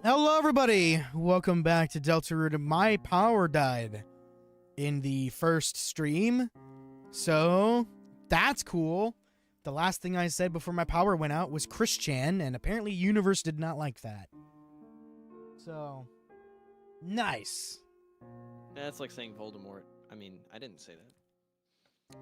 Hello, everybody. Welcome back to Deltarune. My power died in the first stream, so that's cool. The last thing I said before my power went out was Christian, and apparently Universe did not like that. So, nice. That's like saying Voldemort. I mean, I didn't say that.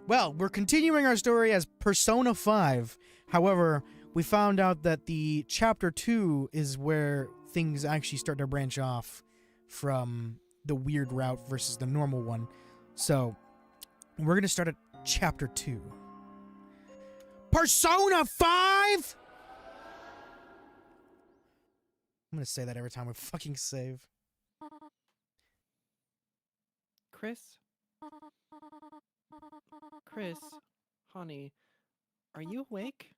Well, we're continuing our story as Persona 5. However, we found out that the Chapter 2 is where things actually start to branch off from the weird route versus the normal one. So, we're going to start at Chapter 2. Persona 5?! I'm going to say that every time we fucking save. Chris? Chris? Honey? Are you awake?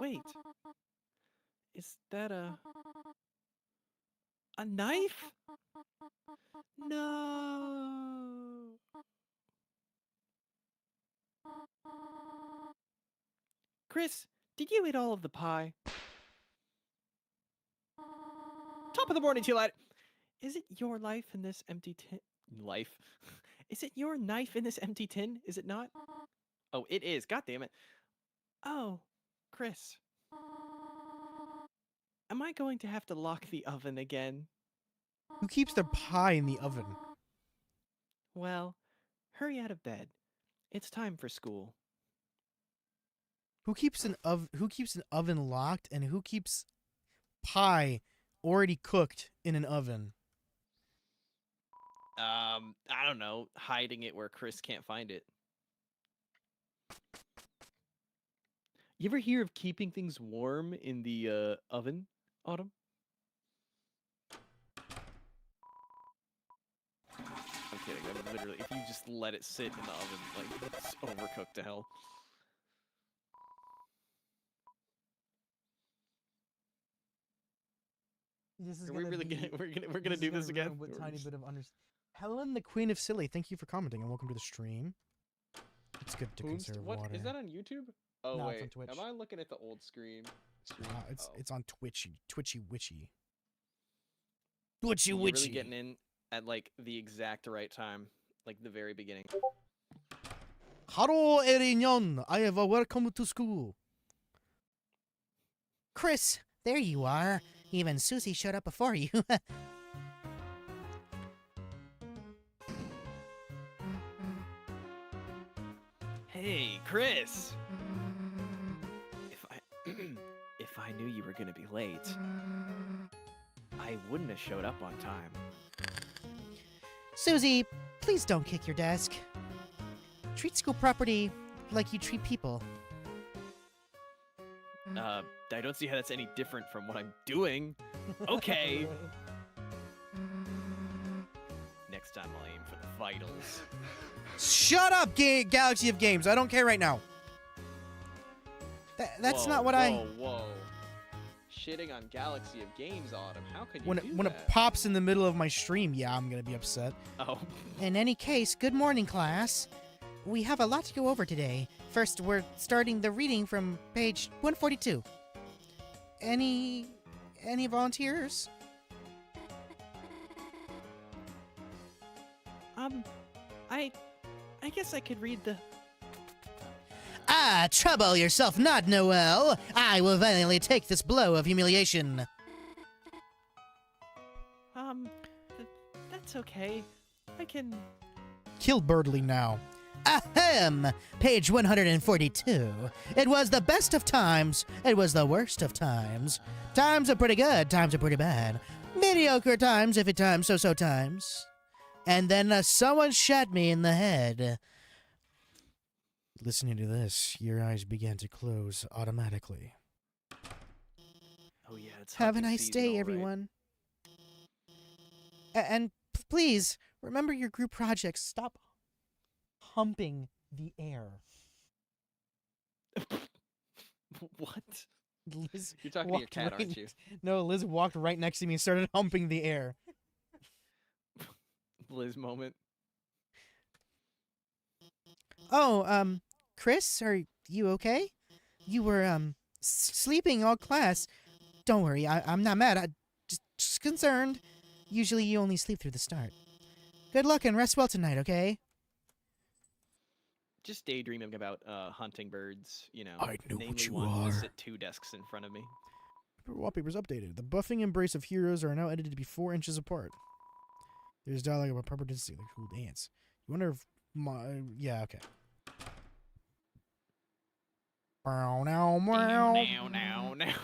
Wait. Is that a knife? No. Chris, did you eat all of the pie? Top of the morning to you, lad. Is it your life in this empty tin? Life? Is it your knife in this empty tin? Is it not? Oh, it is. God damn it. Oh, Chris. Am I going to have to lock the oven again? Who keeps their pie in the oven? Well, hurry out of bed. It's time for school. Who keeps an oven locked, and who keeps pie already cooked in an oven? I don't know. Hiding it where Chris can't find it. You ever hear of keeping things warm in the oven, Autumn? I'm kidding. I'm literally, if you just let it sit in the oven, like, it's overcooked to hell. This is Are we really gonna we're gonna do this again? With tiny bit of Helen, the Queen of Silly, thank you for commenting and welcome to the stream. It's good to conserve what? water. Is that on YouTube? Oh No, wait, it's on Twitch. am I looking at the old stream? It's on Twitchy Witchy. You're really getting in at like the exact right time, like the very beginning. Hello, Erignon. I have a welcome to school. Chris, there you are. Even Susie showed up before you. Hey, Chris. If I knew you were gonna be late, I wouldn't have showed up on time. Susie, please don't kick your desk. Treat school property like you treat people. I don't see how that's any different from what I'm doing. Okay. Next time I'll aim for the vitals. Shut up, Galaxy of Games. I don't care right now. That's not what Whoa. Shitting on Galaxy of Games, Autumn. How could you do when that? it pops in the middle of my stream, yeah, I'm gonna be upset. Oh. In any case, good morning, class. We have a lot to go over today. First, we're starting the reading from page 142. Any volunteers? I guess I could read the... Ah, trouble yourself not, Noel. I will valiantly take this blow of humiliation. It's okay. I can... Kill Birdly now. Ahem! Page 142. It was the best of times. It was the worst of times. Times are pretty good. Times are pretty bad. Mediocre times, iffy times, so-so times. And then someone shot me in the head. Listening to this, your eyes began to close automatically. Oh yeah, it's Have a hunting nice season, day, all right. everyone. And please, remember your group projects. Stop humping the air. What? Liz You're talking to your walked cat, right- aren't you? No, Liz walked right next to me and started humping the air. Liz moment. Oh, Chris, are you okay? You were, sleeping all class. Don't worry, I'm not mad. I just concerned. Usually you only sleep through the start. Good luck and rest well tonight, okay? Just daydreaming about hunting birds, you know. I know what namely you one are. to sit 2 desks in front of me. Wallpaper's updated. The buffing embrace of heroes are now edited to be 4 inches apart. There's dialogue about proper density, like cool dance. You wonder if yeah, okay. Now. Now.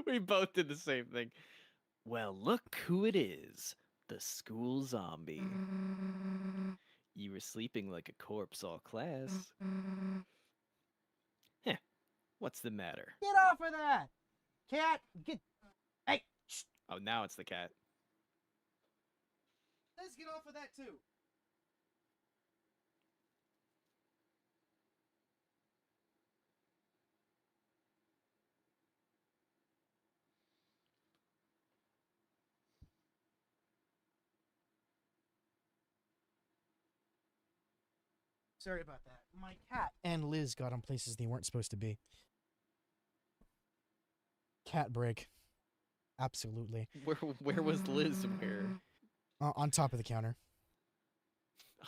We both did the same thing. Well, look who it is. The school zombie. You were sleeping like a corpse all class. Heh. What's the matter? Get off of that! Cat, get... Hey! Shh. Oh, now it's the cat. Let's get off of that, too. Sorry about that. My cat and Liz got on places they weren't supposed to be. Cat break. Absolutely. Where was Liz? Where? On top of the counter.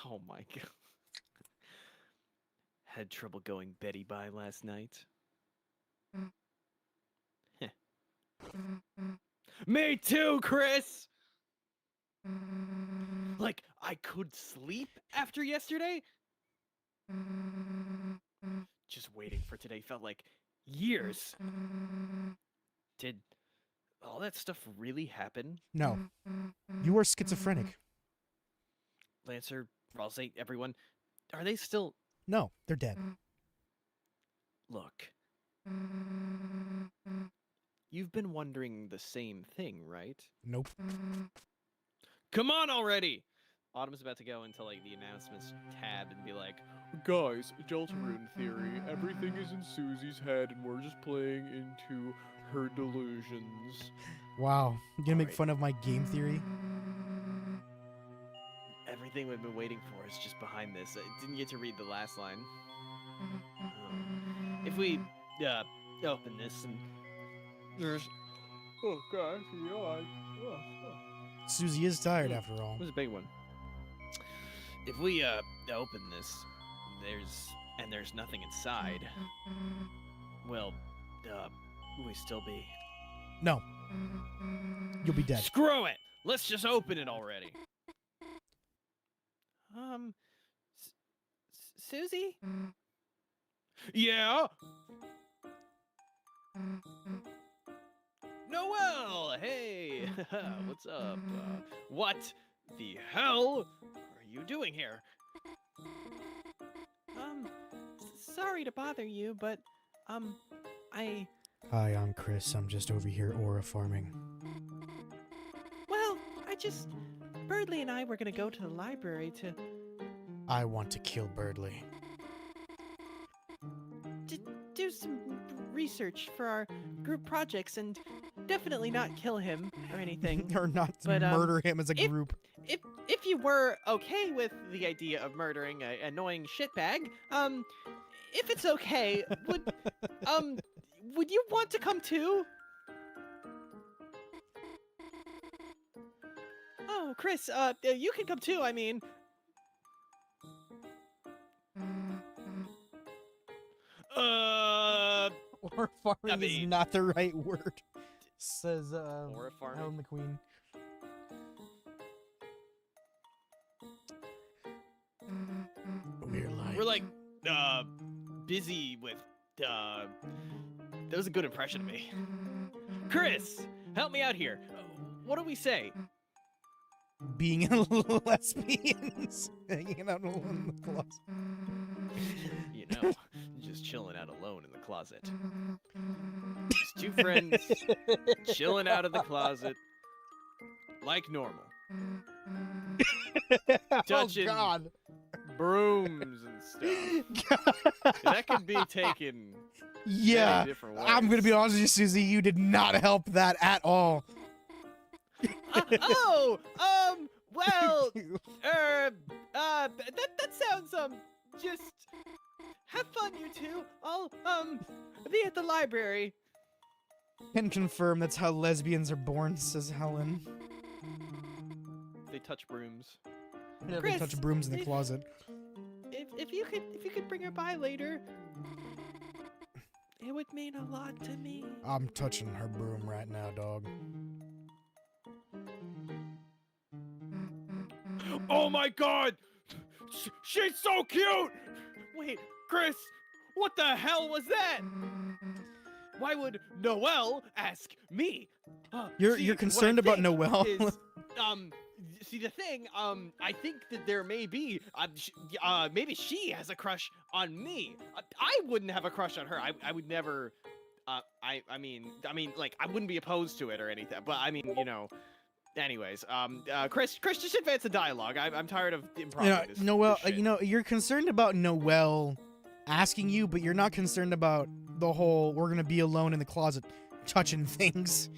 Oh my god. Had trouble going Betty by last night. Heh. Me too, Chris! Like, I could sleep after yesterday? Just waiting for today felt like years. Did all that stuff really happen? No. You are schizophrenic. Lancer, Rosate, everyone, are they still... No, they're dead. Look. You've been wondering the same thing, right? Nope. Come on already! Autumn's about to go into, like, the announcements tab and be like, guys, Deltarune theory, everything is in Susie's head and we're just playing into her delusions. Wow. You gonna make Alright. fun of my game theory? Everything we've been waiting for is just behind this. I didn't get to read the last line. If we, open this and there's... Oh, gosh, yawn. Susie is tired after all. It was a big one. If we, open this, there's nothing inside, well, we still be... No. You'll be dead. Screw it! Let's just open it already! Susie? Yeah? Noelle! Hey! What's up? What the hell are you doing here? Sorry to bother you, but, I... Hi, I'm Chris. I'm just over here aura farming. Well, Birdly and I were gonna go to the library to I want to kill Birdly. do some research for our group projects and definitely not kill him or anything. Or not But, murder him as a if- group. If you were okay with the idea of murdering an annoying shitbag, if it's okay, would you want to come too? Oh, Chris, you can come too, I mean. Aura farming is mean- not the right word. Says Aura farming? Helen McQueen. We're like, busy with, that was a good impression of me. Chris, help me out here. What do we say? Being lesbians, hanging out alone in the closet. You know, just chilling out alone in the closet. Just two friends chilling out of the closet like normal. Touching brooms and stuff. That could be taken Yeah, many different ways. I'm gonna be honest with you, Susie. You did not help that at all. Well, that sounds, just have fun, you two. I'll, be at the library. Can confirm that's how lesbians are born, says Helen. They touch brooms. Yeah, they Chris, touch brooms in the if- closet. If you could bring her by later, it would mean a lot to me. I'm touching her broom right now, dog. Oh my god! She's so cute! Wait, Chris, what the hell was that? Why would Noelle ask me? You're See, what I concerned about think Noelle? is, see the thing, I think that there may be, maybe she has a crush on me. I wouldn't have a crush on her. I would never, I mean, like, I wouldn't be opposed to it or anything, but I mean, you know, anyways, Chris, just advance the dialogue. I'm tired of improv. Noelle, you're concerned about Noelle asking you, but you're not concerned about the whole we're gonna be alone in the closet touching things.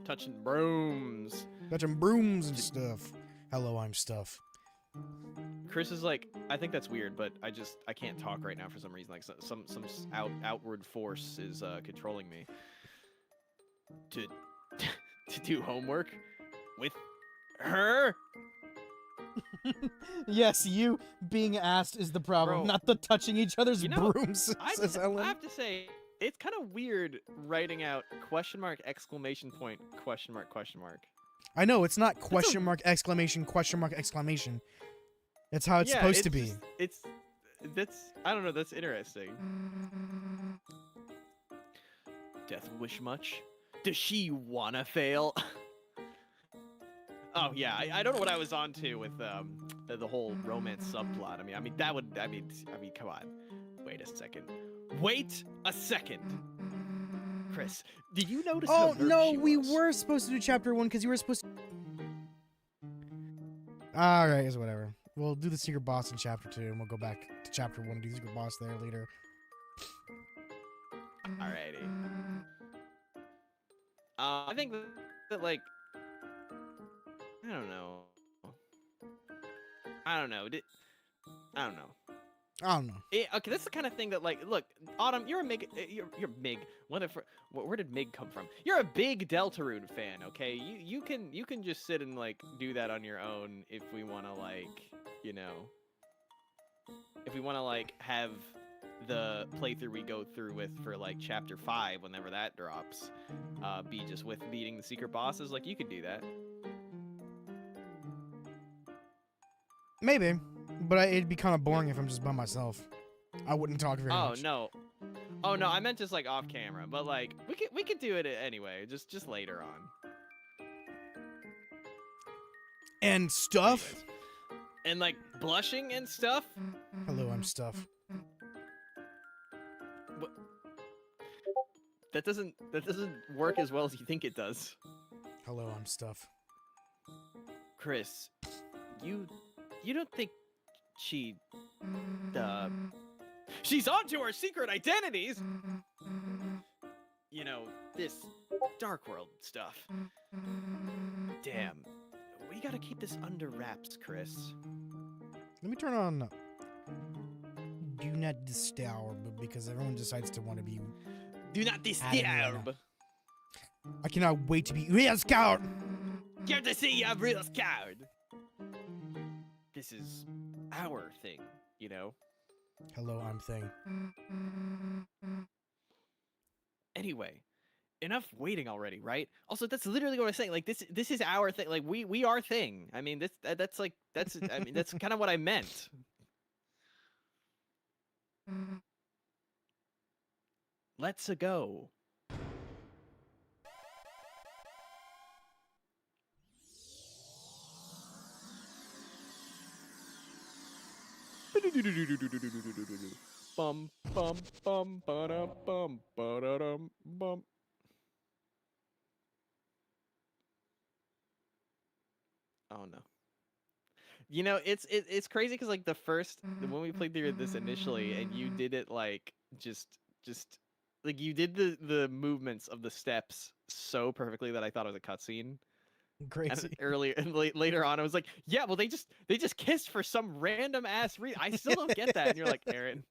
Touching brooms. Touching brooms and stuff. Hello, I'm Stuff. Chris is like, I think that's weird, but I can't talk right now for some reason. Like some outward force is controlling me to to do homework with her. Yes, you being asked is the problem, Bro, not the touching each other's you know, brooms, I says Helen. have to say, it's kind of weird writing out question mark exclamation point question mark question mark. I know, it's not question mark exclamation question mark exclamation. That's how it's Yeah, supposed to be. That's I don't know, that's interesting. Death wish much? Does she wanna fail? Oh yeah, I don't know what I was on to with the whole romance subplot. I mean come on. Wait a second. Wait a second. Chris, did you notice how nervous no, she we was? were supposed to do chapter 1 because you were supposed to. Alright, it's whatever. We'll do the secret boss in chapter 2 and we'll go back to chapter 1 and do the secret boss there later. Alrighty. I think that like I don't know. I don't know. I don't know. Okay, that's the kind of thing that like, look, Autumn, you're a Mig. You're Mig. Where did Mig come from? You're a big Deltarune fan, okay? You can just sit and like do that on your own if we want to like, you know, if we want to like have the playthrough we go through with for like chapter 5 whenever that drops, be just with beating the secret bosses. Like you could do that. Maybe, but it'd be kind of boring if I'm just by myself. I wouldn't talk very much. Oh no, I meant just like off camera, but like we could do it anyway, just later on. And Stuff? Anyways. And like blushing and stuff. Hello, I'm Stuff. That doesn't work as well as you think it does. Hello, I'm Stuff. Chris, you don't think she's onto our secret identities? You know, this Dark World stuff. Damn. We gotta keep this under wraps, Chris. Let me turn on Do Not Disturb because everyone decides to want to be. Do not disturb. I cannot wait to be real scout. Get to see a real scout. This is our thing, you know? Hello, I'm Thing. Anyway, enough waiting already, right? Also, that's literally what I'm saying. Like this is our thing. Like we are thing. I mean, that's kind of what I meant. Let's-a go. Bum bum bum ba bum ba-da-dum bum. Oh no. You know, it's crazy because like when we played through this initially, and you did it like just like you did the movements of the steps so perfectly that I thought it was a cutscene. And Crazy. earlier and later on, I was like, yeah, well, they just kissed for some random ass reason. I still don't get that. And you're like, Aaron,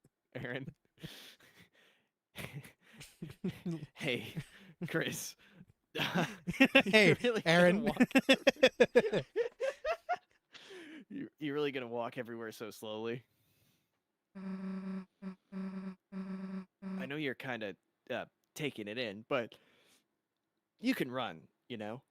hey, Chris, Hey, you really Aaron. you really gonna walk everywhere so slowly? I know you're kind of taking it in, but you can run, you know?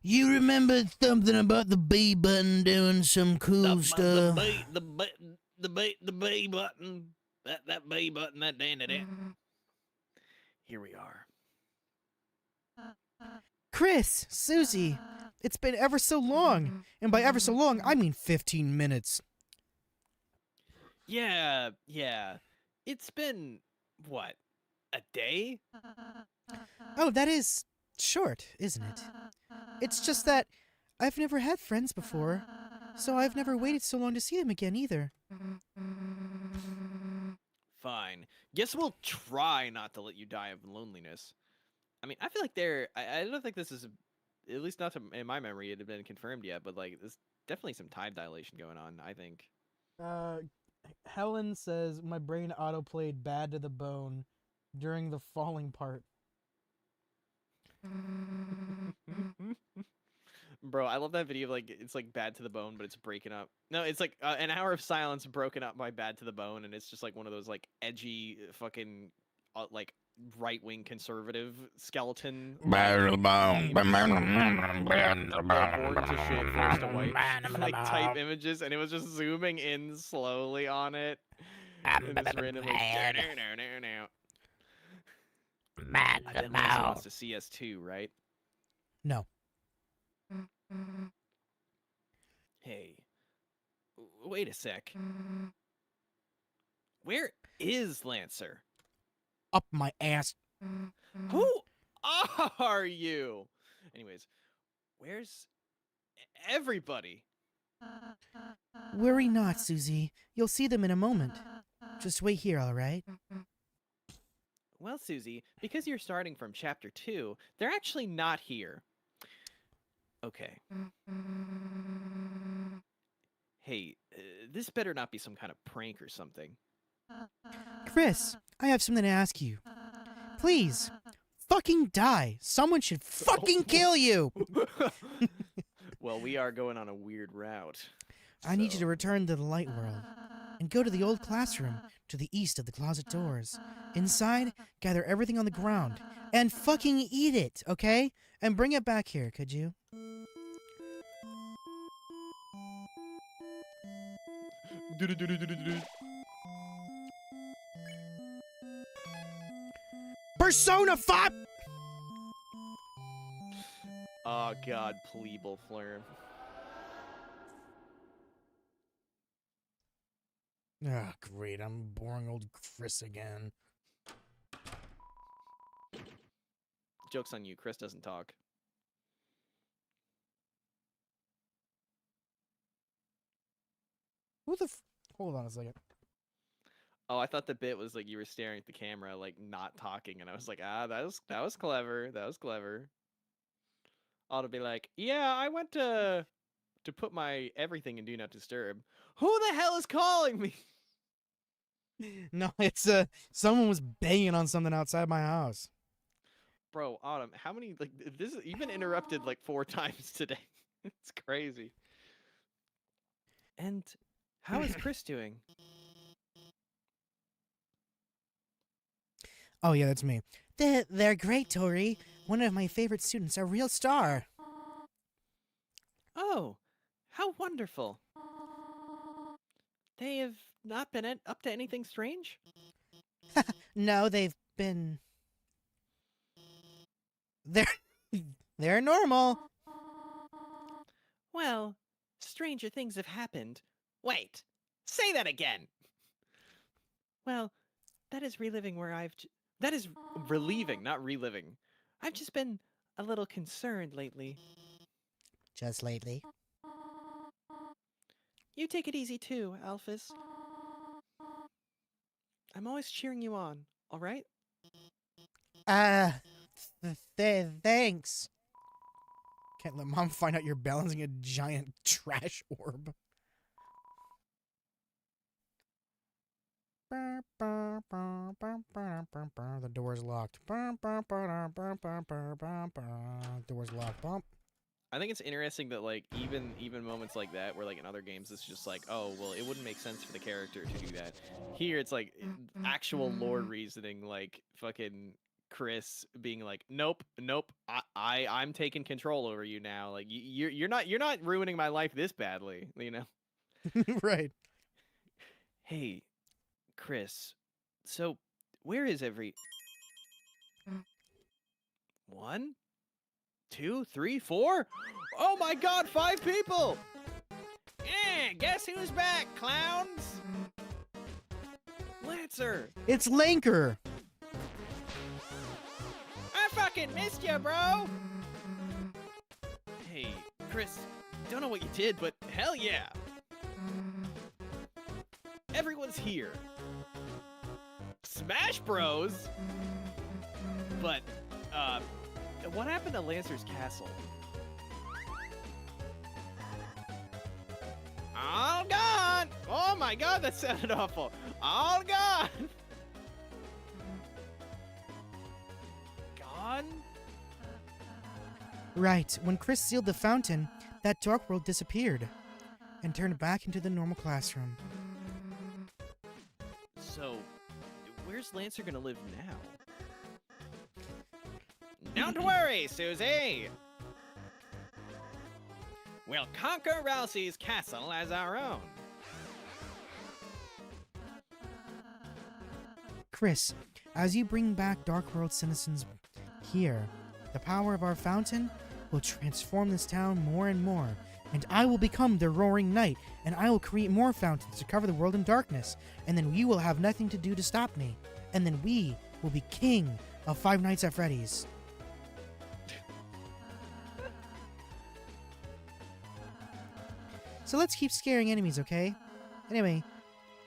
You remember something about the B button doing some cool stuff? The B button. That B button, that dandy that. Here we are. Chris, Susie, it's been ever so long. And by ever so long, I mean 15 minutes. Yeah. It's been, what, a day? Oh, that is short, isn't it? It's just that I've never had friends before, so I've never waited so long to see them again either. Fine. Guess we'll try not to let you die of loneliness. I mean, I feel like I don't think this is, at least not in my memory, it had been confirmed yet, but like, there's definitely some time dilation going on, I think. Helen says my brain autoplayed "Bad to the Bone" during the falling part. Bro, I love that video of like it's like Bad to the Bone, but it's breaking up. No, it's like an hour of silence broken up by Bad to the Bone, and it's just like one of those like edgy fucking like right-wing conservative skeleton Born born to shit, forced to wipe like type images, and it was just zooming in slowly on it. And this random like, I bet Nancy wants to see us too, right? No. Hey, wait a sec. Where is Lancer? Up my ass. Who are you? Anyways, where's everybody? Worry not, Susie. You'll see them in a moment. Just wait here, all right? Well, Susie, because you're starting from chapter 2, they're actually not here. Okay. Hey, this better not be some kind of prank or something. Chris, I have something to ask you. Please, fucking die. Someone should fucking kill you. Well, we are going on a weird route. I need you to return to the light world and go to the old classroom to the east of the closet doors. Inside, gather everything on the ground and fucking eat it, okay? And bring it back here, could you? Persona 5! Oh god, Pleeble Flurm. Ah, great. I'm boring old Chris again. Joke's on you, Chris doesn't talk. Who the Hold on a second. Oh, I thought the bit was like you were staring at the camera, like not talking, and I was like, ah, that was clever. That was clever. Ought to be like, yeah, I went to put my everything in Do Not Disturb. Who the hell is calling me? No, it's someone was banging on something outside my house. Bro, Autumn, how many like this? You've been interrupted like 4 times today. It's crazy. And how is Chris doing? Oh yeah, that's me. They're great, Tori. One of my favorite students, a real star. Oh, how wonderful. They have not been up to anything strange? No, they've been. They're they're normal. Well, stranger things have happened. Wait, say that again. Well, that is reliving where that is relieving, not reliving. I've just been a little concerned lately. Just lately. You take it easy too, Alphys. I'm always cheering you on, alright? Thanks. Can't let mom find out you're balancing a giant trash orb. The door's locked. Door's locked. Bump. I think it's interesting that like even moments like that where like in other games it's just like, oh well, it wouldn't make sense for the character to do that. Here it's like actual lore reasoning, like fucking Chris being like, nope, I'm taking control over you now. Like you're not ruining my life this badly, you know? Right. Hey, Chris. So where is every 1, 2, 3, 4? Oh my god, 5 people! Guess who's back, clowns? Lancer! It's Lanker. I fucking missed you, bro! Hey, Chris, don't know what you did, but hell yeah! Everyone's here. Smash Bros? But, what happened to Lancer's castle? All gone! Oh my god, that sounded awful. All gone! Gone? Right. When Chris sealed the fountain, that dark world disappeared and turned back into the normal classroom. So, where's Lancer gonna live now? Don't worry, Susie! We'll conquer Rousey's castle as our own. Chris, as you bring back Dark World citizens here, the power of our fountain will transform this town more and more, and I will become the Roaring Knight, and I will create more fountains to cover the world in darkness, and then you will have nothing to do to stop me, and then we will be king of Five Nights at Freddy's. So let's keep scaring enemies, okay? Anyway,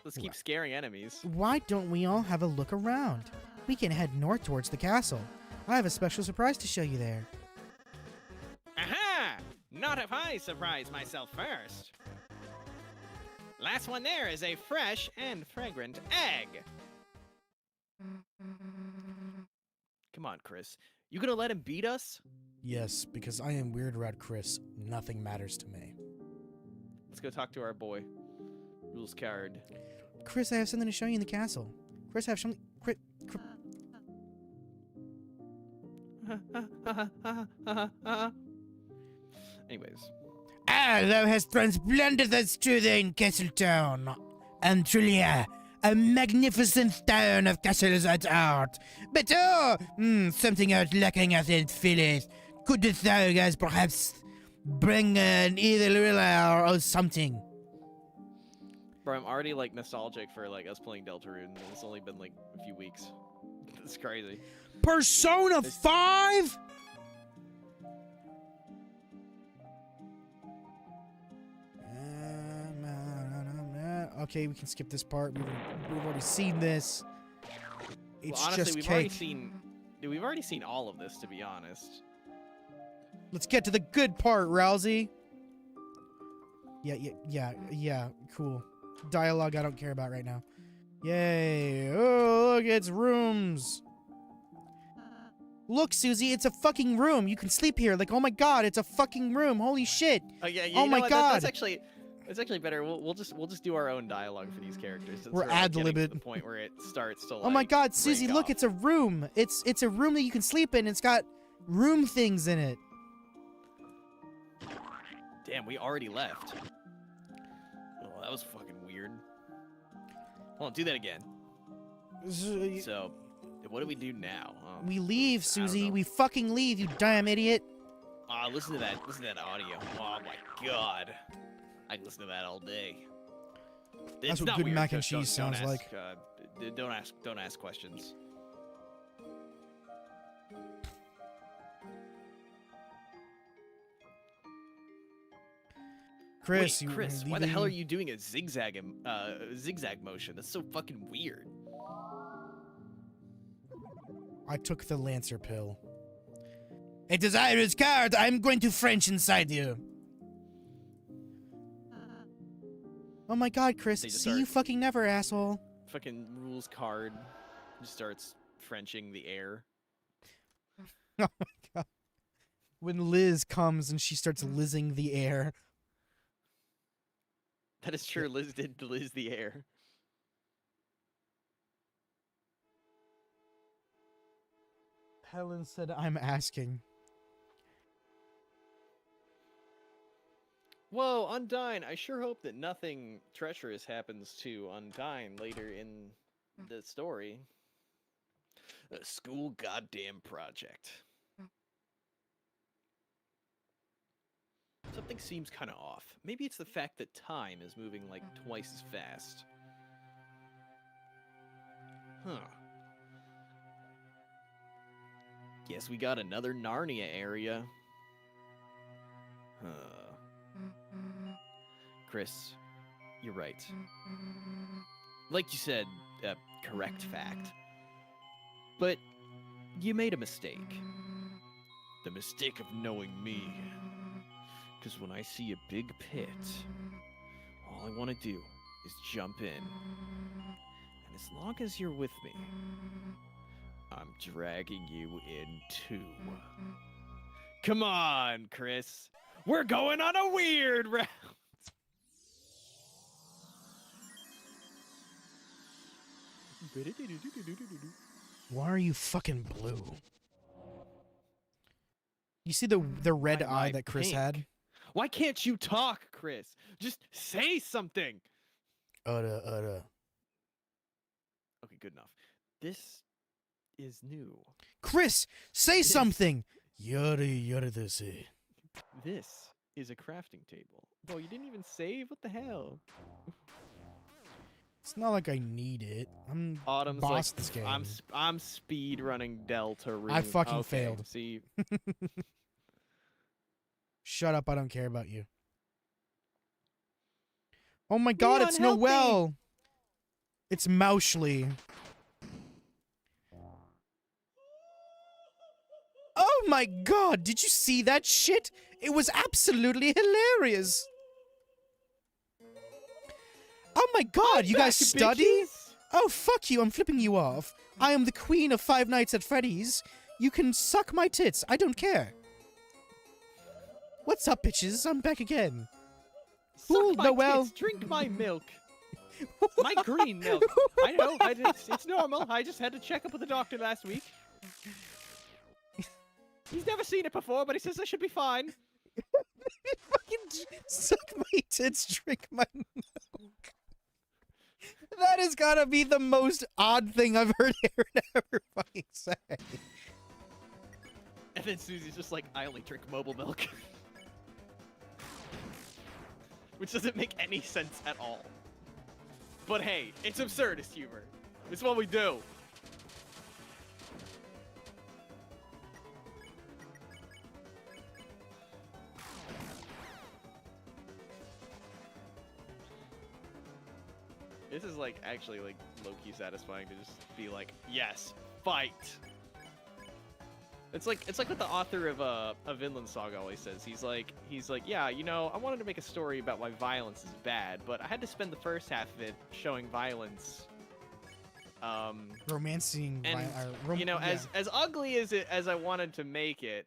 Let's keep scaring enemies. why don't we all have a look around? We can head north towards the castle. I have a special surprise to show you there. Aha! Not if I surprise myself first. Last one there is a fresh and fragrant egg. Come on, Chris. You gonna let him beat us? Yes, because I am Weird Red Chris. Nothing matters to me. Let's go talk to our boy. Rules card. Chris, I have something to show you in the castle. Chris, I have something... Anyways. Ah, thou hast transplanted us to the castle town. And truly, a magnificent town of castles at art. But something else lacking as it feeleth. Could thou guys perhaps bring an either or something? Bro, I'm already like nostalgic for like us playing Deltarune. It's only been like a few weeks. It's crazy. Persona 5? Okay, we can skip this part. We've already seen this. It's Well, honestly, just we've cake. already seen. Dude, we've already seen all of this, to be honest. Let's get to the good part, Rousey. Yeah, cool. Dialogue I don't care about right now. Yay. Oh, look, it's rooms. Look, Susie, it's a fucking room. You can sleep here. Like, oh my god, it's a fucking room. Holy shit. Oh yeah, Oh you my know what? God. That's actually better. We'll just do our own dialogue for these characters. Since We're like, getting to ad-libbed. the point where it starts to. Oh my like, god, Susie, break look, off. it's a room. It's a room that you can sleep in. It's got room things in it. Damn, we already left. Oh, that was fucking weird. Hold on, do that again. Z- So, what do we do now? We leave, I don't Susie. know. We fucking leave, you damn idiot. Listen to that. Listen to that audio. Oh my god. I can listen to that all day. That's It's what not good weird, mac and just don't- cheese sounds don't like. ask, don't ask questions. Chris, Wait, you Chris, are why the hell are leaving- you doing a zigzag motion? That's so fucking weird. I took the Lancer pill. A desirous card. I'm going to French inside you. Oh my god, Chris. They just See you start- fucking never, asshole. Fucking rules card just starts Frenching the air. Oh my god. When Liz comes and she starts lizzing the air. That is true. Liz did Liz the air. Helen said, I'm asking. Whoa, Undyne! I sure hope that nothing treacherous happens to Undyne later in the story. A school goddamn project. Something seems kind of off. Maybe it's the fact that time is moving like twice as fast. Huh. Guess we got another Narnia area. Huh. Chris, you're right. Like you said, correct fact. But you made a mistake. The mistake of knowing me. Because when I see a big pit, all I want to do is jump in. And as long as you're with me, I'm dragging you in too. Come on, Chris. We're going on a weird round. Why are you fucking blue? You see the red Why am eye I that Chris pink? had? Why can't you talk, Chris? Just say something. Udda. Okay, good enough. This is new. Chris, say Yes. something. Yada this. This is a crafting table. Bro, you didn't even save? What the hell? It's not like I need it. I'm Autumn's boss like, this game. I'm speed running Deltarune. I fucking Okay, failed. See, Shut up, I don't care about you. Oh my god, it's unhealthy. Noelle! It's Moushly. Oh my god, did you see that shit? It was absolutely hilarious. Oh my god, you guys back, study? bitches. Oh, fuck you, I'm flipping you off. I am the queen of Five Nights at Freddy's. You can suck my tits, I don't care. What's up, bitches? I'm back again. Suck Ooh, my Noelle. tits, drink my milk. My green milk. I know, it's normal. I just had to check up with the doctor last week. He's never seen it before, but he says I should be fine. Fucking suck my tits, drink my milk. That has gotta be the most odd thing I've heard Aaron ever fucking say. And then Susie's just like, I only drink mobile milk. Which doesn't make any sense at all. But hey, it's absurdist humor. It's what we do. This is like actually like low-key satisfying to just be like, yes, fight. It's like what the author of Vinland Saga always says. He's like, yeah, you know, I wanted to make a story about why violence is bad, but I had to spend the first half of it showing violence. Romancing, And yeah. you know, as ugly as I wanted to make it,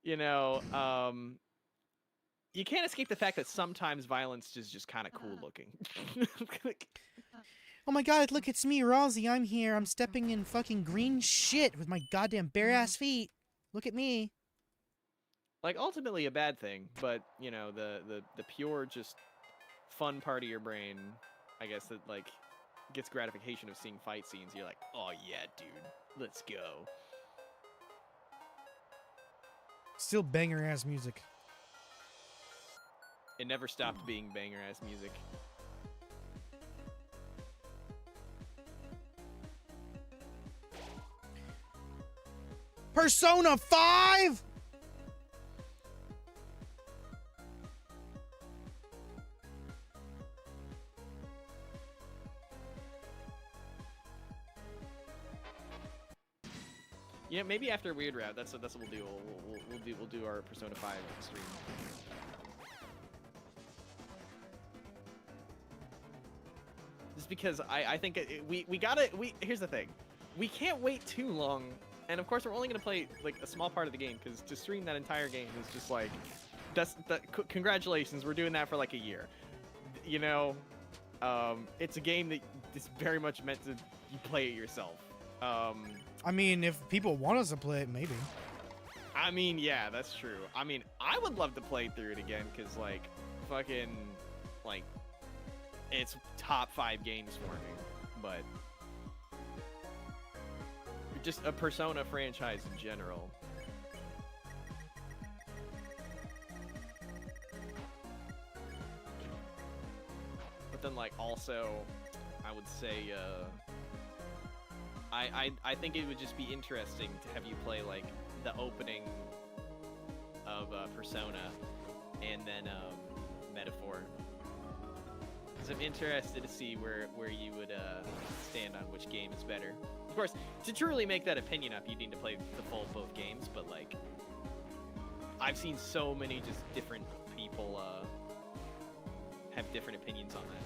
you know, you can't escape the fact that sometimes violence is just kind of cool looking. Oh my god, look, it's me, Rosie. I'm here. I'm stepping in fucking green shit with my goddamn bare ass feet. Look at me. Like ultimately a bad thing, but you know, the pure just fun part of your brain, I guess that like gets gratification of seeing fight scenes. You're like, oh yeah, dude, let's go. Still banger ass music. It never stopped being banger ass music. Persona 5? Yeah, maybe after Weird Route, that's what we'll do. We'll do our Persona 5 stream. Just because I think here's the thing, we can't wait too long, and of course we're only gonna play like a small part of the game because to stream that entire game is just like, congratulations, we're doing that for like a year. You know, it's a game that is very much meant to you play it yourself. I mean, if people want us to play it, maybe. I mean, yeah, that's true. I mean, I would love to play through it again because, like, fucking, like, it's top 5 games for me. But just a Persona franchise in general. But then, like, also, I would say, I think it would just be interesting to have you play like the opening of Persona and then Metaphor. Because I'm interested to see where you would stand on which game is better. Of course, to truly make that opinion up, you need to play the full both games. But like, I've seen so many just different people have different opinions on that.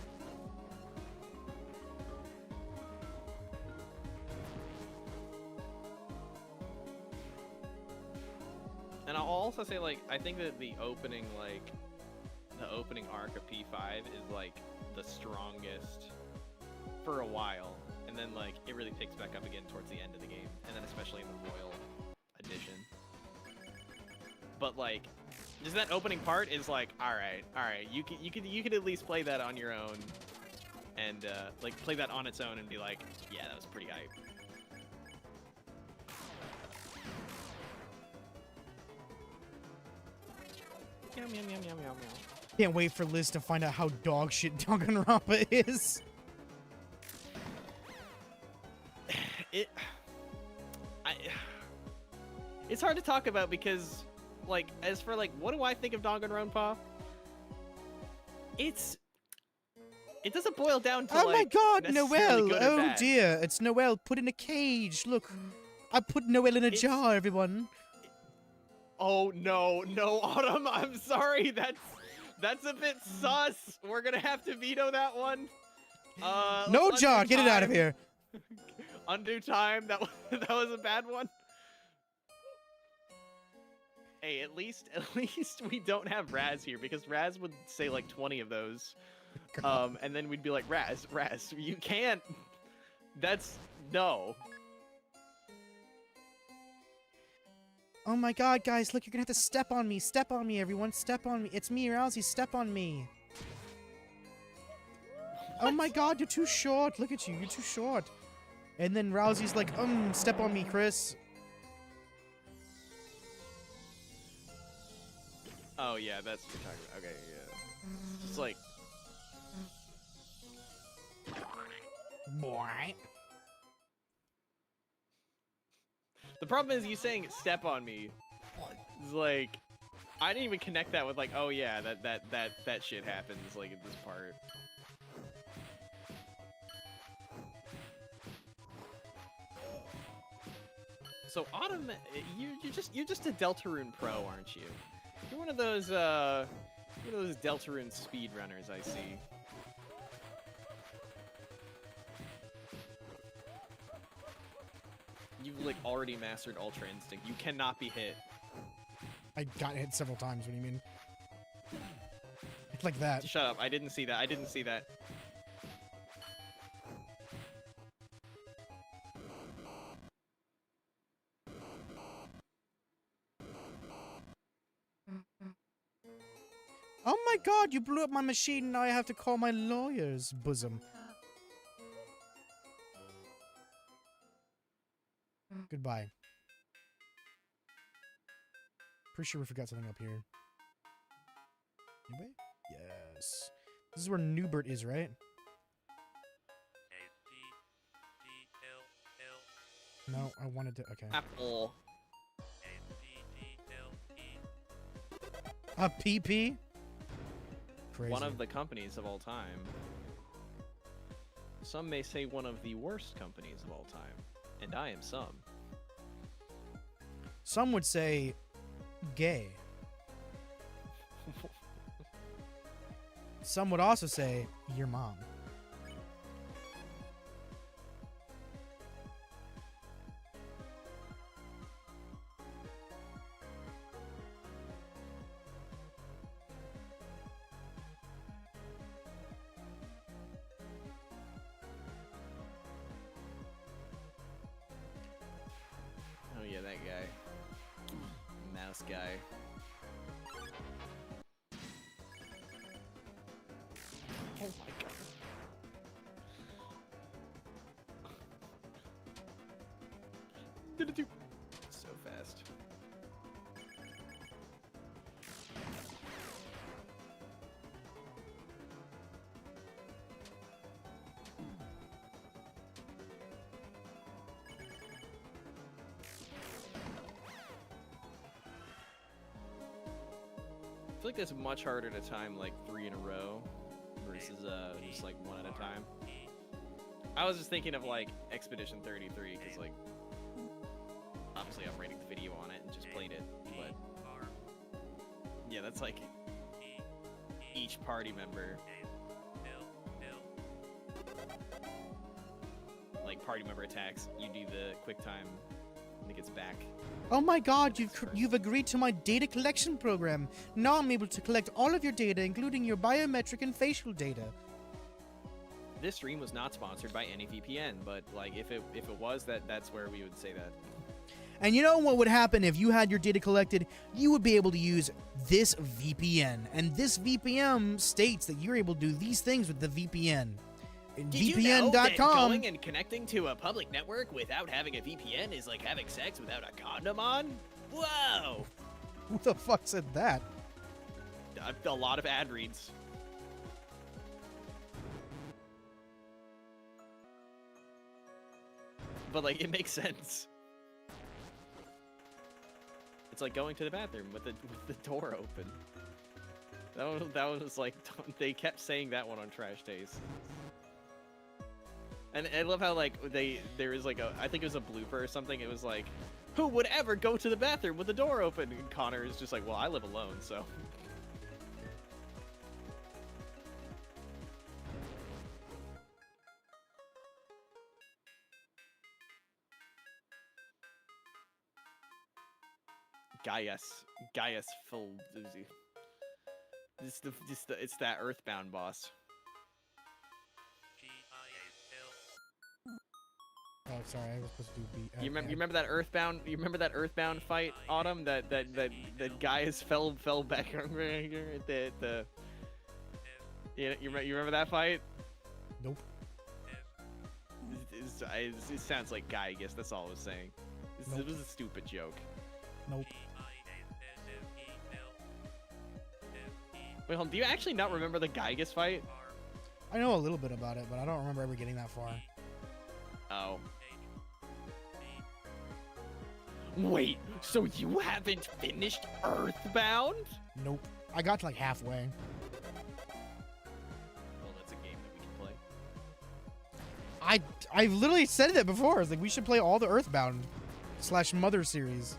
And I'll also say, like, I think that the opening arc of P5 is, like, the strongest for a while. And then, like, it really picks back up again towards the end of the game. And then especially in the Royal Edition. But, like, just that opening part is, like, alright, you could at least play that on your own. And, like, play that on its own and be like, yeah, that was pretty hype. Meow, meow, meow, meow, meow, meow. Can't wait for Liz to find out how dog shit Danganronpa is. It's hard to talk about because, like, as for, like, what do I think of Danganronpa? It doesn't boil down to, Oh like, my god, necessarily Noelle! good or Oh bad. dear, it's Noelle put in a cage. Look, I put Noelle in a jar, everyone. Oh no, Autumn, I'm sorry, that's a bit sus. We're gonna have to veto that one. No let's jar, undo get it out of time. here. Undo time, that was a bad one. Hey, at least we don't have Raz here, because Raz would say like 20 of those. And then we'd be like, Raz, you can't. That's no. Oh my god, guys, look, you're gonna have to step on me. Step on me, everyone. Step on me. It's me, Rousey. Step on me. Oh my god, you're too short. Look at you, you're too short. And then Rousey's like, step on me, Chris. Oh yeah, that's what you're talking about. Okay, yeah. It's like, Boy. the problem is you saying step on me. It's like, I didn't even connect that with like, oh yeah, that shit happens like in this part. So Autumn, you're just a Deltarune pro, aren't you? You're one of those Deltarune speedrunners I see. You've like already mastered Ultra Instinct. You cannot be hit. I got hit several times, what do you mean? It's like that. Shut up, I didn't see that. I didn't see that. Oh my god, you blew up my machine, now I have to call my lawyer's bosom. Goodbye. Pretty sure we forgot something up here. Anybody? Yes. This is where Newbert is, right? No, I wanted to. Okay. Apple. A PP? Crazy. One of the companies of all time. Some may say one of the worst companies of all time. And I am some. Some would say gay. Some would also say your mom. Oh yeah, that guy. Mouse guy. Oh my god. Did it do so fast? I feel like that's much harder to time like 3 in a row versus just like 1 at a time. I was just thinking of like Expedition 33 because like obviously I'm rating the video on it and just played it, but yeah, that's like each party member, like party member attacks, you do the quick time and it gets back. Oh my god, you've agreed to my data collection program. Now I'm able to collect all of your data, including your biometric and facial data. This stream was not sponsored by any VPN, but like if it was, that's where we would say that. And you know what would happen if you had your data collected? You would be able to use this VPN. And this VPN states that you're able to do these things with the VPN. And Did you know that VPN.com. going and connecting to a public network without having a VPN is like having sex without a condom on? Whoa! Who the fuck said that? A lot of ad reads. But like, it makes sense. It's like going to the bathroom with the door open. That was like, they kept saying that one on Trash Taste. And I love how like there was like I think it was a blooper or something. It was like, who would ever go to the bathroom with the door open? And Connor is just like, well, I live alone, so. Gaius full. It's that Earthbound boss. Oh, sorry, I was supposed to do beat. You remember that Earthbound? You remember that Earthbound fight, Autumn? That Gaius fell back. the you remember that fight? Nope. It sounds like Guy. I guess that's all I was saying. Nope. It was a stupid joke. Nope. Wait, hold on. Do you actually not remember the Gygus fight? I know a little bit about it, but I don't remember ever getting that far. Oh. Wait, so you haven't finished Earthbound? Nope. I got to like halfway. Well, that's a game that we can play. I've literally said that before. It's like we should play all the Earthbound / Mother series.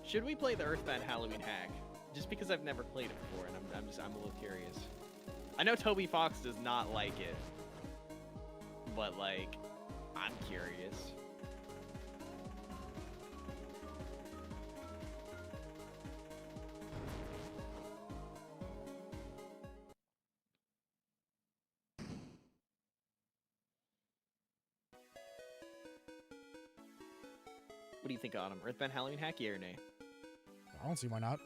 Should we play the Earthbound Halloween hack? Just because I've never played it before, and I'm a little curious. I know Toby Fox does not like it, but like, I'm curious. What do you think, Autumn? Earthbound Halloween hack, yeah or nay? I don't see why not.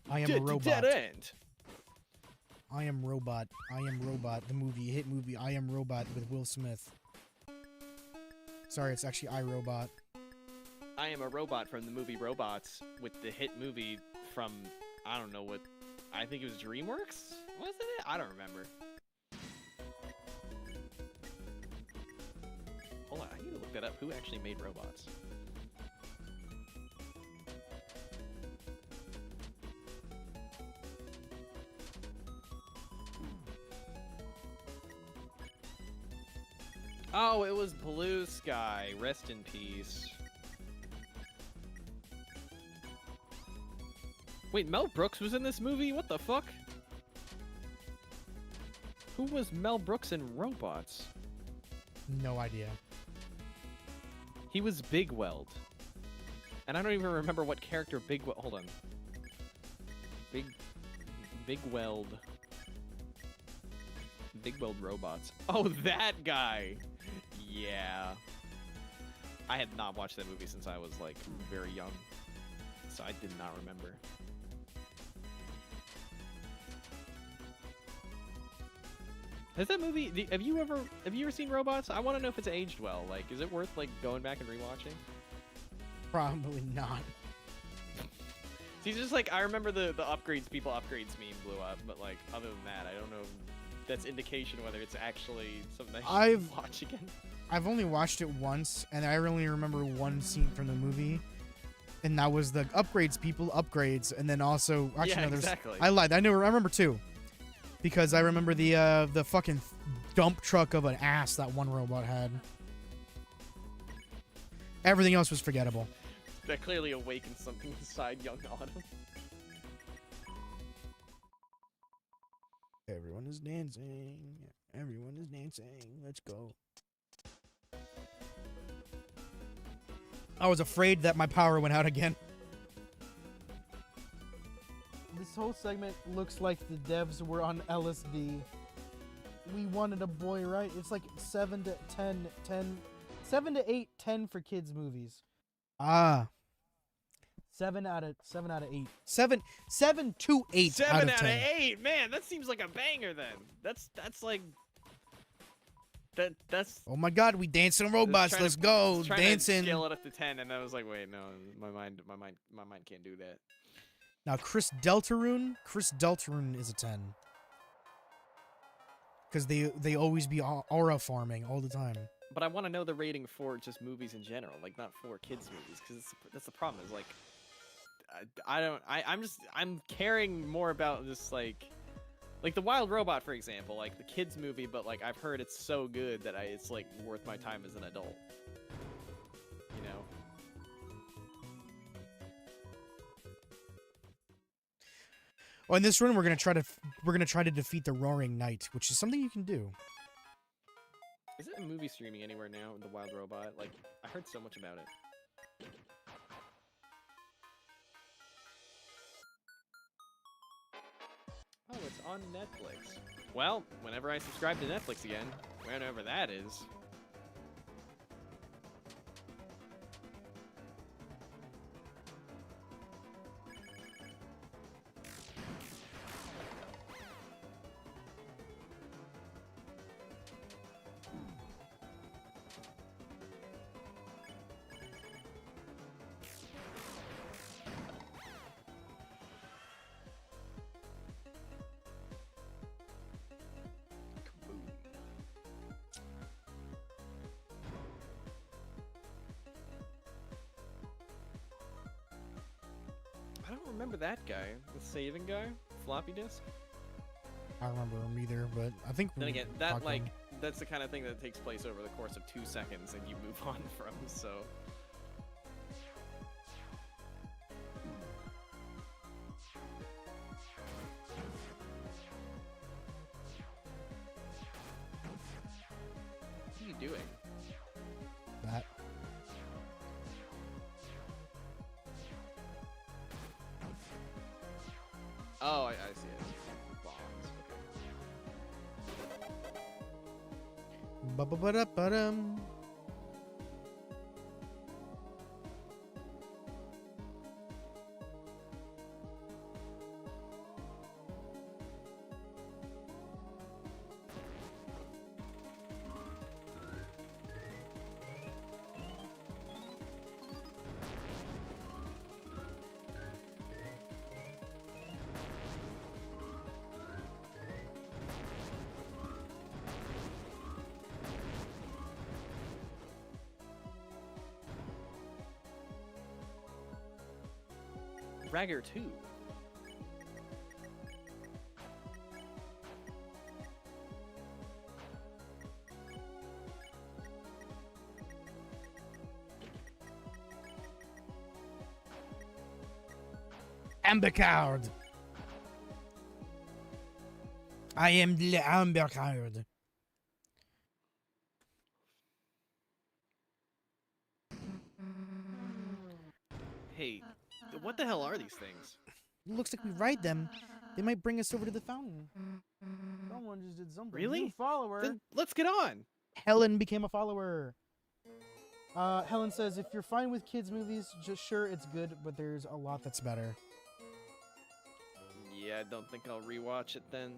I am a robot. Dead end. I am Robot. I am Robot. The movie, hit movie. I am Robot with Will Smith. Sorry, it's actually I, Robot. I am a robot from the movie Robots with the hit movie from, I don't know what, I think it was DreamWorks? Wasn't it? I don't remember. Hold on, I need to look that up. Who actually made robots? Oh, it was Blue Sky. Rest in peace. Wait, Mel Brooks was in this movie? What the fuck? Who was Mel Brooks in Robots? No idea. He was Big Weld. And I don't even remember what character Big Weld... Hold on. Big Weld. Big Weld Robots. Oh, that guy! Yeah. I had not watched that movie since I was, like, very young. So I did not remember. Has that movie... Have you ever seen Robots? I want to know if it's aged well. Like, is it worth, like, going back and rewatching? Probably not. See, just, like, I remember the upgrades, people upgrades meme blew up. But, like, other than that, I don't know if that's indication whether it's actually something I should watch again. I've only watched it once, and I only remember one scene from the movie. And that was the upgrades, people upgrades. And then also... Actually, yeah, no, there's... exactly. I lied. I remember two. Because I remember the fucking dump truck of an ass that one robot had. Everything else was forgettable. That clearly awakened something inside young Autumn. Everyone is dancing. Everyone is dancing. Let's go. I was afraid that my power went out again. This whole segment looks like the devs were on LSD. We wanted a boy, right? It's like 7 to 8, 10 for kids movies. Ah. 7 out of 8. 7 to 8 7 out of 10. 8, man, that seems like a banger. Then that's like that's. Oh my God, we dancing robots. Let's go dancing. To scale it up to 10, and I was like, wait, no, my mind can't do that. Now Chris Deltarune is a 10. Because they always be aura farming all the time. But I want to know the rating for just movies in general, like not for kids movies, because that's the problem. Is like, I'm caring more about this like the Wild Robot, for example, like the kids movie, but like I've heard it's so good that it's like worth my time as an adult. You know. Oh, in this run, we're gonna try to defeat the Roaring Knight, which is something you can do. Is it a movie streaming anywhere now? The Wild Robot, like I heard so much about it. Oh, it's on Netflix. Well, whenever I subscribe to Netflix again, whenever that is. I don't remember that guy. The saving guy? Floppy disk? I don't remember him either, but I think... Then again, that's the kind of thing that takes place over the course of 2 seconds and you move on from, so... What are you doing? That. Oh, I see it. Bombs. Ba-ba-ba-da-ba-dum. Ragger 2. Amber Card. I am the Amber Card. Hey, what the hell are these things? Looks like we ride them. They might bring us over to the fountain. Someone just did something. Really? New follower. Then let's get on. Helen became a follower. Helen says, if you're fine with kids' movies, just sure it's good, but there's a lot that's better. Yeah, I don't think I'll rewatch it then.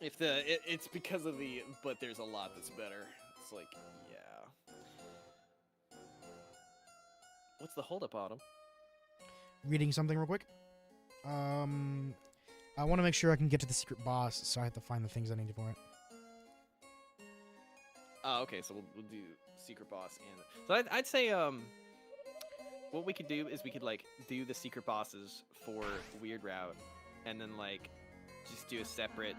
If it's because of the, but there's a lot that's better. It's like, yeah. What's the holdup, Autumn? Reading something real quick. I want to make sure I can get to the secret boss, so I have to find the things I need for it. Oh, okay, so we'll do secret boss and so I'd say what we could do is we could like do the secret bosses for weird route and then like just do a separate.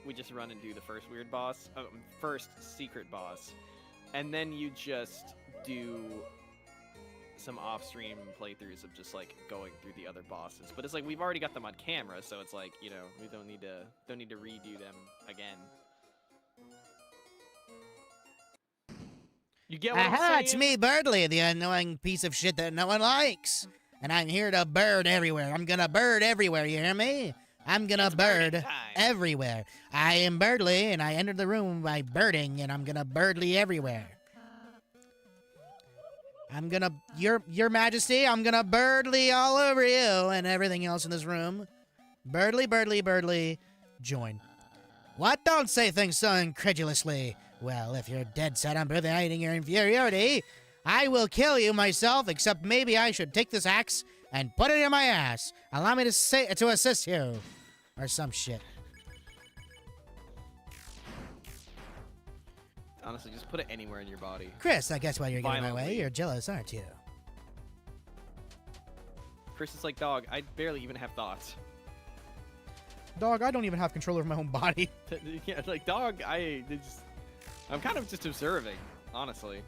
We just run and do the first weird boss, first secret boss, and then you just do some off-stream playthroughs of just like going through the other bosses. But it's like we've already got them on camera, so it's like, you know, we don't need to redo them again. You get what I'm Aha, saying? it's me, Birdly, the annoying piece of shit that no one likes. And I'm here to bird everywhere. I'm gonna bird everywhere, you hear me? I'm gonna It's birding bird time. everywhere. I am Birdly, and I entered the room by birding, and I'm gonna birdly everywhere. I'm gonna, your majesty, I'm gonna birdly all over you and everything else in this room. Birdly, birdly, birdly, join. What? Don't say things so incredulously. Well, if you're dead set on hiding your inferiority, I will kill you myself, except maybe I should take this axe and put it in my ass. Allow me to assist you. Or some shit. Honestly, just put it anywhere in your body. Chris, I guess while you're getting my way, Violently. you're jealous, aren't you? Chris is like, dog, I barely even have thoughts. Dog, I don't even have control over my own body. Yeah, like, dog, I'm kind of just observing, honestly.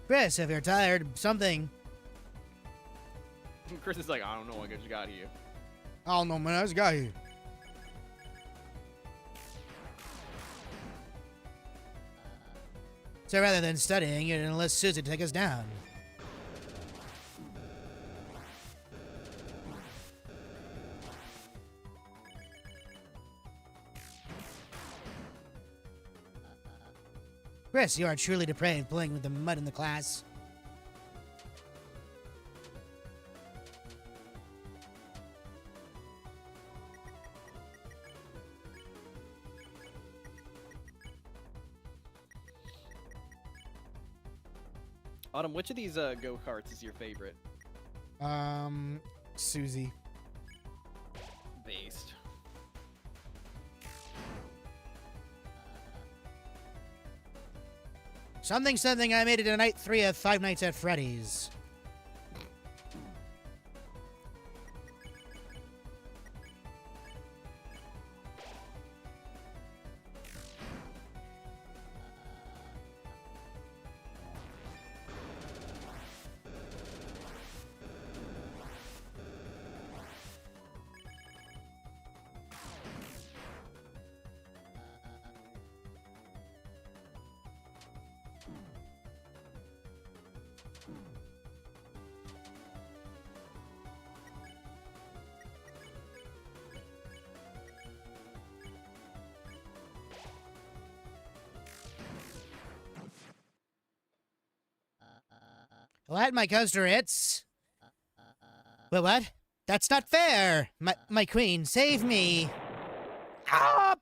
Chris, if you're tired, something. Chris is like, I don't know what you got here. I don't know, man. I just got here. So rather than studying, you're gonna enlist Susie to take us down. Chris, you are truly depraved playing with the mud in the class. Autumn, which of these go-karts is your favorite? Susie. Based. Something, something, I made it to night 3 of Five Nights at Freddy's. What? My coaster hits? Well, what? That's not fair! My queen, save me! Ah!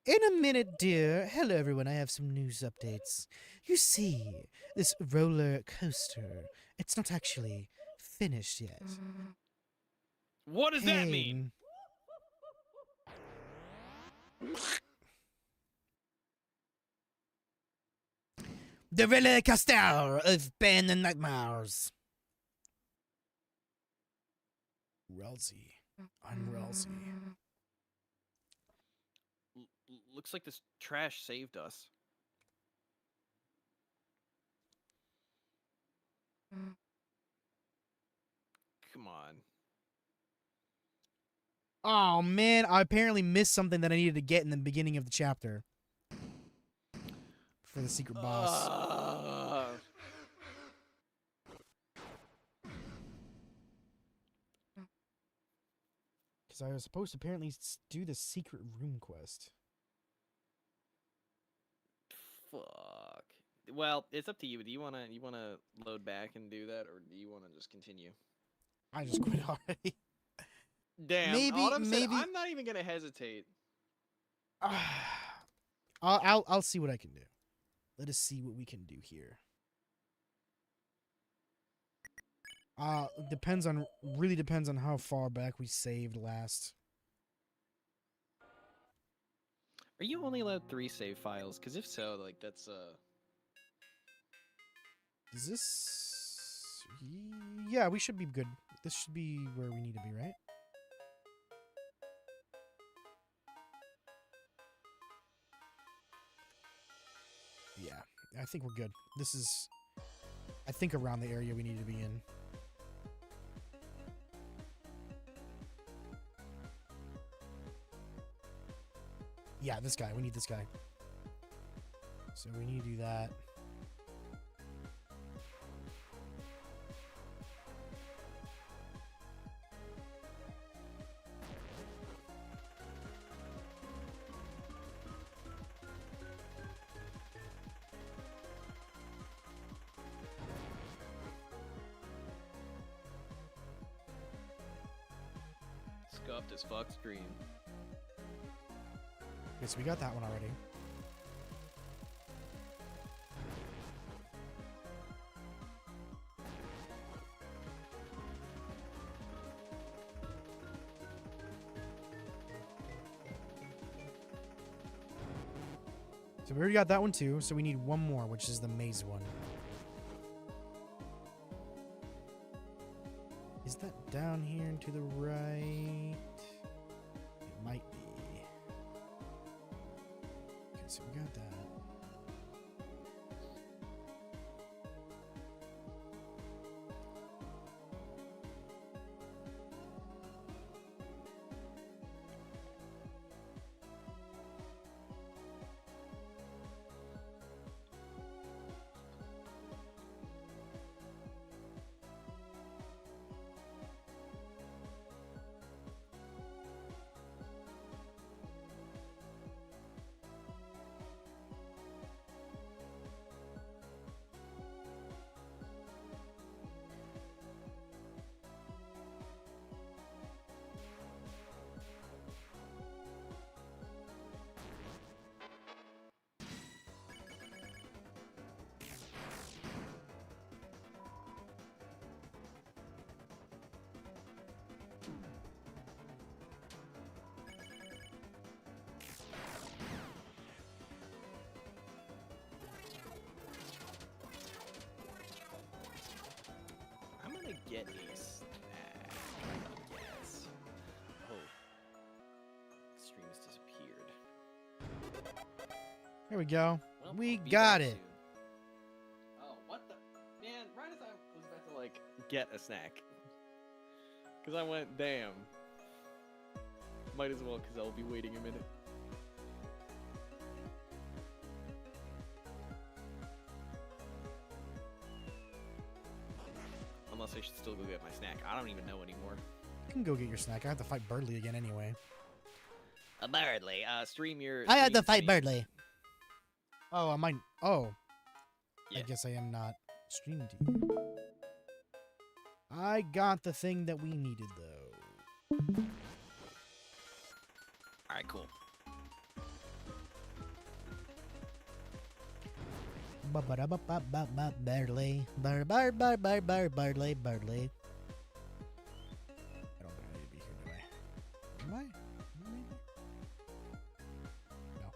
In a minute, dear. Hello, everyone. I have some news updates. You see, this roller coaster, it's not actually finished yet. What does that mean? The roller coaster of pain and nightmares. Relsey. I'm Relsey. Looks like this trash saved us. Come on. Oh man, I apparently missed something that I needed to get in the beginning of the chapter. For the secret boss. Because I was supposed to apparently do the secret room quest. Fuck. Well, it's up to you. Do you wanna load back and do that, or do you wanna just continue? I just quit already. Damn. Maybe- Autumn said, maybe- I'm not even gonna hesitate. I'll see what I can do. Let us see what we can do here. Really depends on how far back we saved last. Are you only allowed 3 save files? Because if so, like that's Is this? Yeah, we should be good. This should be where we need to be, right? Yeah, I think we're good. This is, I think, around the area we need to be in. Yeah, this guy. We need this guy. So we need to do that. scuffed as fuck screen. Okay, so we got that one already. So we already got that one too, so we need one more, which is the maze one. Is that down here and to the right? It might be. Okay, so we got that. I'm gonna get a snack, I guess. Oh. Stream has disappeared. Here we go. Well, We I'll be got back it. soon. Oh, what the? Man, right as I was about to, like, get a snack. Because I went, damn. Might as well, because I'll be waiting a minute. Unless I should still go get my snack. I don't even know anymore. You can go get your snack. I have to fight Birdly again anyway. Birdly, stream your... I had to stream fight me. Birdly. Oh, I might. Oh. Yeah. I guess I am not streaming to you. I got the thing that we needed, though. Alright, cool. Birdly. Birdly. Birdly. I don't think I need to be here, do I? Am I? Maybe? No.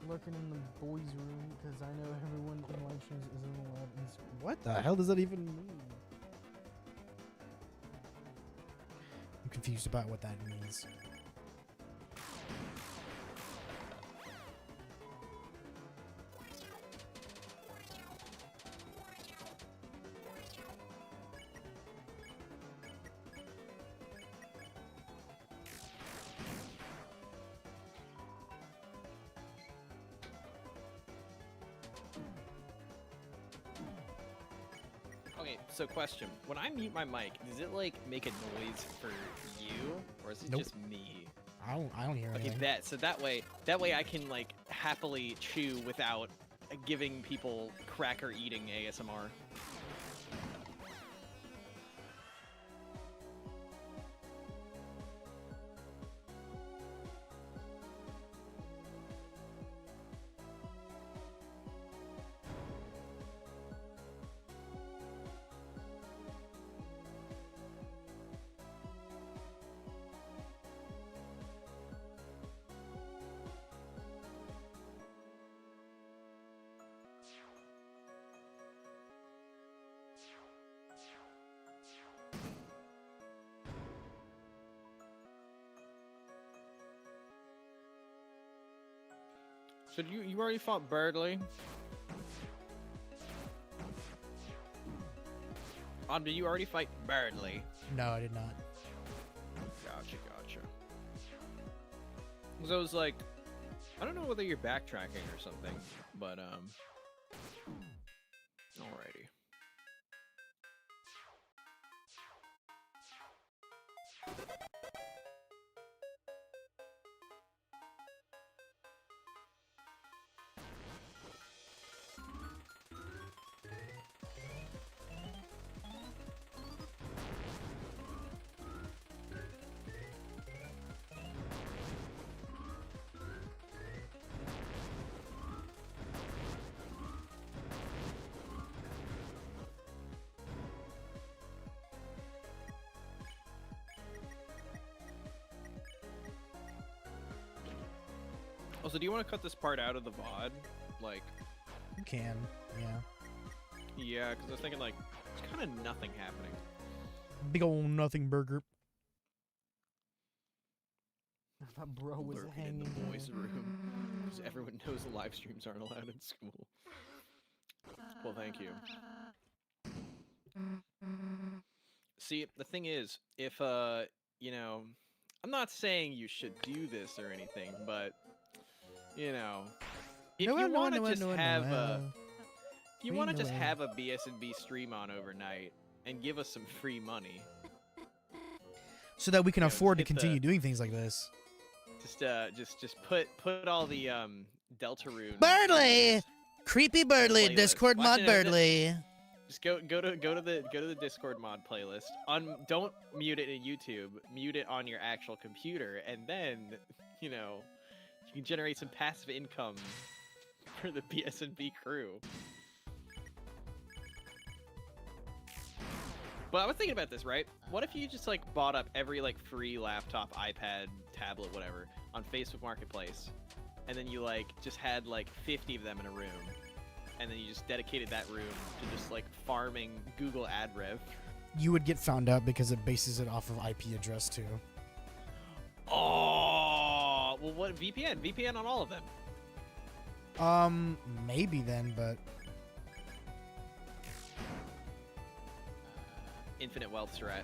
Looking in the boys' room because I know everyone in live streams isn't allowed in school. What the hell does that even mean? I'm confused about what that means. Okay, so question. When I mute my mic, does it like make a noise for you, or is it Nope. just me? I don't hear Okay, anything. so that way I can like happily chew without giving people cracker eating ASMR. So you already fought Birdly? Did you already fight Birdly? No, I did not. Gotcha. So I was like, I don't know whether you're backtracking or something, but alrighty. Also, do you want to cut this part out of the VOD? Like, You can, yeah. yeah, because I was thinking, like, there's kind of nothing happening. Big ol' nothing burger. That bro was Lurking hanging in the there. boys' room. Because everyone knows the live streams aren't allowed in school. Well, thank you. See, the thing is, if, you know, I'm not saying you should do this or anything, but, you know, if you want to just have if you want to just have a BS&B stream on overnight and give us some free money, so that we can you know, afford to hit the- continue doing things like this. just put all the Deltarune Birdly! Creepy Birdly, playlist. Discord Watch mod it, Birdly. Just go to the Discord mod playlist. Don't mute it in YouTube. Mute it on your actual computer, and then you know you can generate some passive income for the BS&B crew. But I was thinking about this, right? What if you just like bought up every like free laptop, iPad, tablet, whatever on Facebook Marketplace, and then you like just had like 50 of them in a room, and then you just dedicated that room to just like farming Google ad rev. You would get found out because it bases it off of IP address too. Oh, well, what VPN? VPN on all of them. Maybe then, but Infinite wealth strat.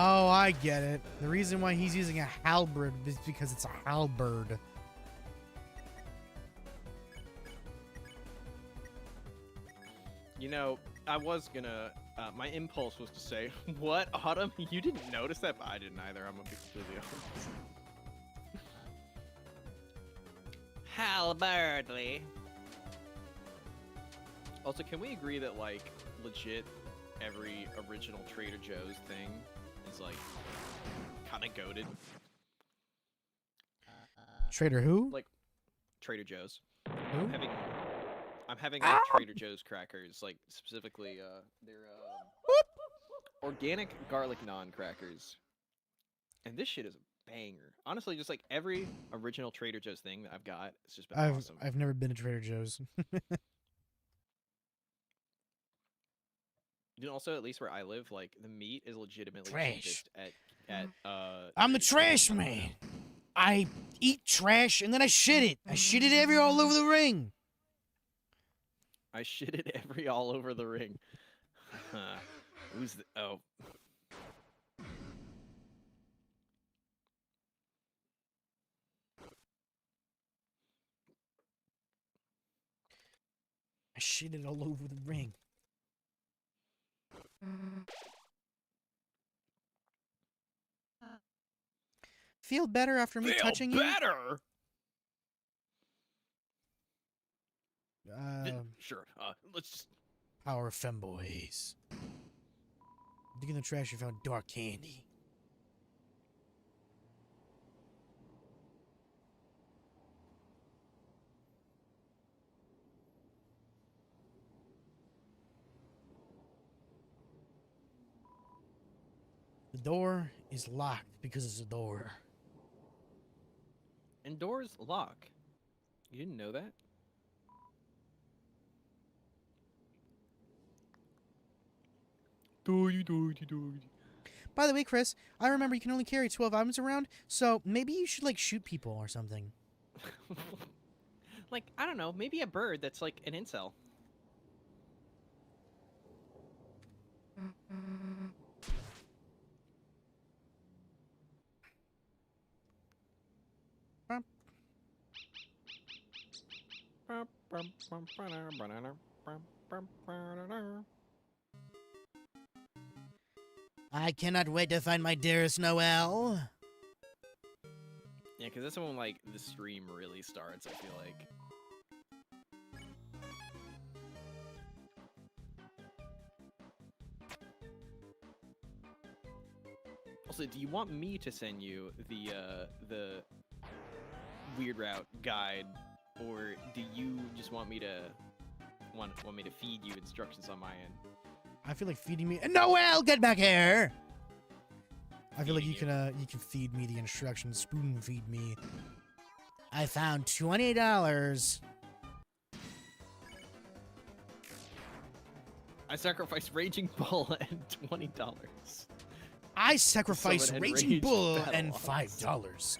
oh, I get it. The reason why he's using a halberd is because it's a halberd. You know, I was gonna. My impulse was to say, "What, Autumn? You didn't notice that?" But I didn't either. I'm gonna be completely honest. Halberdly. Also, can we agree that like legit every original Trader Joe's thing is like kind of goated? Trader who? Like Trader Joe's. Who? I'm having like Trader Joe's crackers, like specifically they're organic garlic naan crackers. And this shit is a banger. Honestly, just like every original Trader Joe's thing that I've got, it's just been awesome. I've never been to Trader Joe's. You know, also, at least where I live, like the meat is legitimately Trash. cheapest at I'm the Trader Joe's. trash man. I eat trash and then I shit it. I shit it every all over the ring. I shit it every all over the ring. Who's the oh? I shit it all over the ring. Feel better after me touching better. you? Sure. Let's just. Power femboys. Dig in the trash, you found dark candy. The door is locked because it's a door. And doors lock. You didn't know that? By the way, Chris, I remember you can only carry 12 items around, so maybe you should, like, shoot people or something. Like, I don't know, maybe a bird that's like an incel. I cannot wait to find my dearest Noelle. Yeah, because that's when like the stream really starts, I feel like. Also, do you want me to send you the weird route guide, or do you just want me to want me to feed you instructions on my end? I feel like feeding me. Noelle, get back here! I feel like you Feeding can feed me the instructions. Spoon feed me. I found $20. I sacrificed Raging Bull and $20. I sacrifice Summon Raging Enraged Bull Battle and Ox. $5.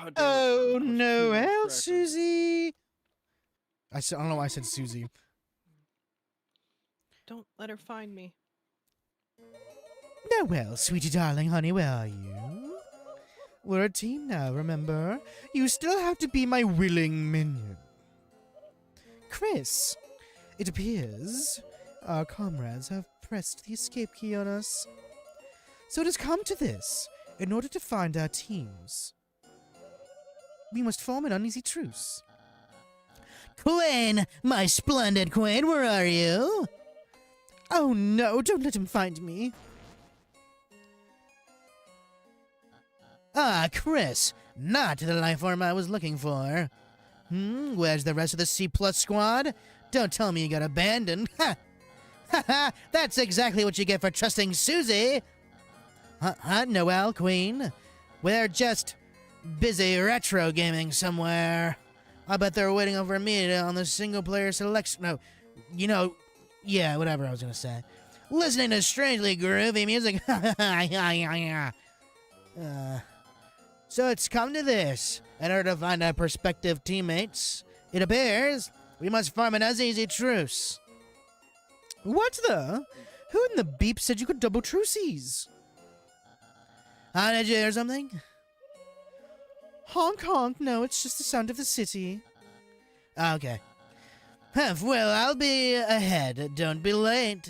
God damn it. Oh, That was two Noel, nutcrackers. Susie. I don't know why I said Susie. Don't let her find me. Noel, sweetie darling, honey, where are you? We're a team now, remember? You still have to be my willing minion. Chris, it appears our comrades have pressed the escape key on us. So it has come to this. In order to find our teams, we must form an uneasy truce. Quinn, my splendid Quinn, where are you? Oh no, don't let him find me. Ah, Chris, not the life form I was looking for. Where's the rest of the C+ squad? Don't tell me you got abandoned. Ha! Ha ha! That's exactly what you get for trusting Susie! Noel, Queen? We're just busy retro gaming somewhere. I bet they're waiting over me on the single-player selection... No, yeah, whatever I was gonna say. Listening to strangely groovy music. So it's come to this. In order to find our prospective teammates, it appears we must form an uneasy truce. What the? Who in the beep said you could double truces? Did you hear something? Honk honk, no, it's just the sound of the city. Okay. Well, I'll be ahead. Don't be late.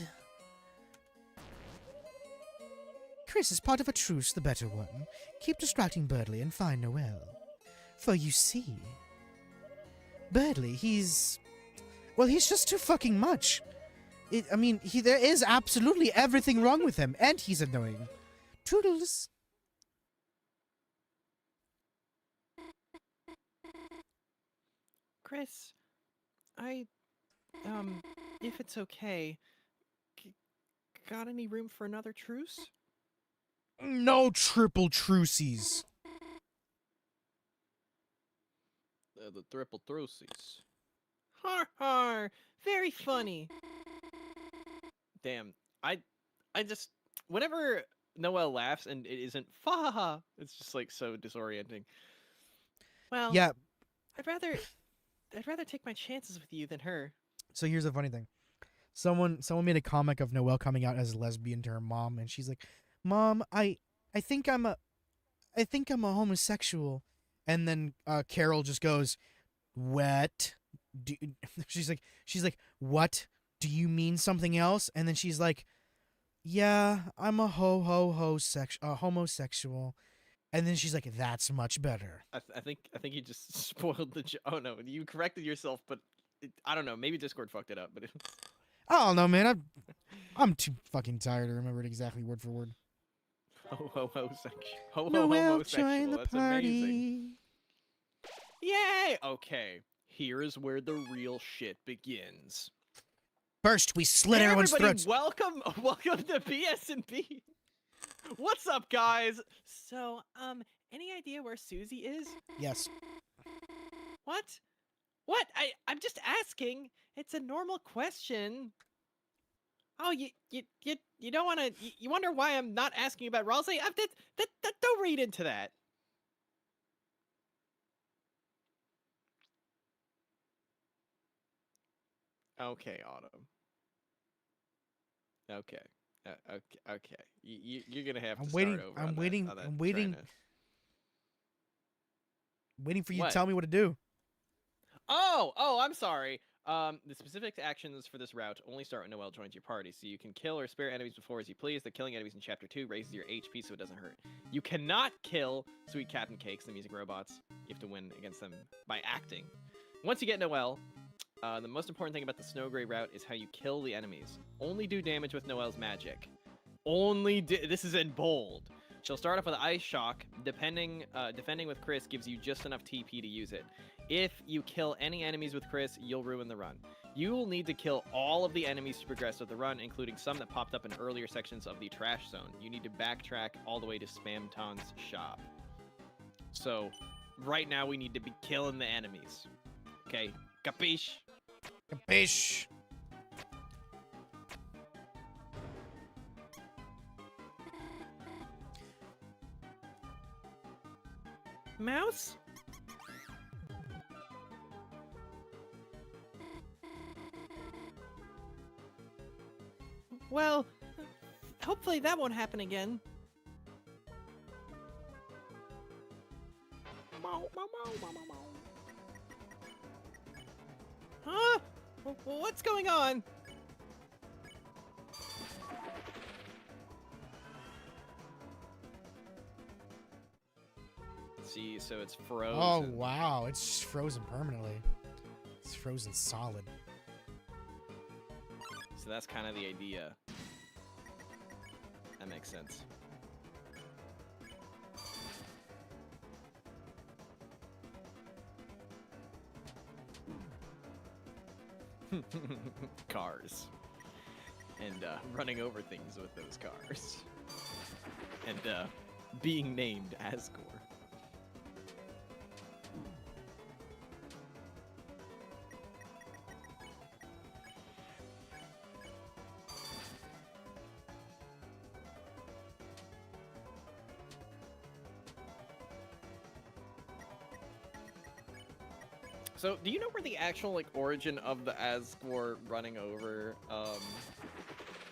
Chris is part of a truce, the better one. Keep distracting Birdley and find Noel. For you see, Birdley, he's just too fucking much. There is absolutely everything wrong with him, and he's annoying. Toodles. Chris, if it's okay, got any room for another truce? No triple truces. The triple truces. Har har! Very funny. Damn, I just whenever Noel laughs and it isn't fa ha ha, it's just like so disorienting. Well, Yeah. I'd rather take my chances with you than her. So here's the funny thing. Someone made a comic of Noelle coming out as a lesbian to her mom, and she's like, "Mom, I think I'm a homosexual." And then Carol just goes, "What?" She's like, "What? Do you mean something else?" And then she's like, "Yeah, I'm a homosexual." And then she's like, "That's much better." I think you just spoiled the oh no, you corrected yourself, but I don't know, maybe Discord fucked it up, but I don't know, man. I'm too fucking tired to remember it exactly word for word. Noelle, join homosexual. the That's party. amazing. Yay! Okay, here's where the real shit begins. First, we slit Hey, everyone's everybody, throats. welcome to BS&B. What's up, guys? So, any idea where Susie is? Yes. What? What? I'm just asking. It's a normal question. Oh, you don't want to. You wonder why I'm not asking about Ralsei? Don't read into that. Okay, Autumn. Okay. Okay. You're gonna have to start over. I'm on waiting. That, on that I'm waiting. trying to- Waiting for you What? to tell me what to do. Oh, I'm sorry. The specific actions for this route only start when Noel joins your party, so you can kill or spare enemies before as you please. The killing enemies in Chapter 2 raises your HP so it doesn't hurt. You cannot kill Sweet Captain Cakes, the music robots. You have to win against them by acting. Once you get Noel, the most important thing about the Snow Gray route is how you kill the enemies. Only do damage with Noel's magic. This is in bold. She'll start off with Ice Shock. Defending with Chris gives you just enough TP to use it. If you kill any enemies with Chris, you'll ruin the run. You will need to kill all of the enemies to progress with the run, including some that popped up in earlier sections of the Trash Zone. You need to backtrack all the way to Spamton's shop. So, right now we need to be killing the enemies. Okay, capiche? Capiche. Mouse? Well, hopefully that won't happen again. Huh? What's going on? See, so it's frozen. Oh, wow. It's just frozen permanently. It's frozen solid. So that's kind of the idea. That makes sense. Cars. And running over things with those cars. And being named Asgore. So, do you know where the actual like origin of the Asgore running over? I'm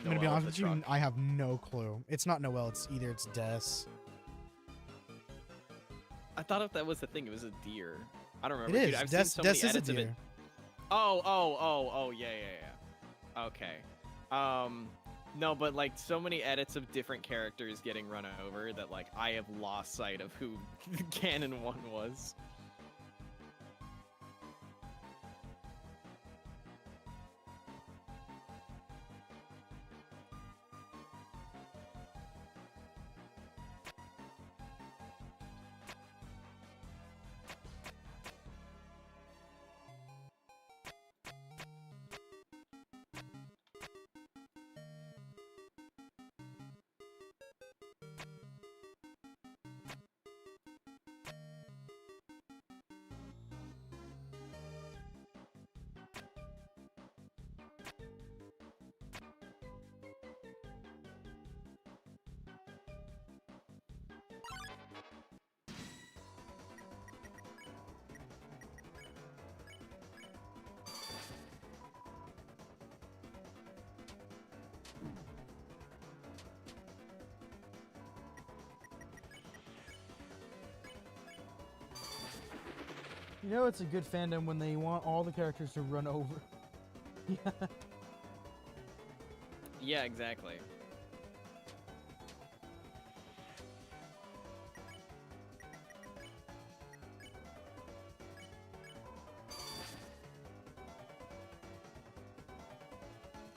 gonna be Noelle, honest the with you, truck? I have no clue. It's not Noelle, it's Des. I thought if that was the thing, it was a deer. I don't It remember. is. Dude, I've Des seen so many is a edits of it. deer. Oh, yeah. Okay. No, but like so many edits of different characters getting run over that like I have lost sight of who Canon 1 was. You know it's a good fandom when they want all the characters to run over. Yeah. Yeah, exactly.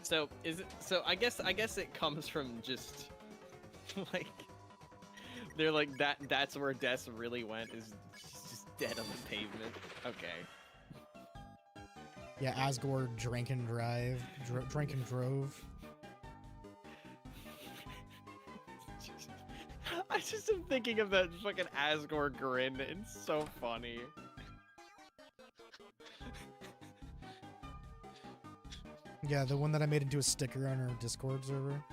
So is it? So I guess it comes from just like they're like that. That's where Des really went. Is just dead on the pavement. Okay. Yeah, Asgore drank and drank and drove. I just am thinking of that fucking Asgore grin. It's so funny. Yeah, the one that I made into a sticker on our Discord server.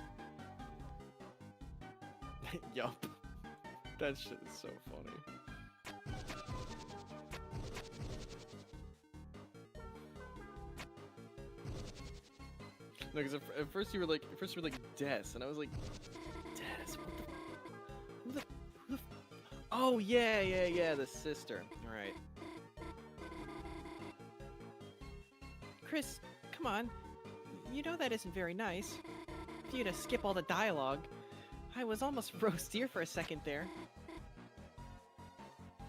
Yup. That shit is so funny. No, because at first you were like, Des, and I was like, Des, what the, who the, oh yeah, the sister. All right. Chris, come on. You know that isn't very nice. For you to skip all the dialogue. I was almost roast deer for a second there.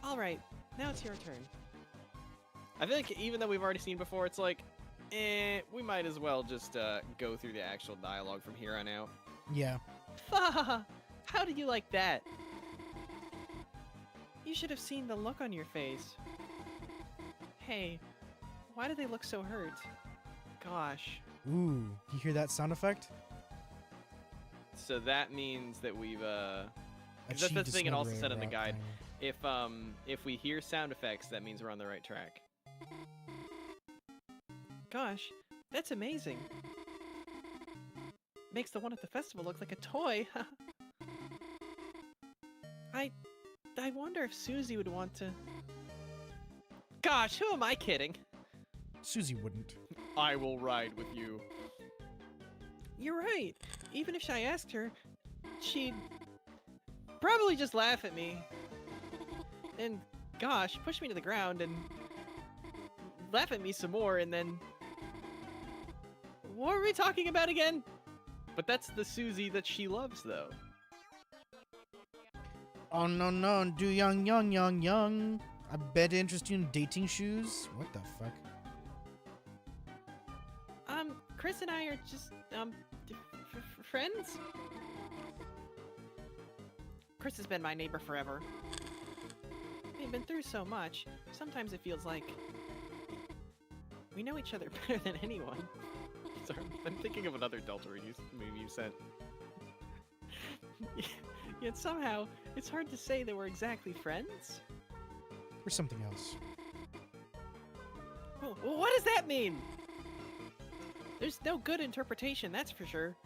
Alright, now it's your turn. I feel like even though we've already seen before, it's like, we might as well just go through the actual dialogue from here on out. Yeah. How do you like that? You should have seen the look on your face. Hey, why do they look so hurt? Gosh. Ooh, you hear that sound effect? So that means that we've that's Achieved the a thing it also snowbird said in the route guide. thing. If we hear sound effects, that means we're on the right track. Gosh, that's amazing. Makes the one at the festival look like a toy. I wonder if Susie would want to. Gosh, who am I kidding? Susie wouldn't. I will ride with you. You're right. Even if I asked her, she'd probably just laugh at me. And gosh, push me to the ground and laugh at me some more, and then what are we talking about again? But that's the Susie that she loves, though. Oh no no, do young. I bet interest you in dating shoes. What the fuck? Chris and I are just friends. Chris has been my neighbor forever. We've been through so much. Sometimes it feels like we know each other better than anyone. Sorry, I'm thinking of another Deltarune movie you sent. Yet somehow, it's hard to say that we're exactly friends. Or something else. Well, what does that mean? There's no good interpretation, that's for sure.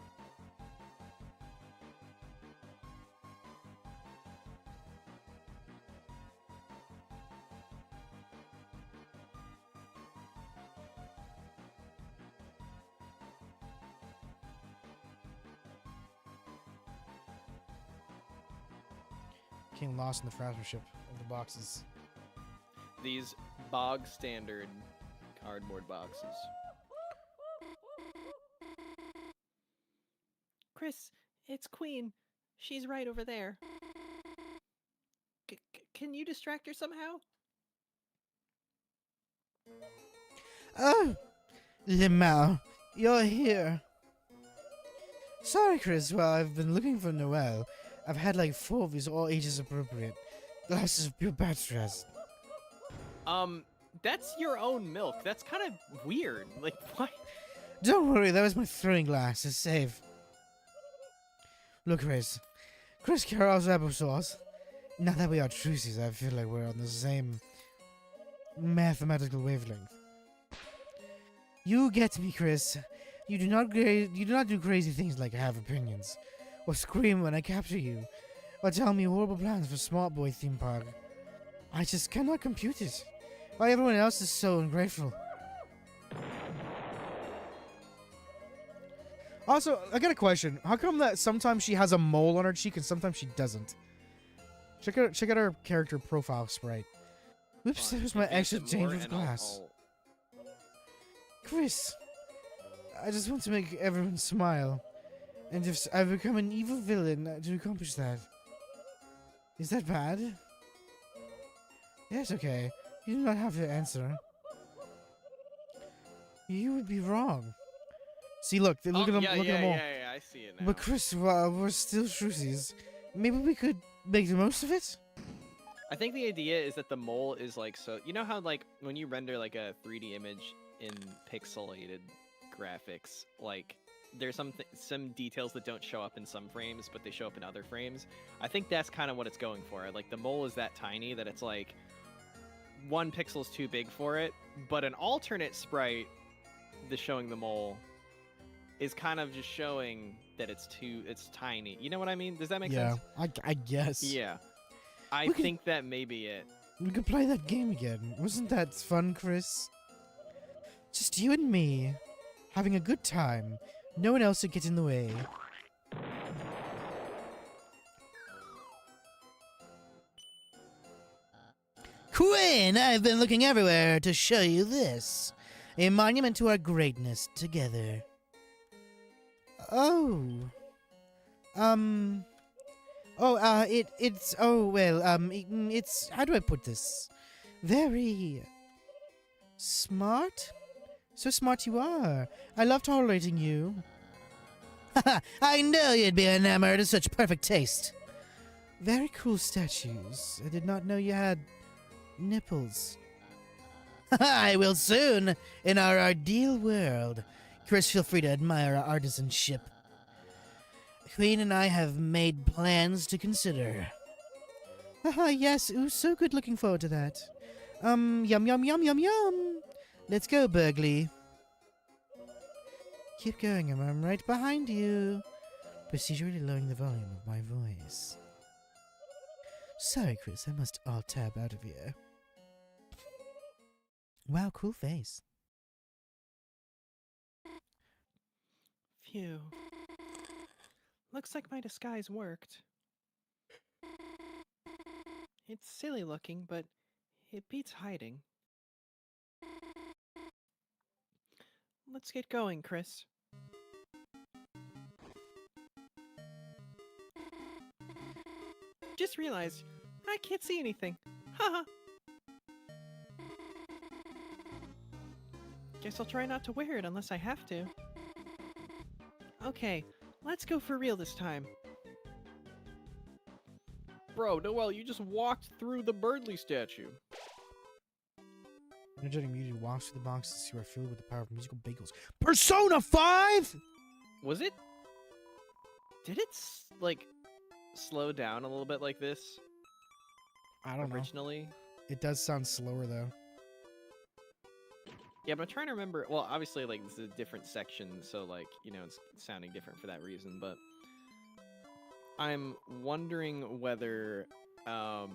Getting lost in the craftsmanship of the boxes. These bog standard cardboard boxes. Chris, it's Queen. She's right over there. Can you distract her somehow? Oh, Limau, you're here. Sorry, Chris. Well, I've been looking for Noel. I've had like 4 of these, all ages appropriate. Glasses of pure bad stress. That's your own milk. That's kind of weird. Like, what? Don't worry, that was my throwing glass. It's safe. Look, Chris Carroll's applesauce. Now that we are truces, I feel like we're on the same mathematical wavelength. You get me, Chris. You do not do crazy things like have opinions, or scream when I capture you, or tell me horrible plans for Smart Boy theme park. I just cannot compute it. Why everyone else is so ungrateful. Also, I got a question. How come that sometimes she has a mole on her cheek and sometimes she doesn't? Check out her character profile sprite. Whoops, there's my extra dangerous glass. Chris, I just want to make everyone smile. And if I've become an evil villain to accomplish that. Is that bad? Yes, okay. You do not have to answer. You would be wrong. See, look at them. Look at them all. Yeah, I see it now. But Chris, we're still truces. Maybe we could make the most of it? I think the idea is that the mole is like, so you know how like when you render like a 3D image in pixelated graphics, like there's some details that don't show up in some frames, but they show up in other frames. I think that's kind of what it's going for. Like the mole is that tiny that it's like 1 pixel's too big for it, but an alternate sprite that's showing the mole is kind of just showing that it's tiny. You know what I mean? Does that make sense? Yeah, I guess. Yeah. I think that may be it. We could play that game again. Wasn't that fun, Chris? Just you and me, having a good time. No one else would get in the way. Quinn, I've been looking everywhere to show you this. A monument to our greatness together. Oh. It's, how do I put this? Very smart? So smart you are. I love tolerating you. Haha, I know you'd be enamored of such perfect taste. Very cool statues. I did not know you had nipples. I will soon, in our ideal world. Chris, feel free to admire our artisanship. Queen and I have made plans to consider. Haha, yes, ooh, so good, looking forward to that. Yum, yum, yum, yum, yum. Let's go, Burgley. Keep going, I'm right behind you. Procedurally lowering the volume of my voice. Sorry, Chris, I must alt-tab out of here. Wow, cool face. Phew. Looks like my disguise worked. It's silly looking, but it beats hiding. Let's get going, Chris. Just realized I can't see anything. Haha. Guess I'll try not to wear it unless I have to. Okay, let's go for real this time. Bro, Noel, you just walked through the Birdly statue. Energetic music walks through the boxes you are filled with the power of musical bagels. Persona 5? Was it? Did it, like, slow down a little bit like this I don't know. originally? It does sound slower, though. Yeah, but I'm trying to remember. Well, obviously, like, this is a different section, so, like, you know, it's sounding different for that reason, but I'm wondering whether the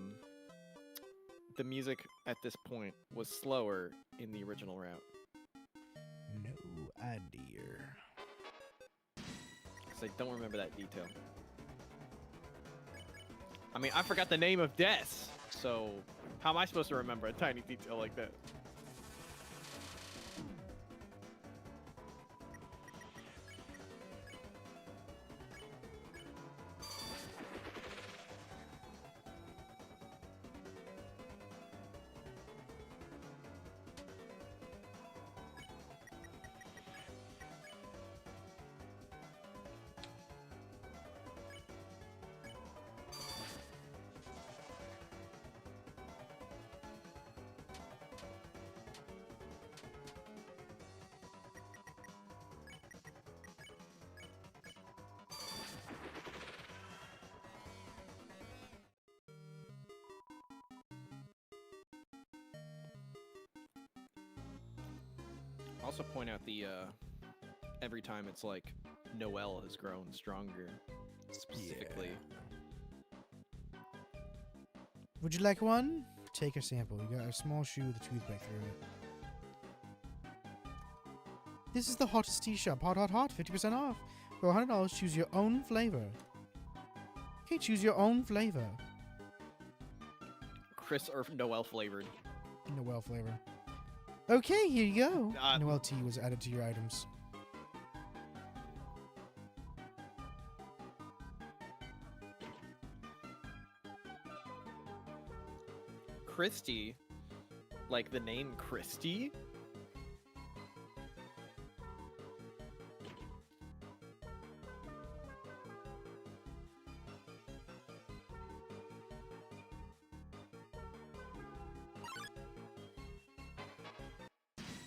music at this point was slower in the original route. No idea. Because I don't remember that detail. I mean, I forgot the name of Death, so how am I supposed to remember a tiny detail like that? Also point out the every time it's like Noel has grown stronger specifically. Would you like one? Take a sample. You got a small shoe with a toothpick through it. This is the hottest tea shop. Hot, hot, hot. 50% off. For $100, choose your own flavor. Okay, choose your own flavor. Chris or Noel flavored. Noel flavor. Okay, here you go. Uh, Noel tea was added to your items. Christy, like the name Christy.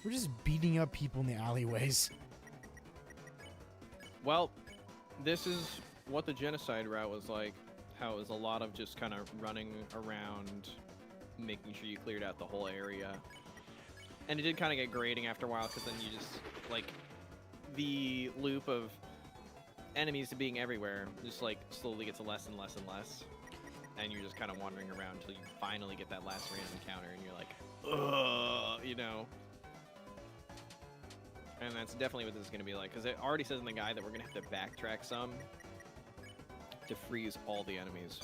We're just beating up people in the alleyways. Well, this is what the genocide route was like. How it was a lot of just kind of running around, making sure you cleared out the whole area. And it did kind of get grating after a while, because then you just, like, the loop of enemies being everywhere just, like, slowly gets less and less and less. And you're just kind of wandering around until you finally get that last random encounter, and you're like, ugh, you know? And that's definitely what this is going to be like, because it already says in the guide that we're going to have to backtrack some to freeze all the enemies.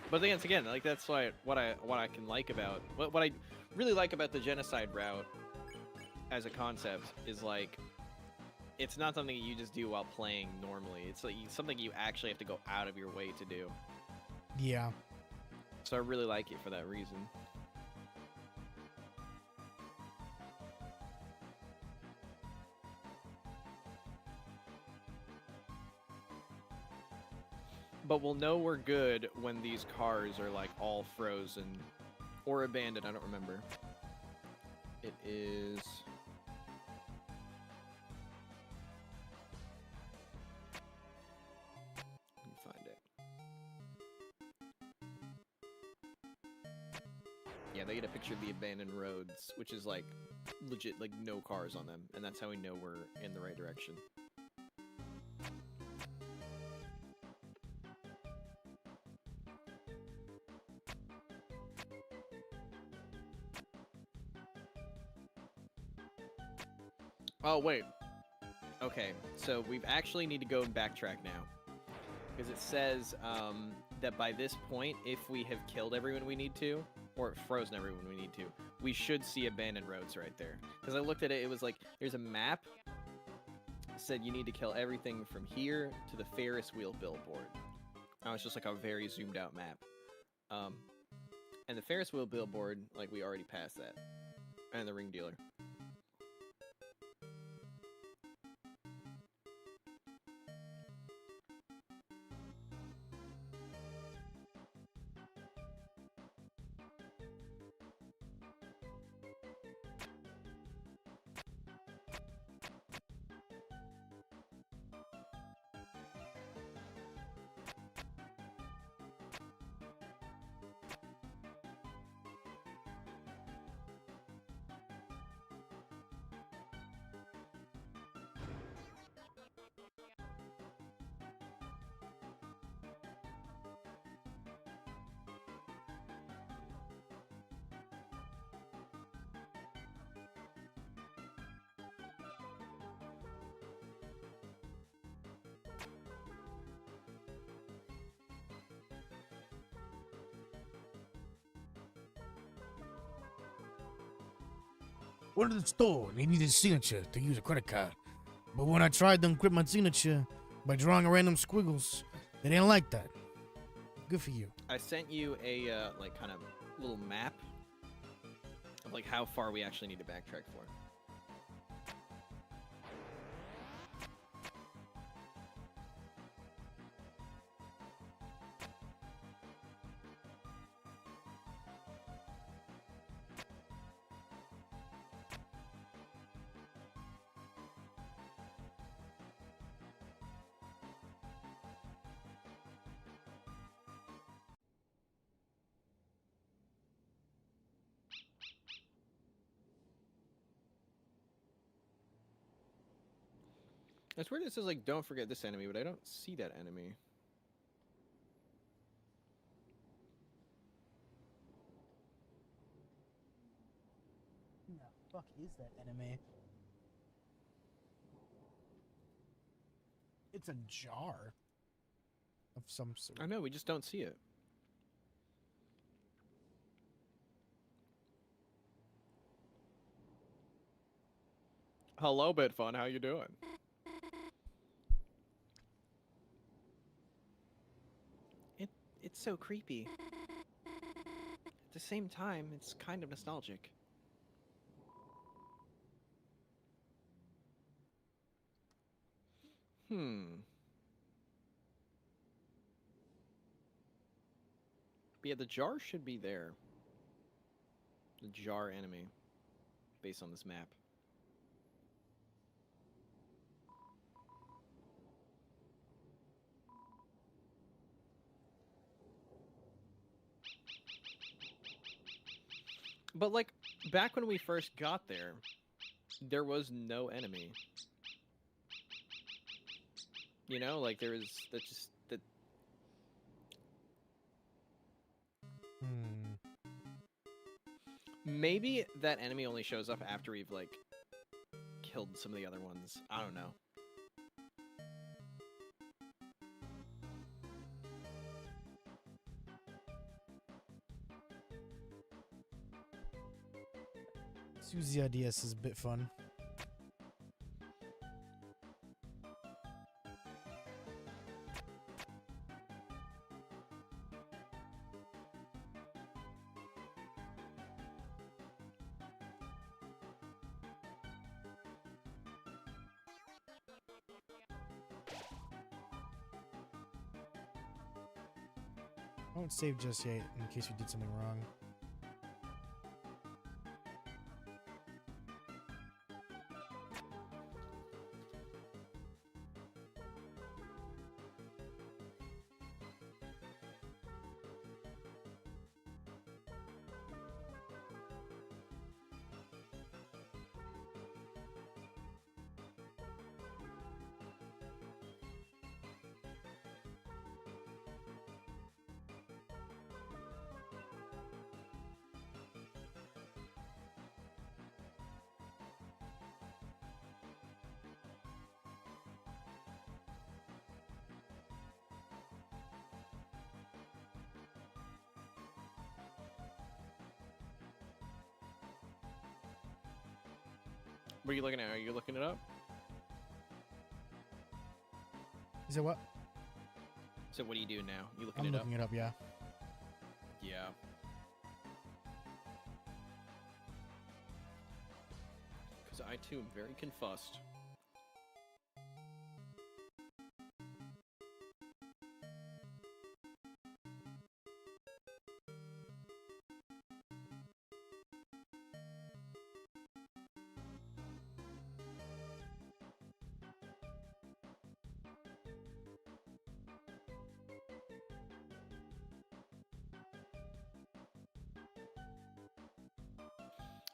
But then again, like, that's why what I can like about what I really like about the genocide route as a concept is, like, it's not something you just do while playing normally. It's like something you actually have to go out of your way to do. Yeah. So I really like it for that reason. But we'll know we're good when these cars are, like, all frozen or abandoned. I don't remember. It is... Let me find it. Yeah, they get a picture of the abandoned roads, which is, like, legit, like, no cars on them. And that's how we know we're in the right direction. Oh, wait. Okay, so we actually need to go and backtrack now. Because it says that by this point, if we have killed everyone we need to, or frozen everyone we need to, we should see abandoned roads right there. Because I looked at it, it was like, there's a map, said you need to kill everything from here to the Ferris wheel billboard. Now it's just like a very zoomed out map. And the Ferris wheel billboard, like we already passed that. And the ring dealer. Went to the store and they needed a signature to use a credit card. But when I tried to encrypt my signature by drawing random squiggles, they didn't like that. Good for you. I sent you a like kind of little map of like how far we actually need to backtrack for. It's weird it says like don't forget this enemy, but I don't see that enemy. Who the fuck is that enemy? It's a jar of some sort. I know, we just don't see it. Hello, Bitfun. How you doing? It's so creepy. At the same time, it's kind of nostalgic. But yeah, the jar should be there. The jar enemy. Based on this map. But like, back when we first got there was no enemy. You know, like there was that just that. Maybe that enemy only shows up after we've like killed some of the other ones. I don't know. Susie IDS is a bit fun. I won't save just yet in case we did something wrong. What are you looking at? Are you looking it up? Is it what? So what do you do now? You looking I'm it up? looking it up, yeah. Yeah. Because I too am very confussed.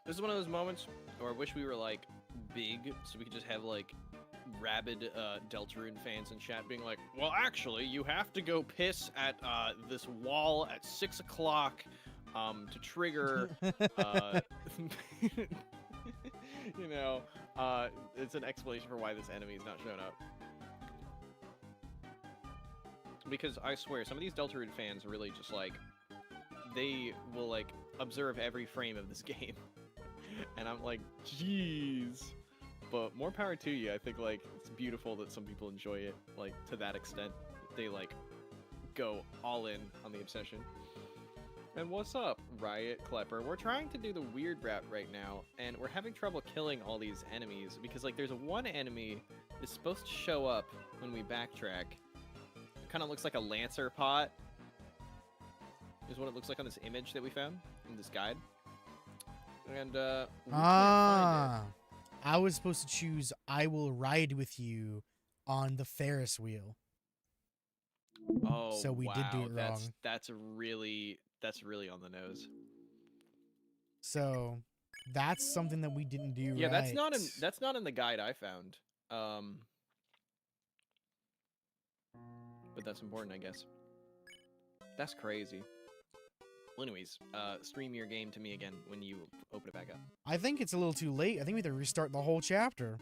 This is one of those moments where I wish we were like big, so we could just have like rabid Deltarune fans in chat being like, "Well, actually, you have to go piss at this wall at 6 o'clock to trigger." You know, it's an explanation for why this enemy is not showing up. Because I swear, some of these Deltarune fans are really just like, they will like observe every frame of this game. And I'm like, jeez. But more power to you. I think like it's beautiful that some people enjoy it like to that extent. They like go all in on the obsession. And what's up, Riot Klepper? We're trying to do the weird route right now, and we're having trouble killing all these enemies because like there's one enemy that's supposed to show up when we backtrack. It kind of looks like a Lancer pot. Is what it looks like on this image that we found in this guide. And we can't find I was supposed to choose I will ride with you on the Ferris wheel. it. Oh, So we did do it wrong. That's really on the nose. So that's something that we didn't do Yeah, right. that's not in the guide I found. But that's important, I guess. That's crazy. Well, anyways, stream your game to me again when you open it back up. I think it's a little too late. I think we have to restart the whole chapter.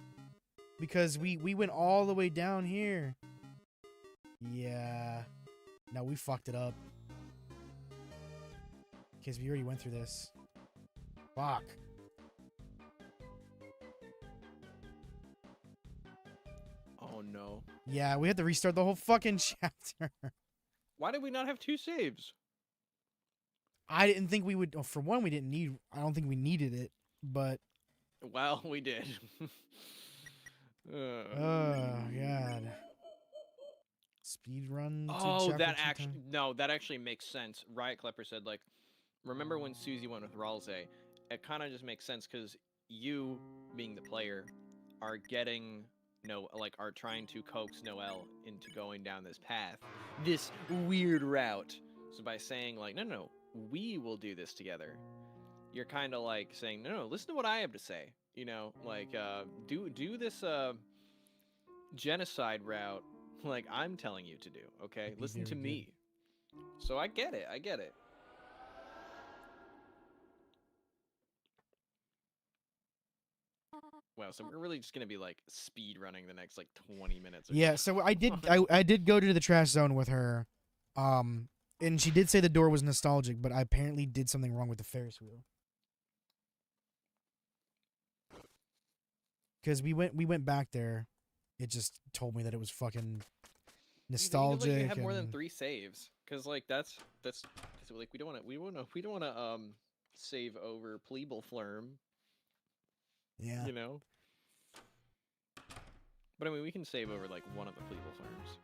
Because we went all the way down here. Yeah. No, we fucked it up. Because we already went through this. Fuck. Oh no. Yeah, we had to restart the whole fucking chapter. Why did we not have 2 saves? I didn't think we would. Oh, for one, we didn't need. I don't think we needed it. But. Well, we did. Oh God. Speed run. Oh, that actually makes sense. Riot Klepper said like, remember when Susie went with Ralze? It kind of just makes sense because you, being the player, are getting are trying to coax Noelle into going down this path, this weird route. So by saying like, no, we will do this together, you're kind of like saying, no, listen to what I have to say. You know, like do this genocide route like I'm telling you to do. Okay, listen to me. So I get it. Wow, so we're really just gonna be like speed running the next like 20 minutes. Yeah, so I did go to the trash zone with her, and she did say the door was nostalgic, but I apparently did something wrong with the Ferris wheel. Because we went back there, it just told me that it was fucking nostalgic. You have more than 3 saves, because like that's like we don't want to save over Pleeble Flurm. Yeah. You know. But I mean, we can save over like one of the Pleeble Flurms.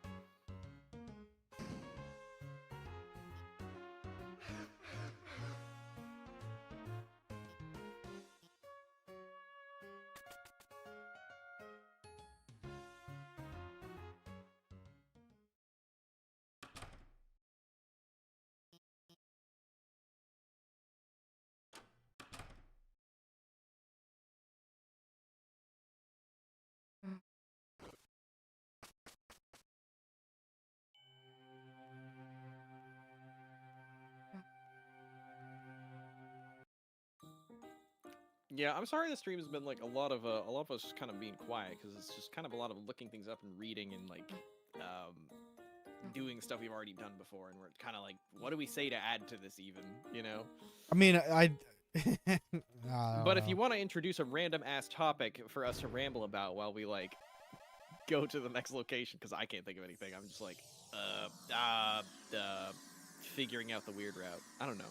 Yeah, I'm sorry the stream has been like a lot of us kind of being quiet because it's just kind of a lot of looking things up and reading and like doing stuff we've already done before, and we're kind of like, what do we say to add to this even, you know? I mean, But if you want to introduce a random ass topic for us to ramble about while we like go to the next location, because I can't think of anything. I'm just like, figuring out the weird route. I don't know.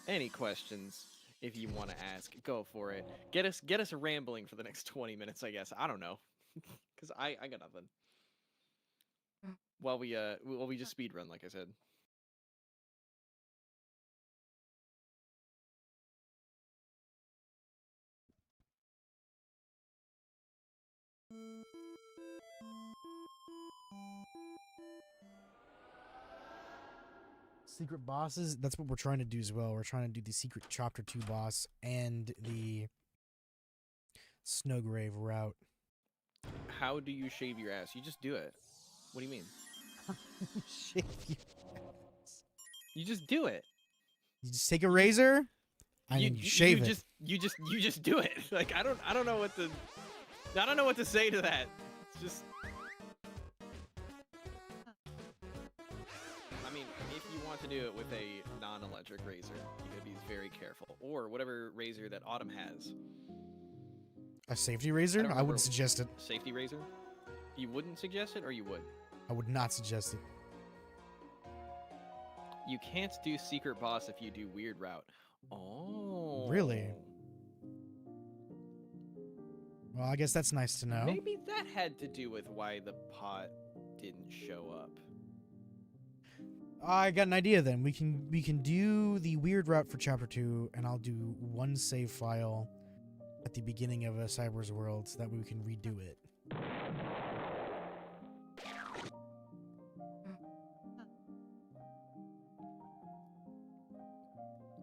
Any questions? If you want to ask, go for it. Get us rambling for the next 20 minutes, I guess. I don't know, because I got nothing. While we just speed run, like I said. Secret bosses, that's what we're trying to do as well. We're trying to do the secret chapter 2 boss and the Snowgrave route. How do you shave your ass? You just do it. What do you mean? Shave your ass. You just do it. You just take a razor and then you shave it. You just do it. Like I don't know what to say to that. It's just. I mean, if you want to do it with a non-electric razor, you gotta be very careful. Or whatever razor that Autumn has. A safety razor? I would suggest it. Safety razor? You wouldn't suggest it, or you would? I would not suggest it. You can't do secret boss if you do weird route. Oh. Really? Well, I guess that's nice to know. Maybe that had to do with why the pot didn't show up. I got an idea then. We can do the weird route for chapter 2, and I'll do one save file at the beginning of a Cyber's World so that way we can redo it.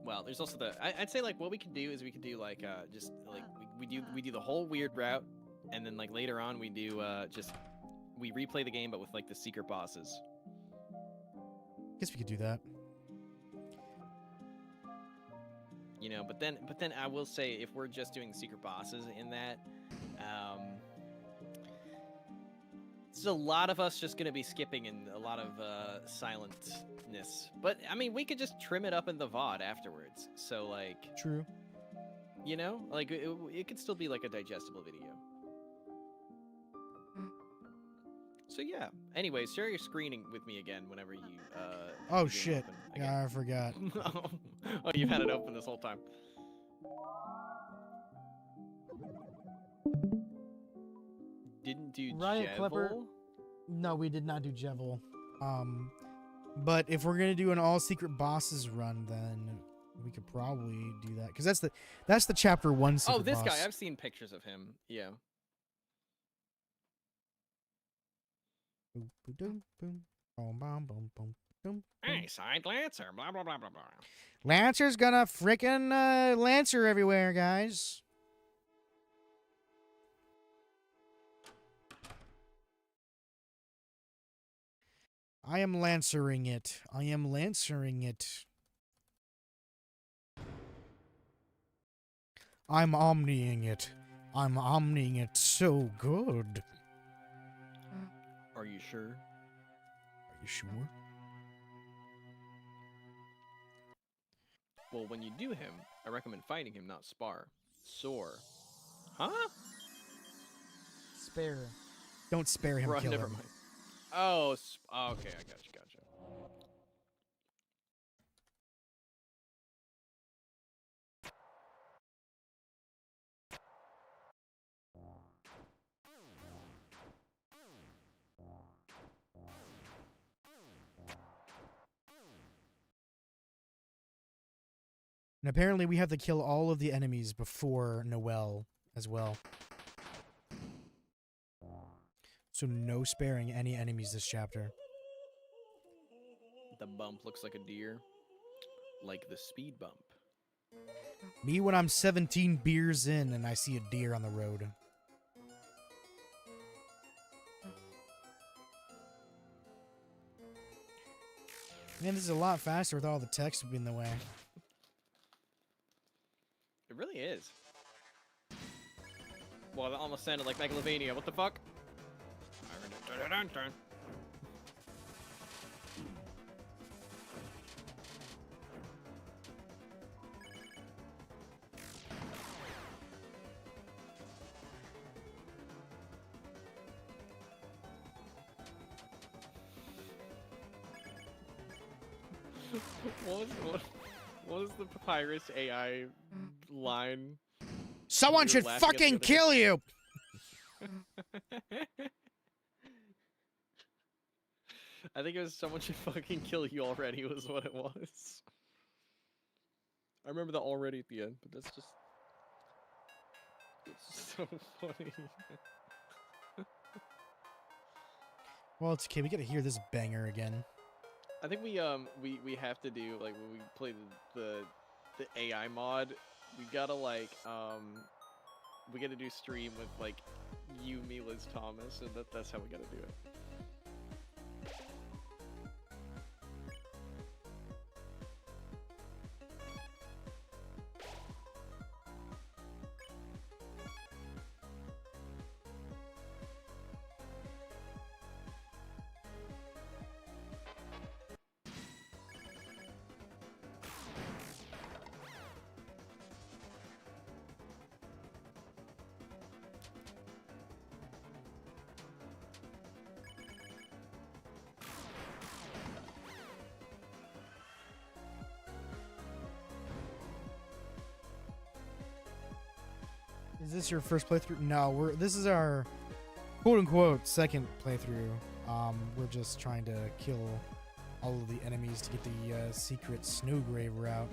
Well, there's also I'd say like what we could do is we could do like just like we do the whole weird route, and then like later on we do we replay the game but with like the secret bosses. Guess we could do that. You know, but then I will say if we're just doing secret bosses in that, there's a lot of us just gonna be skipping and a lot of silentness. But I mean, we could just trim it up in the VOD afterwards. So like, True. you know, like it could still be like a digestible video. So yeah. Anyway, share your screening with me again whenever you. Oh shit! Yeah, I forgot. Oh, you've had it open this whole time. Didn't do Riot Jevil? Clipper. No, we did not do Jevil. But if we're gonna do an all secret bosses run, then we could probably do that because that's the chapter 1 secret. Oh, this boss. guy! I've seen pictures of him. Yeah. Boom, boom, boom, boom, boom, boom, boom, boom. Hey, side Lancer, blah blah blah blah blah. Lancer's gonna frickin' Lancer everywhere, guys. I am lancering it. I am lancering it. I'm omniing it. I'm omniing it so good. Are you sure? Are you sure? Well, when you do him, I recommend fighting him, not spar. Soar. Huh? Spare. Don't spare him, Bruh, kill never him. mind. Oh, okay, I got you. And apparently we have to kill all of the enemies before Noel as well. So no sparing any enemies this chapter. The bump looks like a deer. Like the speed bump. Me when I'm 17 beers in and I see a deer on the road. Man, this is a lot faster with all the text in the way. It really is. Well, that almost sounded like Megalovania. What the fuck? What was the papyrus AI line? Someone We were should laughing at the fucking other day. kill you. I think it was someone should fucking kill you already was what it was. I remember the already at the end, but that's just it's so funny. Well, it's okay. We gotta hear this banger again. I think we have to do like when we play the AI mod, we gotta like we gotta do stream with like you, me, Liz, Thomas, and that's how we gotta do it. Is this your first playthrough? No, this is our quote unquote second playthrough. We're just trying to kill all of the enemies to get the secret Snowgrave route.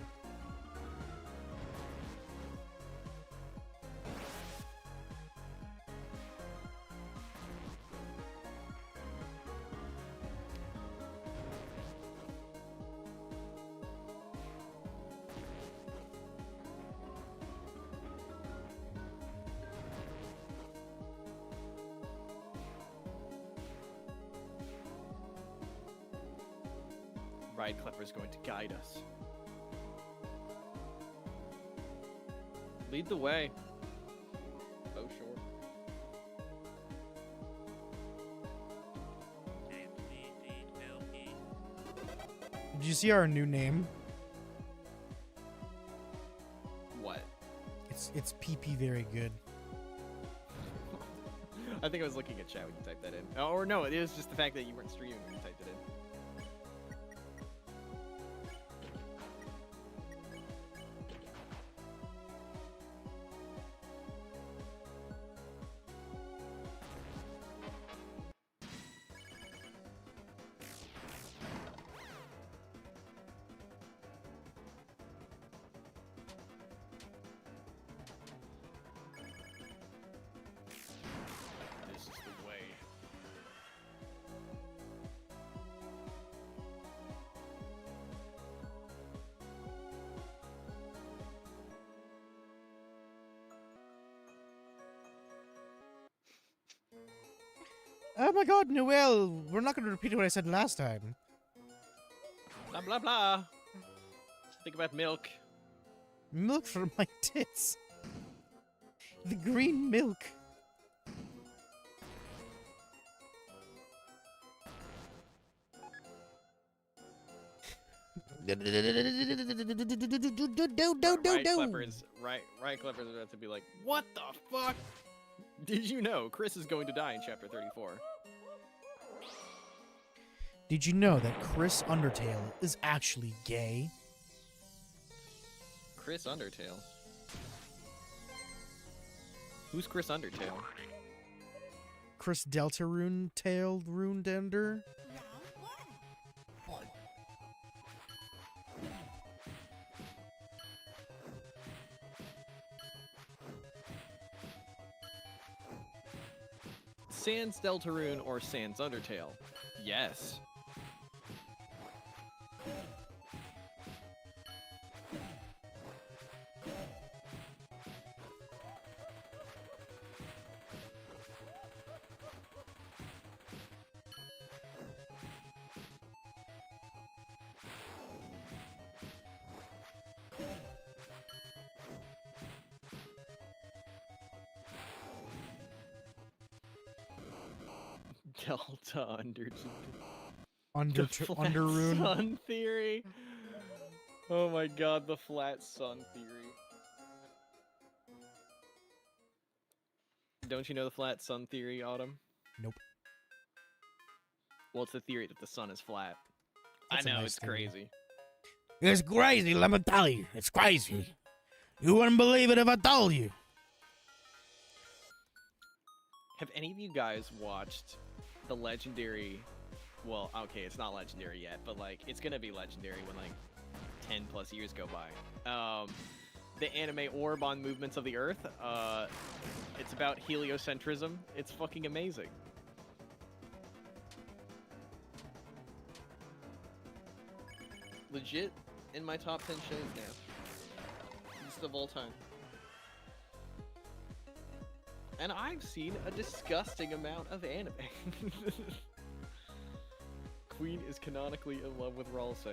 Ride Clever is going to guide us. Lead the way. Oh, sure. Did you see our new name? What? It's PP very good. I think I was looking at chat when you typed that in. Oh, or no, it was just the fact that you weren't streaming when you typed it in. This is the way. Oh my god, Noelle! We're not going to repeat what I said last time. Blah blah blah. Think about milk. Milk for my tits. The green milk. Right Clever is about to be like, what the fuck? Did you know Chris is going to die in chapter 34? Did you know that Chris Undertale is actually gay? Chris Undertale? Who's Chris Undertale? Chris Deltarune tailed Rune Dender? Sans Deltarune or Sans Undertale? Yes. Delta The flat Underrune. sun theory. Oh my god, the flat sun theory. Don't you know the flat sun theory, Autumn? Nope. Well, it's the theory that the sun is flat. That's a I know, nice it's theory. crazy. It's crazy, let me tell you. It's crazy. You wouldn't believe it if I told you. Have any of you guys watched the legendary? Well, okay, it's not legendary yet, but like it's gonna be legendary when like 10+ years go by. The anime Orb on Movements of the Earth. It's about heliocentrism. It's fucking amazing. Legit in my top 10 shows now. Just of all time. And I've seen a disgusting amount of anime. Queen is canonically in love with Ralsei.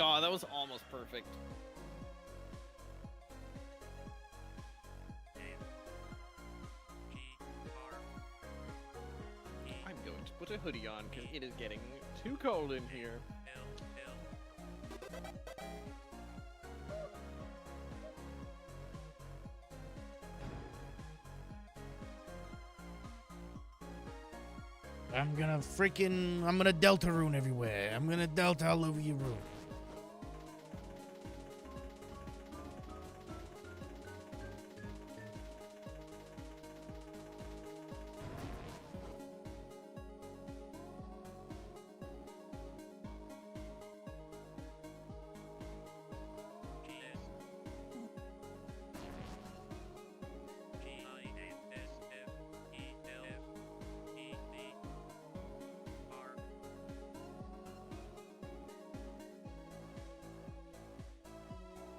Oh, that was almost perfect. I'm going to put a hoodie on because it is getting too cold in here. I'm gonna Deltarune everywhere. I'm gonna Delta all over your room.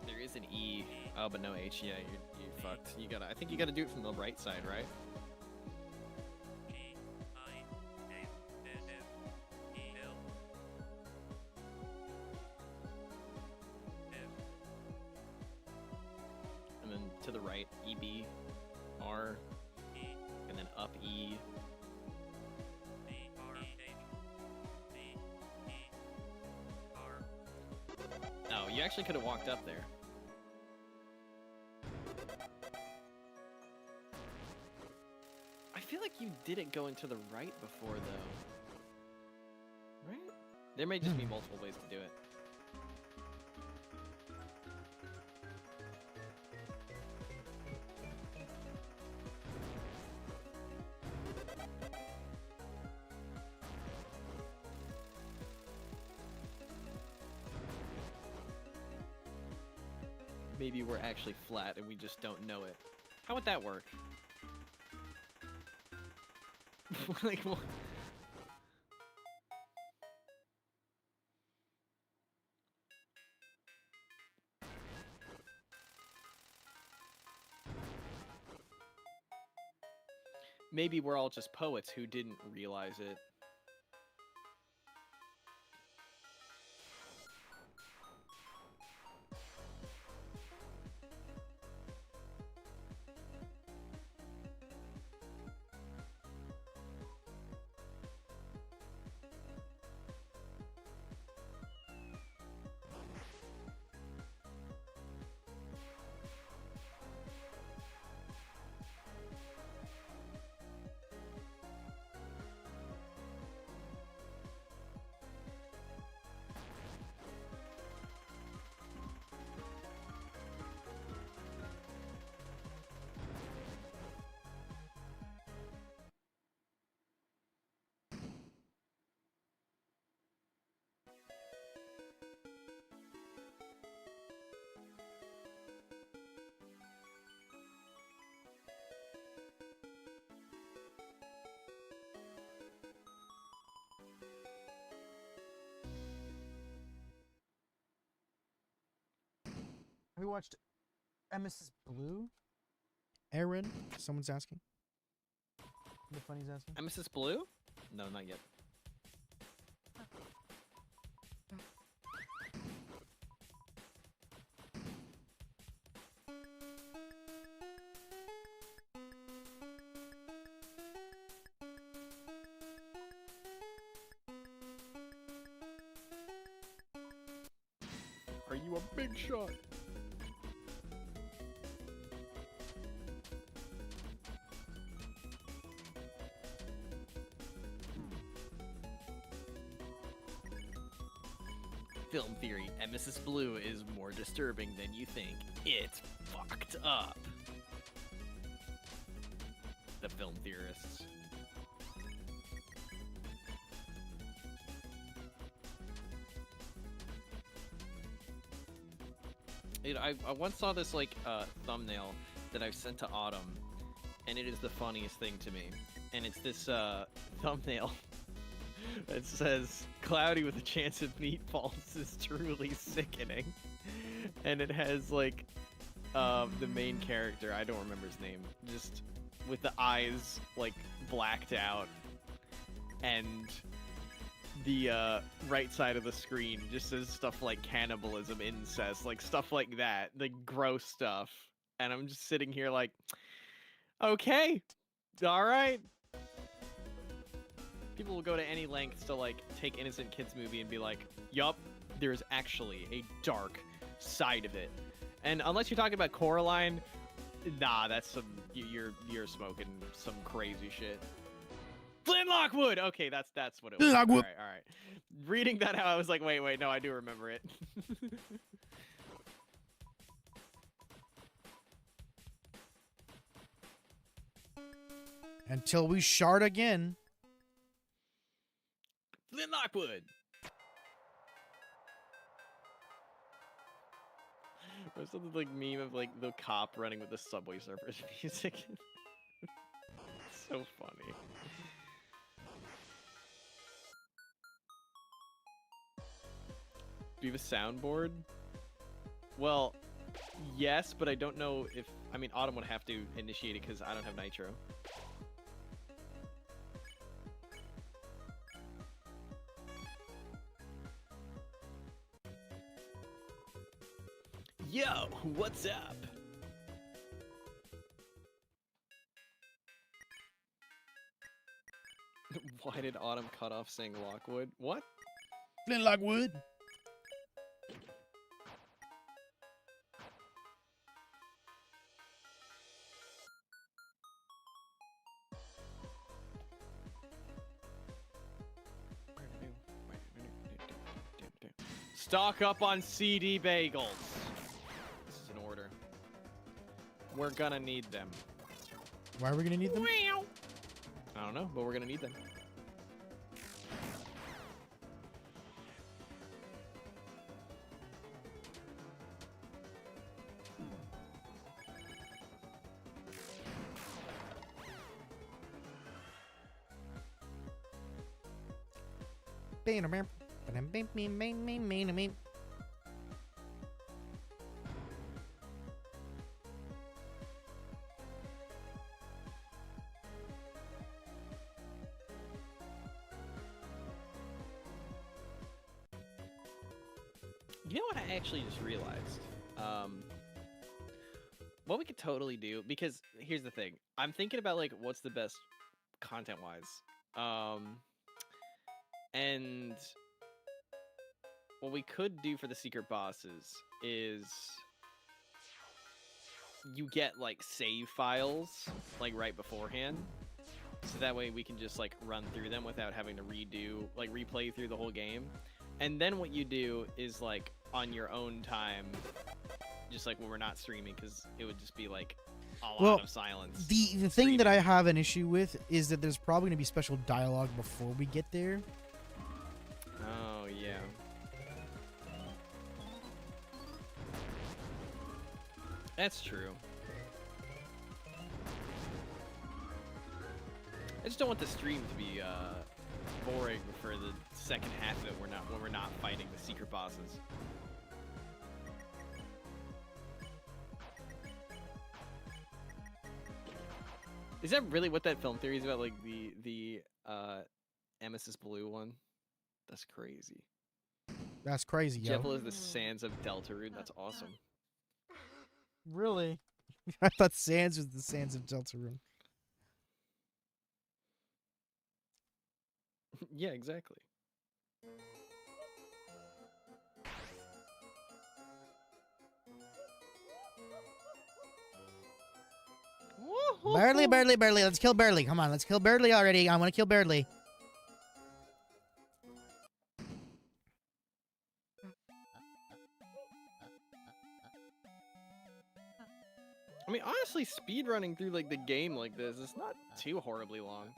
There is an E. Oh, but no H. Yeah, you fucked. You gotta. I think you gotta do it from the right side, right? And then to the right, E B R, and then up E. Oh, you actually could have walked up there. I feel like you didn't go into the right before, though. Right? There may just be multiple ways to do it. Maybe we're actually flat and we just don't know it. How would that work? Like, what? Maybe we're all just poets who didn't realize it. Have you watched Mrs. Blue? Aaron? Someone's asking. The funny's asking. Mrs. Blue? No, not yet. Are you a big shot? Film theory, Emesis Blue is more disturbing than you think. It's fucked up. The film theorists. I once saw this like thumbnail that I've sent to Autumn, and it is the funniest thing to me. And it's this thumbnail that says "Cloudy with a chance of meatballs is truly sickening," and it has like the main character, I don't remember his name, just with the eyes like blacked out, and the right side of the screen just says stuff like cannibalism, incest, like stuff like that, like gross stuff. And I'm just sitting here like, okay, all right. People will go to any lengths to like take innocent kids movie and be like, yup, there's actually a dark side of it. And unless you're talking about Coraline, nah, that's some you're smoking some crazy shit. Flint Lockwood. Okay, that's what it was. Flint Lockwood. All right. Reading that out, I was like, wait, no, I do remember it. Until we shard again. Flint Lockwood. Or something like meme of like the cop running with the Subway Surfers music. So funny. Do you have a soundboard? Well, yes, but I don't know if... I mean, Autumn would have to initiate it because I don't have Nitro. Yo, what's up? Why did Autumn cut off saying Lockwood? What? Flint Lockwood. Stock up on CD bagels. This is an order. We're gonna need them. Why are we gonna need them? I don't know, but we're gonna need them. You know what I actually just realized? What we could totally do, because here's the thing. I'm thinking about like what's the best content-wise. And what we could do for the secret bosses is you get like save files like right beforehand. So that way we can just like run through them without having to replay through the whole game. And then what you do is like on your own time, just like when we're not streaming, because it would just be like a lot of silence. The thing that I have an issue with is that there's probably going to be special dialogue before we get there. Oh, yeah. That's true. I just don't want the stream to be boring for the second half of it. When we're not fighting the secret bosses. Is that really what that film theory is about? Like the Emesis Blue one? That's crazy. That's crazy, yo. Jeffel is the sands of Deltarune. That's awesome. Really? I thought Sans was the Sands of Deltarune. Yeah, exactly. Burley, Burley, Burley. Let's kill Burley. Come on, let's kill Burley already. I want to kill Burley. I mean, honestly, speedrunning through like the game like this is not too horribly long.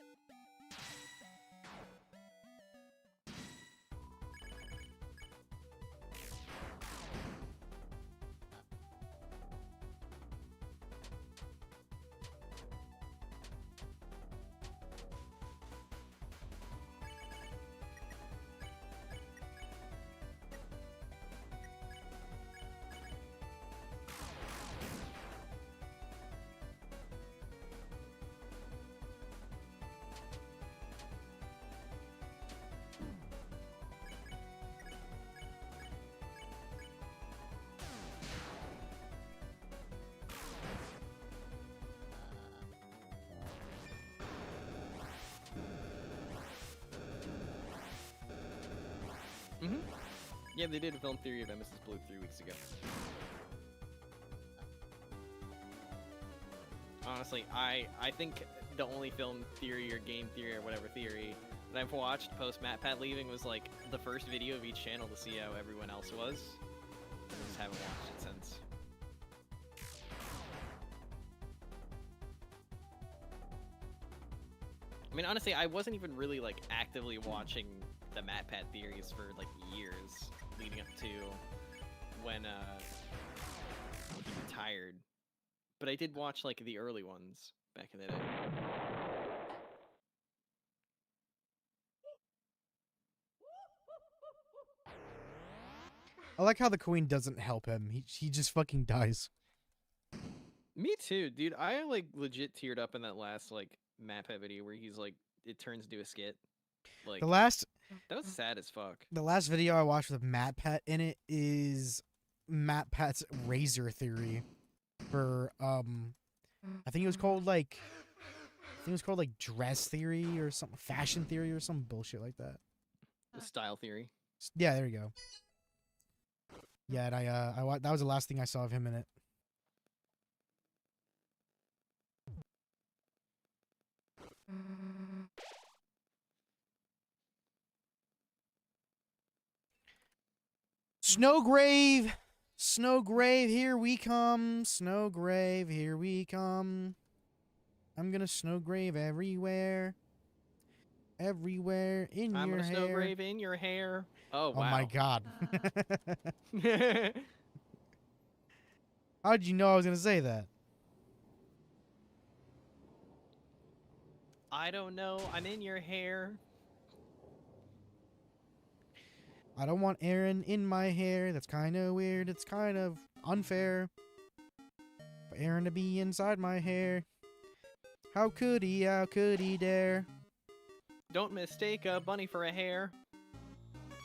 Mm-hmm. Yeah, they did a film theory of Nemesis Blue 3 weeks ago. Honestly, I think the only film theory or game theory or whatever theory that I've watched post MatPat leaving was like the first video of each channel to see how everyone else was. I just haven't watched it since. I mean, honestly, I wasn't even really like actively watching the MatPat theories for like years leading up to when he retired. But I did watch like the early ones back in the day. I like how the queen doesn't help him. He just fucking dies. Me too, dude. I like legit teared up in that last like MatPat video where he's like it turns into a skit. Like The last that was sad as fuck. the last video I watched with MatPat in it is MatPat's razor theory for I think it was called like dress theory or something, fashion theory or some bullshit like that. The style theory. Yeah, there you go. Yeah, and that was the last thing I saw of him in it. Snowgrave, Snowgrave, here we come. Snowgrave, here we come. I'm gonna Snowgrave everywhere, everywhere in I'm your gonna hair. Snowgrave in your hair. Oh wow. Oh my god. How did you know I was gonna say that? I don't know. I'm in your hair. I don't want Aaron in my hair. That's kind of weird. It's kind of unfair for Aaron to be inside my hair. How could he? How could he dare? Don't mistake a bunny for a hare.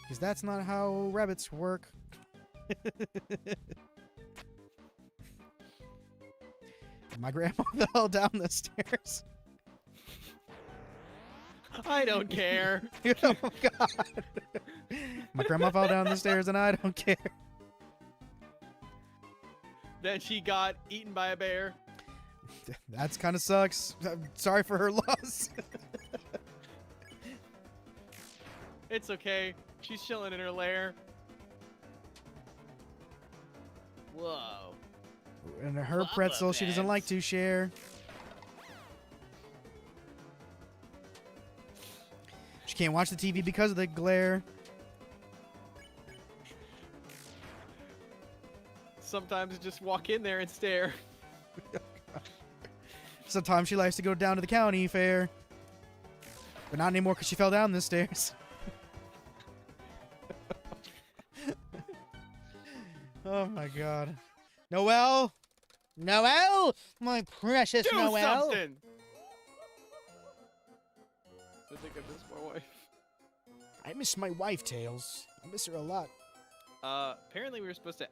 Because that's not how rabbits work. My grandma fell down the stairs. I don't care. Oh god. My grandma fell down the stairs and I don't care. Then she got eaten by a bear. That's kind of sucks. I'm sorry for her loss. It's okay. She's chilling in her lair. Whoa. And her Lava pretzel she doesn't like beds. to share. She can't watch the TV because of the glare. Sometimes just walk in there and stare. Sometimes she likes to go down to the county fair. But not anymore because she fell down the stairs. Oh my god. Noelle! Noelle! My precious Do Noelle! something! I think I missed my wife. I miss my wife, Tails. I miss her a lot. Apparently we were supposed to,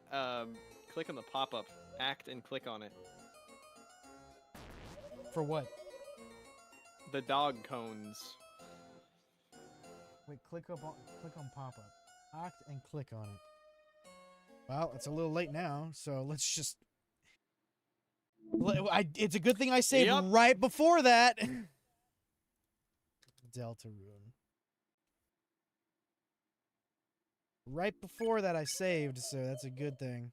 click on the pop-up, act and click on it. For what? The dog cones. Wait, click on pop-up. Act and click on it. Well, it's a little late now, so let's just... It's a good thing I saved Yep. right before that. Deltarune. Right before that I saved, so that's a good thing.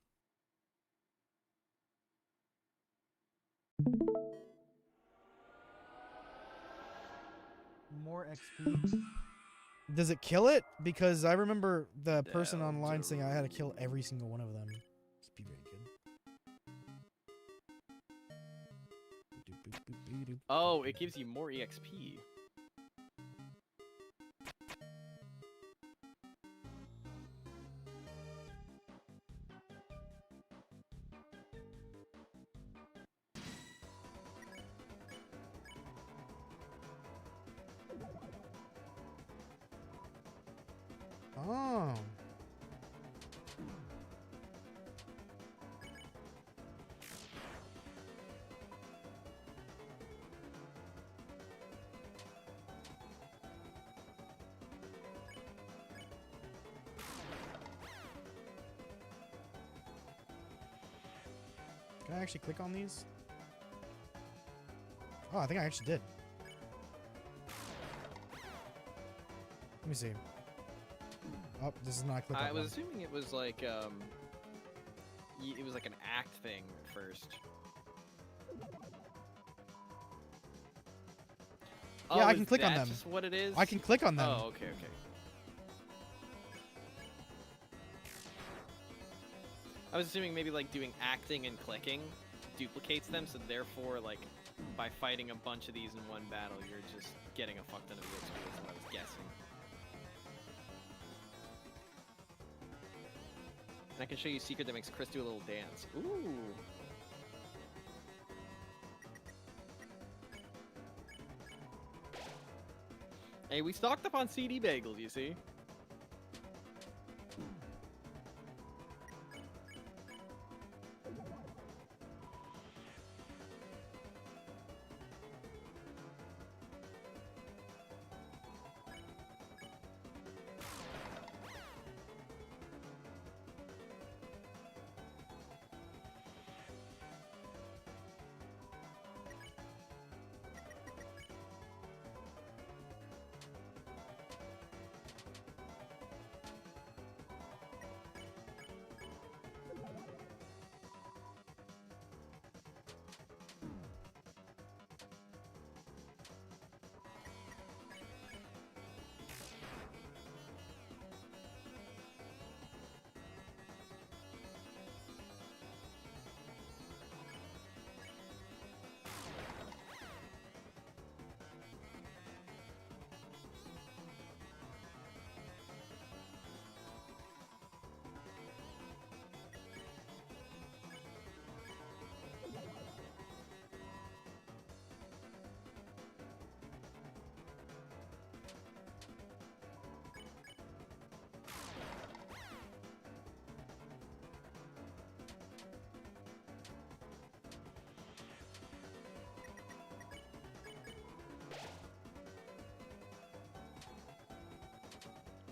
More XP. Does it kill it? Because I remember the person online saying I had to kill every single one of them. Must be very good. Oh, it gives you more EXP. Oh. Can I actually click on these? Oh, I think I actually did. Let me see. Oh, this is not a click on I was one. assuming it was like it was like an act thing at first. Yeah, I is can click on that them. Just what it is? I can click on them. Oh, okay, okay. I was assuming maybe like doing acting and clicking duplicates them, so therefore like by fighting a bunch of these in one battle, you're just getting a fuck ton of EXP. That's what I was guessing. And I can show you a secret that makes Chris do a little dance. Ooh. Hey, we stocked up on CD bagels, you see?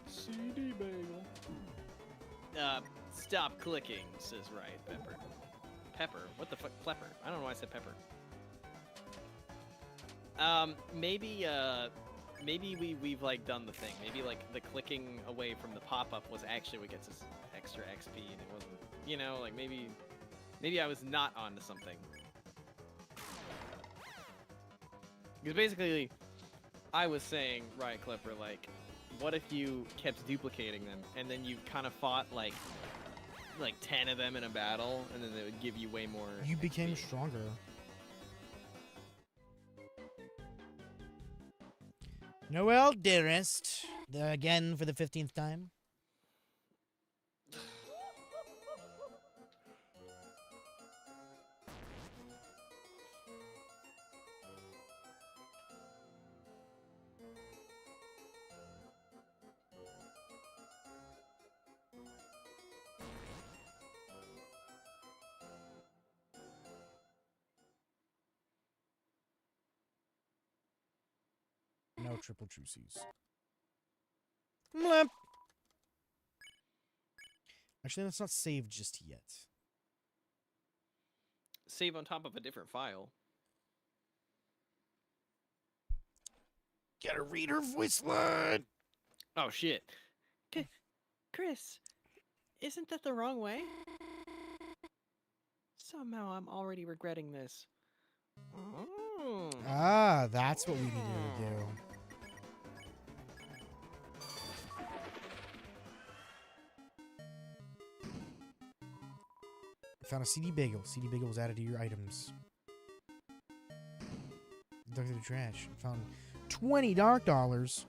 CD bagel. Stop clicking, says right, Pepper. Pepper? What the fuck? Plepper. I don't know why I said Pepper. Maybe we've like done the thing. Maybe like the clicking away from the pop-up was actually what gets us extra XP and it wasn't, you know, like maybe I was not onto something. Because basically, I was saying, right, Clipper, like, what if you kept duplicating them and then you kind of fought like 10 of them in a battle and then they would give you way more. You became XP. stronger. Noel, dearest. Again for the 15th time. No triple juicies. Mlep. Actually, that's not saved just yet. save on top of a different file. Gotta read her voice line. Oh shit. Chris, isn't that the wrong way? Somehow I'm already regretting this. Oh. Ah, that's what we needed to do. Found a CD bagel. CD bagel was added to your items. Dug through the trash. Found 20 dark dollars.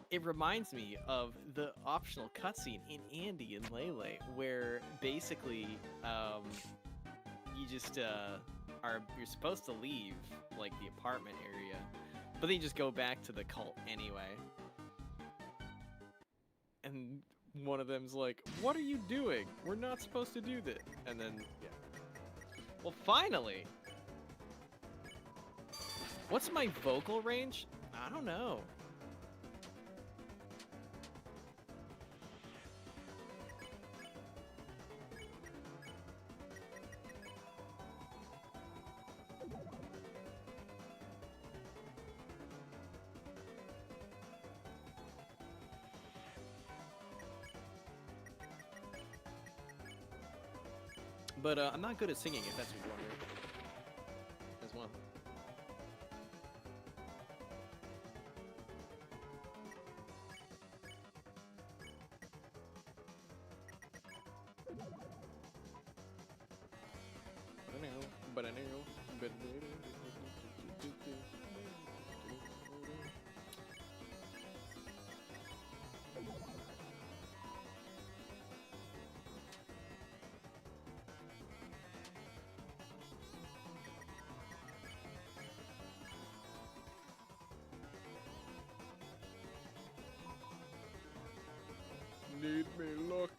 It reminds me of the optional cutscene in Andy and Lele, where basically, you just you're supposed to leave like the apartment area, but then you just go back to the cult anyway. And one of them's like, "What are you doing? We're not supposed to do this." And then, yeah. Well, finally. What's my vocal range? I don't know. But I'm not good at singing, if that's what you're wondering. As well. Need me look.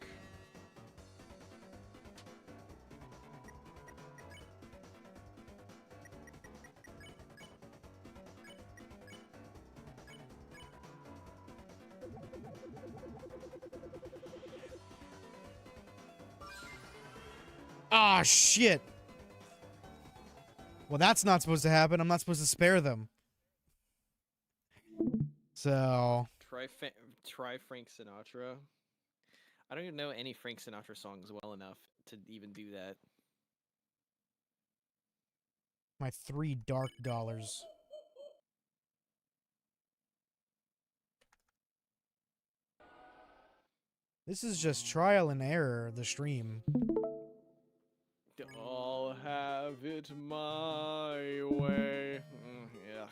Ah, shit. Well, that's not supposed to happen. I'm not supposed to spare them. So... Try Frank Sinatra. I don't even know any Frank Sinatra songs well enough to even do that. My 3 dark dollars. This is just trial and error, the stream. I'll have it my way. Yeah.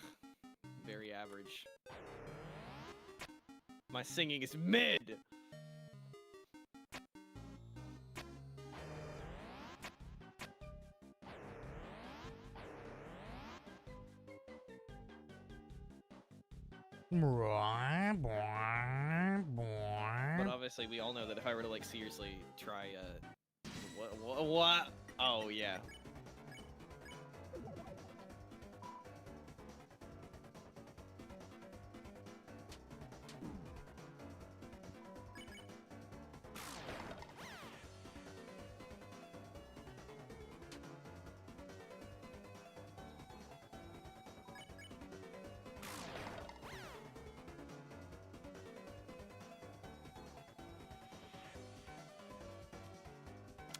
Very average. My singing is mid! But obviously, we all know that if I were to, like, seriously try, what? Oh, yeah.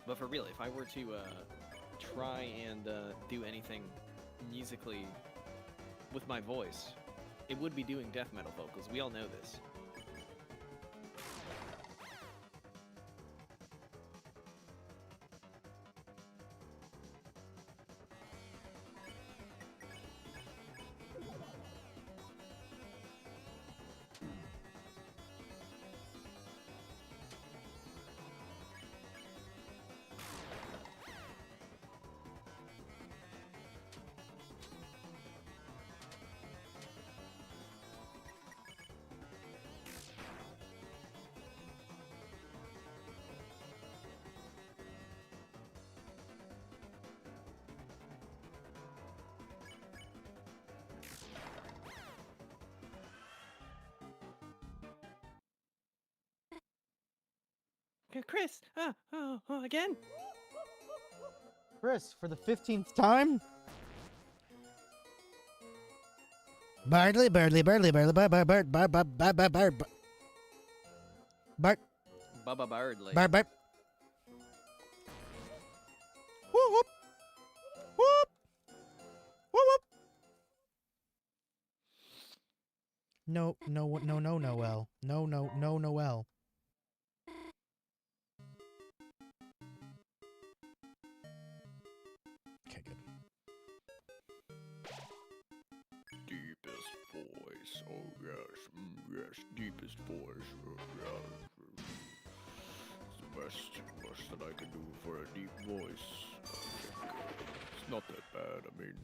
But for real, if I were to try and do anything musically with my voice, it would be doing death metal vocals. We all know this. Chris, again? Chris, for the 15th time? Bardley, Bardley, Bardley, Bardley, Bard, Bard, Bard, Bard, Bard, Bard, Bard, Bard, Bard, Bubba Bardley. Bard, Bard. Whoop, whoop. Whoop. Whoop, whoop. No, no, no, no, Noel. No, no, no, Noel. Okay, good. Deepest voice. Oh yes, yes, deepest voice. Yeah. It's the best that I can do for a deep voice. I think it's not that bad. I mean,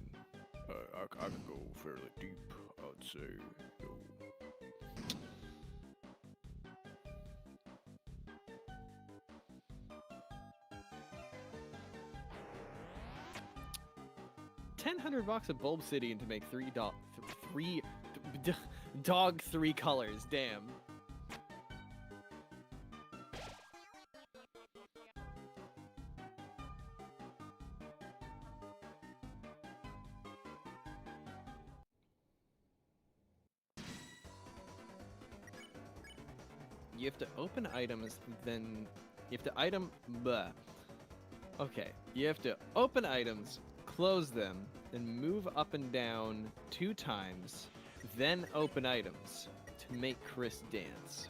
I can go fairly deep. I'd say. So, 1,000 bucks of Bulb City to make dog 3 colors. Damn. You have to open items, then you have to item. Bleh. Okay, you have to open items, close them, then move up and down 2 times, then open items to make Chris dance.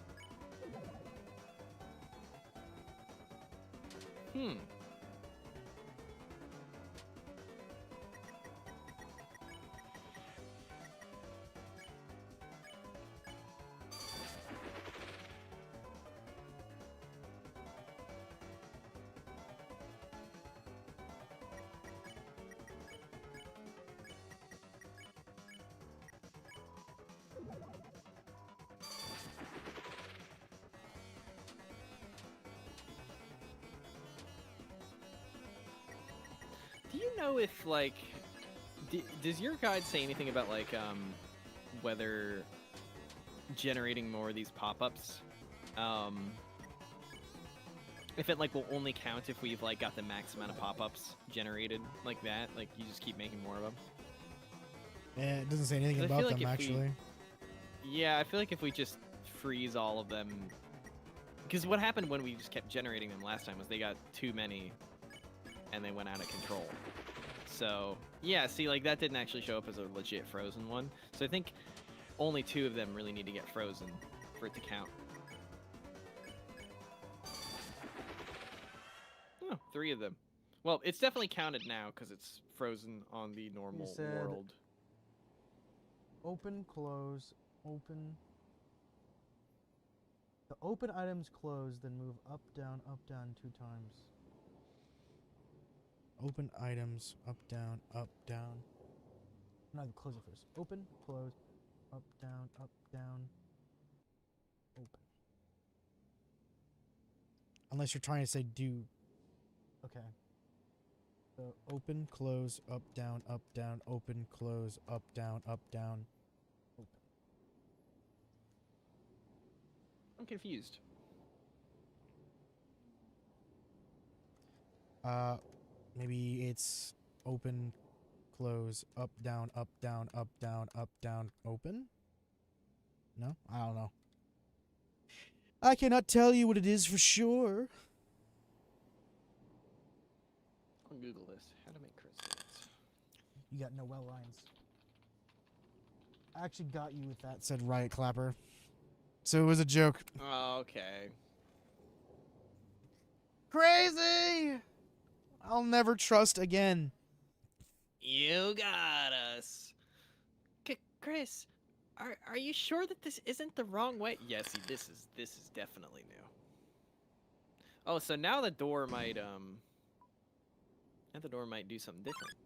Do you know if, like, does your guide say anything about, like, whether generating more of these pop-ups, if it, like, will only count if we've, like, got the max amount of pop-ups generated like that? Like, you just keep making more of them? Yeah, it doesn't say anything 'Cause I about feel like them, if we- actually. Yeah, I feel like if we just freeze all of them... Because what happened when we just kept generating them last time was they got too many, and they went out of control. So, yeah, see, like, that didn't actually show up as a legit frozen one. So I think only 2 of them really need to get frozen for it to count. Oh, 3 of them. Well, it's definitely counted now because it's frozen on the normal said- world. Open, close, open. The open items close, then move up, down, 2 times. Open items, up, down, up, down. No, close it first. Open, close, up, down, open. Unless you're trying to say do. Okay. So open, close, up, down, open, close, up, down, open. I'm confused. Maybe it's open, close, up, down, open? No? I don't know. I cannot tell you what it is for sure. I'll Google this. How to make Chris dance. You got Noel lines. I actually got you with that, said Riot Clapper. So it was a joke. Oh, okay. Crazy! I'll never trust again. You got us. Chris, are you sure that this isn't the wrong way? Yes, see, this is definitely new. Oh, so now the door might do something different.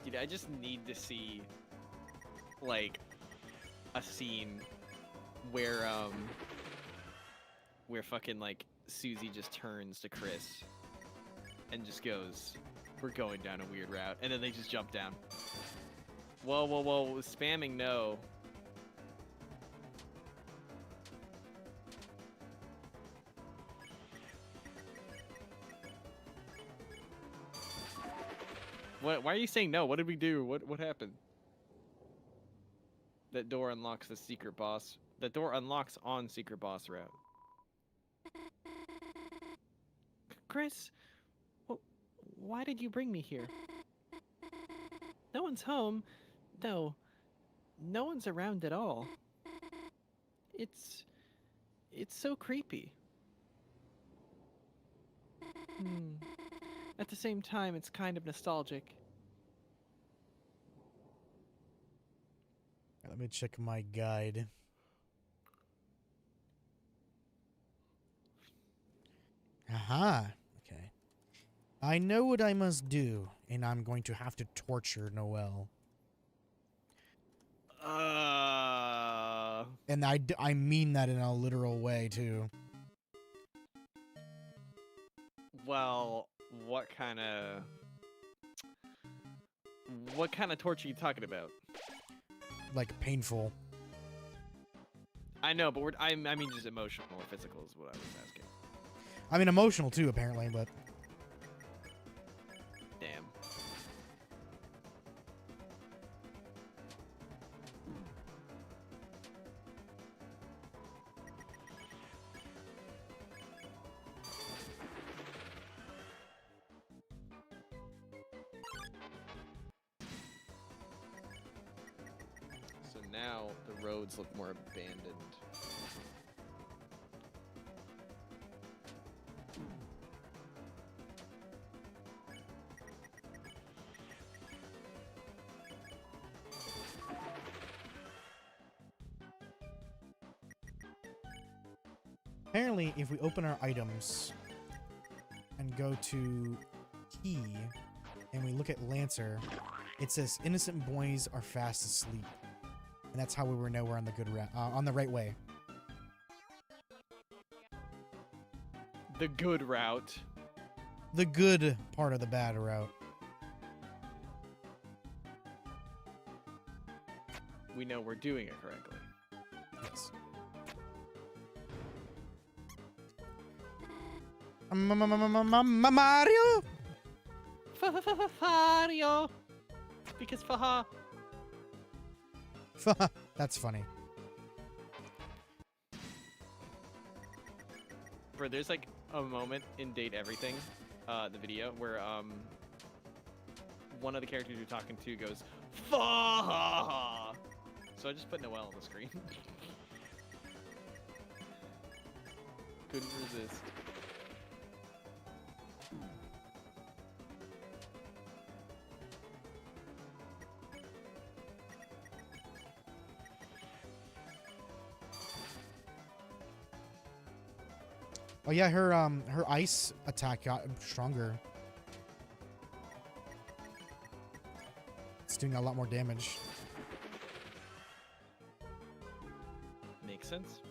Dude, I just need to see, like, a scene where fucking, like, Susie just turns to Chris and just goes, We're going down a weird route. And then they just jump down. Whoa, whoa, whoa. Spamming no. What? Why are you saying no? What did we do? What happened? That door unlocks the secret boss. The door unlocks on secret boss route. Chris, why did you bring me here? No one's home. No, no one's around at all. It's so creepy. At the same time, it's kind of nostalgic. Let me check my guide. Aha. Okay. I know what I must do, and I'm going to have to torture Noelle. And I mean that in a literal way, too. Well, what kind of torture are you talking about? Like, painful. I know, but I mean just emotional or physical is what I was asking. I mean, emotional, too, apparently, but... Damn. So now the roads look more abandoned. Apparently, if we open our items and go to key and we look at Lancer, it says innocent boys are fast asleep. And that's how we know we're on the good on the right way. The good route. The good part of the bad route. We know we're doing it correctly. Yes. Mario? Mario! Because faha. That's funny. Bro, there's like a moment in Date Everything, the video, where one of the characters you're talking to goes, faha! So I just put Noelle on the screen. Couldn't resist. Oh yeah, her ice attack got stronger. It's doing a lot more damage. Makes sense.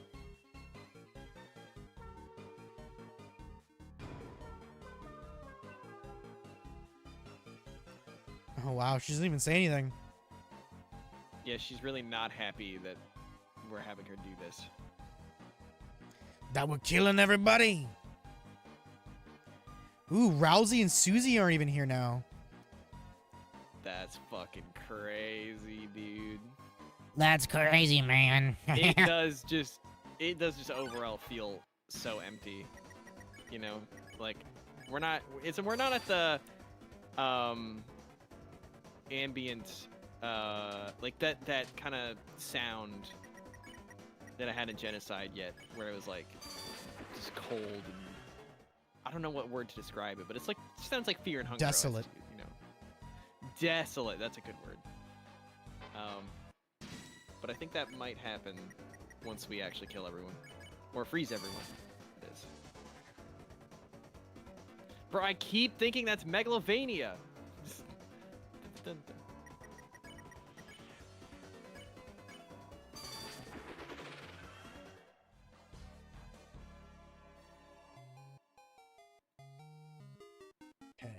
Oh wow, she doesn't even say anything. Yeah, she's really not happy that we're having her do this. That we're killing everybody. Ooh, Rousey and Susie aren't even here now. That's fucking crazy, dude. That's crazy, man. It does just overall feel so empty. You know, like we're not at the ambient like that kind of sound that I had in Genocide yet, where it was like just cold and I don't know what word to describe it, but it's like it sounds like Fear and Hunger. Desolate. You know, desolate. That's a good word. But I think that might happen once we actually kill everyone or freeze everyone. It is. Bro, I keep thinking that's Megalovania. Dun, dun. Okay.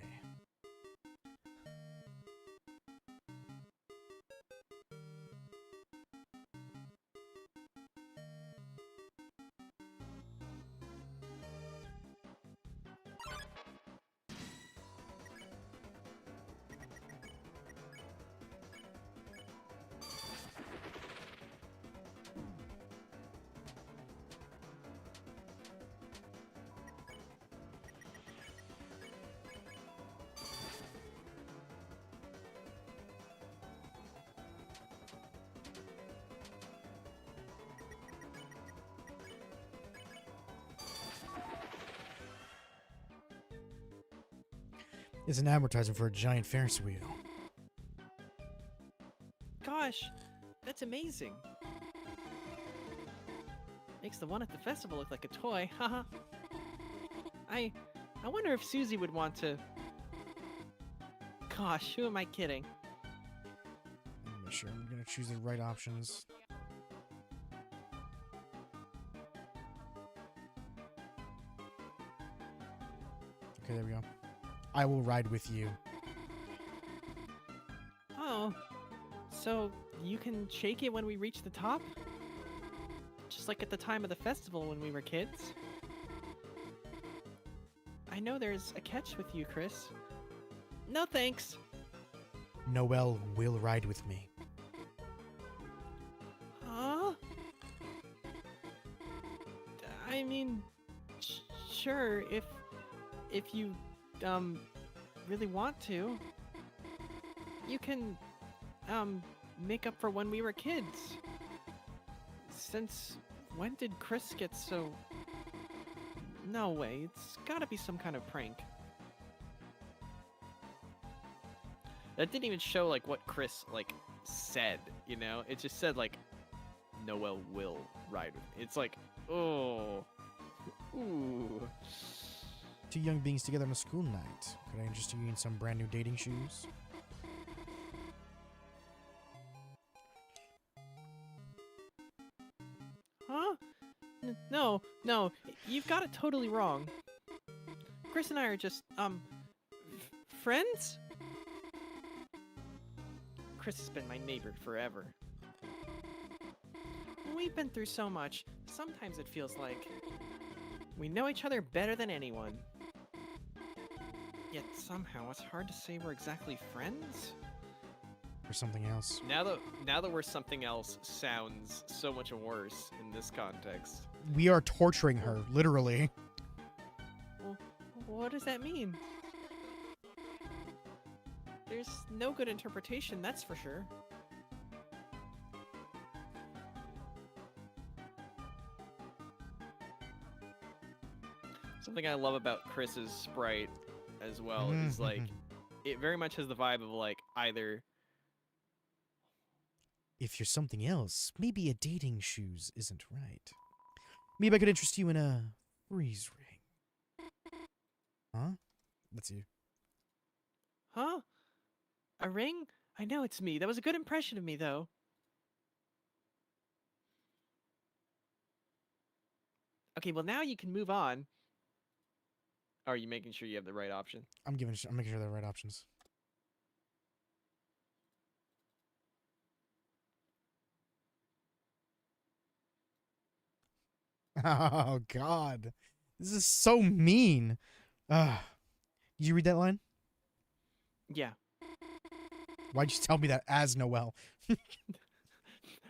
It's an advertisement for a giant Ferris wheel. Gosh, that's amazing. Makes the one at the festival look like a toy, haha. I wonder if Susie would want to... Gosh, who am I kidding? Make sure I'm gonna choose the right options. Okay, there we go. I will ride with you. Oh, so you can shake it when we reach the top? Just like at the time of the festival when we were kids? I know there's a catch with you, Chris. No thanks. Noelle will ride with me. Huh? I mean, sure, if you really want to. You can make up for when we were kids. Since when did Chris get so... No way, it's gotta be some kind of prank. That didn't even show, like, what Chris, like, said, you know? It just said, like, Noelle will ride with me. It's like, oh. Ooh. Two young beings together on a school night. Could I interest you in some brand new dating shoes? Huh? No, you've got it totally wrong. Chris and I are just, friends? Chris has been my neighbor forever. We've been through so much, sometimes it feels like we know each other better than anyone. Yet somehow it's hard to say we're exactly friends. Or something else? Now that we're something else sounds so much worse in this context. We are torturing her, literally. Well, what does that mean? There's no good interpretation, that's for sure. Something I love about Chris's sprite as well is like, it very much has the vibe of like either... If you're something else, maybe a dating shoes isn't right. Maybe I could interest you in a freeze ring. Huh? That's you. Huh? A ring? I know it's me. That was a good impression of me, though. Okay, well now you can move on. Are you making sure you have the right option? I'm making sure they're the right options. Oh God, this is so mean. Did you read that line? Yeah. Why'd you tell me that as Noelle?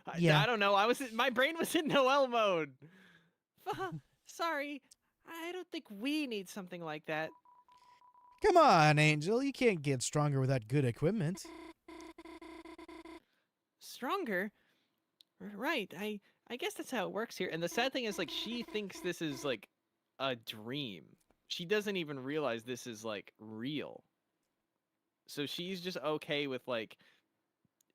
I don't know. My brain was in Noelle mode. Sorry. I don't think we need something like that. Come on, Angel. You can't get stronger without good equipment. Stronger? Right. I guess that's how it works here. And the sad thing is, like, she thinks this is, like, a dream. She doesn't even realize this is, like, real. So she's just okay with, like,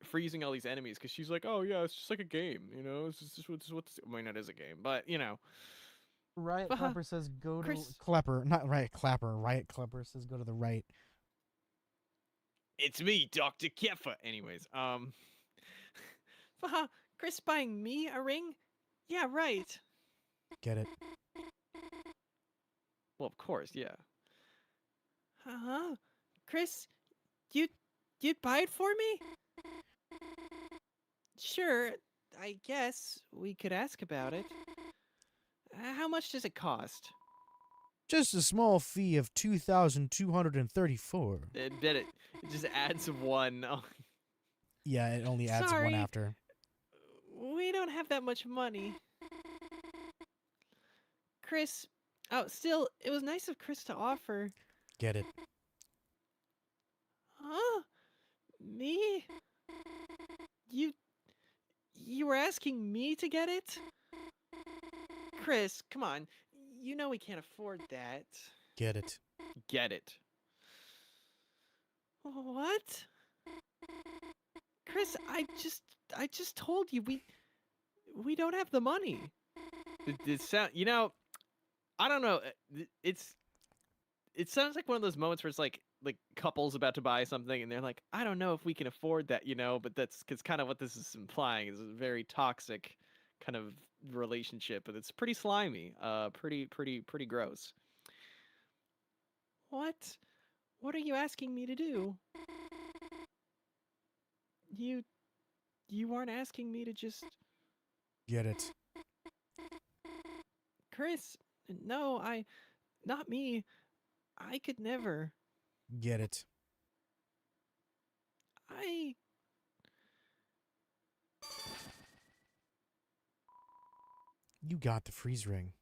freezing all these enemies because she's like, oh, yeah, it's just like a game, you know? It's just what I mean, it is a game, but, you know. Riot Clapper says go to... Chris... Clapper, not Riot Clapper. Riot Clapper says go to the right. It's me, Dr. Keffa. Anyways, Chris buying me a ring? Yeah, right. Get it. Well, of course, yeah. Chris, you'd buy it for me? Sure, I guess we could ask about it. How much does it cost? Just a small fee of 2,234. I bet it just adds one. Yeah, it only adds Sorry. one after. We don't have that much money. Chris, still, it was nice of Chris to offer. Get it. Huh? Me? You were asking me to get it? Chris, come on. You know we can't afford that. Get it. Get it. What? Chris, I just told you we don't have the money. It sound, I don't know. It sounds like one of those moments where it's like couples about to buy something and they're like, I don't know if we can afford that, but that's because kind of what this is implying is a very toxic kind of relationship, but it's pretty slimy, pretty gross. What? What are you asking me to do? You you aren't asking me to just Get it. Chris, no, not me. I could never. Get it. I You got the freeze ring.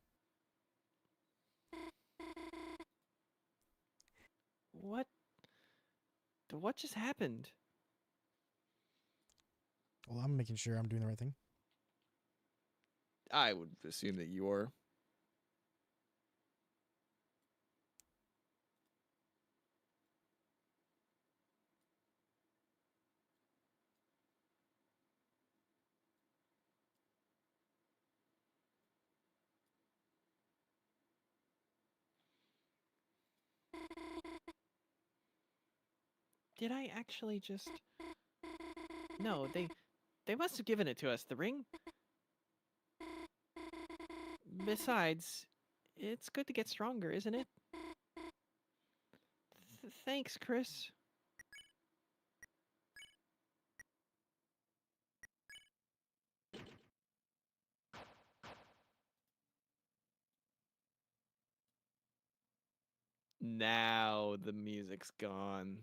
what just happened? Well, I'm making sure I'm doing the right thing. I would assume that you are. Did I actually just No, they must have given it to us, the ring. Besides, it's good to get stronger, isn't it? Thanks, Chris. Now the music's gone.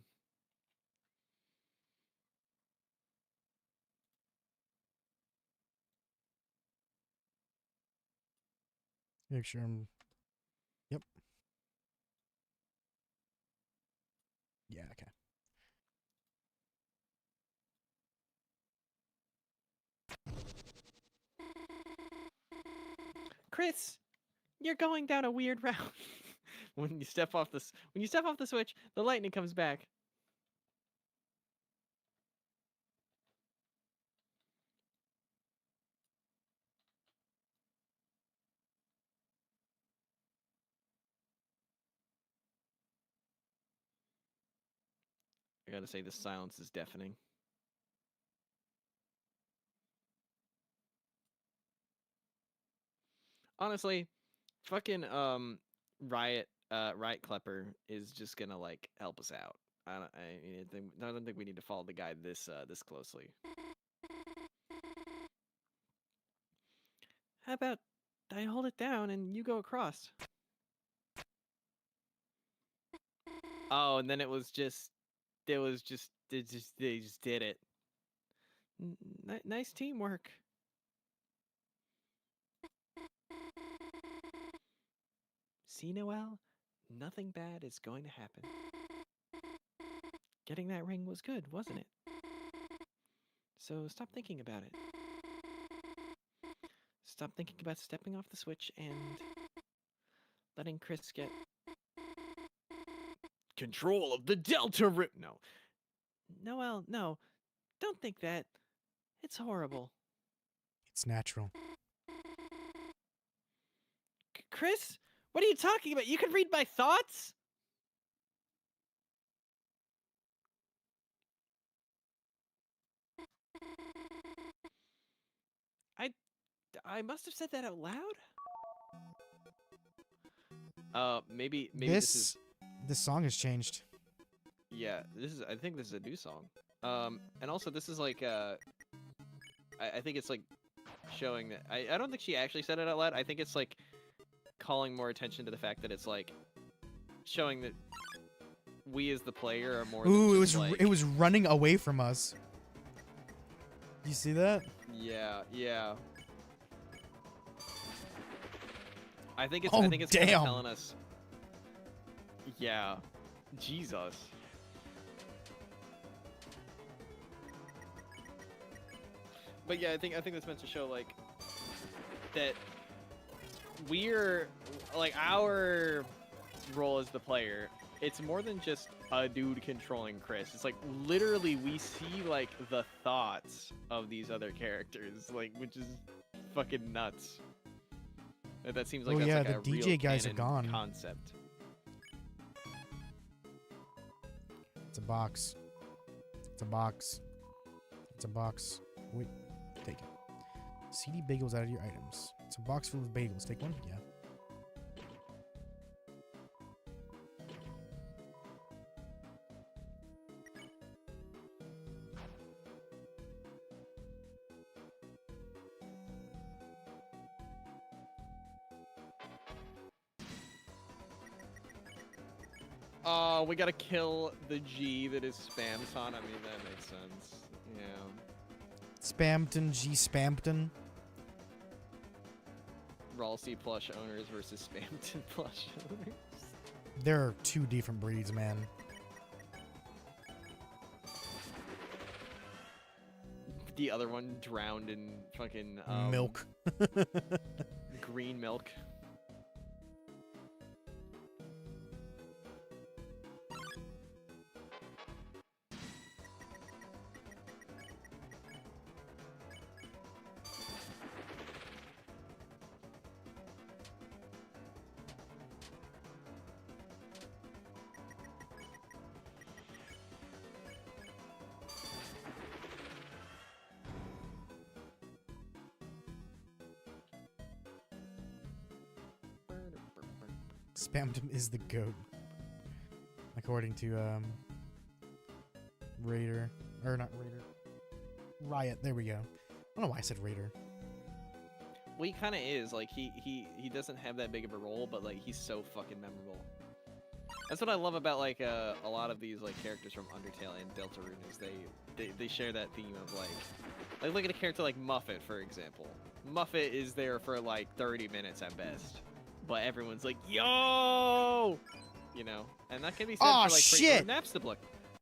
Make sure I'm. Yep. Yeah, okay. Chris, you're going down a weird route. When you step off the switch, the lightning comes back. I gotta say, the silence is deafening. Honestly, fucking Riot Klepper is just gonna like help us out. I don't think we need to follow the guide this closely. How about I hold it down and you go across? Oh, and then they just did it. Nice teamwork. See, Noelle? Nothing bad is going to happen. Getting that ring was good, wasn't it? So stop thinking about it. Stop thinking about stepping off the switch and letting Chris get control of the Deltarune. No. Noelle, no. Don't think that. It's horrible. It's natural. Chris, what are you talking about? You can read my thoughts? I must have said that out loud? Maybe this is This song has changed. yeah, I think this is a new song. And also this is like I think it's like showing that I don't think she actually said it out loud. I think it's like calling more attention to the fact that it's like showing that we as the player are more Ooh, than just, like, it was running away from us. You see that? Yeah. I think it's Oh, kind of damn. telling us. Yeah. Jesus. But yeah, I think that's meant to show like that we're like our role as the player it's more than just a dude controlling Chris. It's like literally we see like the thoughts of these other characters, like which is fucking nuts. That seems like Oh, that's yeah, like the a DJ real guys are canon gone. concept. It's a box. It's a box. It's a box. Wait, take it. CD bagels out of your items. It's a box full of bagels. Take one? Yeah. Oh, we gotta kill the G that is Spamton. I mean, that makes sense. Yeah. Spampton, G Spampton. Ralsei plush owners versus Spamton plush owners. There are two different breeds, man. The other one drowned in fucking Milk. green milk. Spampton is the goat. According to, Raider. Or not Raider. Riot. There we go. I don't know why I said Raider. Well, he kind of is. Like, he doesn't have that big of a role, but, like, he's so fucking memorable. That's what I love about, like, a lot of these, like, characters from Undertale and Deltarune is they share that theme of, like, look at a character like Muffet, for example. Muffet is there for, like, 30 minutes at best. But everyone's like, yo! You know? And that can be said Aw, for, like, shit! Napstablook.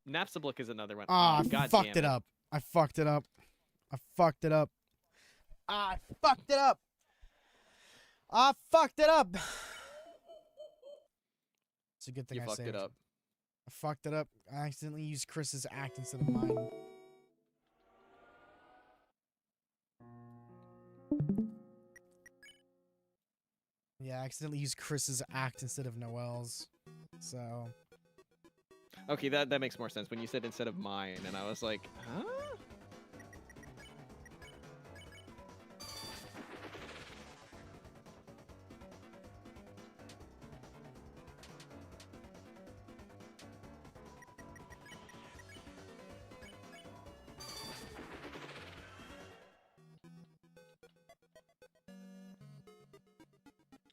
Napstablook is another one. Ah, Oh, I God fucked damn it up. I fucked it up. I fucked it up. I fucked it up. I fucked it up. It's a good thing You I fucked saved. it up. I fucked it up. I accidentally used Chris's act instead of mine. Yeah, I accidentally used Chris's act instead of Noel's. So, Okay, that makes more sense when you said instead of mine, and I was like, huh?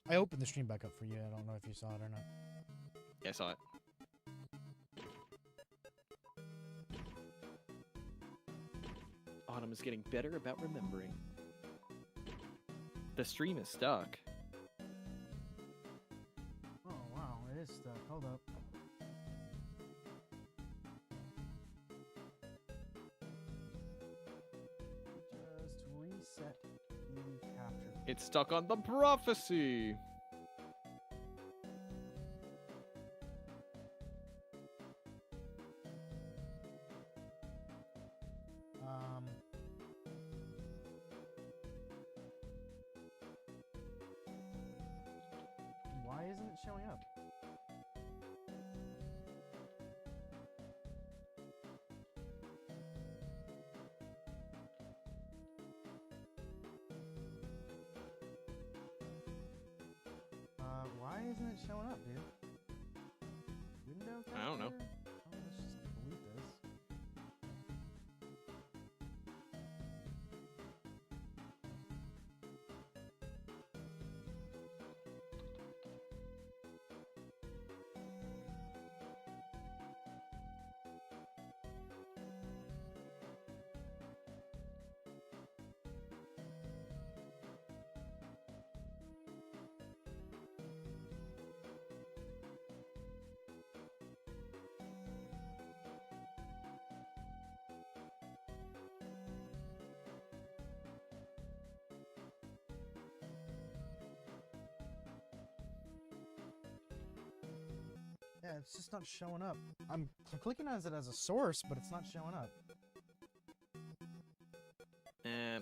I opened the stream back up for you. I don't know if you saw it or not. Yeah, I saw it. Autumn is getting better about remembering. The stream is stuck. Oh, wow. It is stuck. Hold up. Just reset the capture. It's stuck on the prophecy. Why isn't it showing up? Why isn't it showing up, dude? Window I don't know. capture? Oh, let's just delete this. Yeah, it's just not showing up. I'm clicking on it as a source, but it's not showing up.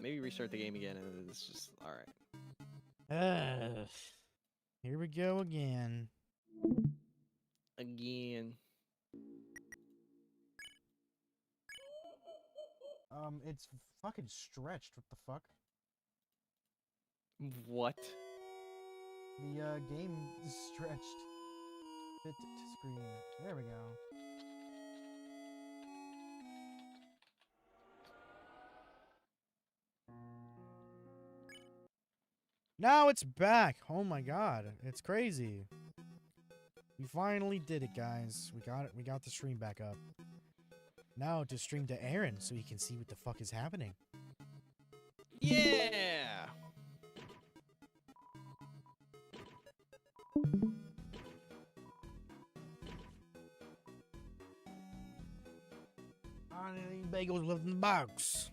Maybe restart the game again, and it's just all right. Here we go again. Again. It's fucking stretched. What the fuck? What? The game is stretched. Fit to screen. There we go. Now it's back. Oh my god, it's crazy. We finally did it, guys. We got it. We got the stream back up. Now to stream to Aaron so he can see what the fuck is happening. Yeah. I need bagels left in the box.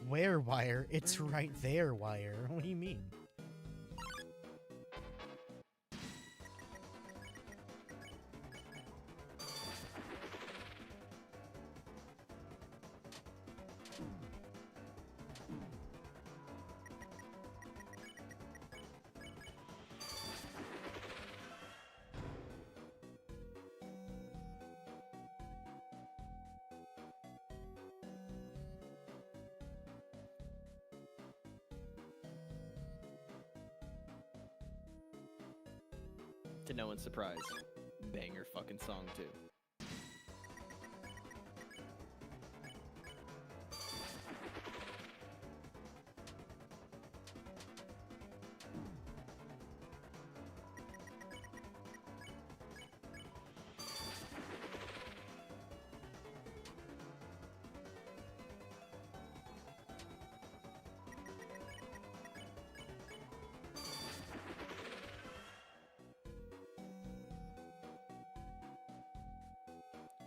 Where wire? It's right there, wire. What do you mean? To no one's surprise, banger fucking song too.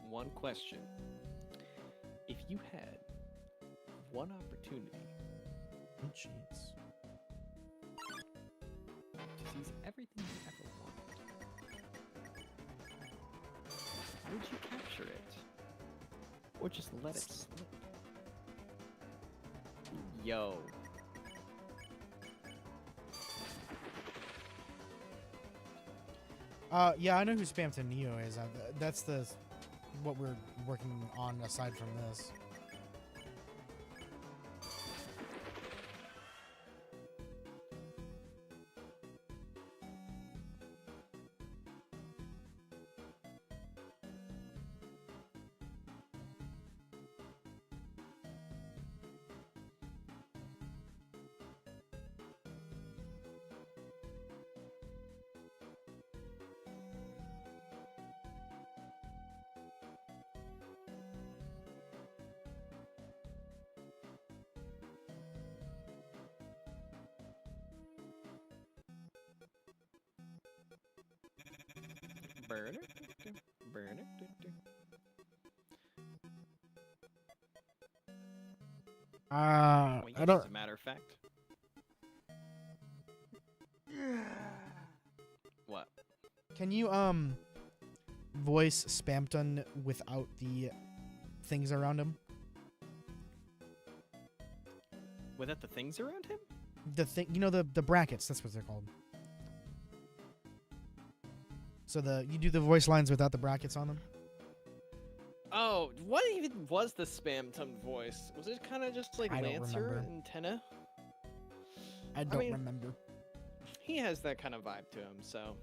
One question. If you had one opportunity Oh, jeez. to seize everything you ever wanted, would you capture it? Or just let it slip? Yo. Yeah, I know who Spamton Neo is. That's the what we're working on aside from this. Burn it. Burn it. I As don't. a matter of fact. What? Can you voice Spamton without the things around him? Without the things around him? The thing, you know, the brackets. That's what they're called. So you do the voice lines without the brackets on them. Oh, what even was the spam tone voice? Was it kind of just like I don't Lancer remember. and Tenna? I don't mean- remember. He has that kind of vibe to him, so.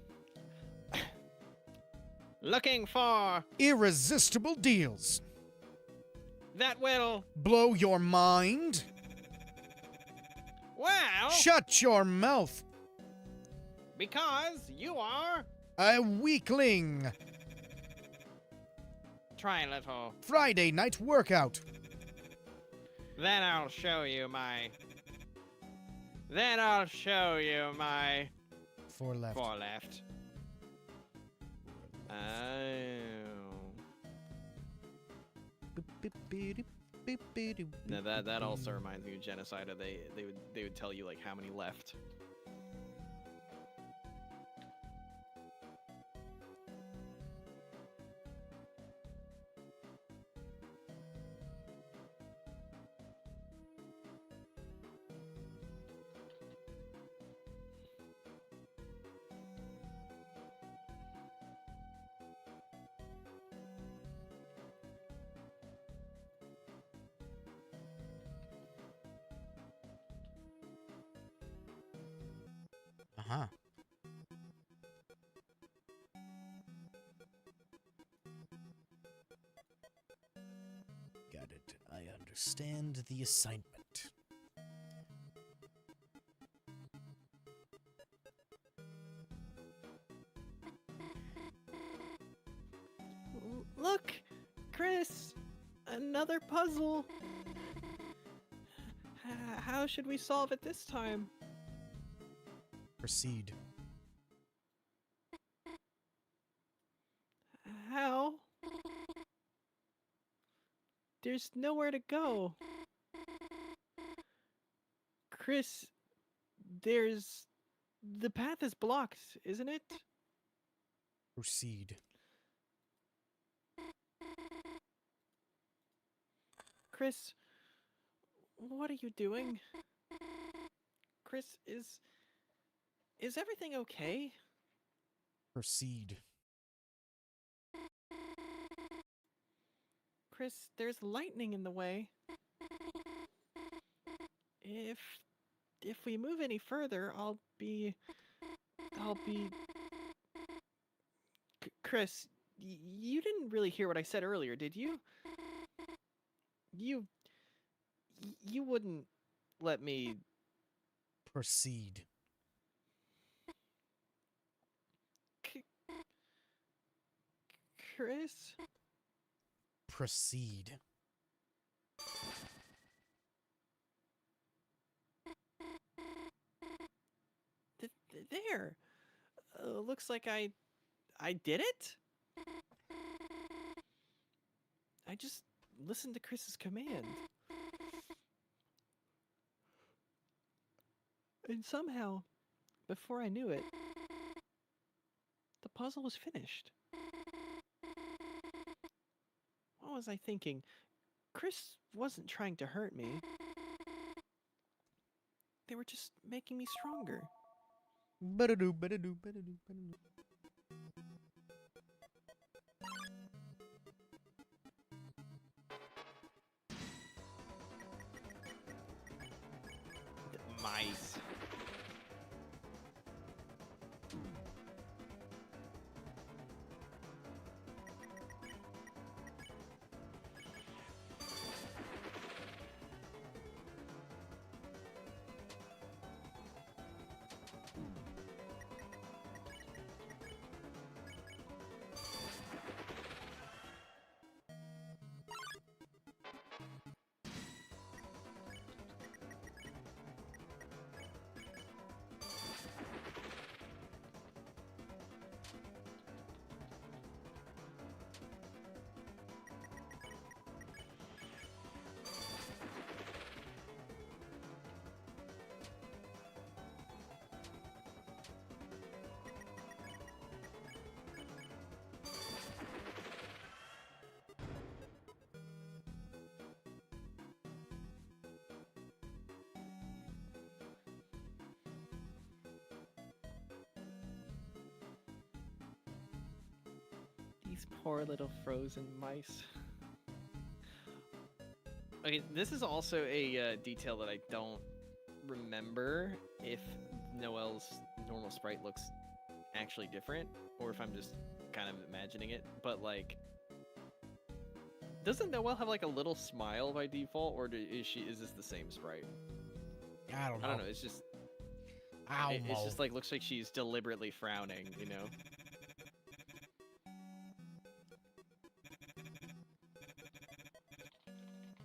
Looking for Irresistible deals. that will. Blow your mind. Well, Shut your mouth. because you are. A weakling. Try a little. Friday night workout. Then I'll show you my Then I'll show you my 4 left. 4 left. Oh. No, that also reminds me of Genocide. They would tell you like how many left. Uh-huh. Got it. I understand the assignment. Look, Chris, another puzzle. How should we solve it this time? Proceed. How? There's nowhere to go. Chris, the path is blocked, isn't it? Proceed. Chris, what are you doing? Chris, is everything okay? Proceed. Chris, there's lightning in the way. If we move any further, I'll be Chris, you didn't really hear what I said earlier, did you? You wouldn't let me. Proceed. Chris? Proceed. There. Looks like I did it? I just listened to Chris's command. And somehow, before I knew it, the puzzle was finished. What was I thinking? Chris wasn't trying to hurt me. They were just making me stronger. Ba-da-doo, ba-da-doo, ba-da-doo, ba-da-doo. Mice. These poor little frozen mice. Okay, this is also a detail that I don't remember if Noelle's normal sprite looks actually different, or if I'm just kind of imagining it. But like, doesn't Noelle have like a little smile by default, or is this the same sprite? I don't know. I don't know. It's just it's just like looks like she's deliberately frowning, you know.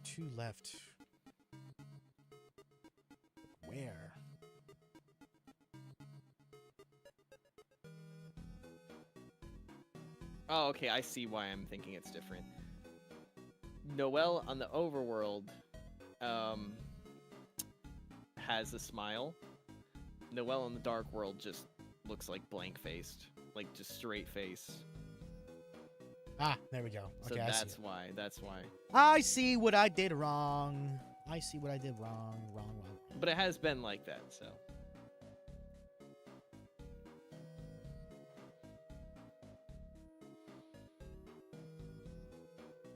2 left. Where? Oh, okay. I see why I'm thinking it's different. Noelle on the overworld has a smile. Noelle in the dark world just looks like blank faced, like just straight face. Ah, there we go. So Okay, I see that's it. why. That's why. I see what I did wrong. I see what I did wrong. Wrong. But it has been like that, so.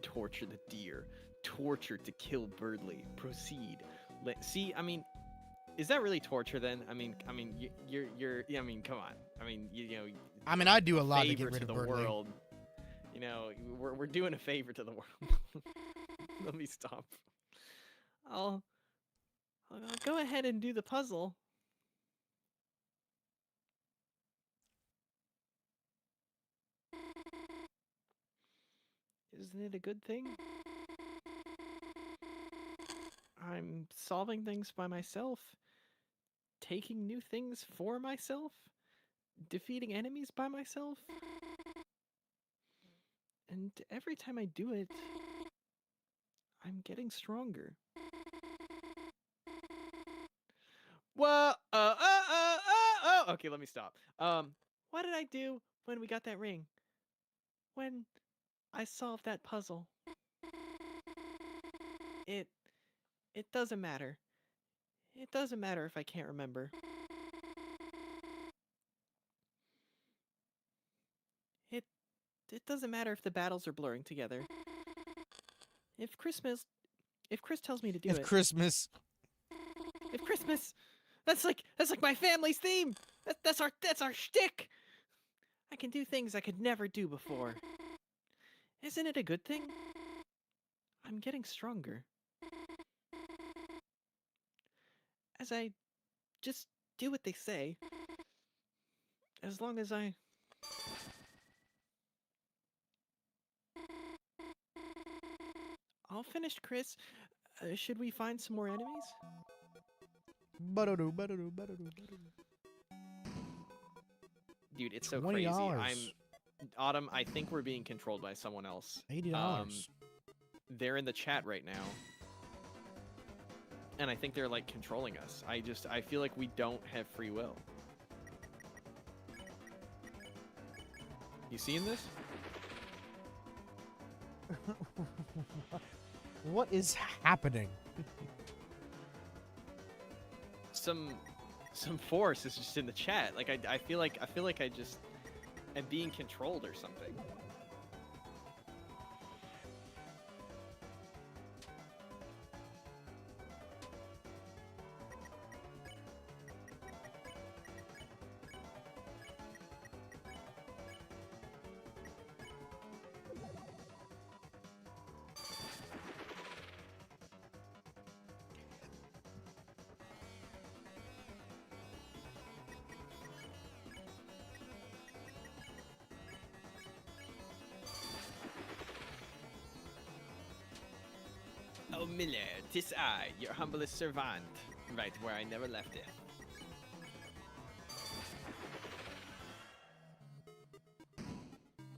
Torture the deer. Torture to kill Birdly. Proceed. See, I mean, is that really torture then? I mean, you're. Yeah, I mean, come on. I mean, you know. I mean, I do a lot to Favor get rid to of the Birdly. world. You know, we're doing a favor to the world. Let me stop. I'll go ahead and do the puzzle. Isn't it a good thing? I'm solving things by myself, taking new things for myself, defeating enemies by myself. And every time I do it, I'm getting stronger. Whoa! Okay, let me stop. What did I do when we got that ring? When I solved that puzzle? It doesn't matter. It doesn't matter if I can't remember. It doesn't matter if the battles are blurring together. If Chris tells me to do It's it. Christmas. If Christmas, that's like my family's theme. That's our shtick. I can do things I could never do before. Isn't it a good thing? I'm getting stronger. As I just do what they say. As long as I... All finished, Chris. Should we find some more enemies? Dude, it's so crazy. $20. Autumn, I think we're being controlled by someone else. $80. They're in the chat right now. And I think they're like controlling us. I feel like we don't have free will. You seeing this? What is happening? Some force is just in the chat. Like I feel like I just am being controlled or something. Oh, Miller, 'tis I, your humblest servant, right where I never left it.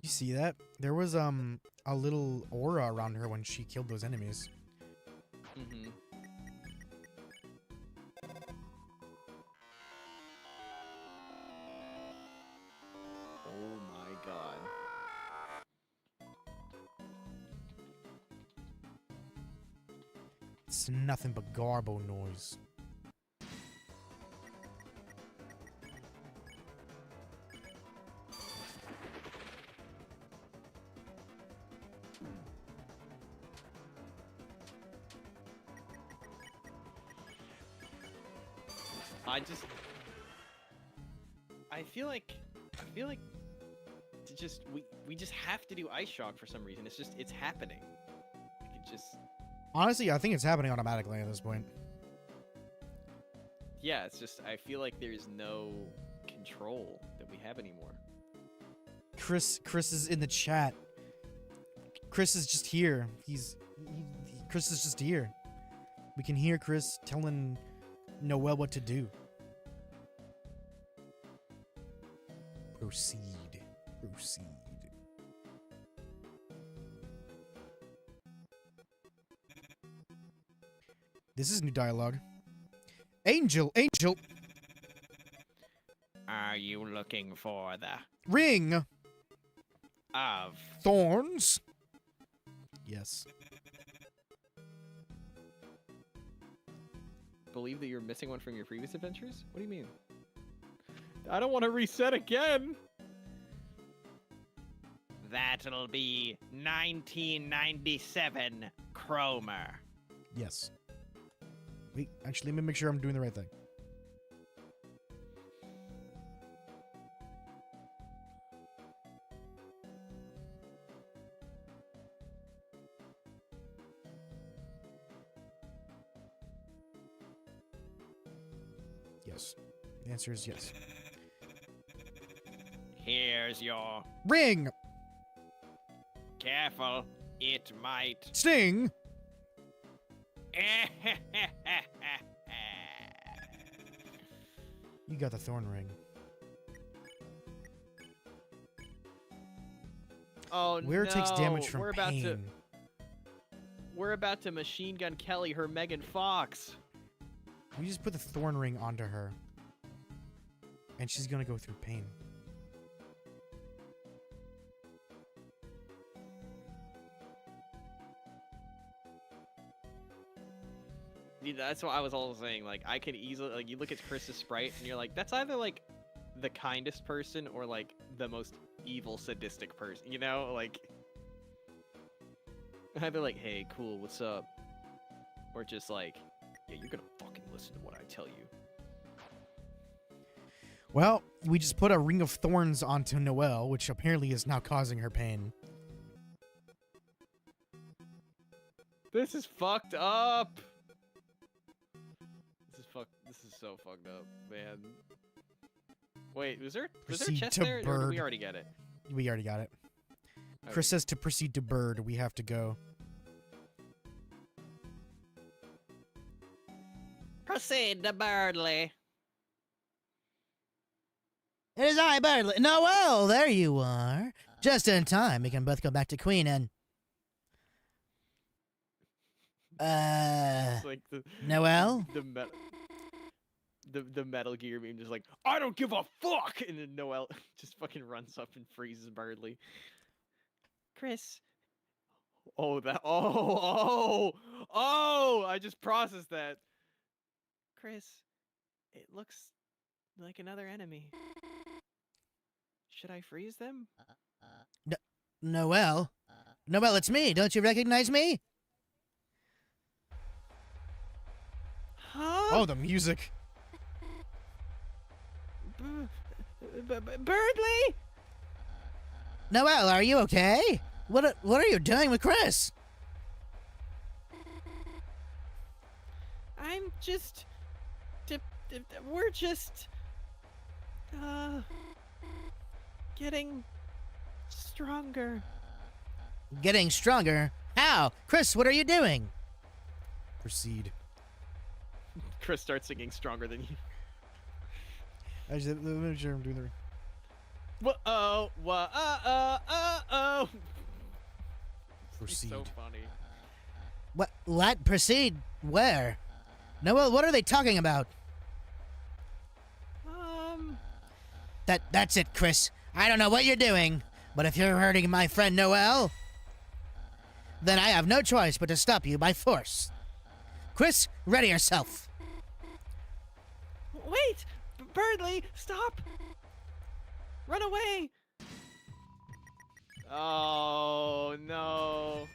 You see that? There was a little aura around her when she killed those enemies. Mm-hmm. Oh my god. It's nothing but garble noise. I feel like to just we just have to do ice shock for some reason. It's happening. It just Honestly, I think it's happening automatically at this point. yeah, it's just I feel like there's no control that we have anymore. Chris is in the chat. Chris is just here. Chris is just here. We can hear Chris telling Noelle what to do. Proceed. This is new dialogue. Angel, Angel, Are you looking for the ring, of? thorns. Yes. Believe that you're missing one from your previous adventures? What do you mean? I don't want to reset again. That'll be 1997 Cromer. Yes. Wait, actually, let me make sure I'm doing the right thing. Yes. The answer is yes. Here's your... Ring, Careful, it might... sting, you got the thorn ring. Oh Where no! takes damage from we're pain. We're about to machine gun Kelly her Megan Fox. We just put the thorn ring onto her. And she's gonna go through pain. Dude, that's what I was also saying. Like, I could easily, like, you look at Chris's sprite and you're like, that's either like the kindest person or like the most evil, sadistic person. You know, like either like, hey, cool, what's up, or just like, yeah, you're gonna fucking listen to what I tell you. Well, we just put a ring of thorns onto Noelle, which apparently is now causing her pain. This is fucked up. This is so fucked up, man. Wait, was there a Proceed chest to there, or did bird. we already get it? We already got it. Okay. Chris says to proceed to bird, we have to go. Proceed to Birdley. It is I, Birdley. Noelle, there you are. Just in time. We can both go back to Queen and... It's like Noelle? The Metal Gear meme just like, I don't give a fuck, and then Noelle just fucking runs up and freezes Birdley. Chris. Oh, I just processed that. Chris, it looks like another enemy. Should I freeze them? Noelle? Noelle, it's me. Don't you recognize me? Huh? Oh, the music. Birdley? Noelle, are you okay? What are you doing with Chris? I'm just... we're just... getting stronger. Getting stronger? How? Chris, what are you doing? Proceed. Chris starts singing Stronger Than You. Actually, let me make sure I'm doing the right. Whoa, Proceed. So funny. What? Proceed? Where? Noelle, what are they talking about? That's it, Chris. I don't know what you're doing, but if you're hurting my friend Noelle, then I have no choice but to stop you by force. Chris, ready yourself. Wait! Birdley, stop! Run away! Oh, no.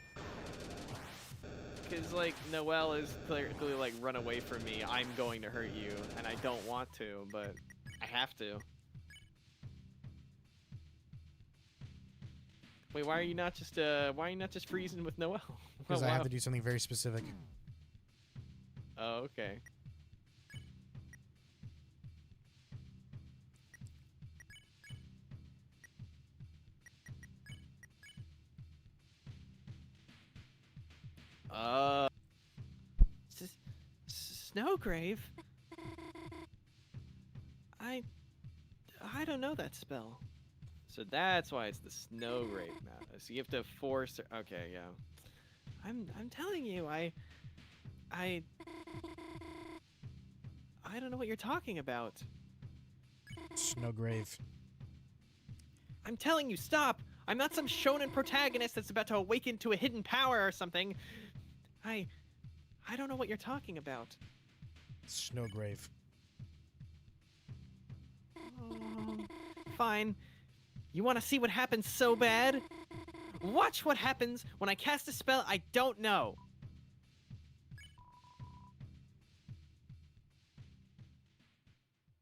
Because, like, Noelle is clearly like, run away from me. I'm going to hurt you, and I don't want to, but I have to. Wait, why are you not just freezing with Noelle? Because I have to do something very specific. Oh, okay. Snowgrave? I don't know that spell. So that's why it's the Snowgrave map. So you have to force her. Okay, yeah. I'm telling you, I I don't know what you're talking about. Snowgrave. I'm telling you, stop! I'm not some shonen protagonist that's about to awaken to a hidden power or something. I don't know what you're talking about. Snowgrave. Oh, fine. You want to see what happens so bad? Watch what happens when I cast a spell I don't know.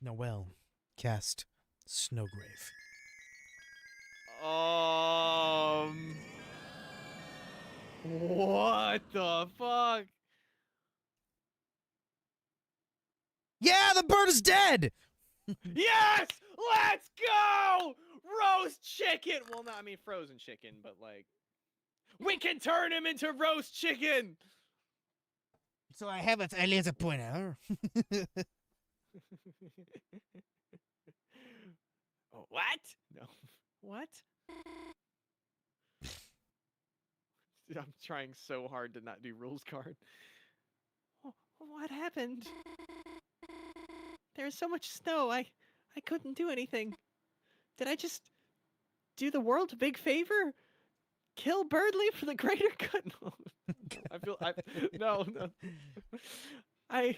Noel. Cast. Snowgrave. What the fuck? Yeah, the bird is dead! Yes! Let's go! Roast chicken! Well, no, I mean frozen chicken, but like... We can turn him into roast chicken! So I have a laser pointer. Oh, what? No. What? I'm trying so hard to not do rules card. What happened? There's so much snow, I couldn't do anything. Did I just do the world a big favor? Kill Birdly for the greater good? No. No. I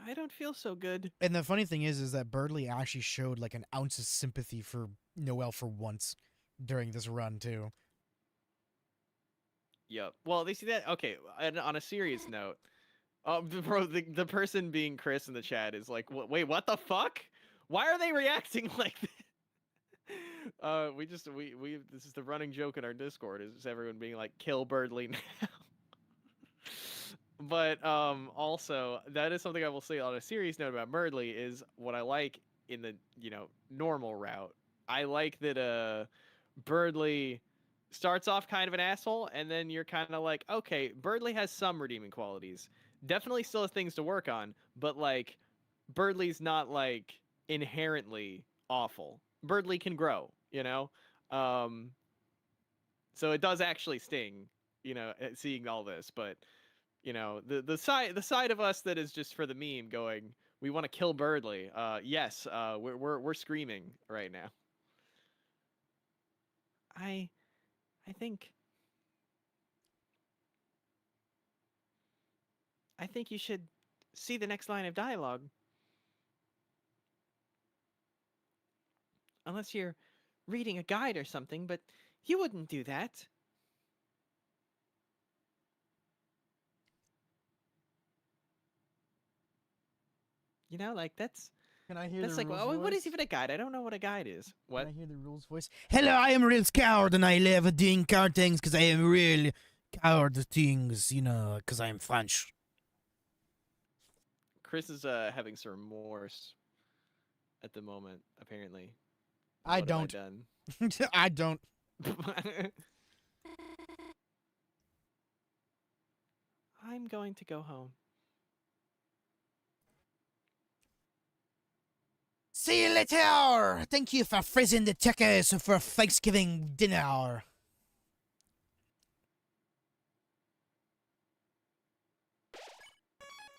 I don't feel so good. And the funny thing is that Birdley actually showed like an ounce of sympathy for Noel for once during this run too. Yep. Well, they see that. Okay. And on a serious note, bro, the person being Chris in the chat is like, wait, what the fuck? Why are they reacting like this? We this is the running joke in our Discord is everyone being like, kill Birdly now. But also that is something I will say on a serious note about Birdly is what I like in the normal route. I like that Birdly starts off kind of an asshole, and then you're kind of like, okay, Birdly has some redeeming qualities. Definitely still has things to work on, but like Birdly's not like inherently awful. Birdly can grow, so it does actually sting, seeing all this, but the side of us that is just for the meme going, we want to kill Birdly. Yes, we're screaming right now. I think you should see the next line of dialogue. Unless you're reading a guide or something, but you wouldn't do that. Like that's Can I hear the like, rules well, what is voice? even a guide? I don't know what a guide is. What? Can I hear the rules voice? Hello, I am real coward and I love doing card things because I am real coward things, because I am French. Chris is having some remorse at the moment, apparently. I What have don't. done? I don't. I'm going to go home. See you later. Thank you for freezing the checkers for Thanksgiving dinner.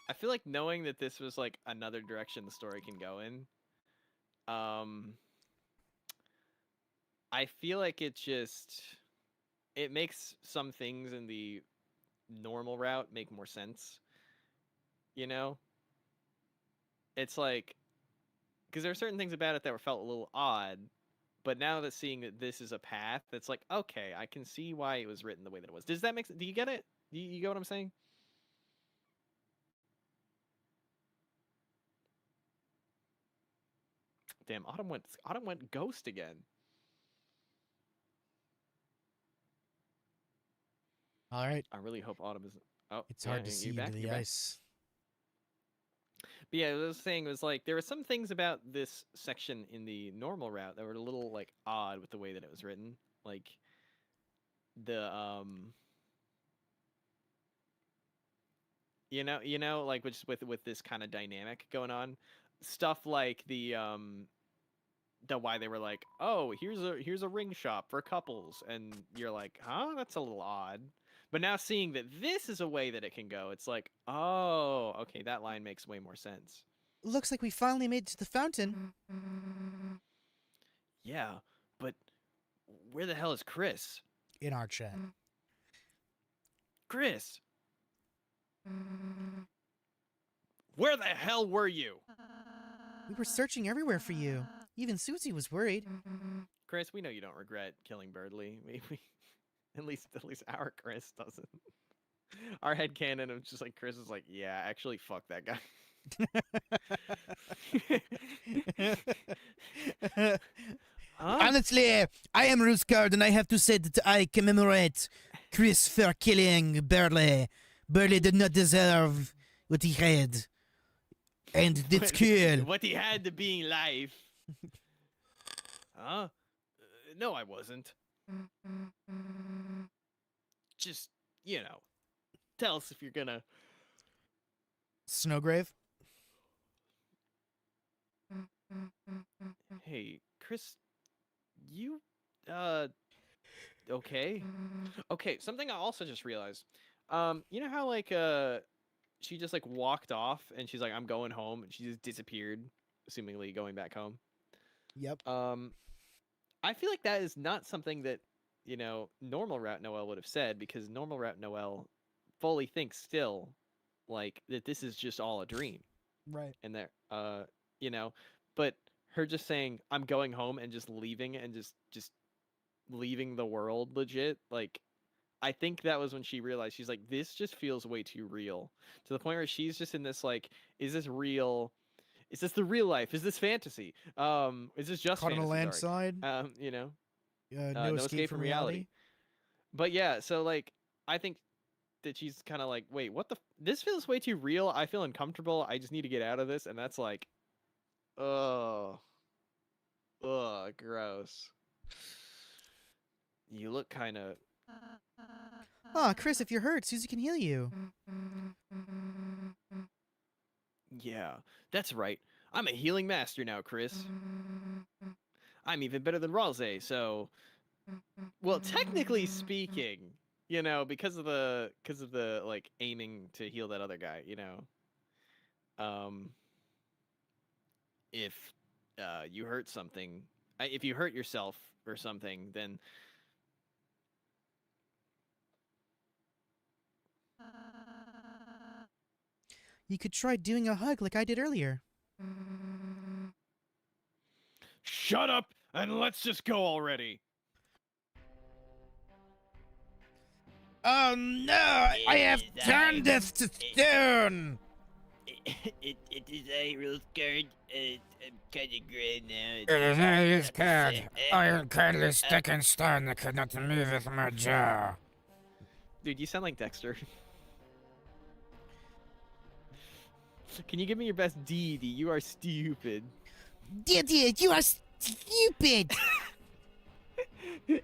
I feel like knowing that this was like another direction the story can go in. I feel like it makes some things in the normal route make more sense. It's like, because there are certain things about it that felt a little odd, but now that seeing that this is a path, it's like, okay, I can see why it was written the way that it was. Does that make sense? Do you get it? You get what I'm saying? Damn, Autumn went ghost again. All right. I really hope Autumn isn't. Oh, It's yeah, hard to you're see back, into the you're back. ice. But yeah, what I was saying was like there were some things about this section in the normal route that were a little like odd with the way that it was written. Like the like just with this kind of dynamic going on. Stuff like the why they were like, oh, here's a ring shop for couples, and you're like, huh, that's a little odd. But now seeing that this is a way that it can go, it's like, oh, okay, that line makes way more sense. Looks like we finally made it to the fountain. Yeah, but where the hell is Chris? In our chat. Chris, where the hell were you? We were searching everywhere for you. Even Susie was worried. Chris, we know you don't regret killing Birdley. At least our Chris doesn't. Our headcanon of just like Chris is like, yeah, actually, fuck that guy. Huh? Honestly, I am Ruscard, and I have to say that I commemorate Chris for killing Burley. Burley did not deserve what he had. And that's cool. What he had to be in life. Huh? No, I wasn't. Just, tell us if you're gonna. Snowgrave? Hey, Chris, you, okay? Okay, something I also just realized. You know how, like, she just, like, walked off, and she's like, I'm going home, and she just disappeared, assumingly going back home? Yep. I feel like that is not something that, normal Route Noel would have said, because normal Route Noel fully thinks still, like, that this is just all a dream. Right. And there, but her just saying, I'm going home, and just leaving, and just leaving the world legit, like, I think that was when she realized, she's like, this just feels way too real, to the point where she's just in this, like, is this real? Is this the real life? Is this fantasy? Is this just Caught on a fantasy? Sorry. landslide. No escape from reality. But yeah, so like, I think that she's kind of like, wait, what the? This feels way too real. I feel uncomfortable. I just need to get out of this, and that's like, ugh, gross. You look kind of. Ah, Chris, if you're hurt, Susie can heal you. Yeah, that's right. I'm a healing master now, Chris. I'm even better than Ralze, so. Well, technically speaking, because of the like aiming to heal that other guy, if you hurt something, if you hurt yourself or something, then You could try doing a hug like I did earlier. shut up and let's just go already. Oh no! I have turned this to stone! It is a real scared. I'm kind of gray now. It is a scared. I am currently stuck in stone. I could not move with my jaw. Dude, you sound like Dexter. Can you give me your best Dee? You are stupid. Didi, you are stupid!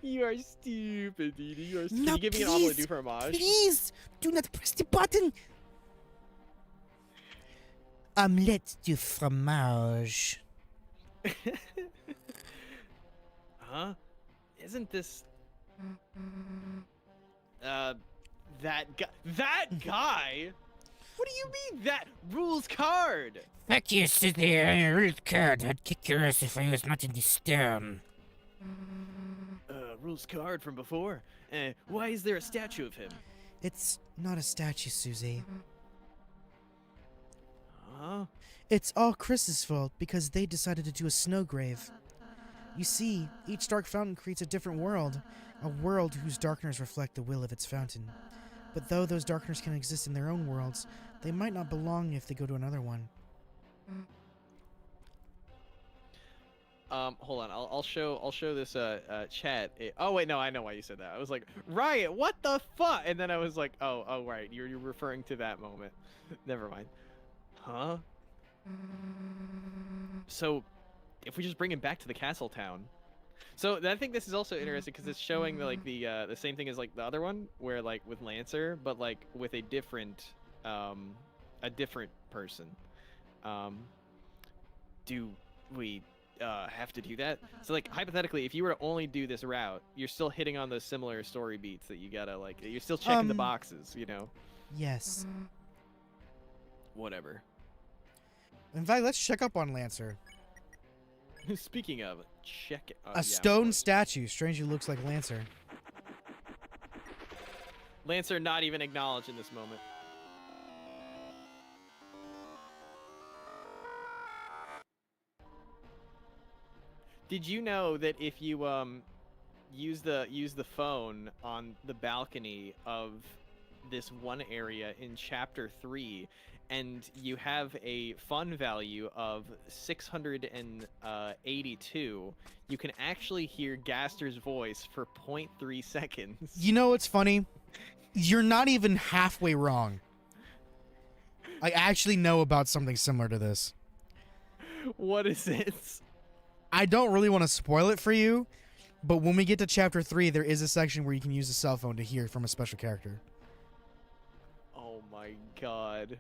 You are stupid, Dee. You are. No, Can you give me an omelet du fromage? Please, do not press the button! Omelette du fromage. Huh? Isn't this? That guy. That guy? What do you mean that rules card? Fuck you, Susie. I am rude card. I'd kick your ass if I was not in the stone. Rules card from before. Why is there a statue of him? It's not a statue, Susie. Huh? It's all Chris's fault because they decided to do a snow grave. You see, each dark fountain creates a different world, a world whose darkness reflect the will of its fountain. But though those darkness can exist in their own worlds, they might not belong if they go to another one. Hold on. I'll show this chat. Oh wait, no, I know why you said that. I was like, Riot, what the fuck? And then I was like, oh right, you're referring to that moment. Never mind. Huh? So, if we just bring him back to the castle town. So I think this is also interesting because it's showing the same thing as like the other one, where like with Lancer, but like with a different person. Do we have to do that. So like hypothetically, if you were to only do this route, you're still hitting on those similar story beats that you gotta like. You're still checking the boxes, you know. Yes. Whatever. In fact, let's check up on Lancer. Speaking of, check it. A stone statue strangely looks like Lancer. Lancer not even acknowledged in this moment. Did you know that if you use the phone on the balcony of this one area in chapter 3 and you have a fun value of 682, you can actually hear Gaster's voice for 0.3 seconds. You know what's funny? You're not even halfway wrong. I actually know about something similar to this. What is it? I don't really want to spoil it for you, but when we get to chapter 3, there is a section where you can use a cell phone to hear from a special character. Oh my god.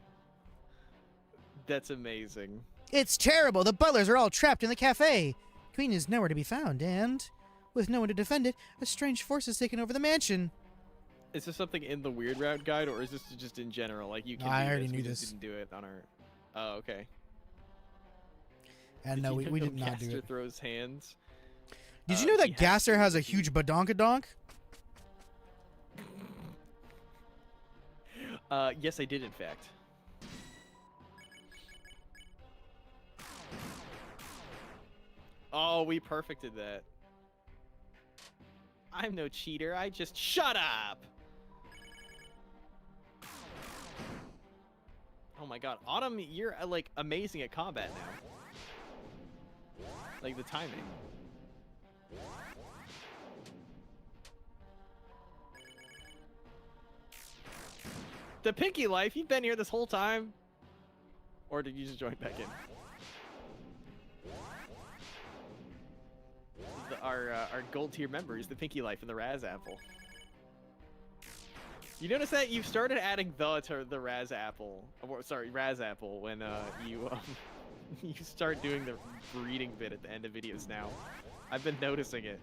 That's amazing. It's terrible. The butlers are all trapped in the cafe. Queen is nowhere to be found, and with no one to defend it, a strange force has taken over the mansion. Is this something in the Weird Route guide, or is this just in general? Like you can. I do already this, knew we just this. Didn't do it on our. Oh, okay. And Did no, you we know did not do Gaster it. throws hands. Did you know that he has Gaster to has a be- huge badonkadonk? Yes, I did in fact. Oh, we perfected that. I'm no cheater. I just shut up. Oh my god, Autumn, you're like amazing at combat now. Like the timing. The Pinky Life, you've been here this whole time? Or did you just join back in? Our gold tier members, the Pinky Life and the Raz Apple. You notice that you've started adding the to the Raz Apple. Sorry, Raz Apple when you you start doing the reading bit at the end of videos now. I've been noticing it.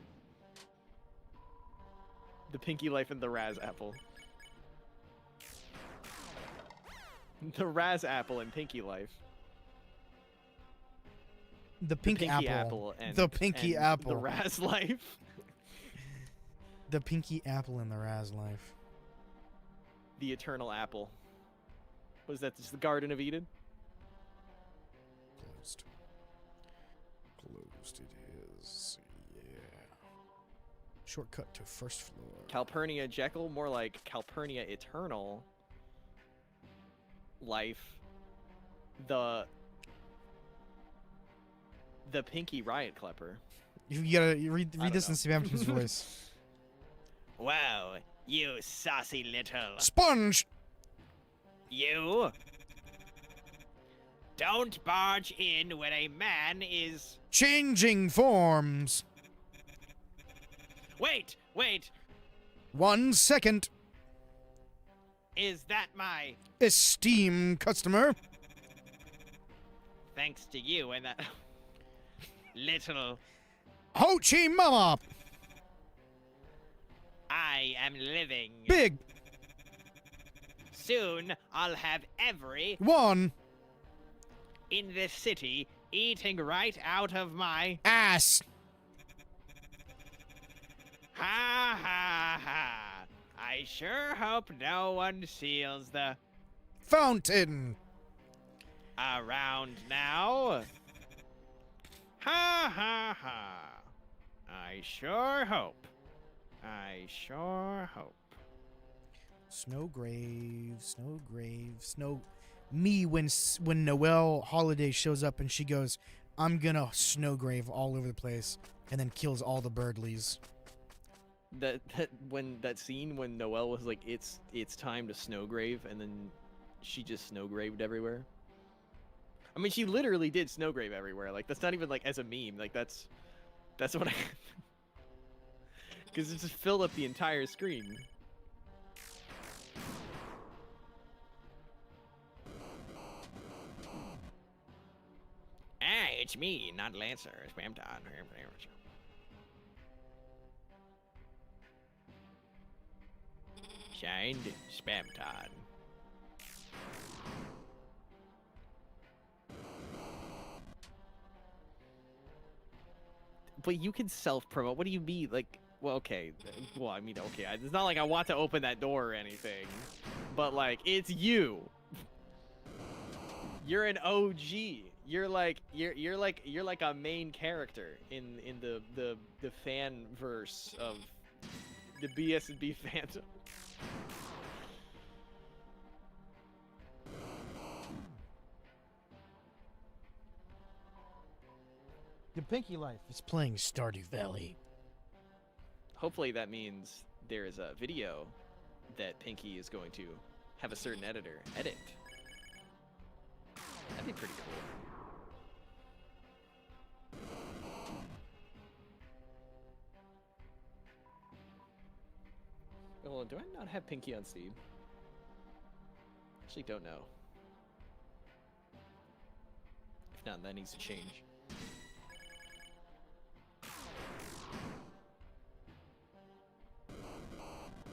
The Pinky Life and the Raz Apple. The Raz Apple and Pinky Life. The pink Pinky apple. and The pinky and apple. The Raz Life. The pinky apple in the Raz life. The Eternal Apple. Was that just the Garden of Eden? Closed. Closed it is. Yeah. Shortcut to first floor. Calpurnia Jekyll, more like Calpurnia Eternal Life. The Pinky Riot Klepper. You gotta read don't this in Sebastian's voice. Wow, you saucy little. Sponge! You. Don't barge in when a man is. Changing forms. Wait, wait. 1 second. Is that my. Esteemed customer. Thanks to you and that. Little. Ho Chi Mama. I am living. Big Soon I'll have every one. in this city eating right out of my. Ass. Ha ha ha. I sure hope no one seals the Fountain. around now. Ha ha ha. I sure hope. I sure hope. Snowgrave, Snowgrave, Snow. Me when Noelle Holiday shows up and she goes, I'm gonna Snowgrave all over the place, and then kills all the birdlies. That scene when Noelle was like, it's time to Snowgrave, and then she just Snowgraved everywhere. I mean, she literally did Snowgrave everywhere. Like, that's not even like as a meme. Like, that's what I. Because it just filled up the entire screen. I it's me, not Lancer. Spam time. Shined spam time. But you can self-promote. What do you mean? Like, well, okay. Well, I mean, okay. It's not like I want to open that door or anything. But, like, it's you. You're an OG. You're like a main character in the fan verse of the BS&B fandom. Your Pinky Life is playing Stardew Valley. Hopefully that means there is a video that Pinky is going to have a certain editor edit. That'd be pretty cool. Well, do I not have Pinky on Steam? Actually, don't know. If not, that needs to change.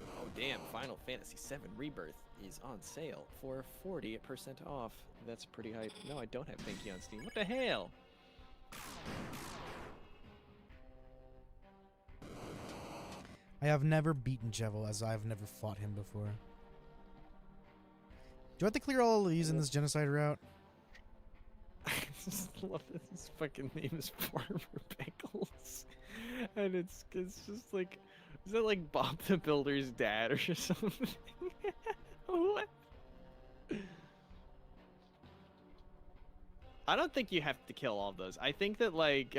Oh damn! Final Fantasy VII Rebirth is on sale for 40% off. That's pretty hype. No, I don't have Pinky on Steam. What the hell? I have never beaten Jevil, as I've never fought him before. Do I have to clear all of these in this genocide route? I just love that his fucking name is Farmer Pickles. And it's just like, is that like Bob the Builder's dad or something? What? I don't think you have to kill all of those. I think that like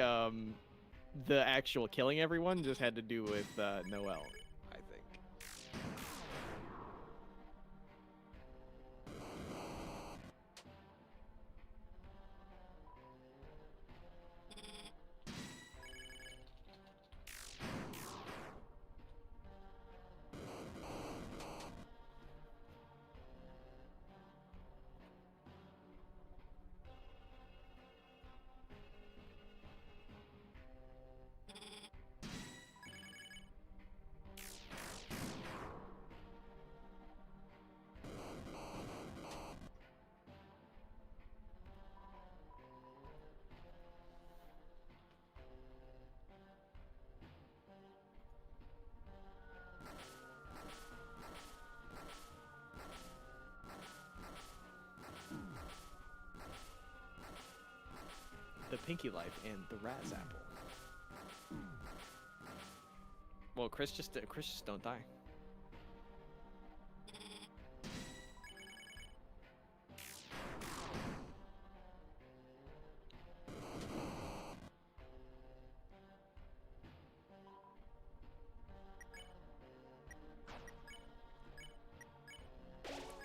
the actual killing everyone just had to do with Noel, I think. The Pinky Life and the Raz Apple. Well, Chris just don't die.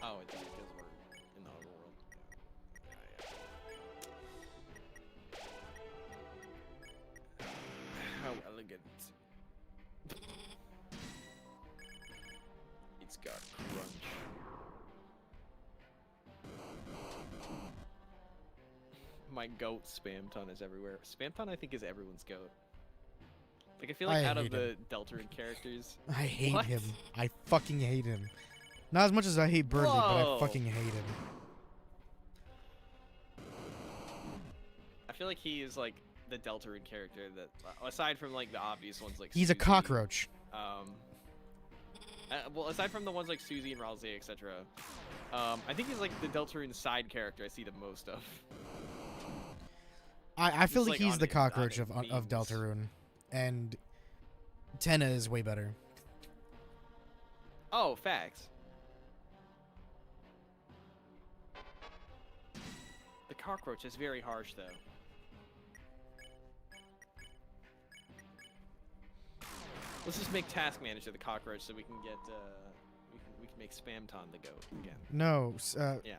Oh, it's because we're in the overworld. How elegant. It's got crunch. My goat Spamton is everywhere. Spamton, I think, is everyone's goat. Like, I feel like I out of hate the Deltarune characters... I hate What? him. I fucking hate him. Not as much as I hate Burnley, but I Whoa. fucking hate him. I feel like he is, like, the Deltarune character that, aside from, like, the obvious ones, like He's a Suzy, cockroach. Well, aside from the ones like Suzy and Ralsei, etc., I think he's, like, the Deltarune side character I see the most of. I feel Just, like like, he's on the it- cockroach on it of memes. Deltarune. And Tenna is way better. Oh, facts. The cockroach is very harsh, though. Let's just make Task Manager the cockroach so we can get we can make Spamton the goat again. No, Yeah.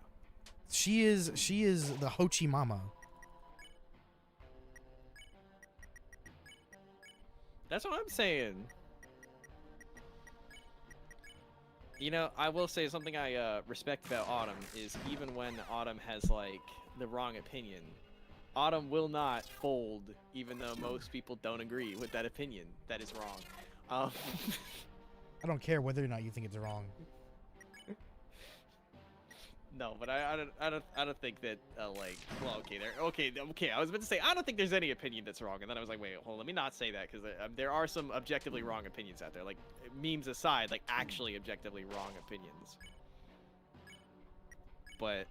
she is the Hochi Mama. That's what I'm saying. You know, I will say something I respect about Autumn is even when Autumn has like the wrong opinion, Autumn will not fold, even though most people don't agree with that opinion. That is wrong. I don't care whether or not you think it's wrong. No, but I don't think that like, well, okay. I was about to say I don't think there's any opinion that's wrong, and then I was like, wait, hold on, let me not say that because there are some objectively wrong opinions out there. Like memes aside, like actually objectively wrong opinions. But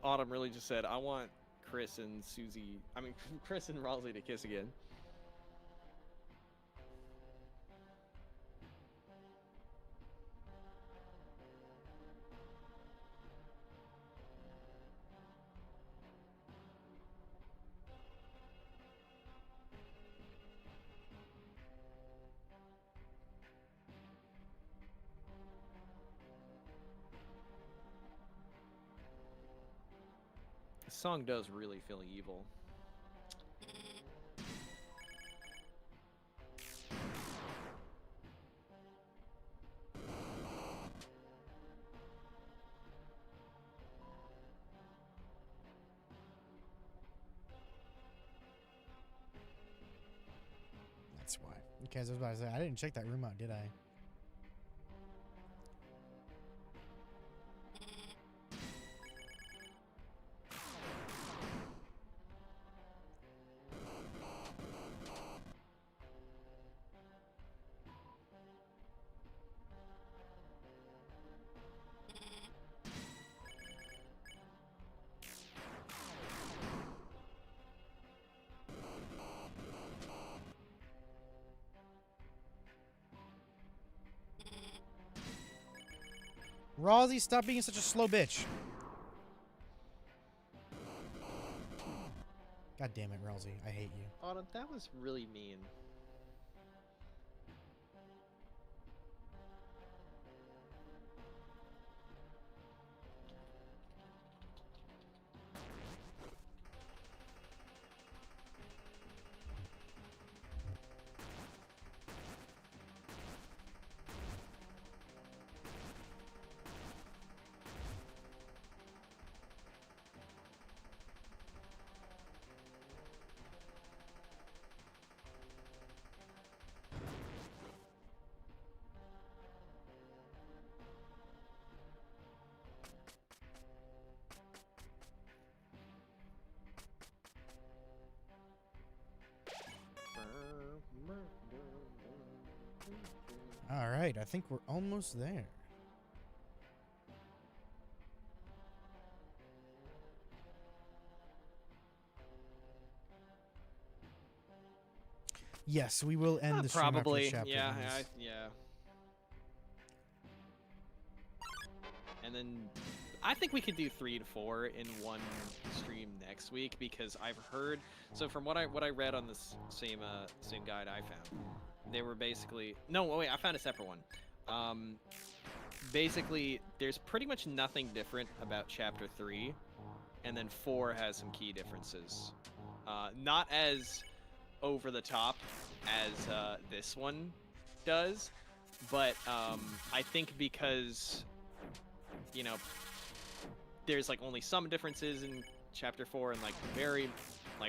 Autumn really just said, I want Chris and Susie, I mean, Chris and Raleigh to kiss again. This song does really feel evil. That's why. Okay, I was about to say, I didn't check that room out, did I? Rosie, stop being such a slow bitch. God damn it, Rosie. I hate you. Autumn, that was really mean. All right, I think we're almost there. Yes, we will end the stream after Probably, this chapter yeah, ends. yeah. And then I think we could do 3 to 4 in one stream next week because I've heard. So from what I read on this same guide I found, they were basically wait, I found a separate one. Basically, there's pretty much nothing different about chapter 3, and then 4 has some key differences. Not as over the top as this one does, but I think because there's like only some differences in chapter 4 and like very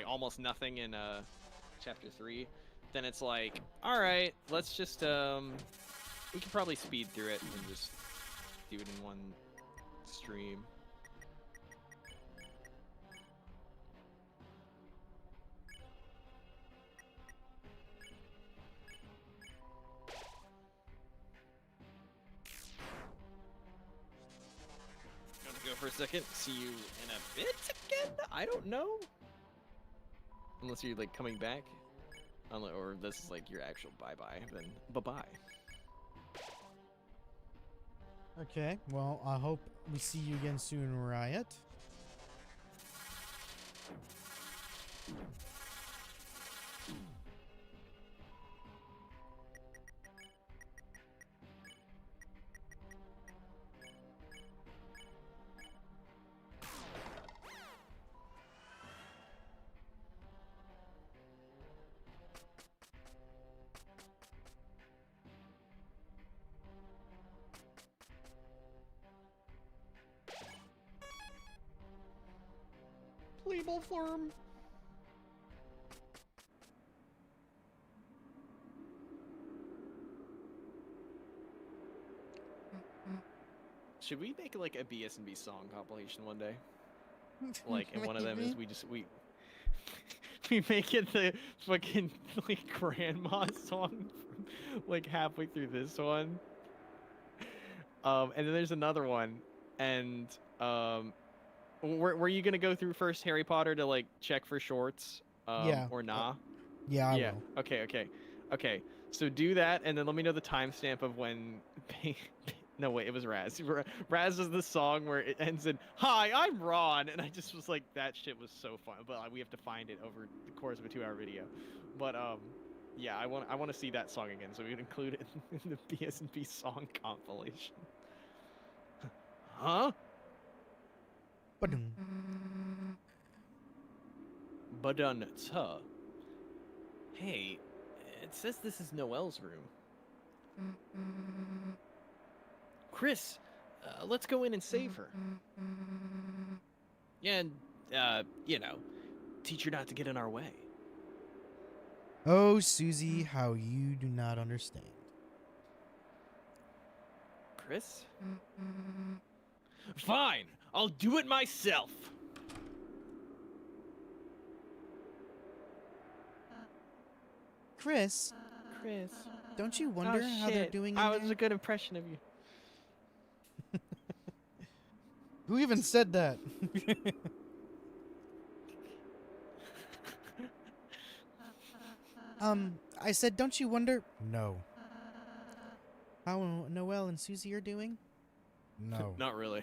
almost nothing in chapter 3, then it's like, all right, let's just we can probably speed through it and just do it in one stream. Go for a second. See you in a bit again? I don't know. Unless you're like coming back. Or this is like your actual bye-bye, then bye-bye. Okay, well, I hope we see you again soon, Riot. Playable form. Should we make like a BS&B song compilation one day? Like, and one of them is we we make it the fucking like grandma song like halfway through this one. And then there's another one, and were you gonna go through first Harry Potter to like check for shorts? Yeah. Or nah? Yeah, I Yeah. will. Okay. So do that, and then let me know the timestamp of when. No, wait, it was Raz. Raz is the song where it ends in "Hi, I'm Ron," and I just was like, that shit was so fun. But we have to find it over the course of a 2-hour video. But yeah, I want to see that song again, so we can include it in the BS&B song compilation. Huh? Ba-dum. Badun-ta. Hey, it says this is Noelle's room. Chris, let's go in and save her. And, teach her not to get in our way. Oh, Susie, how you do not understand. Chris? Fine, I'll do it myself. Chris, Chris. don't you wonder how they're doing in That was there? a good impression of you. Who even said that? I said, don't you wonder? No. How Noelle and Susie are doing? No. Not really.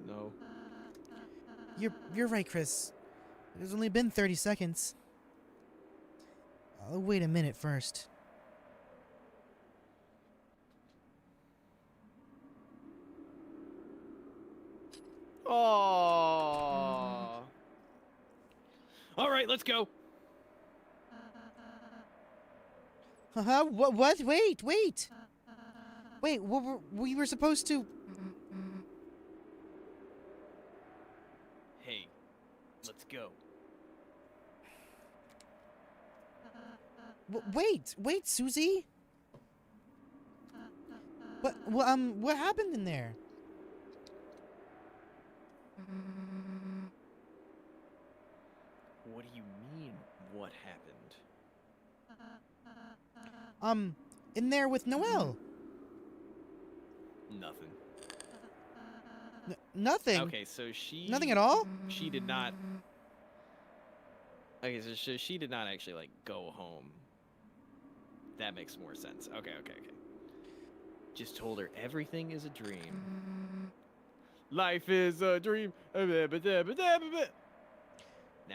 No. You're right, Chris. It's only been 30 seconds. I'll wait a minute first. Oh. All right, let's go. Huh? What? Wait! Wait, we were supposed to... Hey, let's go. Wait, Susie? What happened in there? What do you mean, what happened? In there with Noelle. Nothing. Nothing? Okay, so she... Nothing at all? She did not... Okay, so she did not actually, like, go home. That makes more sense. Okay. Just told her everything is a dream. Life is a dream. Now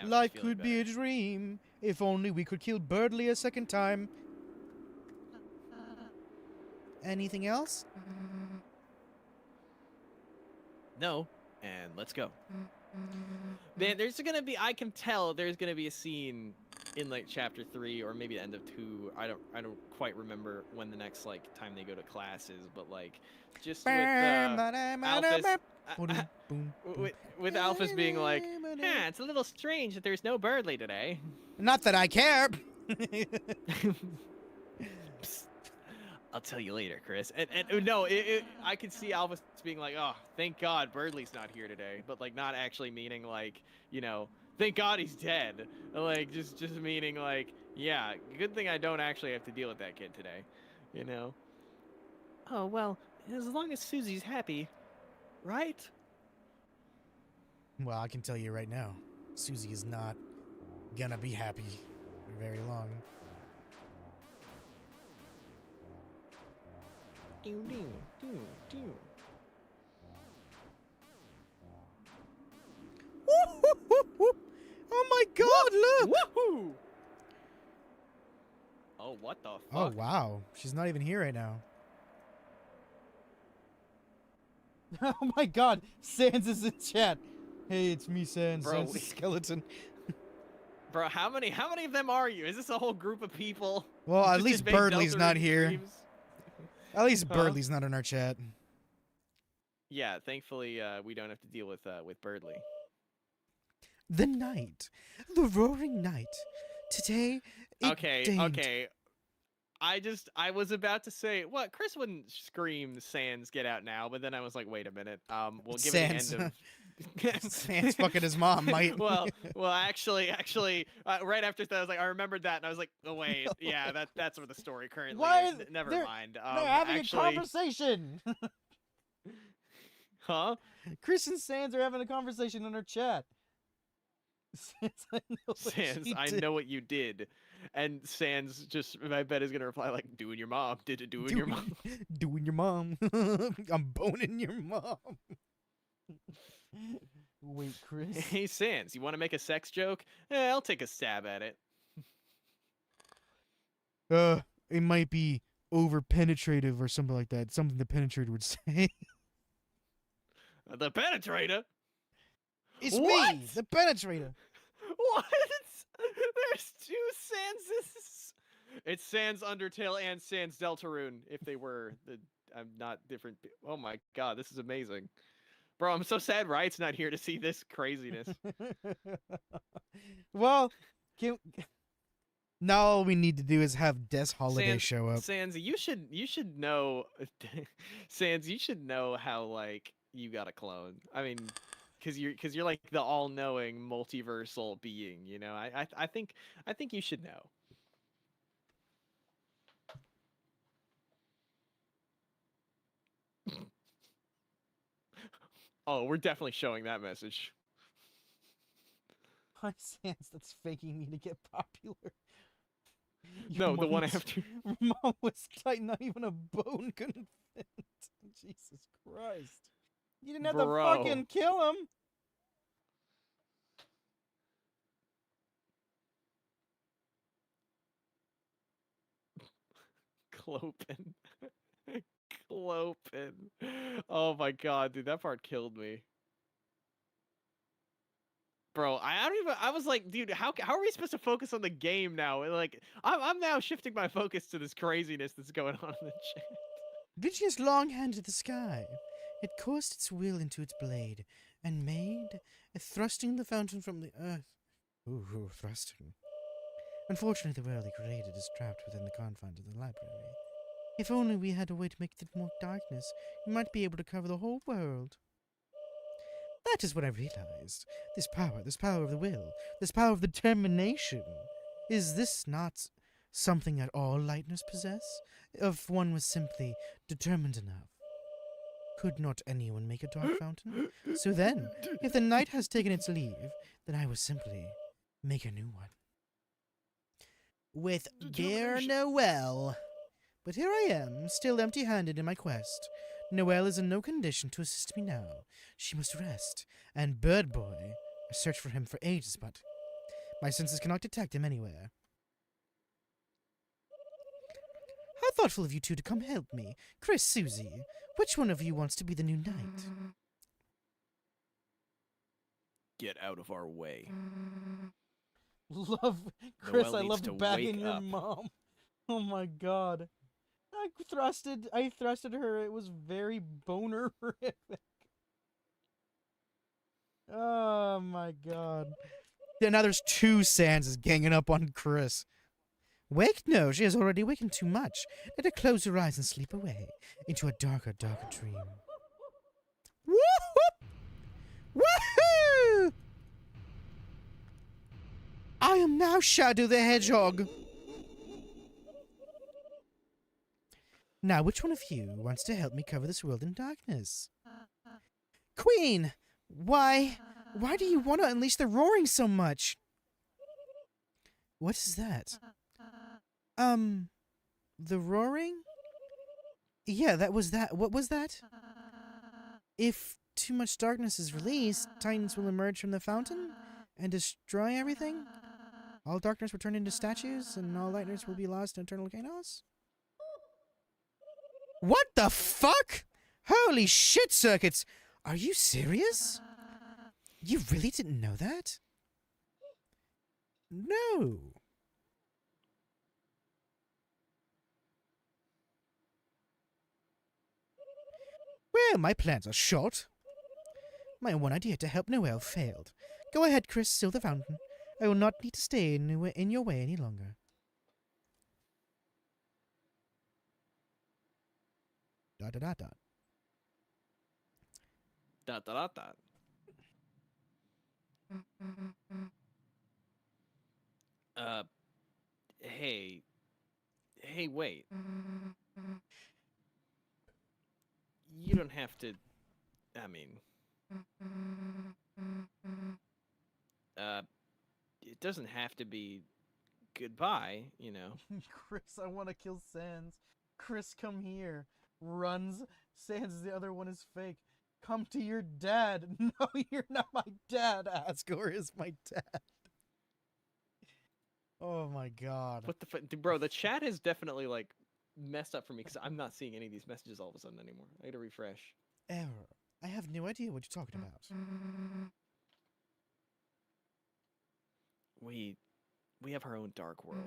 she's Life feeling could be a better. dream if only we could kill Birdly a second time. Anything else? No, and let's go. Man, there's gonna be... I can tell there's gonna be a scene in, like, chapter 3 or maybe the end of 2. I don't quite remember when the next, like, time they go to class is, but, like, just with Alphys... with Alphys being like, it's a little strange that there's no Birdly today. Not that I care. I'll tell you later, Chris. And no, I could see Alphys being like, oh, thank God Birdly's not here today. But, like, not actually meaning, like, thank God he's dead. Like, just meaning, like, yeah, good thing I don't actually have to deal with that kid today. Oh, well, as long as Susie's happy, right? Well, I can tell you right now, Susie is not gonna be happy for very long. Doo, doo, doo, doo. Oh my God! Look. Woohoo! Oh, what the fuck? Oh wow, she's not even here right now. Oh my God, Sans is in chat. Hey, it's me, Sans. Bro, Sans the skeleton. Bro, how many of them are you? Is this a whole group of people? Well, at Just least invade Birdley's not Deltarune here. streams? At least Huh? Birdley's not in our chat. Yeah, thankfully we don't have to deal with Birdley. The night. The roaring night. Today, it Okay, deigned- okay. I was about to say, what? Chris wouldn't scream Sans get out now, but then I was like, wait a minute. We'll give it Sans. the end of Sans fucking his mom, might. well, actually, right after that, I was like, I remembered that, and I was like, oh wait, yeah, that's where the story currently Why is. is- Never they're- mind. They're having actually, a conversation. huh? Chris and Sans are having a conversation in our chat. Sans, I know what Sans, she I did. know what you did, and Sans just, I bet, is gonna reply like, doing your mom, did it doing your mom? Doing your mom. I'm boning your mom. Wait, Chris. Hey Sans, you want to make a sex joke? I'll take a stab at it. It might be over penetrative or something like that. Something the penetrator would say. The penetrator. It's What? me, the penetrator. What? There's two Sanses. It's Sans Undertale and Sans Deltarune. If they were I'm not different. Oh my god, this is amazing, bro. I'm so sad Riot's not here to see this craziness. Well, now all we need to do is have Des Holiday Sans, show up. Sans, you should know. Sans, you should know how like you got a clone. I mean, because you're like the all-knowing multiversal being. You know, I think you should know. Oh, we're definitely showing that message. Hi, Sans, that's faking me to get popular. No, Your the one mom's- after. Mom was tight, not even a bone couldn't fit. Jesus Christ. You didn't have to Bro. fucking kill him. Clopen. Clopen. Oh my god, dude, that part killed me. Bro, I was like, dude, how are we supposed to focus on the game now? Like, I'm now shifting my focus to this craziness that's going on in the chat. reaching its long hand to the sky. It coursed its will into its blade, and made a thrusting the fountain from the earth. Ooh, thrusting. Unfortunately, the world he created is trapped within the confines of the library. If only we had a way to make it more darkness, we might be able to cover the whole world. That is what I realized. This power of the will, this power of determination. Is this not something that all lightners possess? If one was simply determined enough. Could not anyone make a dark fountain? So then, if the night has taken its leave, then I will simply make a new one. With dear Noelle. But here I am, still empty-handed in my quest. Noelle is in no condition to assist me now. She must rest. And Bird Boy, I searched for him for ages, but my senses cannot detect him anywhere. How thoughtful of you two to come help me. Chris, Susie, which one of you wants to be the new knight? Get out of our way. Love, Chris, Noelle I needs love to bagging wake your up. mom. Oh my god. I thrusted her. It was very boner-horrific. Oh my god. Yeah, now there's two Sanses ganging up on Chris. Wake? No, she has already wakened too much. Let her close her eyes and sleep away into a darker, darker dream. Woo-hoo! Woohoo! I am now Shadow the Hedgehog. Now, which one of you wants to help me cover this world in darkness? Queen! Why do you want to unleash the roaring so much? What is that? The roaring? Yeah, that was that. What was that? If too much darkness is released, titans will emerge from the fountain and destroy everything. All darkness will turn into statues, and all lightness will be lost in eternal chaos. What the fuck? Holy shit, circuits! Are you serious? You really didn't know that? No. Well, my plans are short. My one idea to help Noel failed. Go ahead, Chris, seal the fountain. I will not need to stay in your way any longer. Dot dot dot dot. Dot dot dot dot. Uh, hey, wait. You don't have to. I mean, it doesn't have to be goodbye, you know. Chris, I want to kill Sans. Chris, come here. Runs. Sans, the other one is fake. Come to your dad. No, you're not my dad. Asgore is my dad. Oh my god. What the fuck, bro? The chat is definitely like messed up for me because I'm not seeing any of these messages all of a sudden anymore. I gotta refresh. Error. I have no idea what you're talking about. We have our own dark world.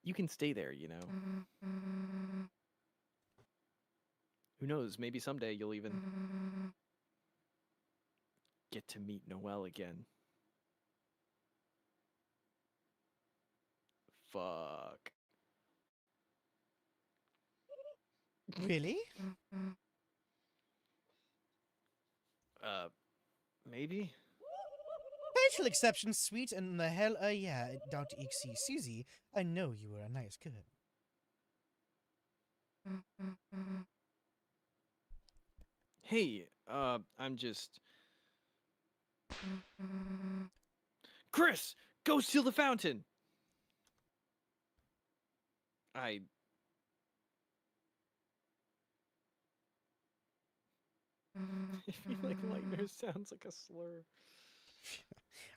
You can stay there, you know. Who knows? Maybe someday you'll even get to meet Noelle again. Fuck. Really? Maybe? Facial exception, sweet, and the hell, yeah, doubt ich see Susie. I know you were a nice girl. Hey, I'm just... Chris! Go seal the fountain! I feel like Lightner sounds like a slur.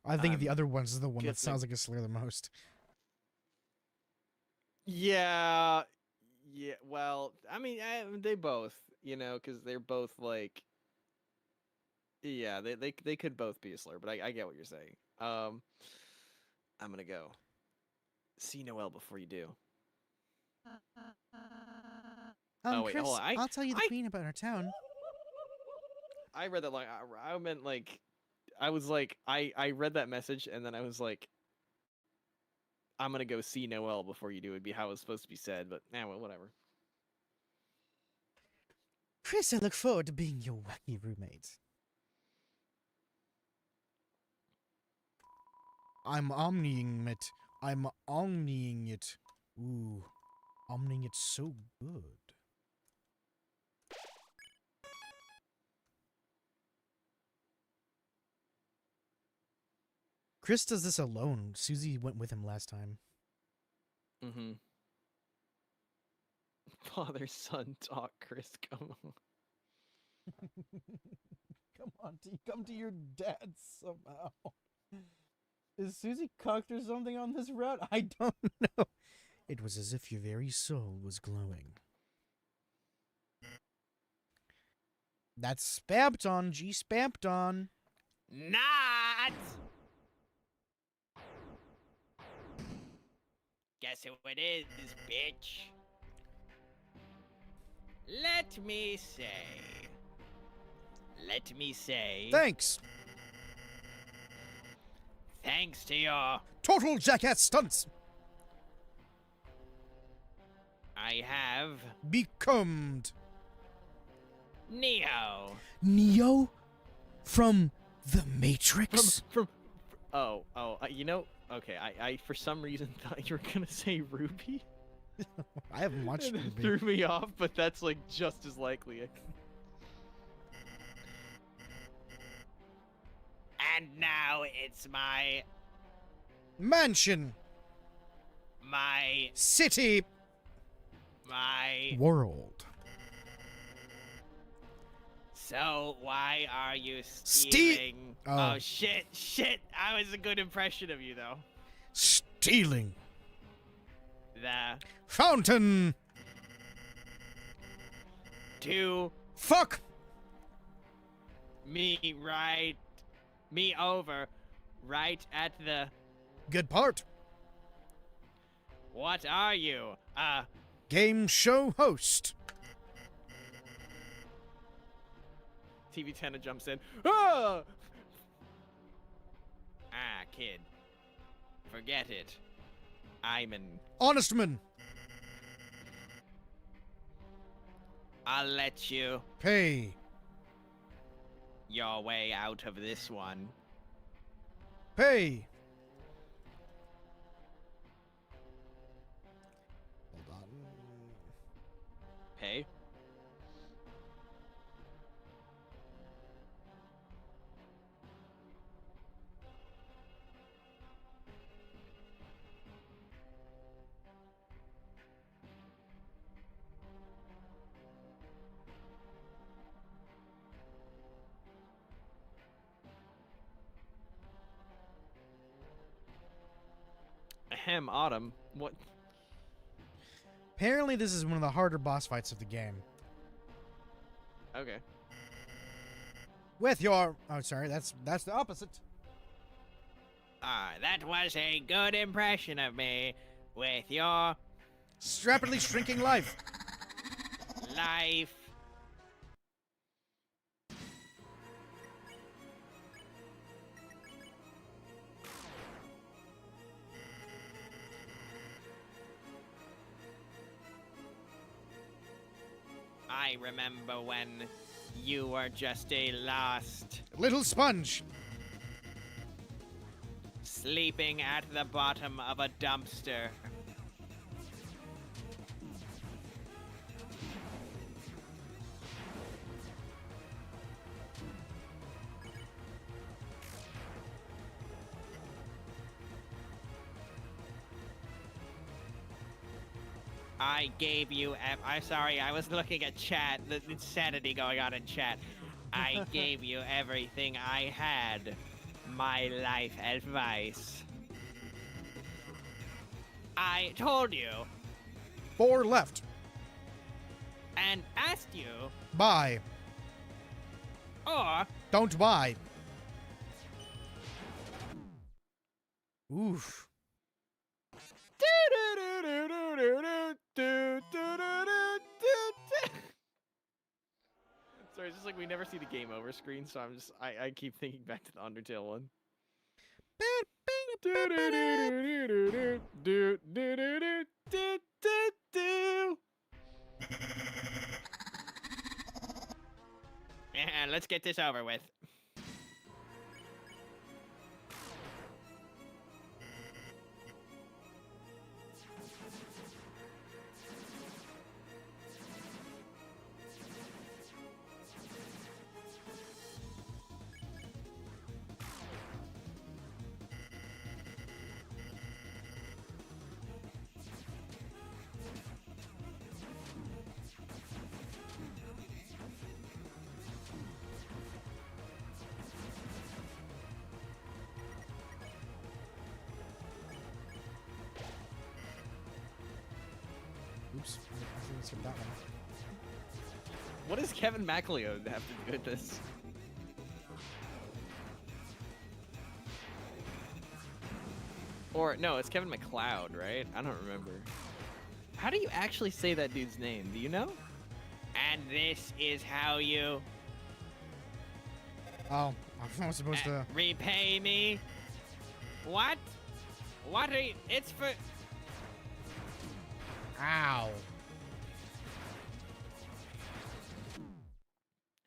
I think the other one's the one that guessing. sounds like a slur the most. Yeah, well, I mean, they both, you know, because they're both like... Yeah, they could both be a slur, but I get what you're saying. I'm gonna go. See Noelle before you do. Wait, Chris, hold on. I'll tell you the I- queen about our town. I read that like I meant like I was like I read that message and then I was like I'm gonna go see Noelle before you do would be how it was supposed to be said, but well, whatever. Chris, I look forward to being your wacky roommate. I'm omniing it. I'm omniing it. Ooh. Omniing it so good. Chris does this alone. Susie went with him last time. Mm-hmm. Father son talk, Chris. Come on. Come to your dad somehow. Is Susie cocked or something on this route? I don't know. It was as if your very soul was glowing. That's spamped on, G spamped on. Not! Guess who it is, bitch? Let me say, Thanks. thanks to your... Total jackass stunts. I have Become Neo. Neo from the Matrix. From you know, okay, I for some reason thought you were gonna say Ruby. I haven't watched And it Ruby. threw me off, but that's like just as likely. And now No, it's my Mansion. my City. my. World. So why are you Ste- stealing? Oh. Oh shit! I was a good impression of you though. Stealing. The Fountain. to Fuck. me over right at the. Good part. What are you? Game show host. TV Tana jumps in. Ah! Kid. Forget it. I'm an. Honest man. I'll let you Pay. your way out of this one. Pay. Hold on. Pay. Ahem, Autumn. What? Apparently, this is one of the harder boss fights of the game. Okay. With your... Oh, sorry. That's the opposite. That was a good impression of me with your Rapidly shrinking life. life. I remember when you were just a lost, Little sponge. sleeping at the bottom of a dumpster. I gave you. I'm sorry, I was looking at chat. The insanity going on in chat. I gave you everything I had. My life advice. I told you 4 left. and asked you, Buy. or Don't buy. Oof. Sorry, it's just like we never see the game over screen, so I keep thinking back to the Undertale one. yeah, let's get this over with. Oops. I think I skipped that one. What does Kevin MacLeod have to do with this? Or no, it's Kevin McLeod, right? I don't remember. How do you actually say that dude's name? Do you know? And this is how you Oh, I was supposed to... repay me. What? What are you? It's for. Ow.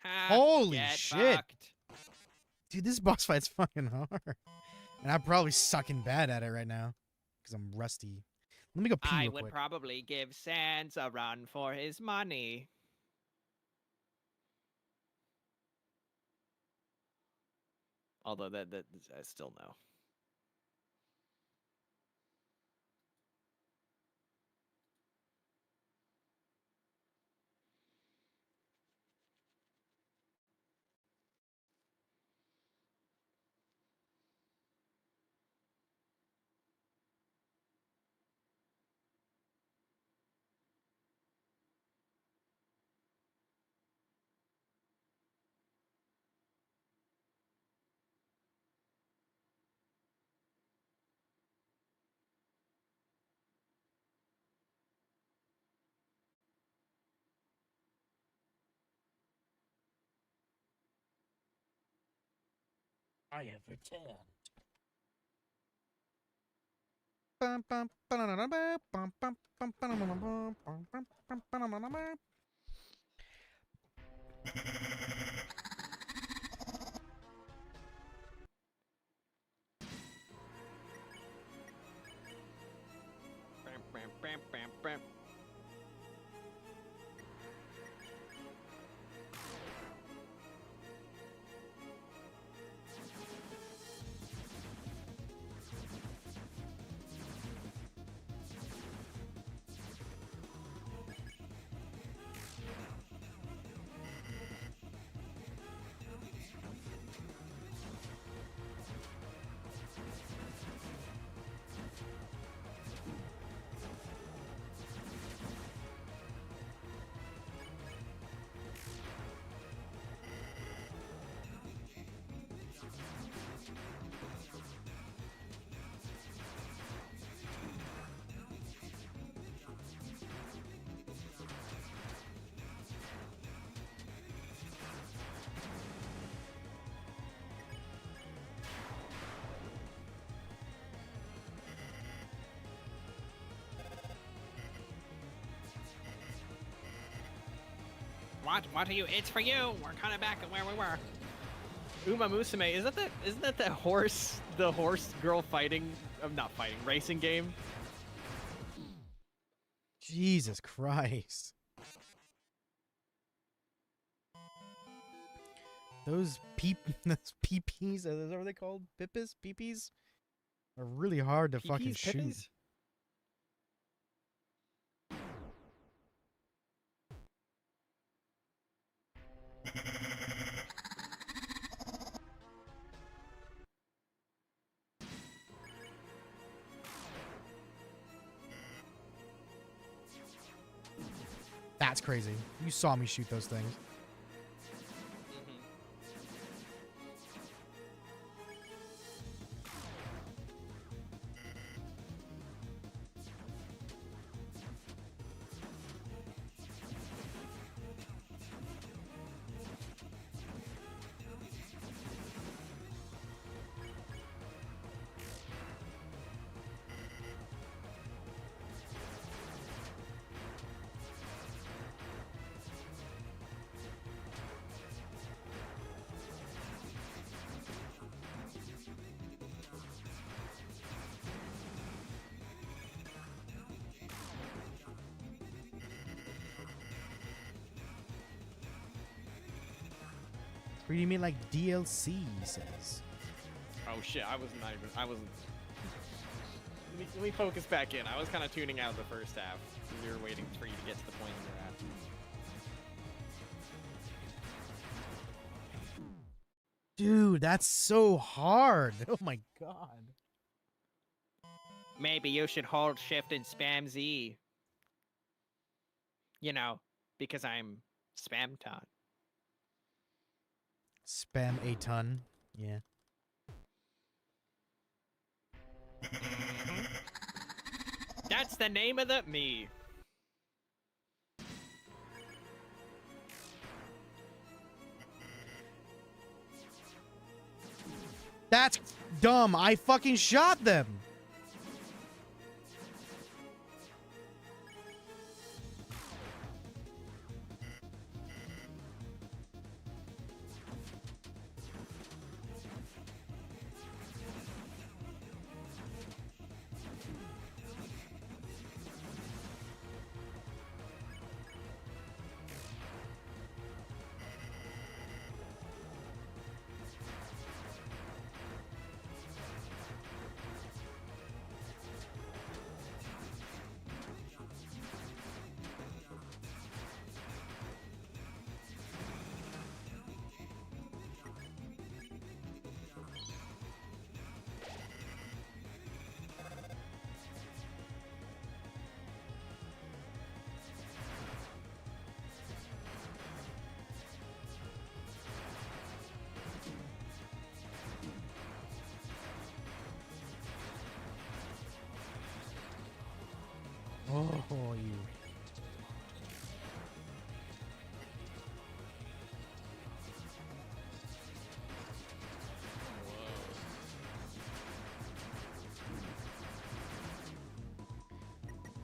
Ha, Holy get shit. fucked. Dude, this boss fight's fucking hard. And I'm probably sucking bad at it right now. Because I'm rusty. Let me go pee I real would quick. probably give Sans a run for his money. Although that I still no. I have returned. Bam, bam, bam, bam, bam. What are you? It's for you. We're kind of back at where we were. Uma Musume, isn't that the horse girl fighting, not fighting, racing game? Jesus Christ. Those those peepees, are those what are they called? Pippis? Peepees? Are really hard to fucking Pipis, shoot. Pippis? That's crazy. You saw me shoot those things. What do you mean like DLC, he says? Oh shit, I wasn't. Let me focus back in. I was kind of tuning out the first half. We were waiting for you to get to the point you're at. Dude, that's so hard. Oh my god. Maybe you should hold shift and spam Z. You know, because I'm Spamton. Spam a ton. Yeah. That's the name of the me. That's dumb. I fucking shot them.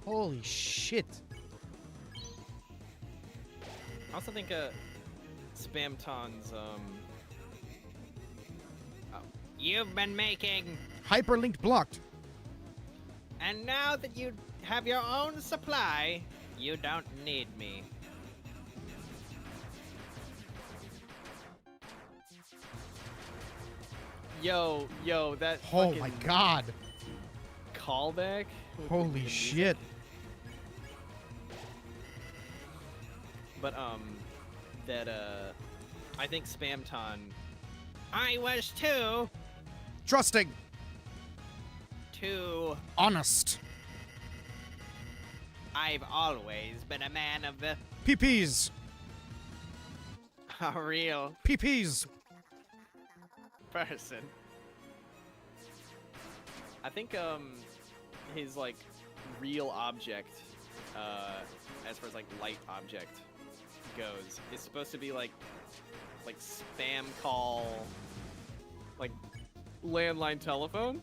Holy shit. I also think Spamton's You've been making, Hyperlinked blocked. and now that you have your own supply, you don't need me. yo, that Oh my fucking god. callback. with the Holy music. shit. But I think Spamton. I was too Trusting. Honest. I've always been a man of the PPs. a real PPs. person. I think his like real object, as far as like light object goes, is supposed to be like spam call, like landline telephone.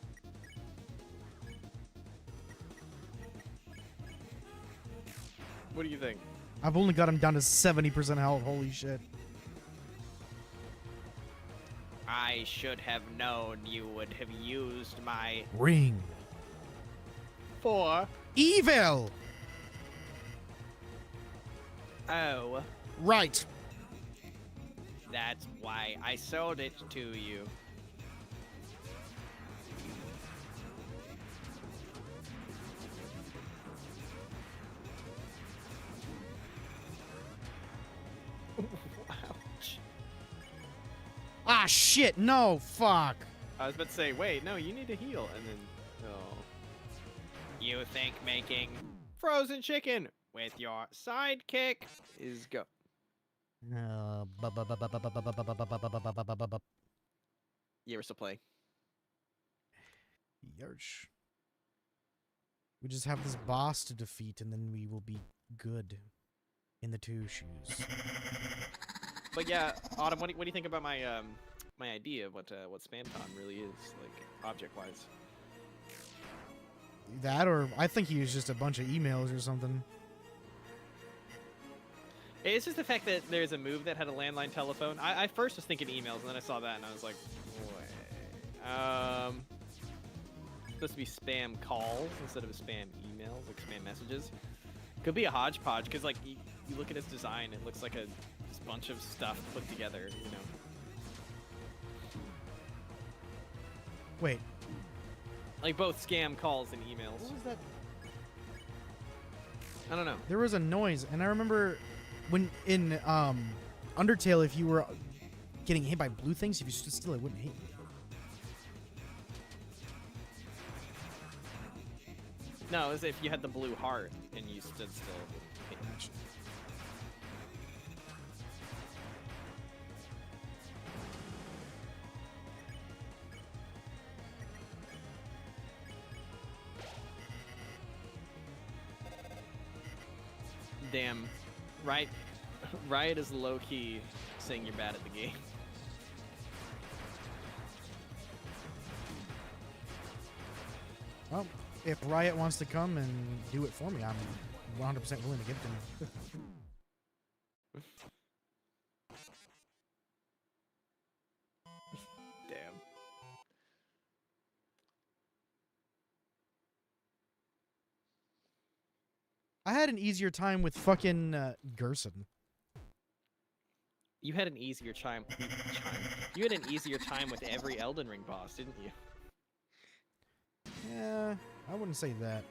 What do you think? I've only got him down to 70% health. Holy shit. I should have known you would have used my Ring. For Evil. oh. Right. That's why I sold it to you. ouch. Ah, shit. No. Fuck. I was about to say, wait, no, you need to heal, and then oh, You think making frozen chicken with your sidekick is go. You ever still play? Yarsh. We just have this boss to defeat, and then we will be good in the two shoes. But yeah, Autumn, what do you think about my my idea of what Spamton really is, like object-wise? That, or I think he was just a bunch of emails or something. It's just the fact that there's a move that had a landline telephone. I first was thinking emails, and then I saw that, and I was like, wait. Supposed to be spam calls instead of spam emails, like spam messages. Could be a hodgepodge, because like you look at his design, it looks like a bunch of stuff put together, you know. Wait. Like both scam calls and emails. What was that? I don't know. There was a noise, and I remember when in Undertale, if you were getting hit by blue things, if you stood still, it wouldn't hit you. No, it was if you had the blue heart and you stood still. Gotcha. Damn. Riot is low-key saying you're bad at the game. Well, if Riot wants to come and do it for me, I'm 100% willing to give it to him. Damn. I had an easier time with fucking Gerson. You had an easier time. You had an easier time with every Elden Ring boss, didn't you? Yeah, I wouldn't say that.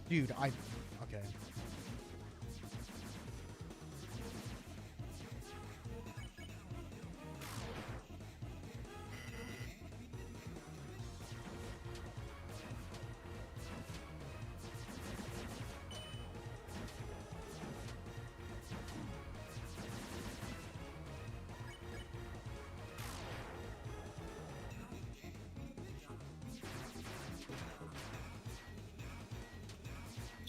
Dude, okay.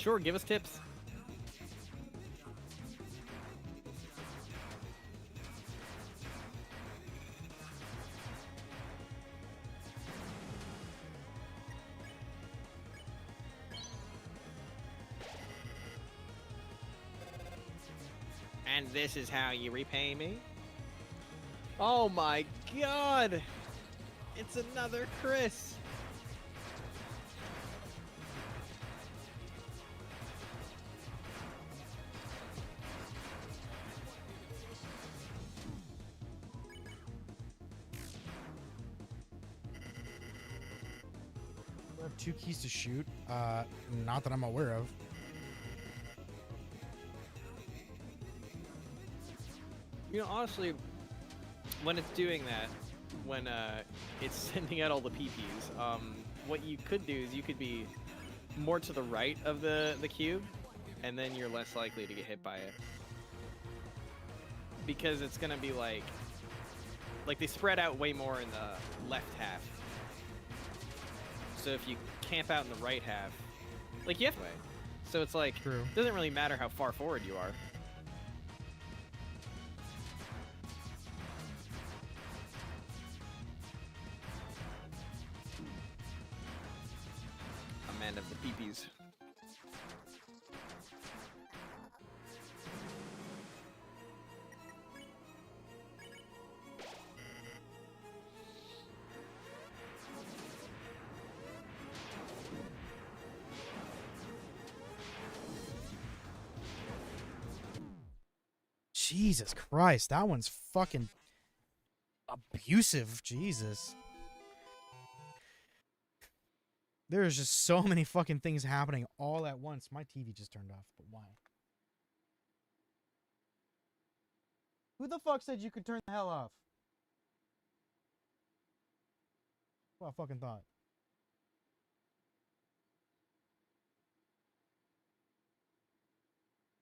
Sure, give us tips. And this is how you repay me? Oh my god! It's another Chris! We have 2 keys to shoot. Not that I'm aware of. You know, honestly, when it's doing that, when it's sending out all the PPs, what you could do is you could be more to the right of the cube, and then you're less likely to get hit by it. Because it's gonna be like they spread out way more in the left half. So if you camp out in the right half, like you have to. So it's like, True. it doesn't really matter how far forward you are. A man of the peepees. Jesus Christ, that one's fucking abusive. Jesus. There's just so many fucking things happening all at once. My TV just turned off, but why? Who the fuck said you could turn the hell off? Well, I fucking thought.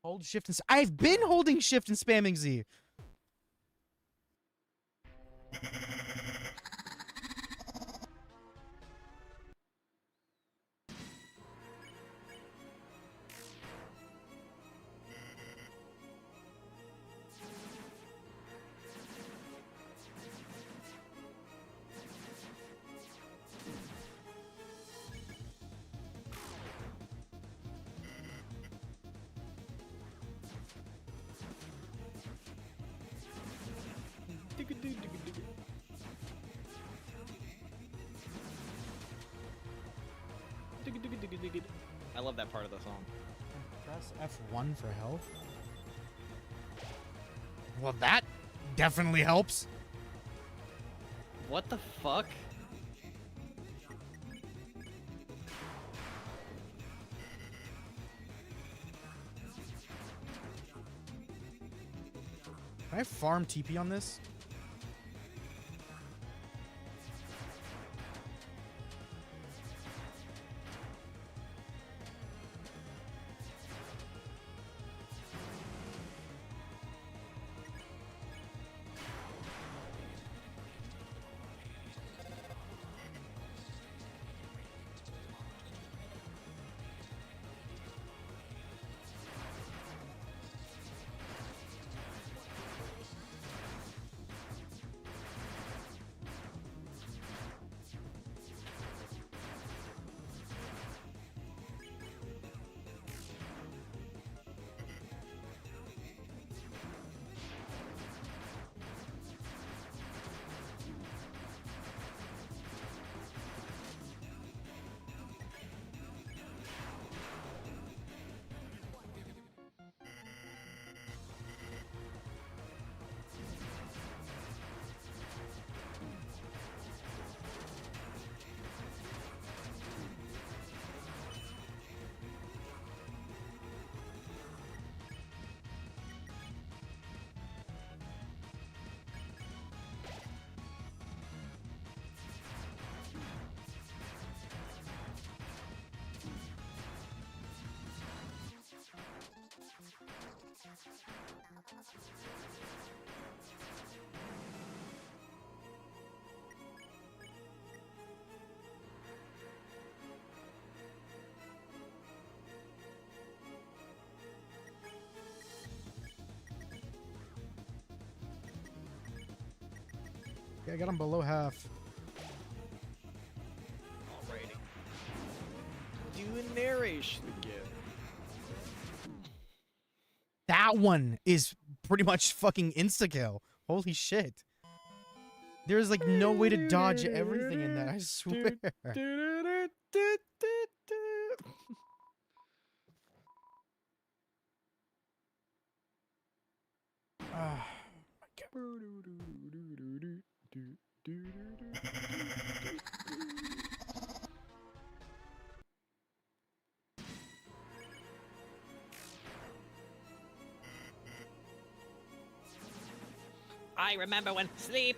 Hold shift and I've been holding shift and spamming Z. I love that part of the song. Press F1 for health. Well, that definitely helps. What the fuck? Can I farm TP on this? Okay, I got him below half. Alrighty. Do narration again. That one is pretty much fucking insta-kill. Holy shit. There's like no way to dodge everything in that, I swear. Ah, I remember when sleep.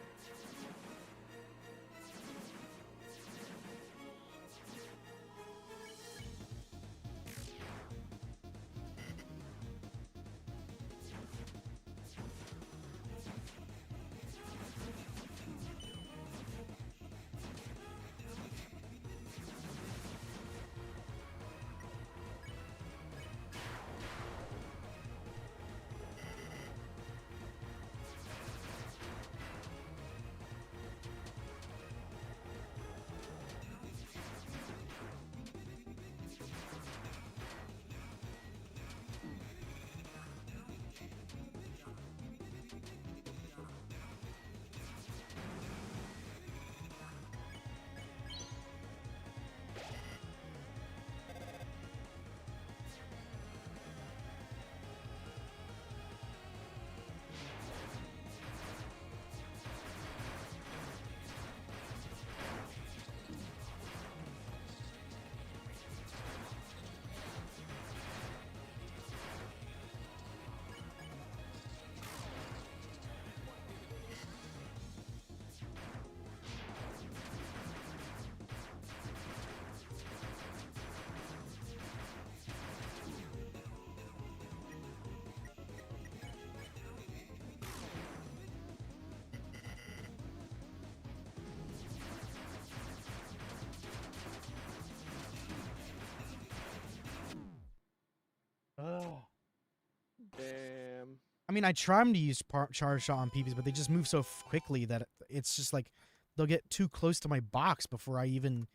Damn. I mean, I try to use charge shot on PPs, but they just move so quickly that it's just like they'll get too close to my box before I even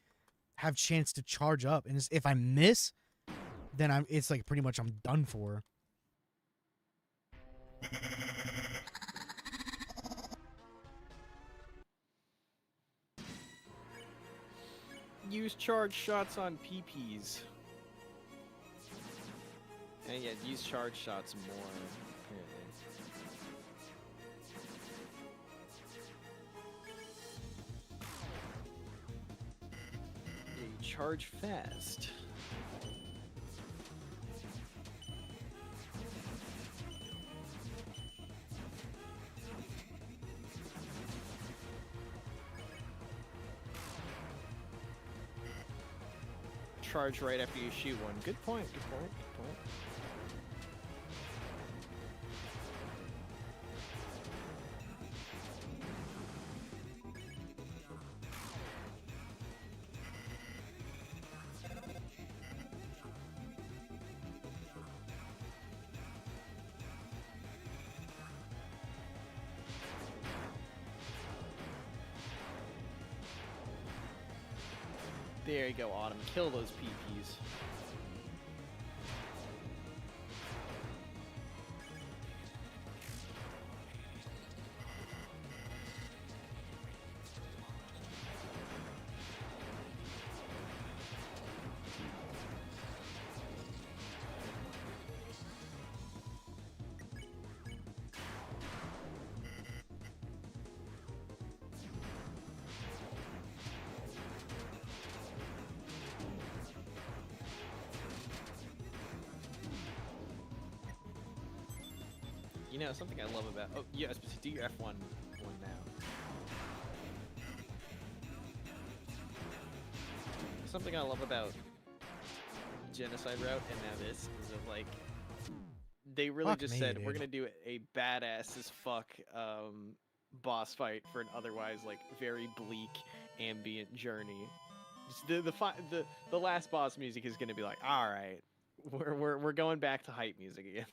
have chance to charge up. And if I miss, then it's like pretty much I'm done for. Use charge shots on PPs. And yeah, use charge shots more, apparently. Yeah, you charge fast. Charge right after you shoot one. Good point, good point, good point. There you go, Autumn. Kill those PPs. You know, something I love about... Oh, yes, but do your F1 one now. Something I love about Genocide Route and now this is that, like, they really Fuck just me, said, we're dude. gonna do a badass as fuck boss fight for an otherwise, like, very bleak, ambient journey. Just the last boss music is gonna be like, alright, we're going back to hype music again.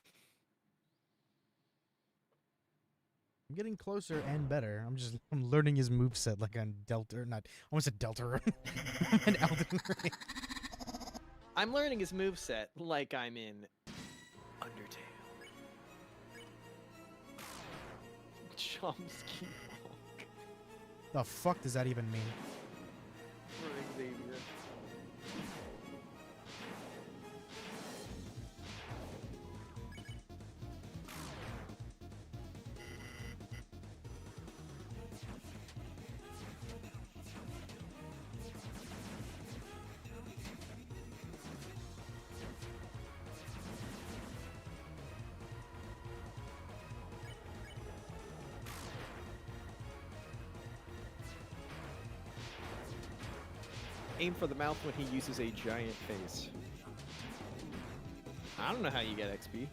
I'm getting closer and better. I'm learning his moveset like on I almost said Deltarune. An Elden Ring. I'm learning his moveset like I'm in Undertale. Chomsky. The fuck does that even mean? For Xavier. Aim for the mouth when he uses a giant face. I don't know how you get XP.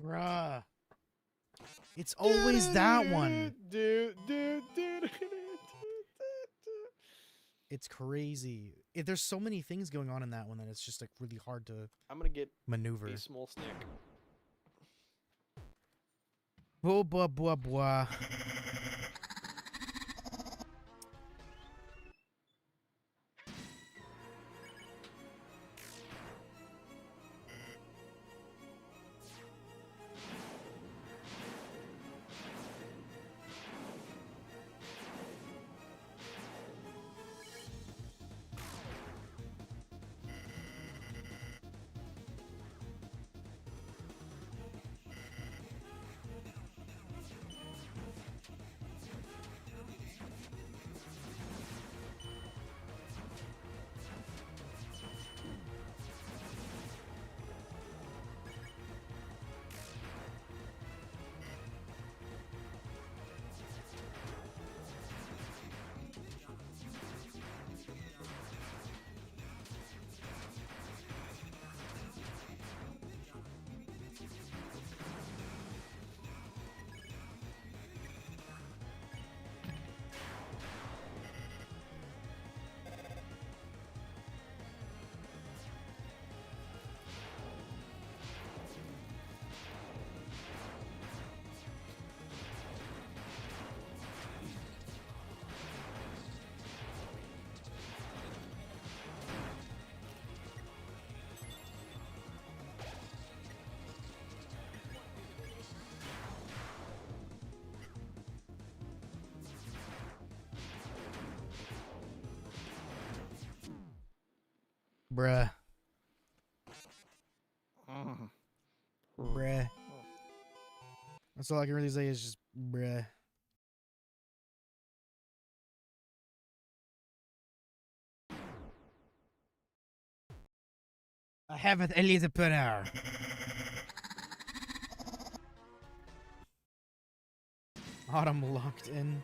Bruh. It's always that one. It's crazy. There's so many things going on in that one that it's just like really hard to I'm gonna get maneuver. a small snack. Blah, blah, blah, blah. Bruh. Bruh. That's all I can really say is just bruh. I haven't a little per hour. Autumn locked in.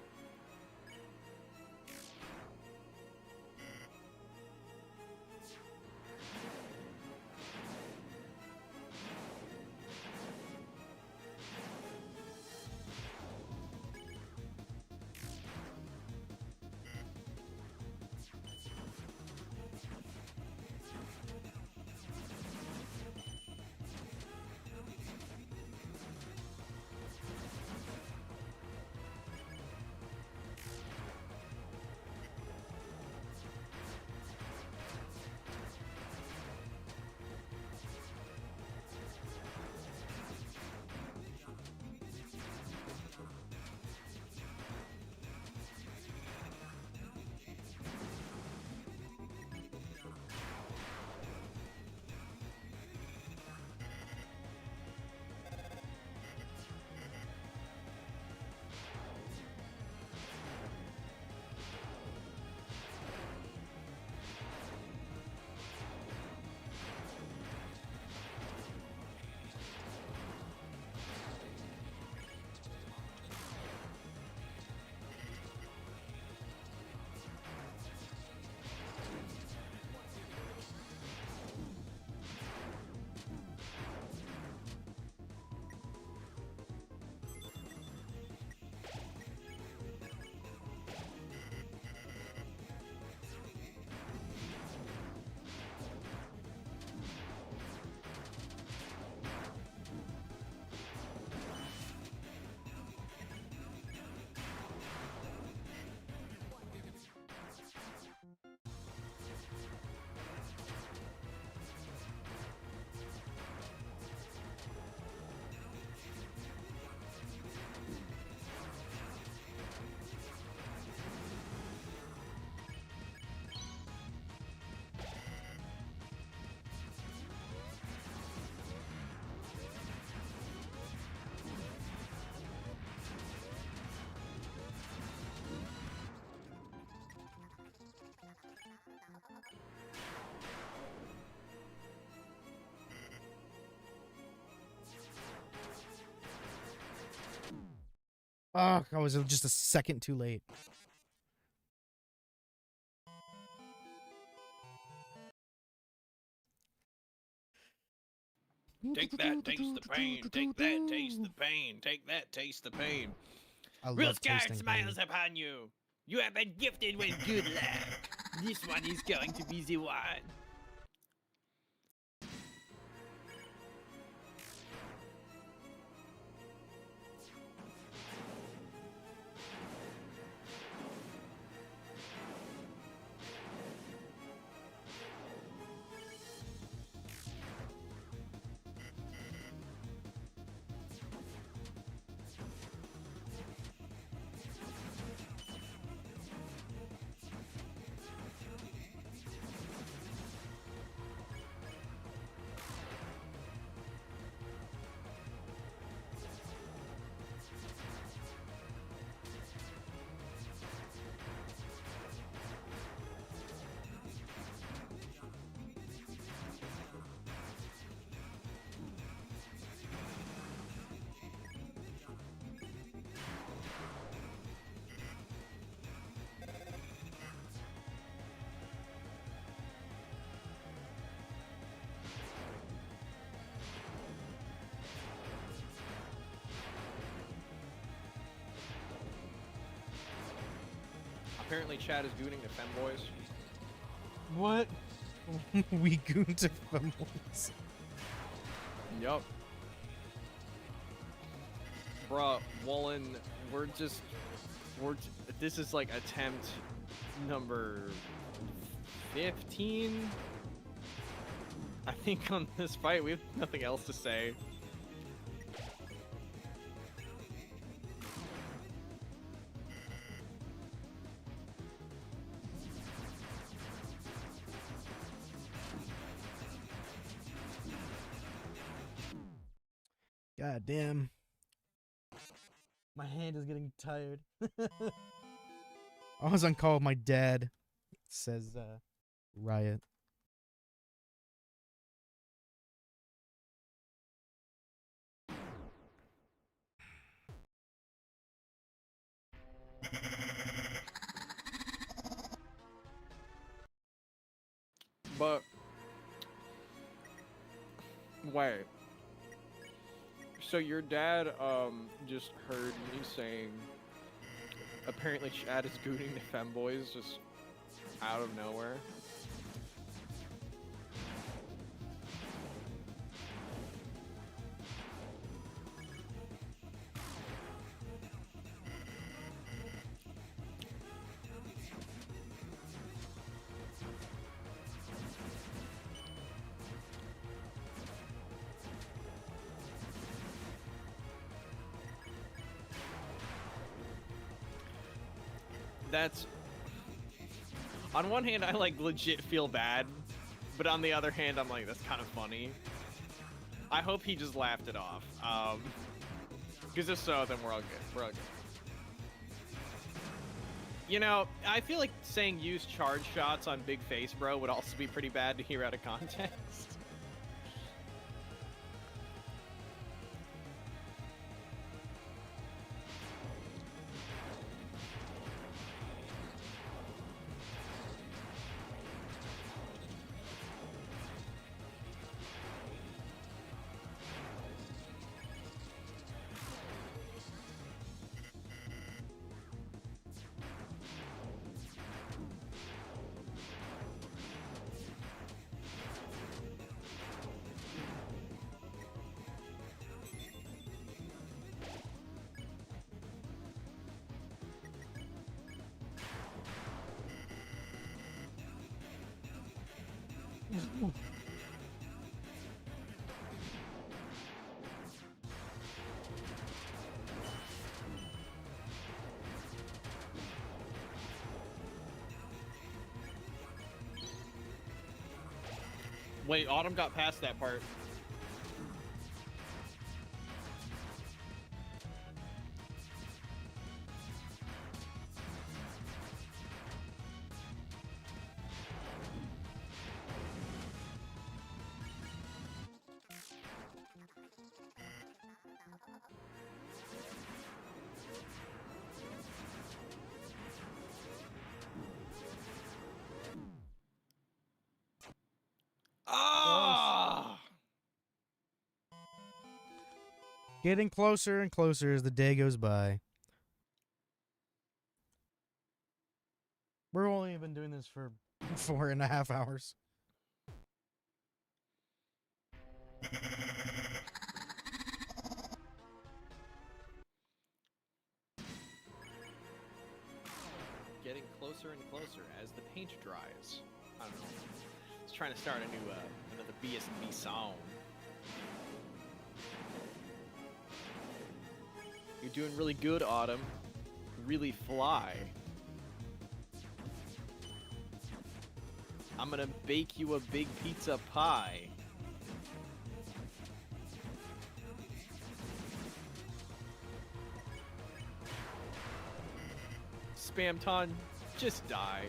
Oh, I was just a second too late. Take that, taste the pain. Take that, taste the pain. Take that, taste the pain. I Real love scarred tasting pain. smiles upon you. You have been gifted with good luck. This one is going to be the one. Apparently, Chad is gooning the femboys. What? We goon to femboys. Yup. Bruh, Wallen, this is like attempt number 15. I think on this fight, we have nothing else to say. God damn. My hand is getting tired. I was on call with my dad, says Riot. But wait. So your dad just heard me saying apparently Chad is gooning the femboys just out of nowhere. That's on one hand I like legit feel bad, but on the other hand I'm like that's kind of funny. I hope he just laughed it off. Because if so, then we're all good. We're all good. You know, I feel like saying use charge shots on Big Face Bro would also be pretty bad to hear out of context. Wait, Autumn got past that part. Getting closer and closer as the day goes by. We're only been doing this for 4.5 hours. Getting closer and closer as the paint dries. I don't know. It's trying to start a new another BS&B song. You're doing really good, Autumn. Really fly. I'm gonna bake you a big pizza pie. Spamton, just die.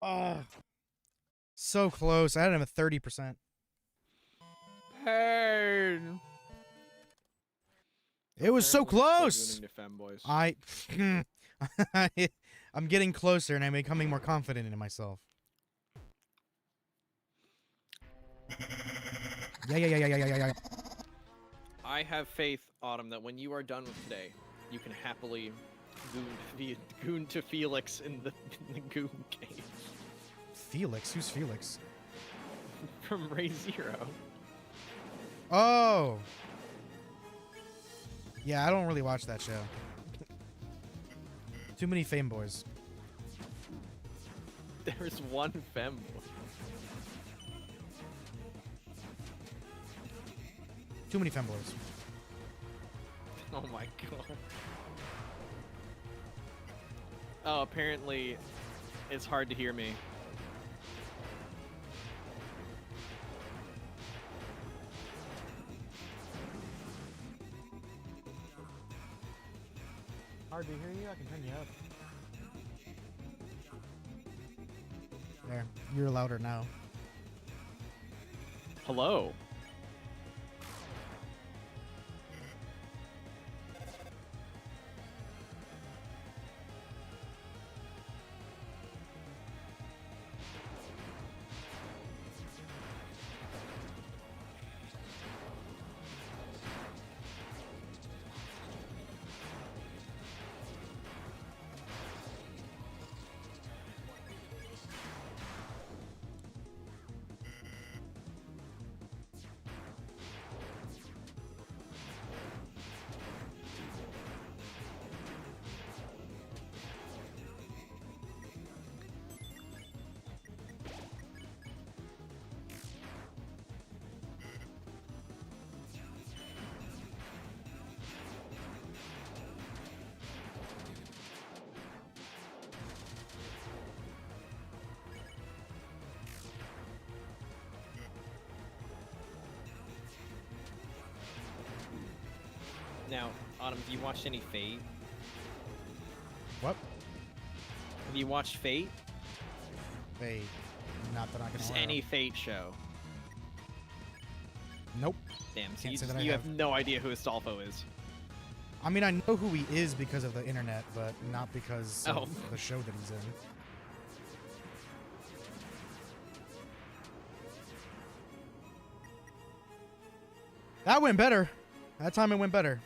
Oh, so close. I had him at 30%. Pain. It was so close. Still doing femboys. I'm getting closer and I'm becoming more confident in myself. Yeah. I have faith, Autumn, that when you are done with today, you can happily goon to Felix in the goon cave Felix? Who's Felix? from Ray Zero. Oh. Yeah, I don't really watch that show. Too many fame boys. There's one femboy. Too many femboys. Oh my god. Oh, apparently it's hard to hear me. Hard to hear you. I can turn you up. There, you're louder now. Hello. Now, Autumn, have you watched any Fate? What? Have you watched Fate? Wait, not that I can. Just any Fate show. Nope. Damn, so Can't you, say just, that I you have have. no idea who Astolfo is. I mean, I know who he is because of the internet, but not because Oh. of the show that he's in. That went better. That time it went better.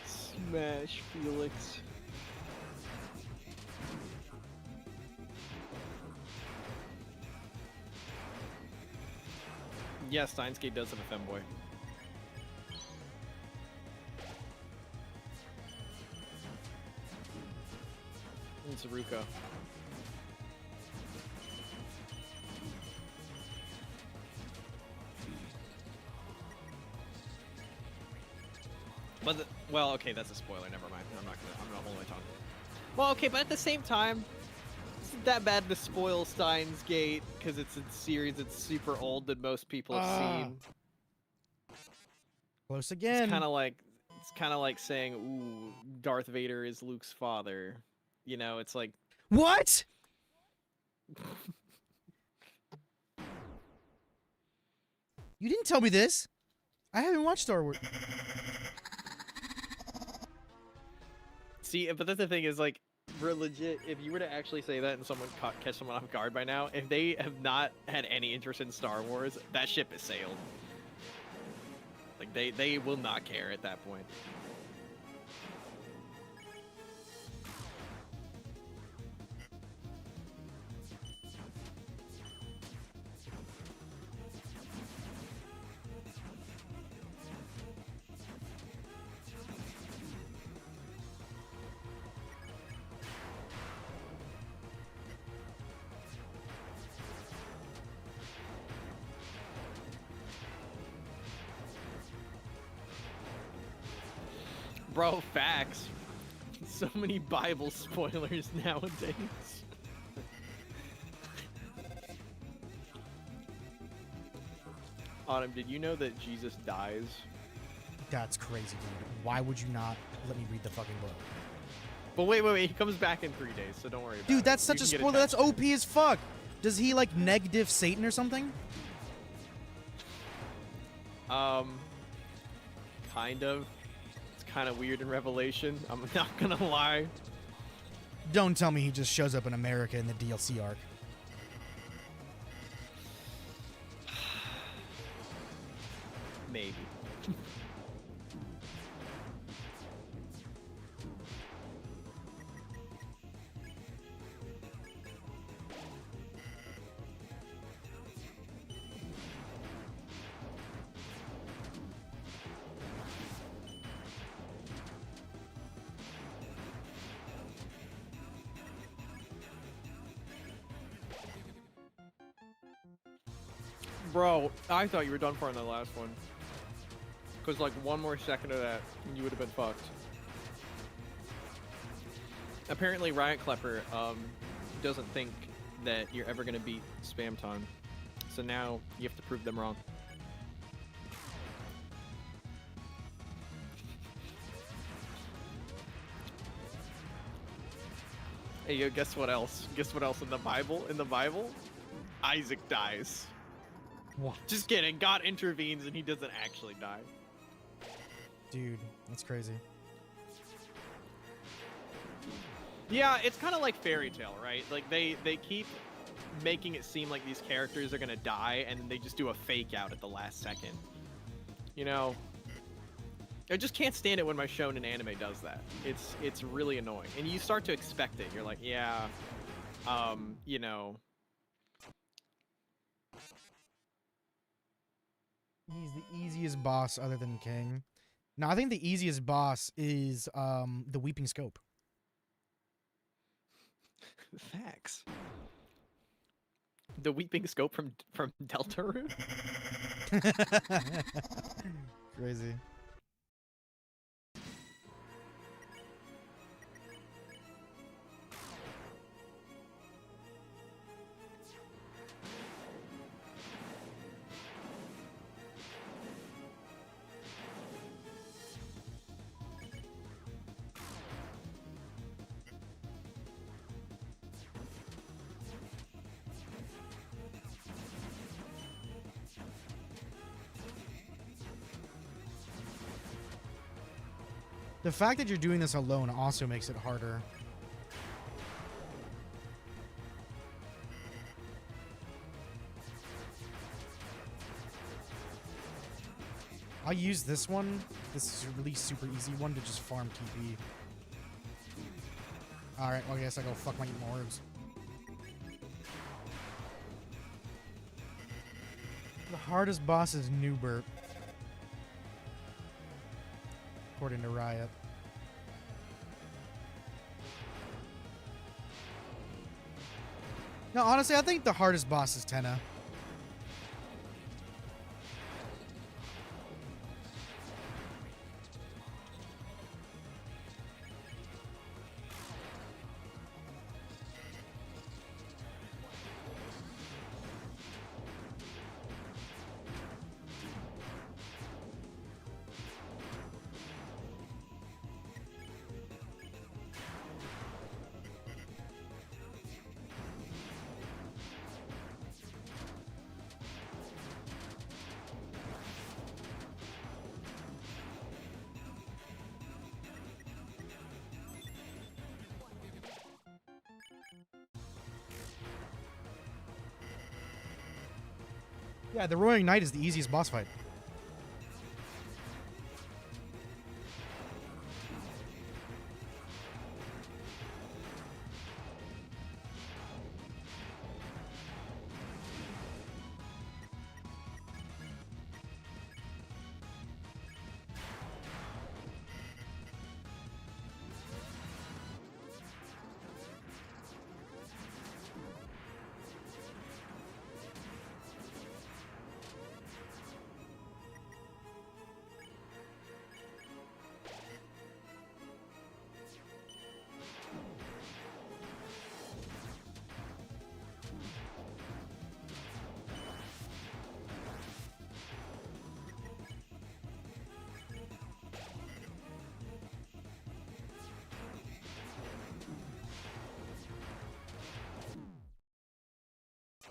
Smash Felix. Yeah, Steins Gate does have a femboy. It's Ruka. But well, okay, that's a spoiler. Never mind. I'm not holding my tongue. Well, okay, but at the same time, isn't that bad to spoil Steins Gate because it's a series that's super old that most people have seen? Close again. It's kind of like saying, "Ooh, Darth Vader is Luke's father." You know, it's like What? You didn't tell me this. I haven't watched Star Wars. See, but that's the thing is like, we're legit. If you were to actually say that and someone catch someone off guard by now, if they have not had any interest in Star Wars, that ship has sailed. Like they will not care at that point. Bro, facts. So many Bible spoilers nowadays. Autumn, did you know that Jesus dies? That's crazy, dude. Why would you not let me read the fucking book? But wait, he comes back in 3 days, so don't worry about it. Dude, that's You such a can get spoiler. That's attached OP as fuck. Does he like negative Satan or something? Kind of. It's kind of weird in Revelation. I'm not gonna lie. Don't tell me he just shows up in America in the DLC arc. Maybe. Bro, I thought you were done for in the last one. Because, like, one more second of that, and you would have been fucked. Apparently, Riot Klepper doesn't think that you're ever going to beat Spam Time. So now you have to prove them wrong. Hey, yo, guess what else? Guess what else in the Bible? In the Bible, Isaac dies. What? Just kidding. God intervenes and he doesn't actually die. Dude, that's crazy. Yeah, it's kind of like Fairy Tale, right? Like they keep making it seem like these characters are gonna die, and then they just do a fake out at the last second. You know, I just can't stand it when my shonen anime does that. It's really annoying, and you start to expect it. You're like, yeah, you know. He's the easiest boss other than King. No, I think the easiest boss is the Weeping Scope. Facts. The Weeping Scope from Deltarune? Crazy. The fact that you're doing this alone also makes it harder. I'll use this one. This is a really super easy one to just farm TP. Alright, well, I guess I go fuck my orbs. The hardest boss is Newbert. According to Riot. No, honestly, I think the hardest boss is Tenna. Yeah, the Roaring Knight is the easiest boss fight.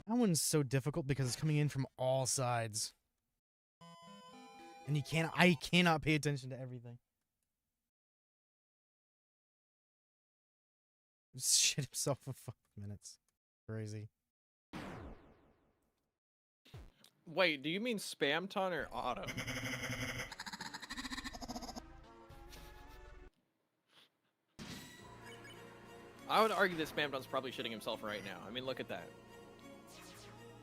That one's so difficult because it's coming in from all sides. And I cannot pay attention to everything. Shit himself for 5 minutes. Crazy. Wait, do you mean Spam Ton or Auto? I would argue that Spam Ton's probably shitting himself right now. I mean, look at that.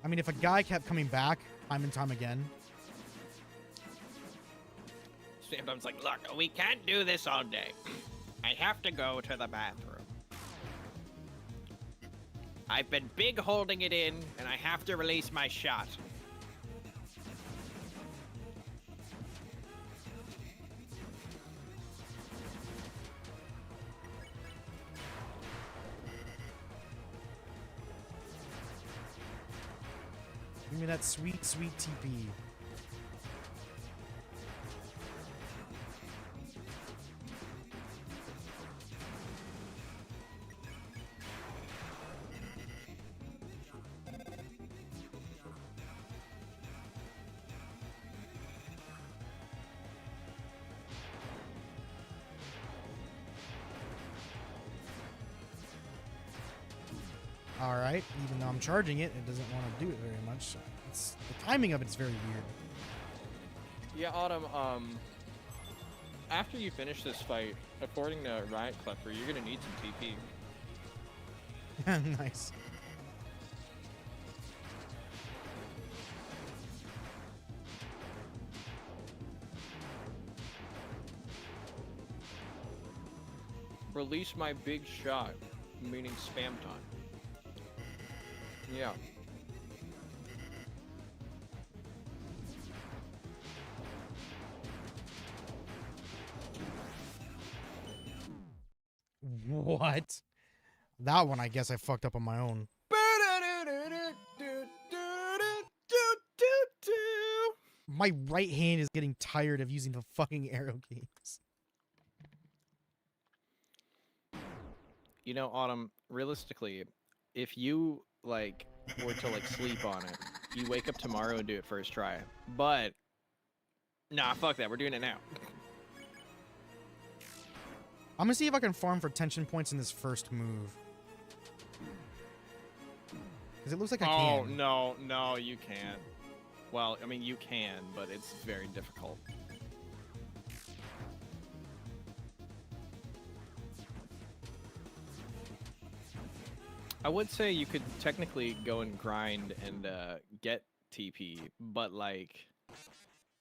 I mean, if a guy kept coming back time and time again. Spam Tom's like, look, we can't do this all day. I have to go to the bathroom. I've been big holding it in, and I have to release my shot. Give me that sweet, sweet TP. All right, even though I'm charging it, it doesn't want to do it very much. It's, the timing of it's very weird. Yeah, Autumn, after you finish this fight, according to Riot Klepper, you're gonna need some TP. Nice. Release my big shot, meaning spam time. Yeah. What? That one, I guess I fucked up on my own. My right hand is getting tired of using the fucking arrow keys. You know, Autumn, realistically, if you, like, were to, like, sleep on it, you wake up tomorrow and do it first try. But, nah, fuck that. We're doing it now. I'm gonna see if I can farm for tension points in this first move. Because it looks like I Oh, can. no, you can't. Well, I mean, you can, but it's very difficult. I would say you could technically go and grind and get TP, but like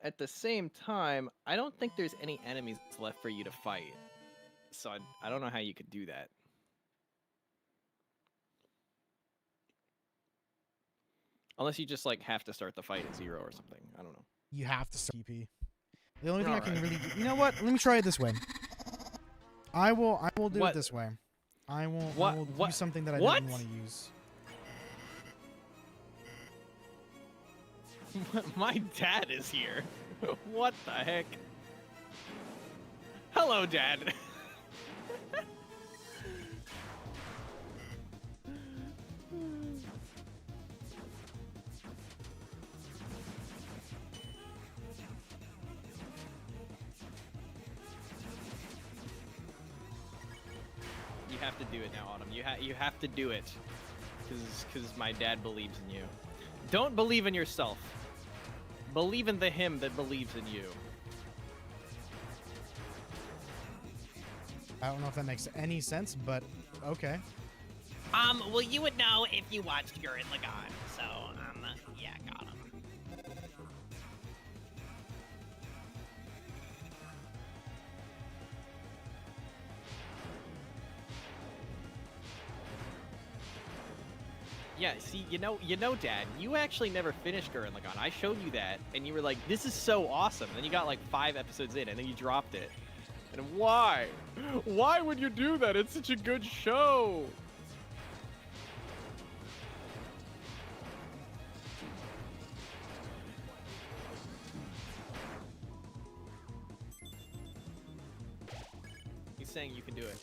at the same time, I don't think there's any enemies left for you to fight. So I don't know how you could do that. Unless you just like have to start the fight at 0 or something. I don't know. You have to start TP. The only thing I can Alright. really do, you know what? Let me try it this way. I will do What? it this way. I will What? use something that I What? didn't want to use. My dad is here. What the heck? Hello, Dad. You have to do it now, Autumn. You have to do it, because my dad believes in you. Don't believe in yourself. Believe in the him that believes in you. I don't know if that makes any sense, but okay. Well, you would know if you watched Gurren Lagann. So, yeah, got him. Yeah, see, you know, Dad, you actually never finished Gurren Lagann. I showed you that, and you were like, "This is so awesome." And then you got like 5 episodes in, and then you dropped it. And why? Why would you do that? It's such a good show. He's saying you can do it.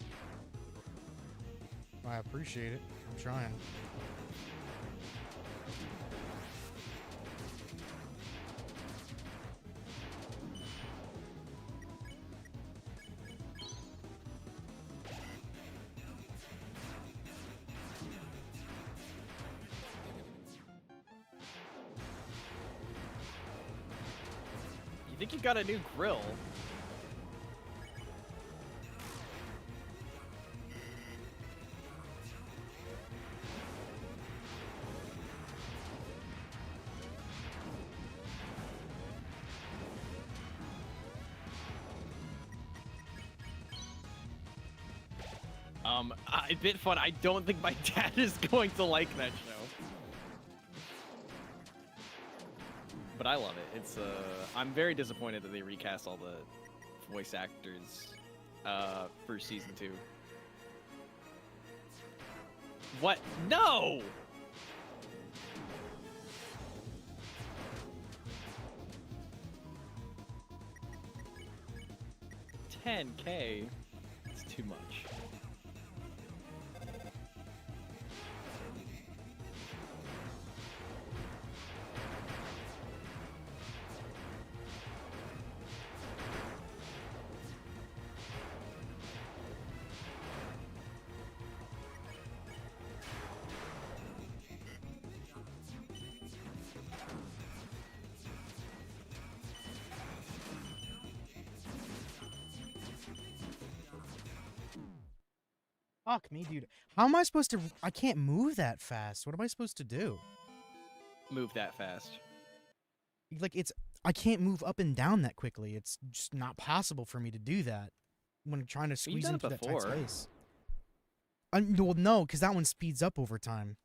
I appreciate it. I'm trying. You think you got a new grill? A bit fun. I don't think my dad is going to like that show. But I love it. It's I'm very disappointed that they recast all the voice actors for season 2. What? No! 10K. It's too much. Fuck me, dude. How am I supposed to? I can't move that fast. What am I supposed to do? Move that fast. Like I can't move up and down that quickly. It's just not possible for me to do that when trying to Well, you've squeeze done it into that tight before. space. Well, no, because that one speeds up over time.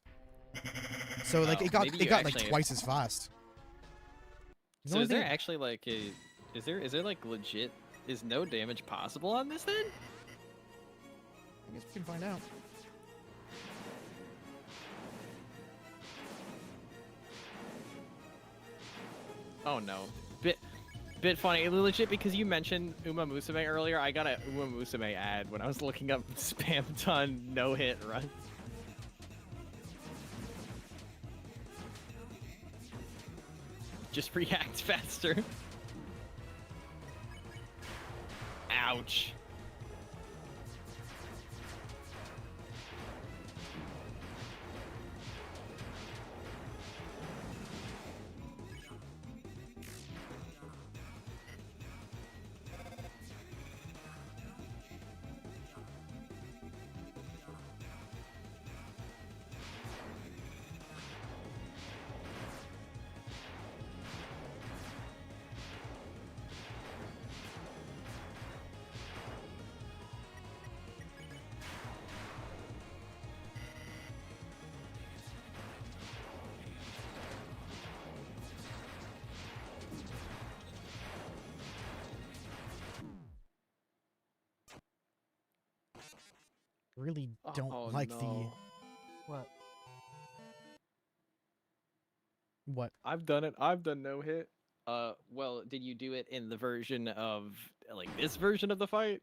So like Oh, it got maybe it you got like actually- twice as fast. The So only is there thing- actually like a, is there like legit, is no damage possible on this then? I guess we can find out. Oh no. Bit funny, legit, because you mentioned Uma Musume earlier. I got a Uma Musume ad when I was looking up spam ton no hit run. Just react faster. Ouch. Really don't Oh, like no. what? What? I've done it. I've done no hit. Well, did you do it in the version of like this version of the fight?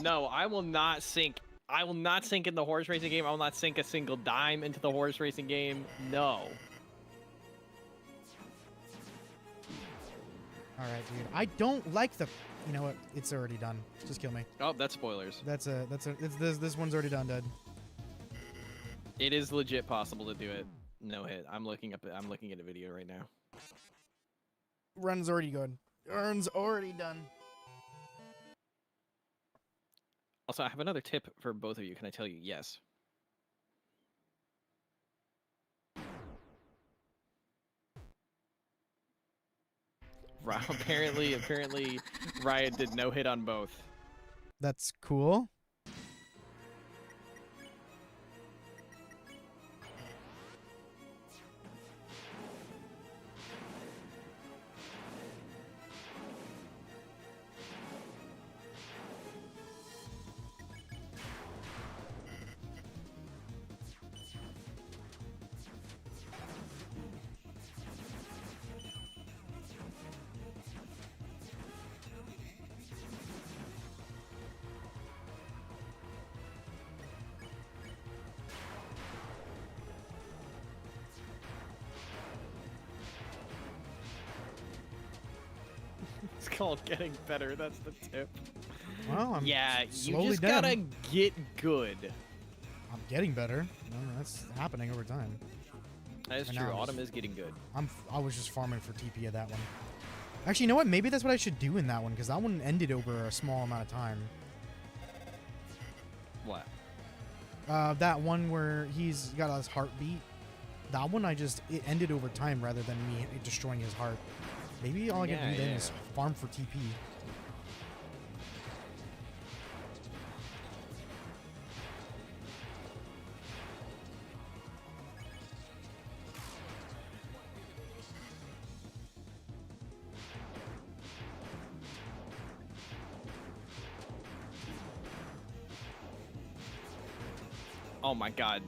No, I will not sink. I will not sink in the horse racing game. I will not sink a single dime into the horse racing game. No. All right, dude. I don't like the. You know what? It's already done. Just kill me. Oh, that's spoilers. That's this one's already done, Dad. It is legit possible to do it. No hit. I'm looking at a video right now. Run's already good. Run's already done. Also, I have another tip for both of you. Can I tell you? Yes. Apparently, Riot did no hit on both. That's cool. It's called getting better. That's the tip. Well, I'm Yeah, you slowly just down. gotta get good. I'm getting better. No, that's happening over time. That is And true. now I'm Autumn just- is getting good. I was just farming for TP at that one. Actually, you know what? Maybe that's what I should do in that one, because that one ended over a small amount of time. What? That one where he's got his heartbeat. That one, it ended over time rather than me destroying his heart. Maybe all I can Yeah, do then yeah. is farm for TP. Oh my god.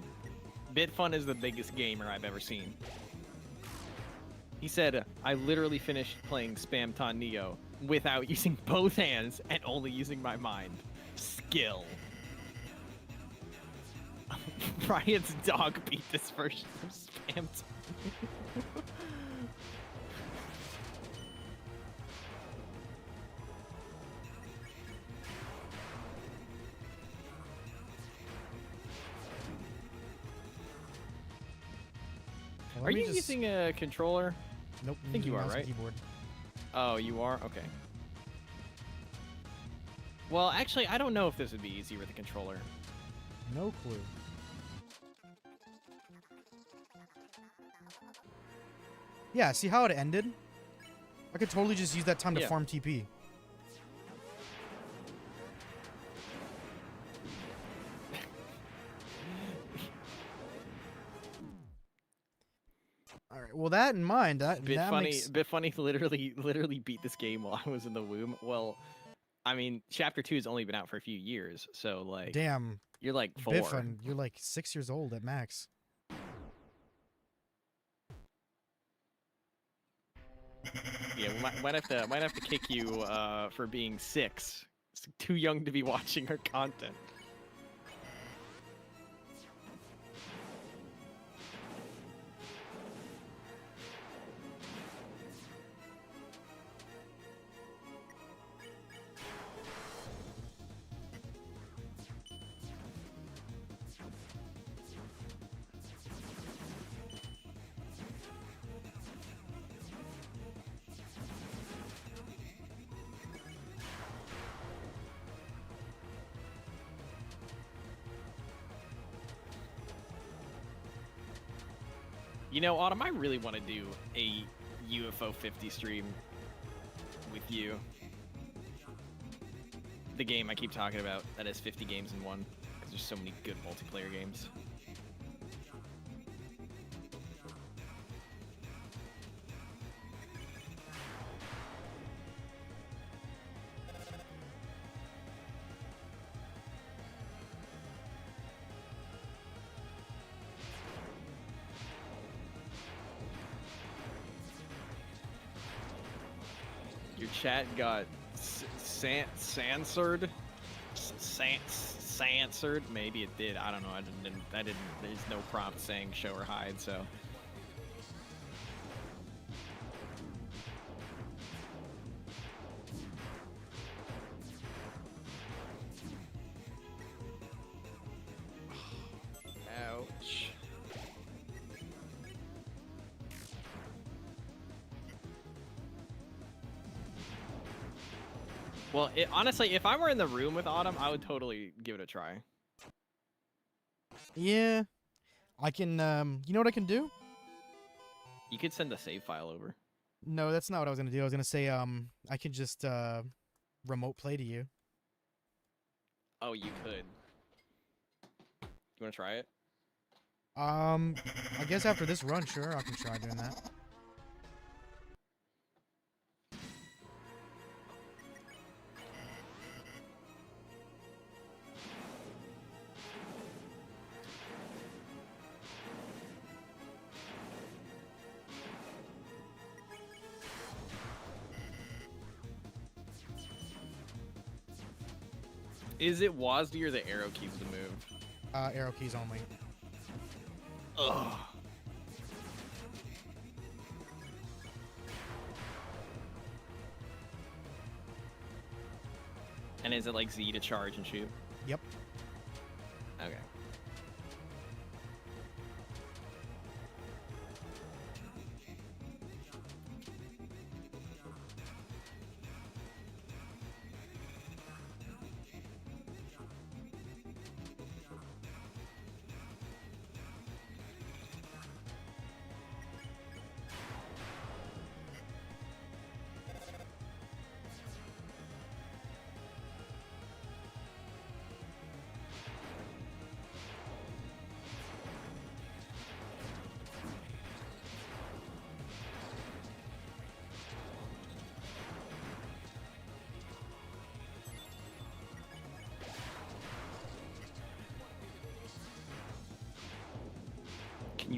Bitfun is the biggest gamer I've ever seen. He said, I literally finished playing Spamton Neo without using both hands and only using my mind. Skill. Brian's dog beat this version of Spamton. Well, Are you using a controller? Nope. I think you are, mouse and right? Keyboard. Oh, you are? Okay. Well, actually, I don't know if this would be easy with a controller. No clue. Yeah, see how it ended? I could totally just use that time to Yeah. farm TP. All right. Well, that in mind, that makes... Bit funny. Literally beat this game while I was in the womb. Well, I mean, Chapter 2 has only been out for a few years, so like, Damn, you're like 4. Biffin, you're like 6 years old at max. Yeah, we might have to kick you for being 6. It's too young to be watching our content. You know, Autumn, I really want to do a UFO 50 stream with you. The game I keep talking about that has 50 games in one, because there's so many good multiplayer games. Your chat got censored. Censored. Maybe it did. I don't know. I didn't. There's no prompt saying show or hide. So. Ouch. Well, honestly, if I were in the room with Autumn, I would totally give it a try. Yeah, I can. You know what I can do? You could send a save file over. No, that's not what I was gonna do. I was gonna say, I can just remote play to you. Oh, you could. You want to try it? I guess after this run, sure, I can try doing that. Is it WASD or the arrow keys to move? Arrow keys only. Ugh. And is it like Z to charge and shoot? Yep. Okay.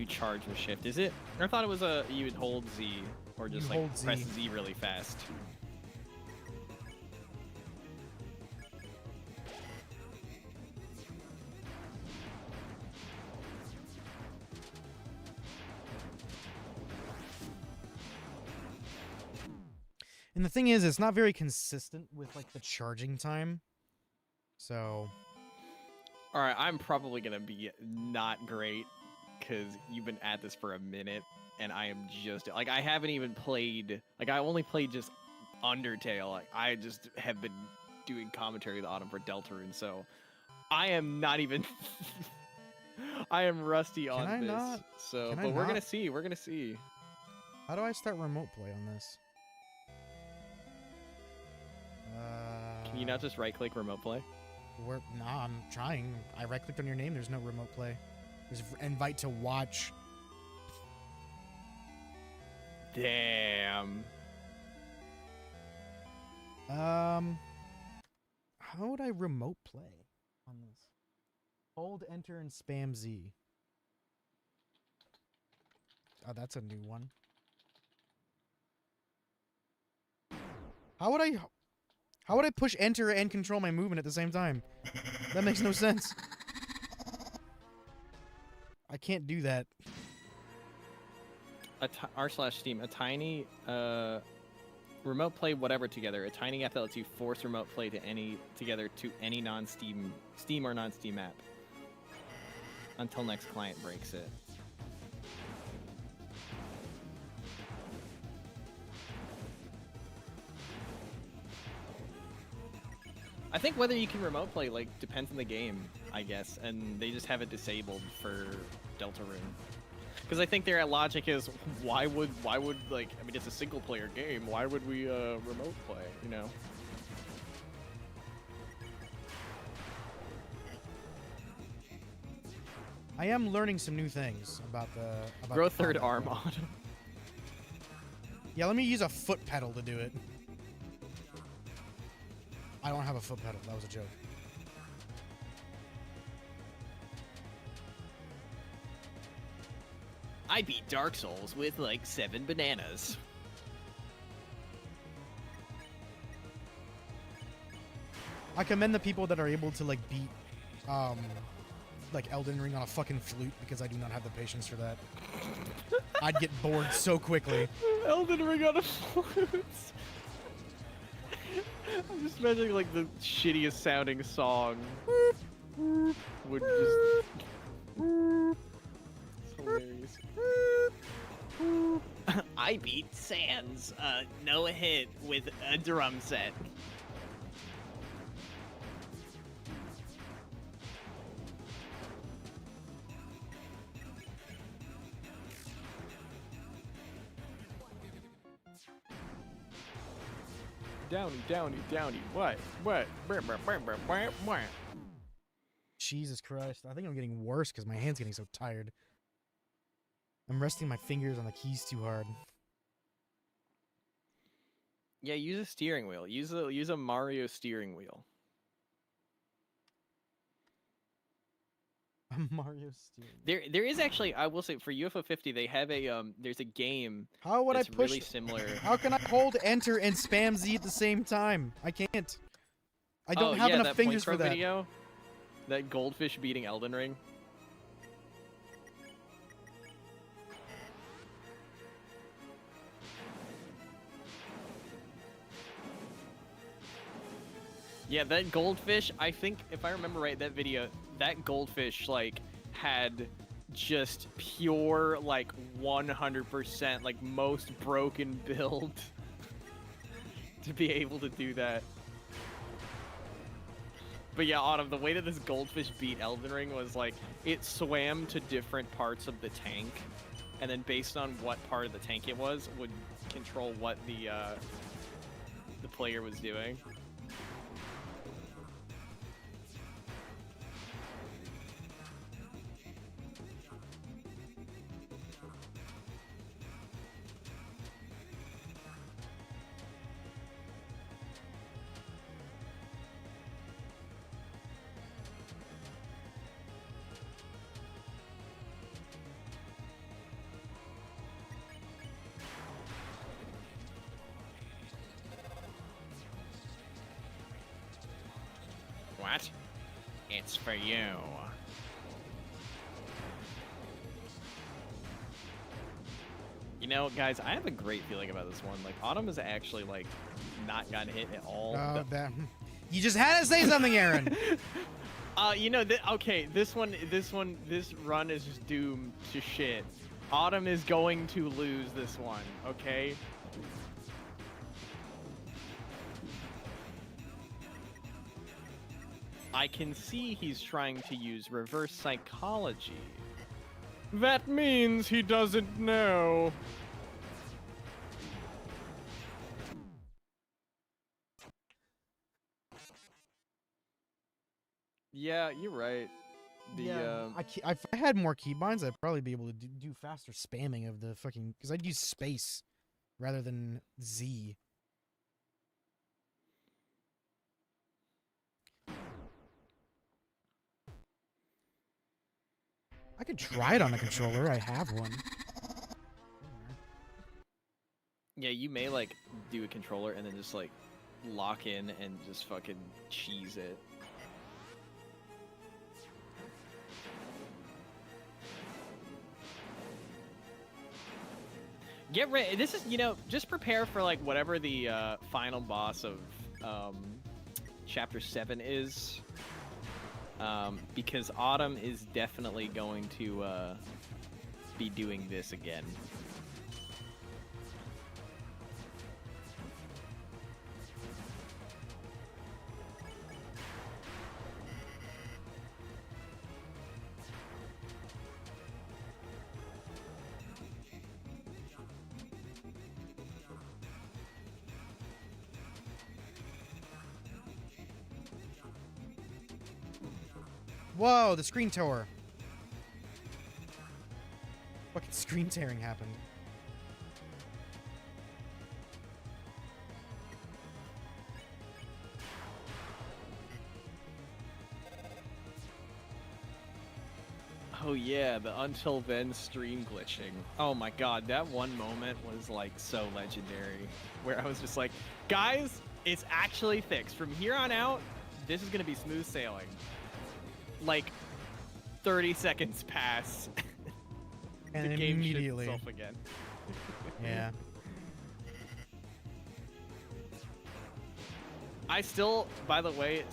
you charge with shift, is it? I thought it was you would hold Z or just You like hold Z. press Z really fast. And the thing is, it's not very consistent with like the charging time. So All right, I'm probably gonna be not great because you've been at this for a minute, and I am just like I haven't even played. Like I only played just Undertale. Like I just have been doing commentary the autumn for Deltarune, so I am not even. I am rusty on I this. not- So, can I but we're gonna not? see. We're gonna see. how do I start remote play on this? Can you not just right-click remote play? Nah, I'm trying. I right-clicked on your name. There's no remote play. There's invite to watch. Damn. How would I remote play on this? Hold enter and spam Z. Oh, that's a new one. How would I push enter and control my movement at the same time? That makes no sense. I can't do that. R/Steam, a tiny remote play whatever together. A tiny app that lets you force remote play to any non-Steam or non-Steam app until next client breaks it. I think whether you can remote play like depends on the game, I guess, and they just have it disabled for Deltarune. Because I think their logic is, why would like, I mean, it's a single player game. Why would we remote play? You know. I am learning some new things about Grow the third combat arm mode. on. Yeah, let me use a foot pedal to do it. I don't have a foot pedal. That was a joke. I beat Dark Souls with like 7 bananas. I commend the people that are able to like beat like Elden Ring on a fucking flute, because I do not have the patience for that. I'd get bored so quickly. Elden Ring on a flute. I'm just imagining like the shittiest sounding song would just. It's hilarious. I beat Sans, no hit with a drum set. Downy, what? Jesus Christ. I think I'm getting worse because my hand's getting so tired. I'm resting my fingers on the keys too hard. Yeah, use a steering wheel. Use a Mario steering wheel. A Mario steering. There is actually, I will say, for UFO 50 they have a there's a game How would I that's push? really similar. How can I hold enter and spam Z at the same time? I can't. I don't have enough that fingers Pointro for that. video, that goldfish beating Elden Ring. Yeah, that goldfish, I think, if I remember right, that video, that goldfish, like, had just pure, like, 100%, like, most broken build to be able to do that. But yeah, Autumn, the way that this goldfish beat Elden Ring was, like, it swam to different parts of the tank, and then based on what part of the tank it was, would control what the player was doing. What? It's for you. You know, guys, I have a great feeling about this one. Like, Autumn has actually, like, not gotten hit at all. Oh, you just had to say something, Aaron. You know, okay, this run is just doomed to shit. Autumn is going to lose this one, okay? I can see he's trying to use reverse psychology. That means he doesn't know. Yeah, you're right. If I had more keybinds, I'd probably be able to do faster spamming of the fucking... Because I'd use space rather than Z. I could try it on a controller. I have one. Yeah, you may, like, do a controller and then just, like, lock in and just fucking cheese it. Get ready. This is, you know, just prepare for, like, whatever the final boss of Chapter 7 is. Because Autumn is definitely going to be doing this again. Whoa, the screen tore. Fucking screen tearing happened. Oh yeah, the until then stream glitching. Oh my god, that one moment was like so legendary. Where I was just like, guys, it's actually fixed. From here on out, this is gonna be smooth sailing. Like 30 seconds pass. And the game immediately. shits itself again. Yeah. I still, by the way,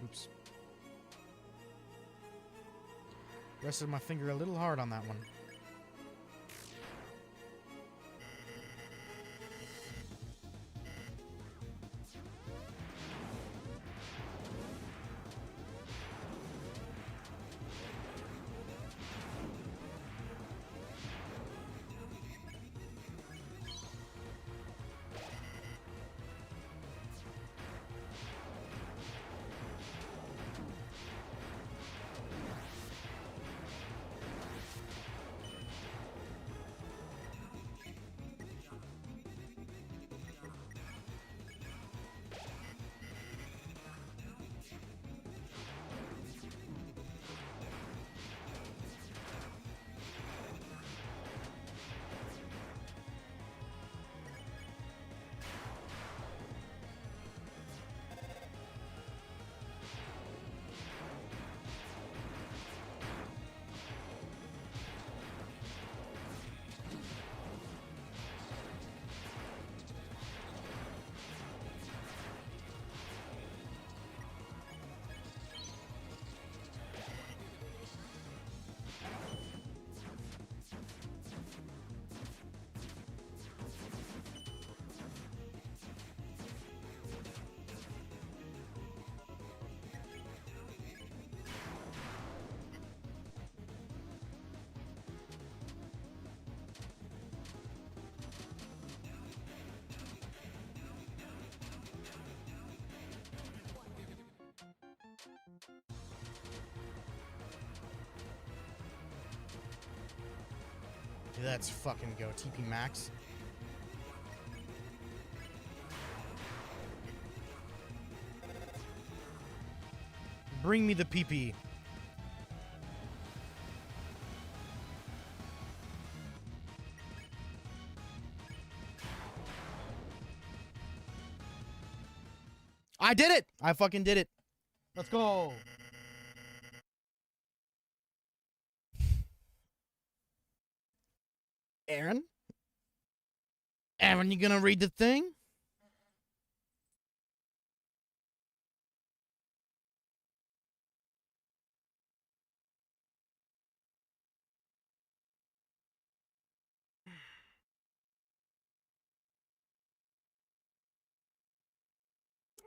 Oops. Rested my finger a little hard on that one. Let's fucking go. TP Max. Bring me the PP. I did it! I fucking did it. Let's go. Aaron? Aaron, you gonna read the thing?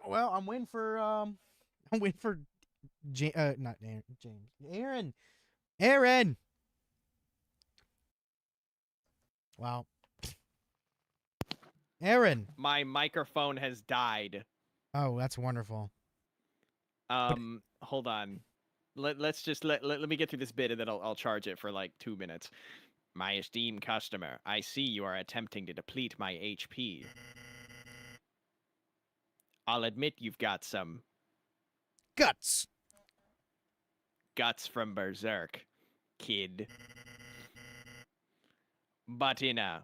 Well, I'm waiting for not Aaron, James. Aaron. Aaron. Wow. Aaron. My microphone has died. Oh, that's wonderful. Hold on. Let's just let me get through this bit and then I'll charge it for like 2 minutes. My esteemed customer, I see you are attempting to deplete my HP. I'll admit you've got some Guts. guts from Berserk, kid. But in a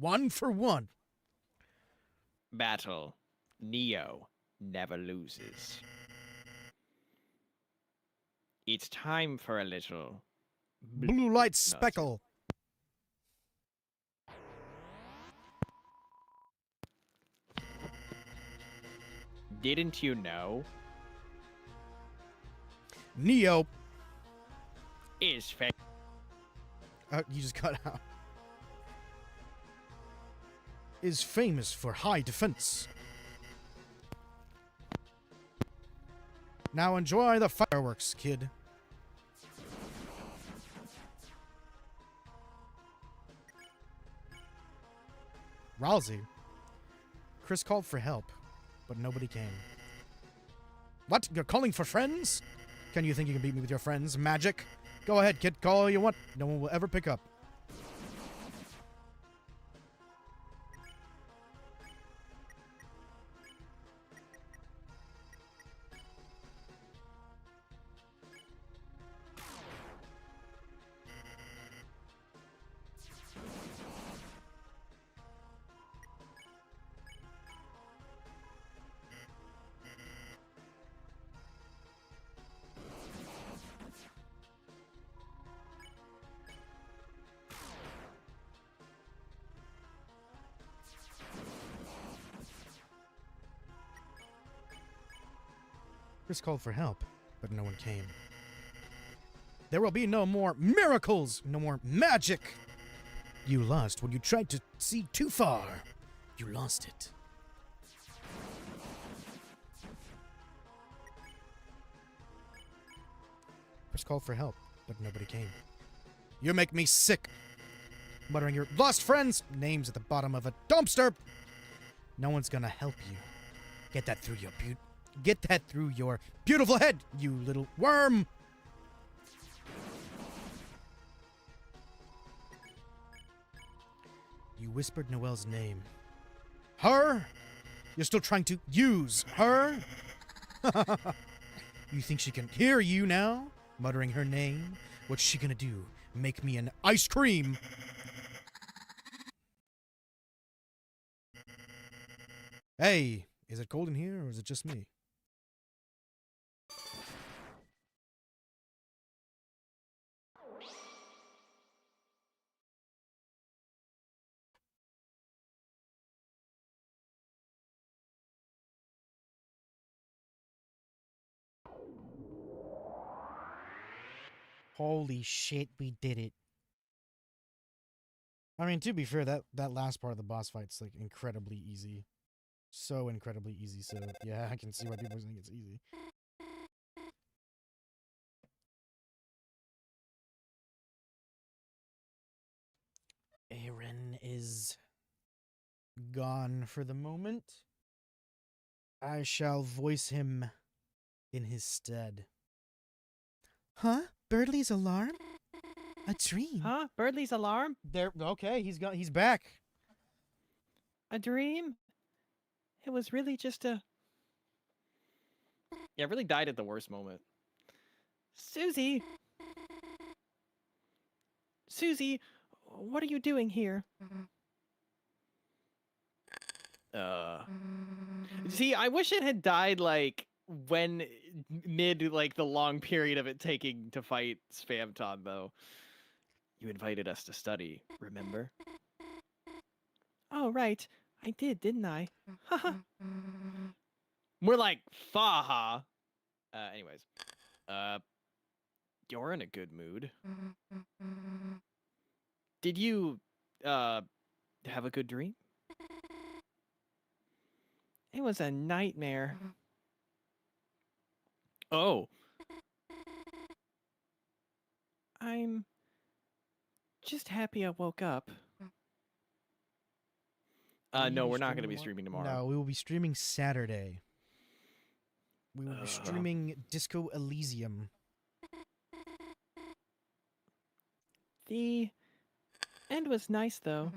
1-for-1. battle, Neo never loses. It's time for a little Blue light speckle. Didn't you know? Neo. Is fa- You just cut out. Is famous for high defense. Now enjoy the fireworks, kid. Rousey. Chris called for help, but nobody came. What? You're calling for friends? Can you think you can beat me with your friends? Magic? Go ahead, kid. Call all you want. No one will ever pick up. Chris called for help, but no one came. There will be no more miracles, no more magic. You lost when you tried to see too far. You lost it. Chris called for help, but nobody came. You make me sick. Muttering your lost friends' names at the bottom of a dumpster. No one's gonna help you. Get that through your beautiful head, you little worm! You whispered Noelle's name. Her? You're still trying to use her? You think she can hear you now? Muttering her name? What's she gonna do? Make me an ice cream? Hey, is it cold in here or is it just me? Holy shit, we did it. I mean, to be fair, that last part of the boss fight's like incredibly easy. So incredibly easy, so yeah, I can see why people think it's easy. Aaron is gone for the moment. I shall voice him in his stead. Huh? Birdley's alarm? A dream? Huh? Birdley's alarm? There. Okay, he's back. A dream? It was really just a... Yeah, it really died at the worst moment. Susie! Susie, what are you doing here? See, I wish it had died, like, when mid, like, the long period of it taking to fight Spamton, though. You invited us to study, remember? Oh, right. I did, didn't I? Haha. More like, faha. Anyways. You're in a good mood. Did you, have a good dream? It was a nightmare. Oh. I'm just happy I woke up. Will you No, be we're not going to be tomorrow? streaming tomorrow. No, we will be streaming Saturday. We will be Ugh. streaming Disco Elysium. The end was nice, though.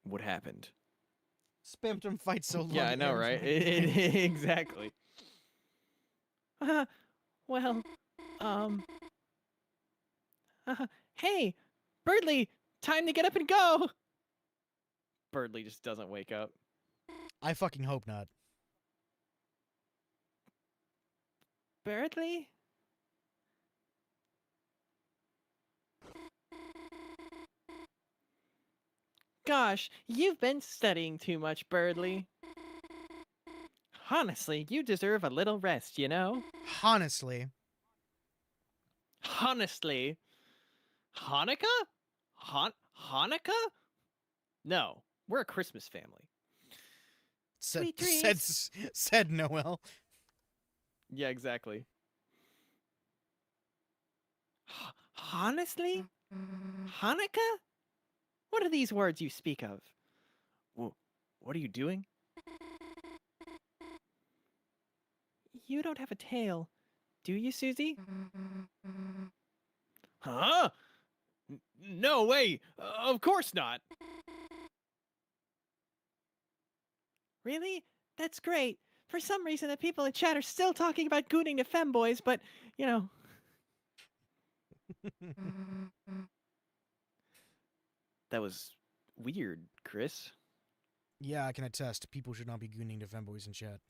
What happened? Spamton fights so long. Yeah, I know, ends right? my- Exactly. Well, hey, Birdley, time to get up and go. Birdley just doesn't wake up. I fucking hope not. Birdley? Gosh, you've been studying too much, Birdley. Honestly, you deserve a little rest, you know? Honestly. Honestly. Hanukkah? Hanukkah? No, we're a Christmas family. Said, Sweet said, dreams. said Noel. Yeah, exactly. Honestly? Hanukkah? What are these words you speak of? What are you doing? You don't have a tail, do you, Susie? Huh? No way! Of course not! Really? That's great. For some reason, the people in chat are still talking about gooning to femboys, but, you know... That was weird, Chris. Yeah, I can attest. People should not be gooning to femboys in chat.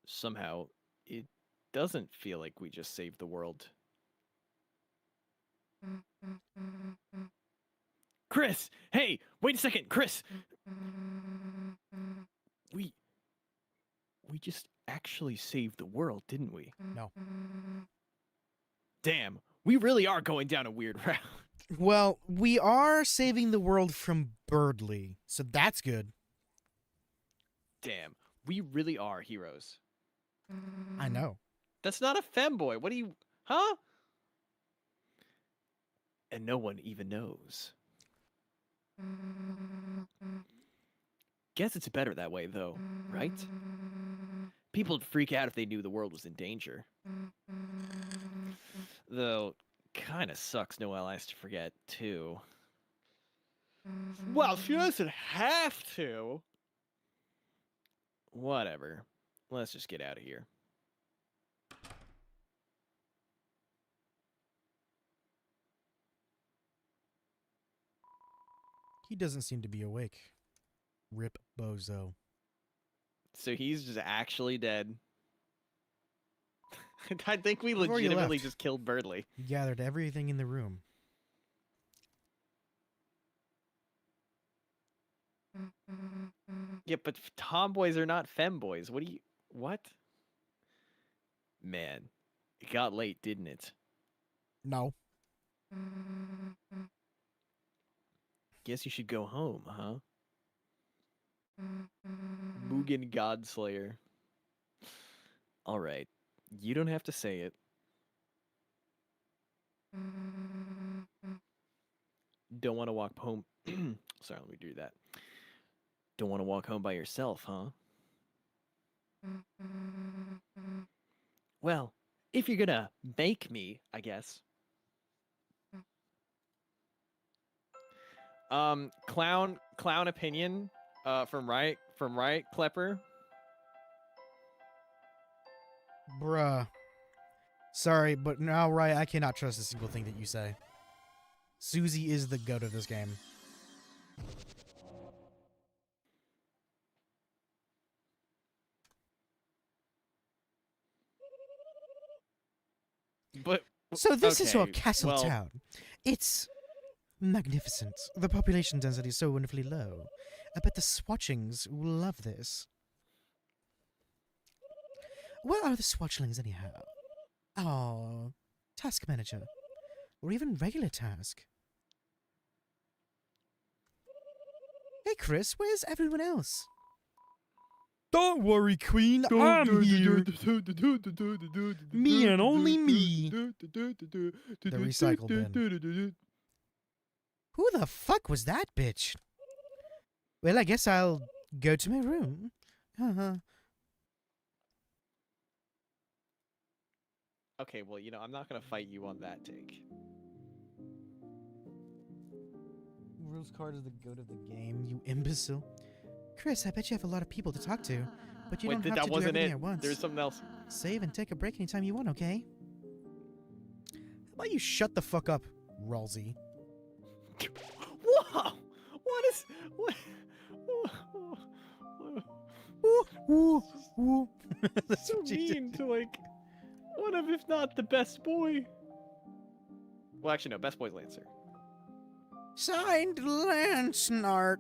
Somehow, it doesn't feel like we just saved the world. Chris! Hey! Wait a second! Chris! We just actually saved the world, didn't we? No. Damn, we really are going down a weird route. Well, we are saving the world from Birdley, so that's good. Damn, we really are heroes. I know. That's not a femboy. What do you... Huh? And no one even knows. Guess it's better that way, though, right? People'd freak out if they knew the world was in danger. Though, kinda sucks Noelle has to forget, too. Well, she doesn't have to. Whatever. Let's just get out of here. He doesn't seem to be awake. Rip Bozo. So he's just actually dead. I think we Before you legitimately left. just killed Birdley. He gathered everything in the room. Yeah, but tomboys are not femboys. What do you... What? Man, it got late, didn't it? No. Guess you should go home, huh? Mugen Godslayer. Alright, you don't have to say it. Don't want to walk home... Sorry, let me do that. Don't want to walk home by yourself, huh? Well, if you're gonna make me, I guess. Clown opinion. From Riot Klepper. Bruh. Sorry, but now, Ryan, I cannot trust a single thing that you say. Susie is the goat of this game. But So this is your okay, castle well- town. It's magnificent. The population density is so wonderfully low. I bet the Swatchings will love this. Where are the Swatchlings anyhow? Oh, task manager. Or even regular task. Hey Chris, where's everyone else? Don't worry, Queen. I'm here. Me and only me. The recycle bin. Who the fuck was that bitch? Well, I guess I'll go to my room. Okay, well, I'm not gonna fight you on that take. Rose card is the goat of the game, you imbecile. Chris, I bet you have a lot of people to talk to, but you Wait, don't have that to do wasn't everything it. at once. There's something else. Save and take a break anytime you want, okay? How about you shut the fuck up, Ralsei? Whoa! What is what? Ooh, ooh, ooh. That's So what you did. mean to one of, if not the best boy. Well, actually, no. Best boy's Lancer. Signed, Lance Nart.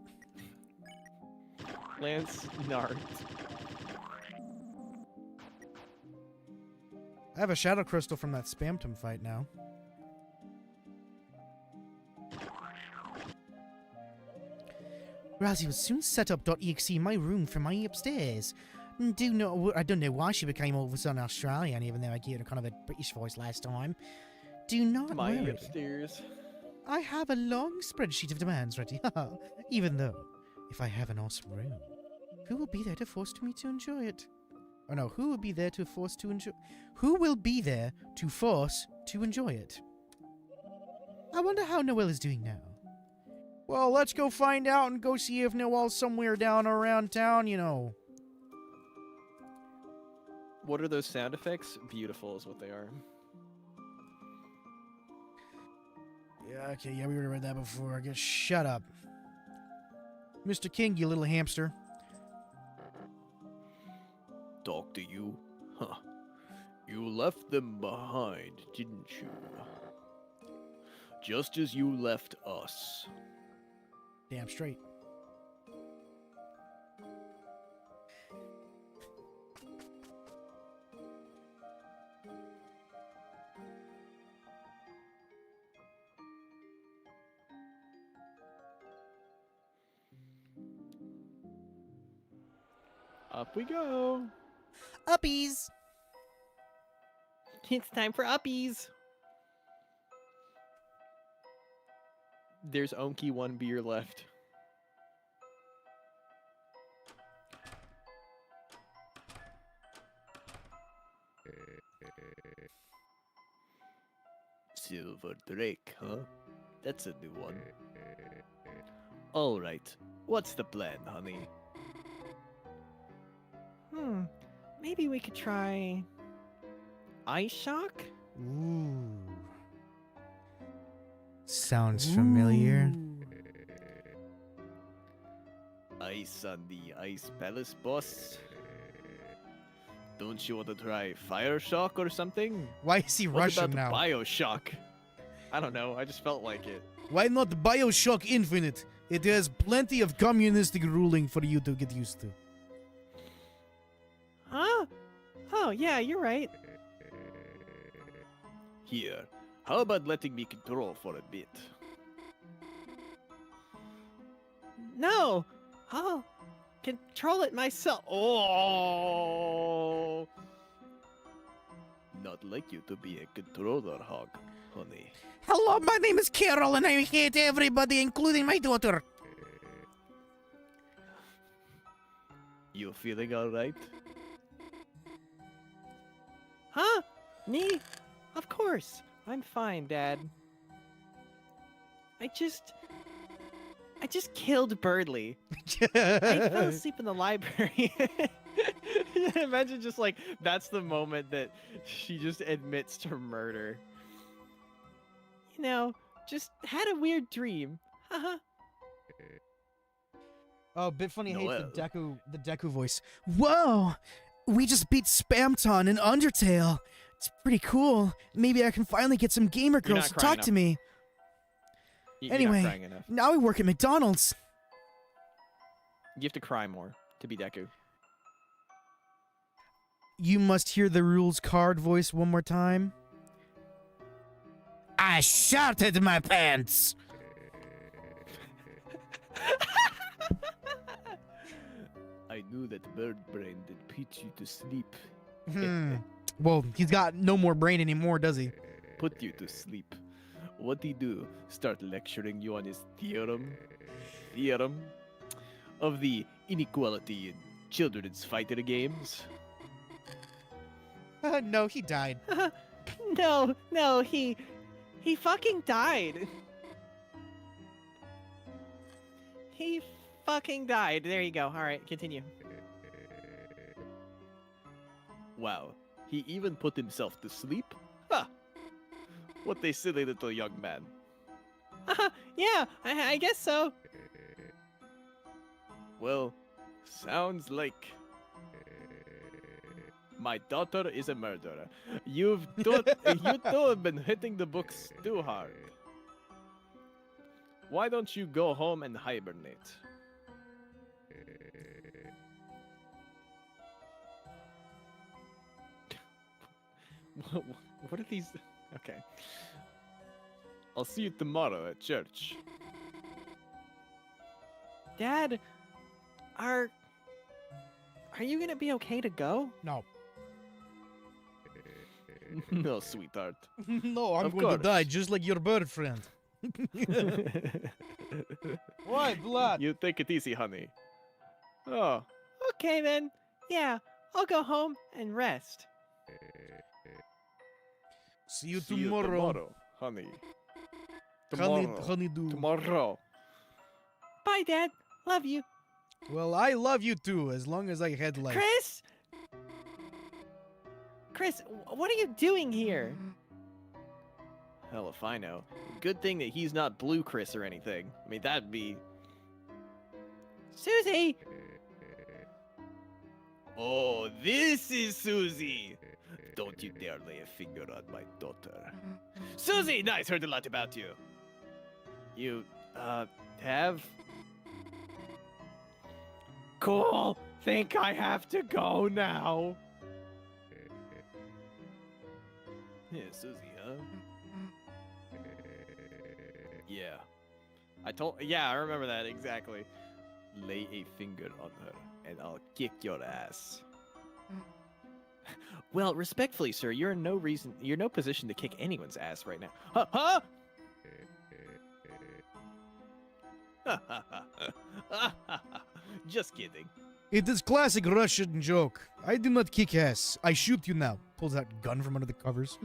Lance Nart. I have a shadow crystal from that Spamtum fight now. Rousey will soon set up .exe in my room from my upstairs. I don't know why she became all of a sudden Australian, even though I gave her kind of a British voice last time. Do not My worry. upstairs. I have a long spreadsheet of demands ready. Even though, if I have an awesome room, who will be there to force me to enjoy it? Oh no, who will be there to force to enjoy? Who will be there to force to enjoy it? I wonder how Noelle is doing now. Well, let's go find out and go see if Noelle's somewhere down around town, you know. What are those sound effects? Beautiful is what they are. Yeah, okay, yeah, we already read that before. I guess shut up. Mr. King, you little hamster. Talk to you? Huh. You left them behind, didn't you? Just as you left us. Damn straight. Up we go. Uppies! It's time for uppies. There's only one beer left. Silver Drake, huh? That's a new one. Alright, what's the plan, honey? Maybe we could try Ice Shock? Ooh. Sounds familiar. Ice on the Ice Palace, boss? Don't you want to try Fire Shock or something? Why is he What Russian about now? Bioshock? I don't know. I just felt like it. Why not Bioshock Infinite? It has plenty of communistic ruling for you to get used to. Huh? Oh, yeah, you're right. Here, how about letting me control for a bit? No! I'll control it myself. Oh! Not like you to be a controller hog, honey. Hello, my name is Carol and I hate everybody, including my daughter. You feeling alright? Huh? Me? Of course. I'm fine, Dad. I just killed Birdley. I fell asleep in the library. Imagine just like that's the moment that she just admits to murder. You know, just had a weird dream. Haha. Oh, Bit Funny hates Noel. the Deku voice. Whoa! We just beat Spamton in Undertale. It's pretty cool. Maybe I can finally get some gamer You're girls not to crying talk to enough. me. You're Anyway, not crying enough. now I work at McDonald's. You have to cry more to be Deku. You must hear the rules card voice one more time. I shouted my pants. I knew that bird brain did put you to sleep. Well, he's got no more brain anymore, does he? Put you to sleep. What'd he do? Start lecturing you on his theorem? Theorem? Of the inequality in children's fighter games? No, he died. No, he fucking died. He fucking died. There you go. All right, continue. Wow, he even put himself to sleep? Ha! What a silly little young man. Yeah, I guess so. Well, sounds like my daughter is a murderer. You two have been hitting the books too hard. Why don't you go home and hibernate? What are these? Okay. I'll see you tomorrow at church. Dad, are you gonna be okay to go? No. No, sweetheart. No, I'm Of going to course. die just like your bird friend. Why, blood? You take it easy, honey. Oh, Okay then. Yeah, I'll go home and rest. See you see tomorrow. you tomorrow, honey. Honey, Tomorrow. honeydew. Tomorrow. Bye, Dad. Love you. Well, I love you too, as long as I had life. Chris? Chris, what are you doing here? Hell if I know. Good thing that he's not Blue Chris or anything. I mean, that'd be... Susie! Oh, this is Susie! Don't you dare lay a finger on my daughter. Susie, nice, heard a lot about you. You, have? Cool. Think I have to go now. Yeah, Susie, huh? Yeah. Yeah, I remember that exactly. Lay a finger on her, and I'll kick your ass. Well, respectfully, sir, you're in no position to kick anyone's ass right now. Huh? Just kidding. It is classic Russian joke. I do not kick ass. I shoot you now. Pulls out gun from under the covers.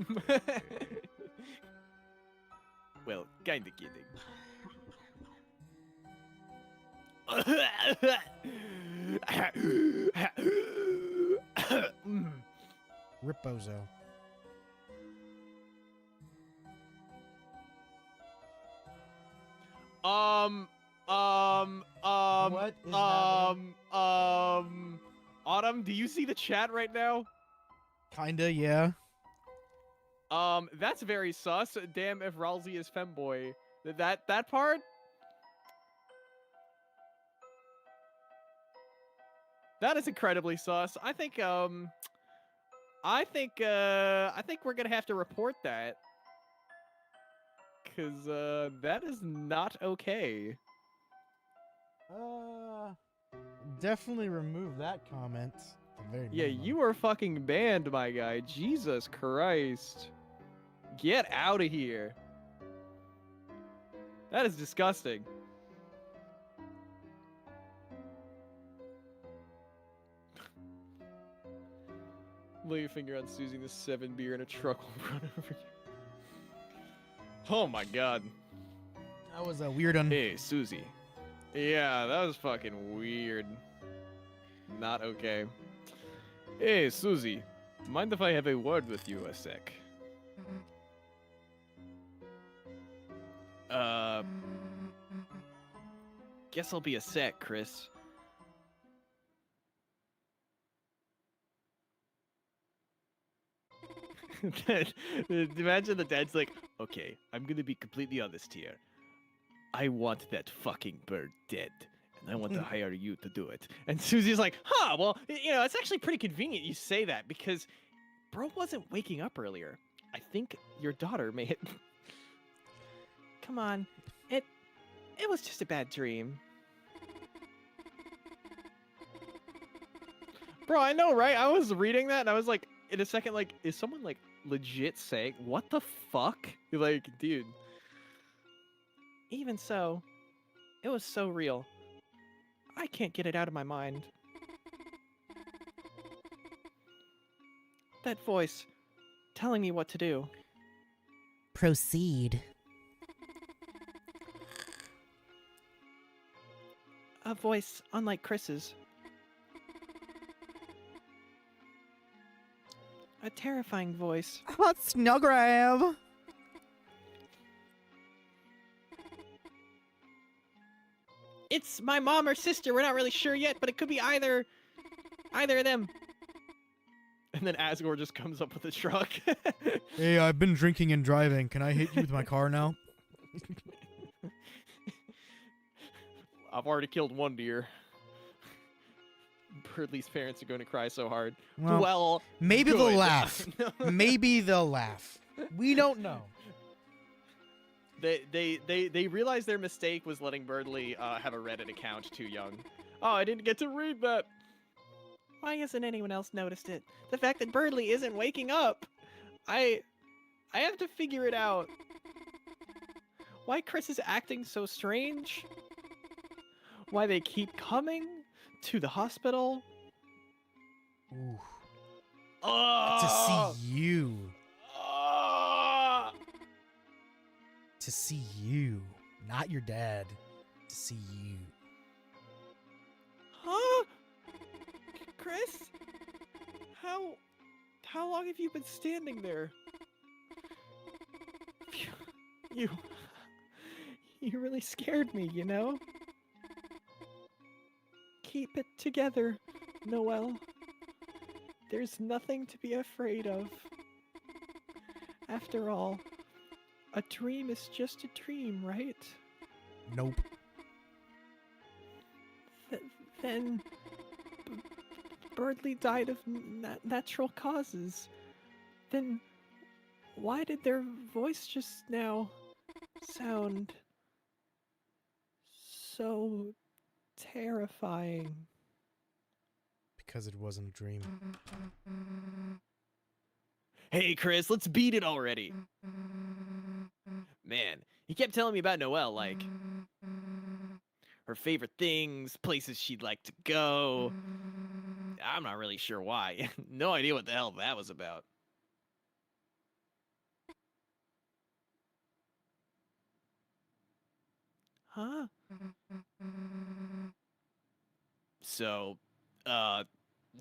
Well, kinda kidding. Ripozo. What is Autumn, do you see the chat right now? Kinda, yeah. That's very sus. Damn if Ralsei is femboy. That part? That is incredibly sus. I think we're gonna have to report that. Cause that is not okay. Definitely remove that comment. at the very Yeah, minimum. you are fucking banned, my guy. Jesus Christ. Get out of here. That is disgusting. Lay your finger on Susie. The 7 beer in a truck will run over you. Oh my god. That was a weird one. Hey, Susie. Yeah, that was fucking weird. Not okay. Hey, Susie. Mind if I have a word with you a sec? Guess I'll be a sec, Chris. Imagine the dad's like, okay, I'm gonna be completely honest here. I want that fucking bird dead, and I want to hire you to do it. And Susie's like, huh, well, it's actually pretty convenient you say that, because bro wasn't waking up earlier. I think your daughter may have... Come on, it was just a bad dream. Bro, I know, right? I was reading that, and I was like, in a second, like, is someone, like, legit saying, what the fuck? Like, dude. Even so, it was so real. I can't get it out of my mind. That voice telling me what to do. Proceed. A voice unlike Chris's. A terrifying voice. How about Snug Grab? It's my mom or sister. We're not really sure yet, but it could be either of them. And then Asgore just comes up with a truck. Hey, I've been drinking and driving. Can I hit you with my car now? I've already killed one deer. Birdley's parents are going to cry so hard. Well, maybe good. they'll laugh. Maybe they'll laugh. We don't know. They realized their mistake was letting Birdley have a Reddit account too young. Oh, I didn't get to read that. Why hasn't anyone else noticed it? The fact that Birdley isn't waking up. I have to figure it out. Why Chris is acting so strange? Why they keep coming to the hospital? Ooh. Oh! To see you. Oh! To see you. Not your dad. To see you. Huh? Chris? How long have you been standing there? Phew. You really scared me, you know? Keep it together, Noelle. There's nothing to be afraid of. After all, a dream is just a dream, right? Nope. Then Birdley died of natural causes. Then why did their voice just now sound so terrifying? Because it wasn't a dream. Hey, Chris, let's beat it already. Man, he kept telling me about Noelle, like her favorite things, places she'd like to go. I'm not really sure why. No idea what the hell that was about. Huh? So, the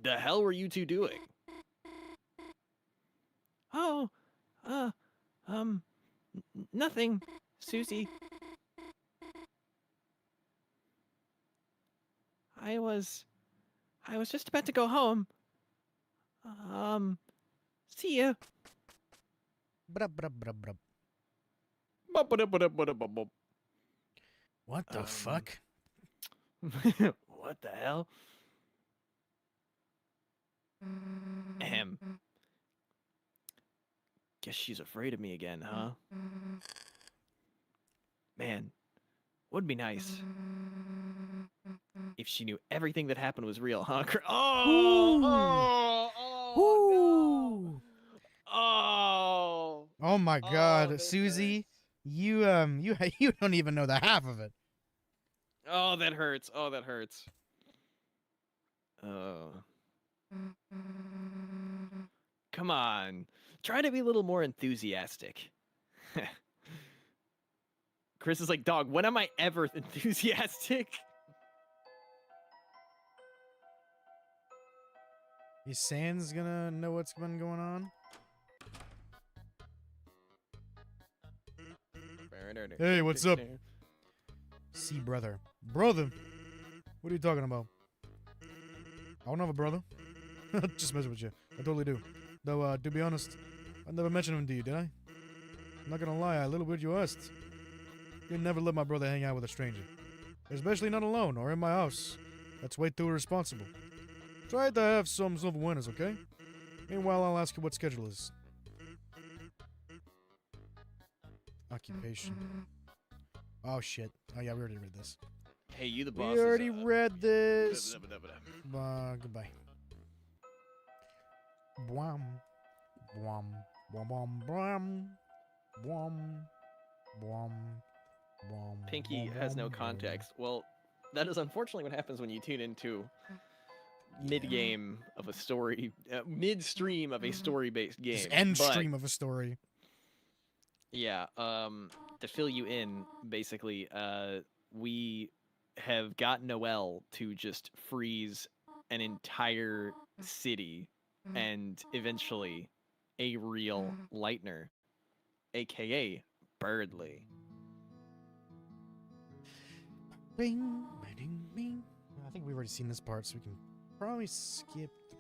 hell were you two doing? Oh, nothing, Susie. I was just about to go home. See ya. Brub, brub, brub, brub. What the fuck? What the hell? Ahem. Guess she's afraid of me again, huh? Man, would be nice if she knew everything that happened was real, huh? Ooh. Oh! Oh my God, that Susie, hurts. you don't even know the half of it. Oh, that hurts. Oh, that hurts. Oh. Come on. Try to be a little more enthusiastic. Chris is like, dog, when am I ever enthusiastic? Is Sans gonna know what's been going on? Hey, what's up? See, brother. Brother? What are you talking about? I don't have a brother. Just messing with you. I totally do. Though, to be honest, I never mentioned him to you, did I? I'm not gonna lie, I a little bit you asked. You'd never let my brother hang out with a stranger. Especially not alone or in my house. That's way too irresponsible. Try to have some self-awareness, okay? Meanwhile, I'll ask you what schedule is. Occupation. Oh, shit. Oh, yeah, we already read this. Hey, you the We boss. already read this. Goodbye. Bwam. Bwam. Bwam bwam bwam. Bwam. Bwam. Bwam. Pinky bwam, has no bwam, context. Well, that is unfortunately what happens when you tune into mid-game of a story, mid-stream of a story-based game. Just end But, stream of a story. yeah, to fill you in, basically, we have got Noel to just freeze an entire city and eventually a real Lightner, aka Birdly. Bing, bing, bing. I think we've already seen this part, so we can probably skip through.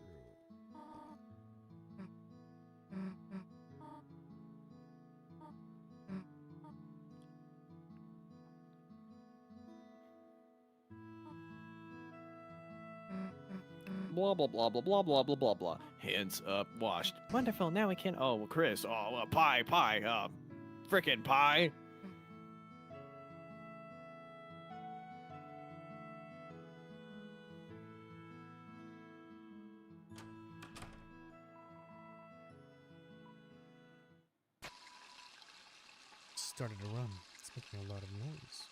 Blah blah blah blah blah blah blah blah blah. Hands up, washed. Wonderful. Now we can. Oh, Chris. Oh, pie. Frickin' pie. Started to run. It's making a lot of noise.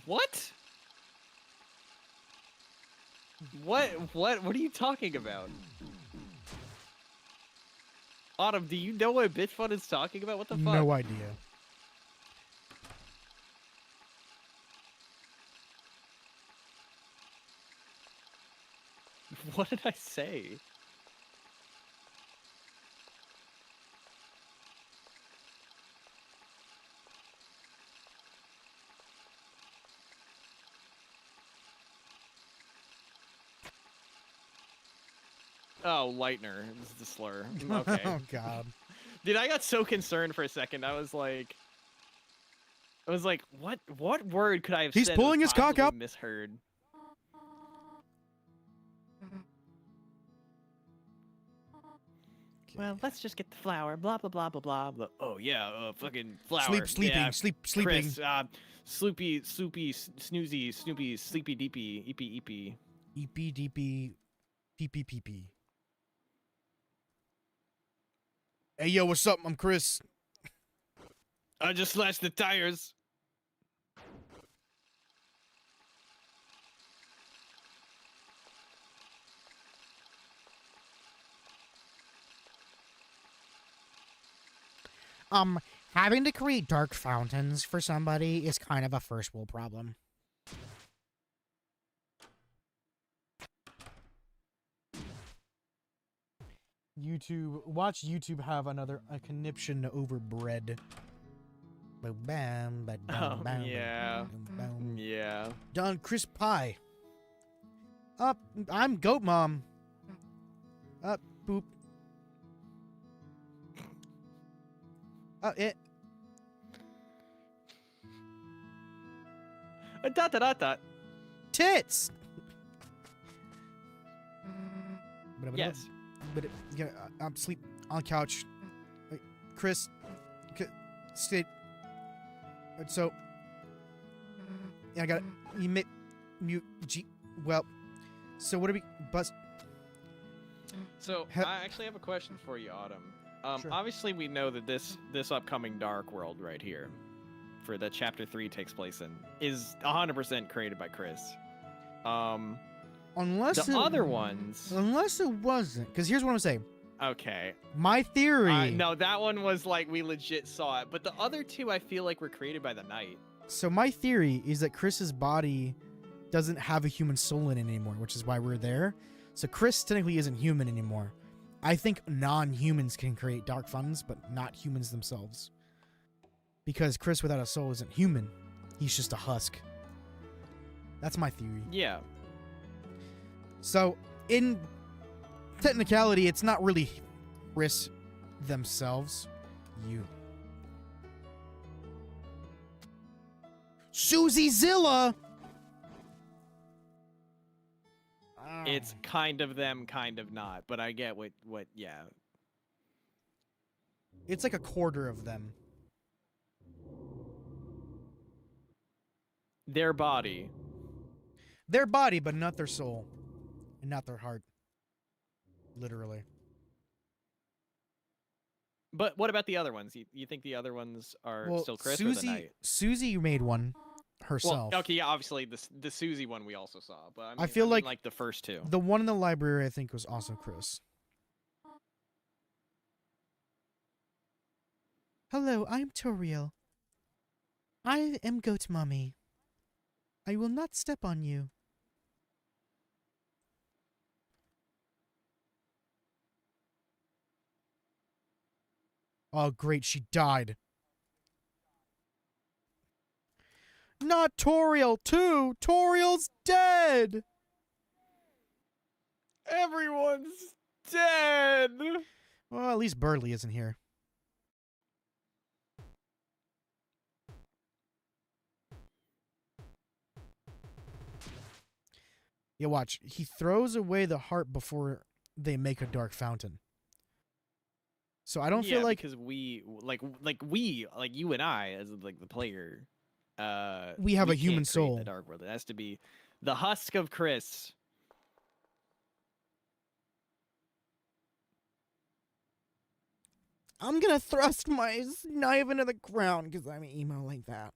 What? What are you talking about? Autumn, do you know what Bitch Fun is talking about? What the fuck? No idea. What did I say? Oh, Lightner is the slur. Okay. Oh god. Dude, I got so concerned for a second. I was like, what word could I have He's said? pulling that his cock possibly up. Misheard. Well, let's just get the flower. Blah blah blah blah blah. blah. Oh yeah, fucking flower. Sleeping, yeah. sleeping. Chris, sloopy, snoozy, snoopy, sleepy, deepy, eepy, eepy. Eepy deepy, pee. Hey yo, what's up? I'm Chris. I just slashed the tires. Having to create dark fountains for somebody is kind of a first world problem. Watch YouTube have a conniption over bread. Boom, bam, ba, Oh, bam, bam, yeah. boom, boom. Yeah. Don Chris Pie. Up, I'm Goat Mom. Up, boop. It. Dot dot dot dot. Tits. Yes. But yeah, I'm sleep on couch. Wait, Chris, stay. So, yeah, I got it. Mute. Well, so what do we bust? So I actually have a question for you, Autumn. Sure. Obviously we know that this upcoming Dark World right here, for that chapter 3 takes place in is 100% created by Chris. Unless The other ones. Unless it wasn't. Because here's what I'm saying. Okay. My theory. No, that one was like we legit saw it, but the other two I feel like were created by the Knight. So my theory is that Chris's body doesn't have a human soul in it anymore, which is why we're there. So Chris technically isn't human anymore. I think non-humans can create dark funds, but not humans themselves. Because Chris without a soul isn't human. He's just a husk. That's my theory. Yeah. So, in technicality, it's not really Chris themselves. You. Susie Zilla! It's kind of them, kind of not, but I get what yeah. It's like a quarter of them. Their body. Their body, but not their soul. And not their heart. Literally. But what about the other ones? You think the other ones are still Chris or the Knight? Susie made one herself. Well, okay, yeah, obviously the Susie one we also saw, but I feel mean, like the first two. The one in the library, I think, was also Chris. Hello, I'm Toriel. I am Goat Mommy. I will not step on you. Oh, great, she died. Not Toriel, too! Toriel's dead! Everyone's dead! Well, at least Burley isn't here. Yeah, watch. He throws away the heart before they make a dark fountain. So I don't feel like because we you and I as like the player, we have a can't human create soul. The dark world. It has to be the husk of Chris. I'm gonna thrust my knife into the ground because I'm emo like that.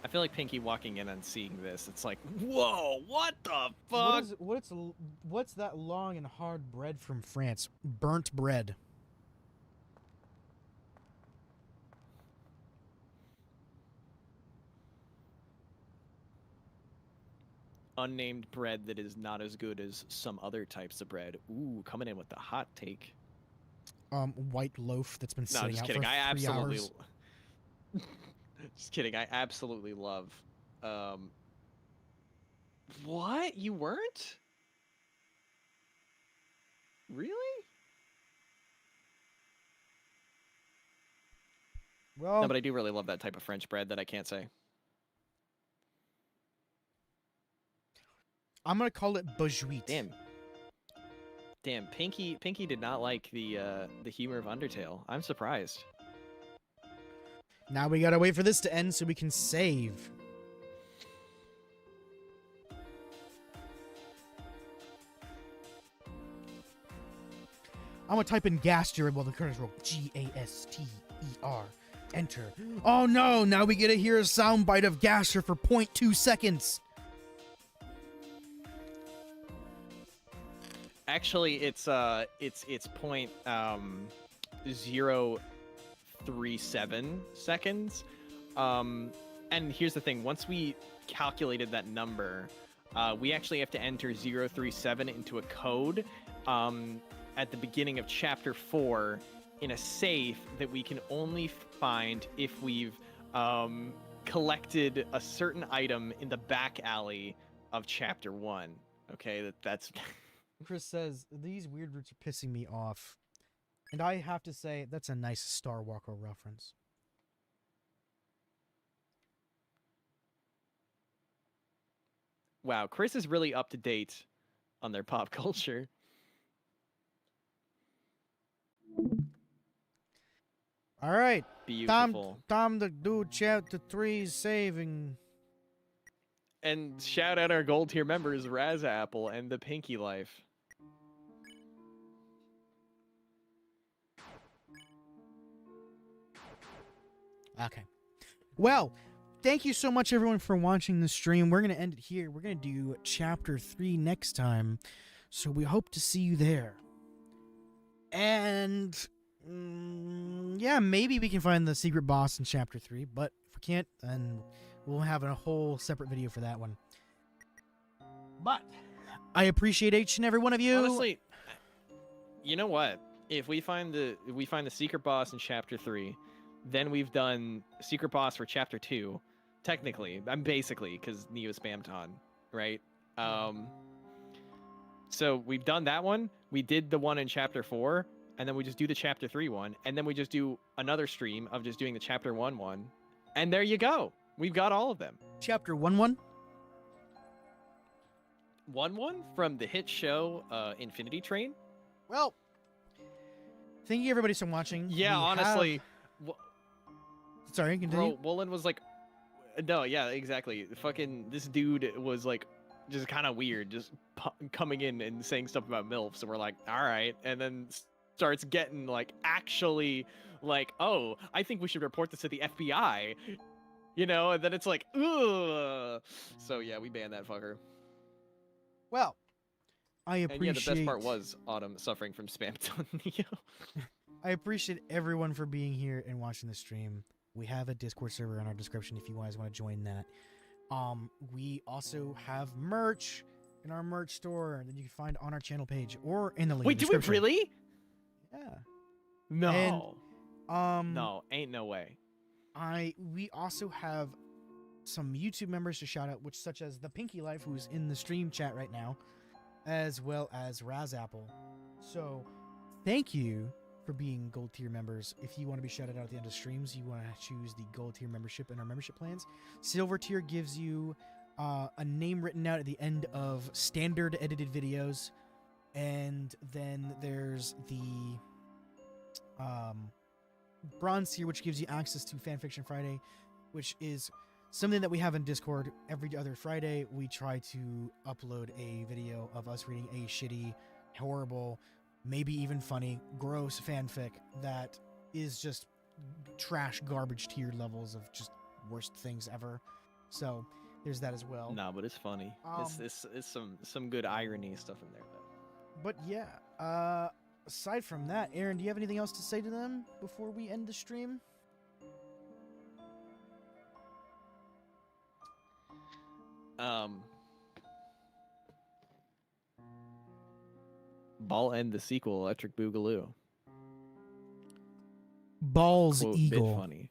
I feel like Pinky walking in and seeing this. It's like, whoa, what the fuck? What's that long and hard bread from France? Burnt bread. Unnamed bread that is not as good as some other types of bread. Ooh, coming in with the hot take. White loaf that's been No, sitting just out kidding. for I 3 absolutely. hours. Just kidding. I absolutely love. What? You weren't? Really? Well, No, but I do really love that type of French bread that I can't say. I'm gonna call it Bajuite. Damn. Pinky did not like the humor of Undertale. I'm surprised. Now we gotta wait for this to end so we can save. I'm gonna type in Gaster while the curtains roll. Gaster. Enter. Oh no! Now we get to hear a soundbite of Gaster for 0.2 seconds. Actually, it's point 0.037 seconds. And here's the thing: once we calculated that number, we actually have to enter 037 into a code at the beginning of chapter 4 in a safe that we can only find if we've collected a certain item in the back alley of chapter 1. Okay, that's. Chris says, these weird roots are pissing me off. And I have to say, that's a nice Star Walker reference. Wow, Chris is really up to date on their pop culture. All right. Beautiful. Time to do chapter 3 saving. And shout out our gold tier members, Raz Apple and the Pinky Life. Okay. Well, thank you so much, everyone, for watching the stream. We're going to end it here. We're going to do Chapter 3 next time. So we hope to see you there. And, yeah, maybe we can find the secret boss in Chapter 3. But if we can't, then we'll have a whole separate video for that one. But I appreciate each and every one of you. Honestly, you know what? If we find the secret boss in Chapter 3, then we've done secret boss for Chapter 2. Technically, I'm basically, because Neo spammed on, right? So we've done that one. We did the one in Chapter 4, and then we just do the Chapter 3 one, and then we just do another stream of just doing the Chapter 1 one, and there you go. We've got all of them. Chapter 1-1. 1-1 from the hit show Infinity Train. Well, thank you everybody for watching. Yeah, We honestly, Sorry, continue. bro, Woolen was like, no, yeah, exactly. Fucking this dude was like, just kind of weird, just coming in and saying stuff about MILFs, and we're like, all right, and then starts getting like actually like, oh, I think we should report this to the FBI, you know, and then it's like, ugh. So yeah, we banned that fucker. Well, I And appreciate. yeah, the best part was Autumn suffering from spam on Neo. I appreciate everyone for being here and watching the stream. We have a Discord server in our description if you guys want to join that. We also have merch in our merch store that you can find on our channel page or in the link. Wait, in the do we description. really? Yeah. No. And, No, ain't no way. We also have some YouTube members to shout out, which such as the Pinky Life, who's in the stream chat right now, as well as Razapple. So, thank you for being gold tier members. If you want to be shouted out at the end of streams, you want to choose the gold tier membership in our membership plans. Silver tier gives you a name written out at the end of standard edited videos, and then there's the bronze tier, which gives you access to Fanfiction Friday, which is something that we have in Discord every other Friday. We try to upload a video of us reading a shitty, horrible, maybe even funny, gross fanfic that is just trash garbage tier levels of just worst things ever. So there's that as well. No, but it's funny. It's some good irony stuff in there though. But yeah, aside from that, Aaron, do you have anything else to say to them before we end the stream? Ball End the sequel, Electric Boogaloo. Balls Quote, Eagle. Bit funny.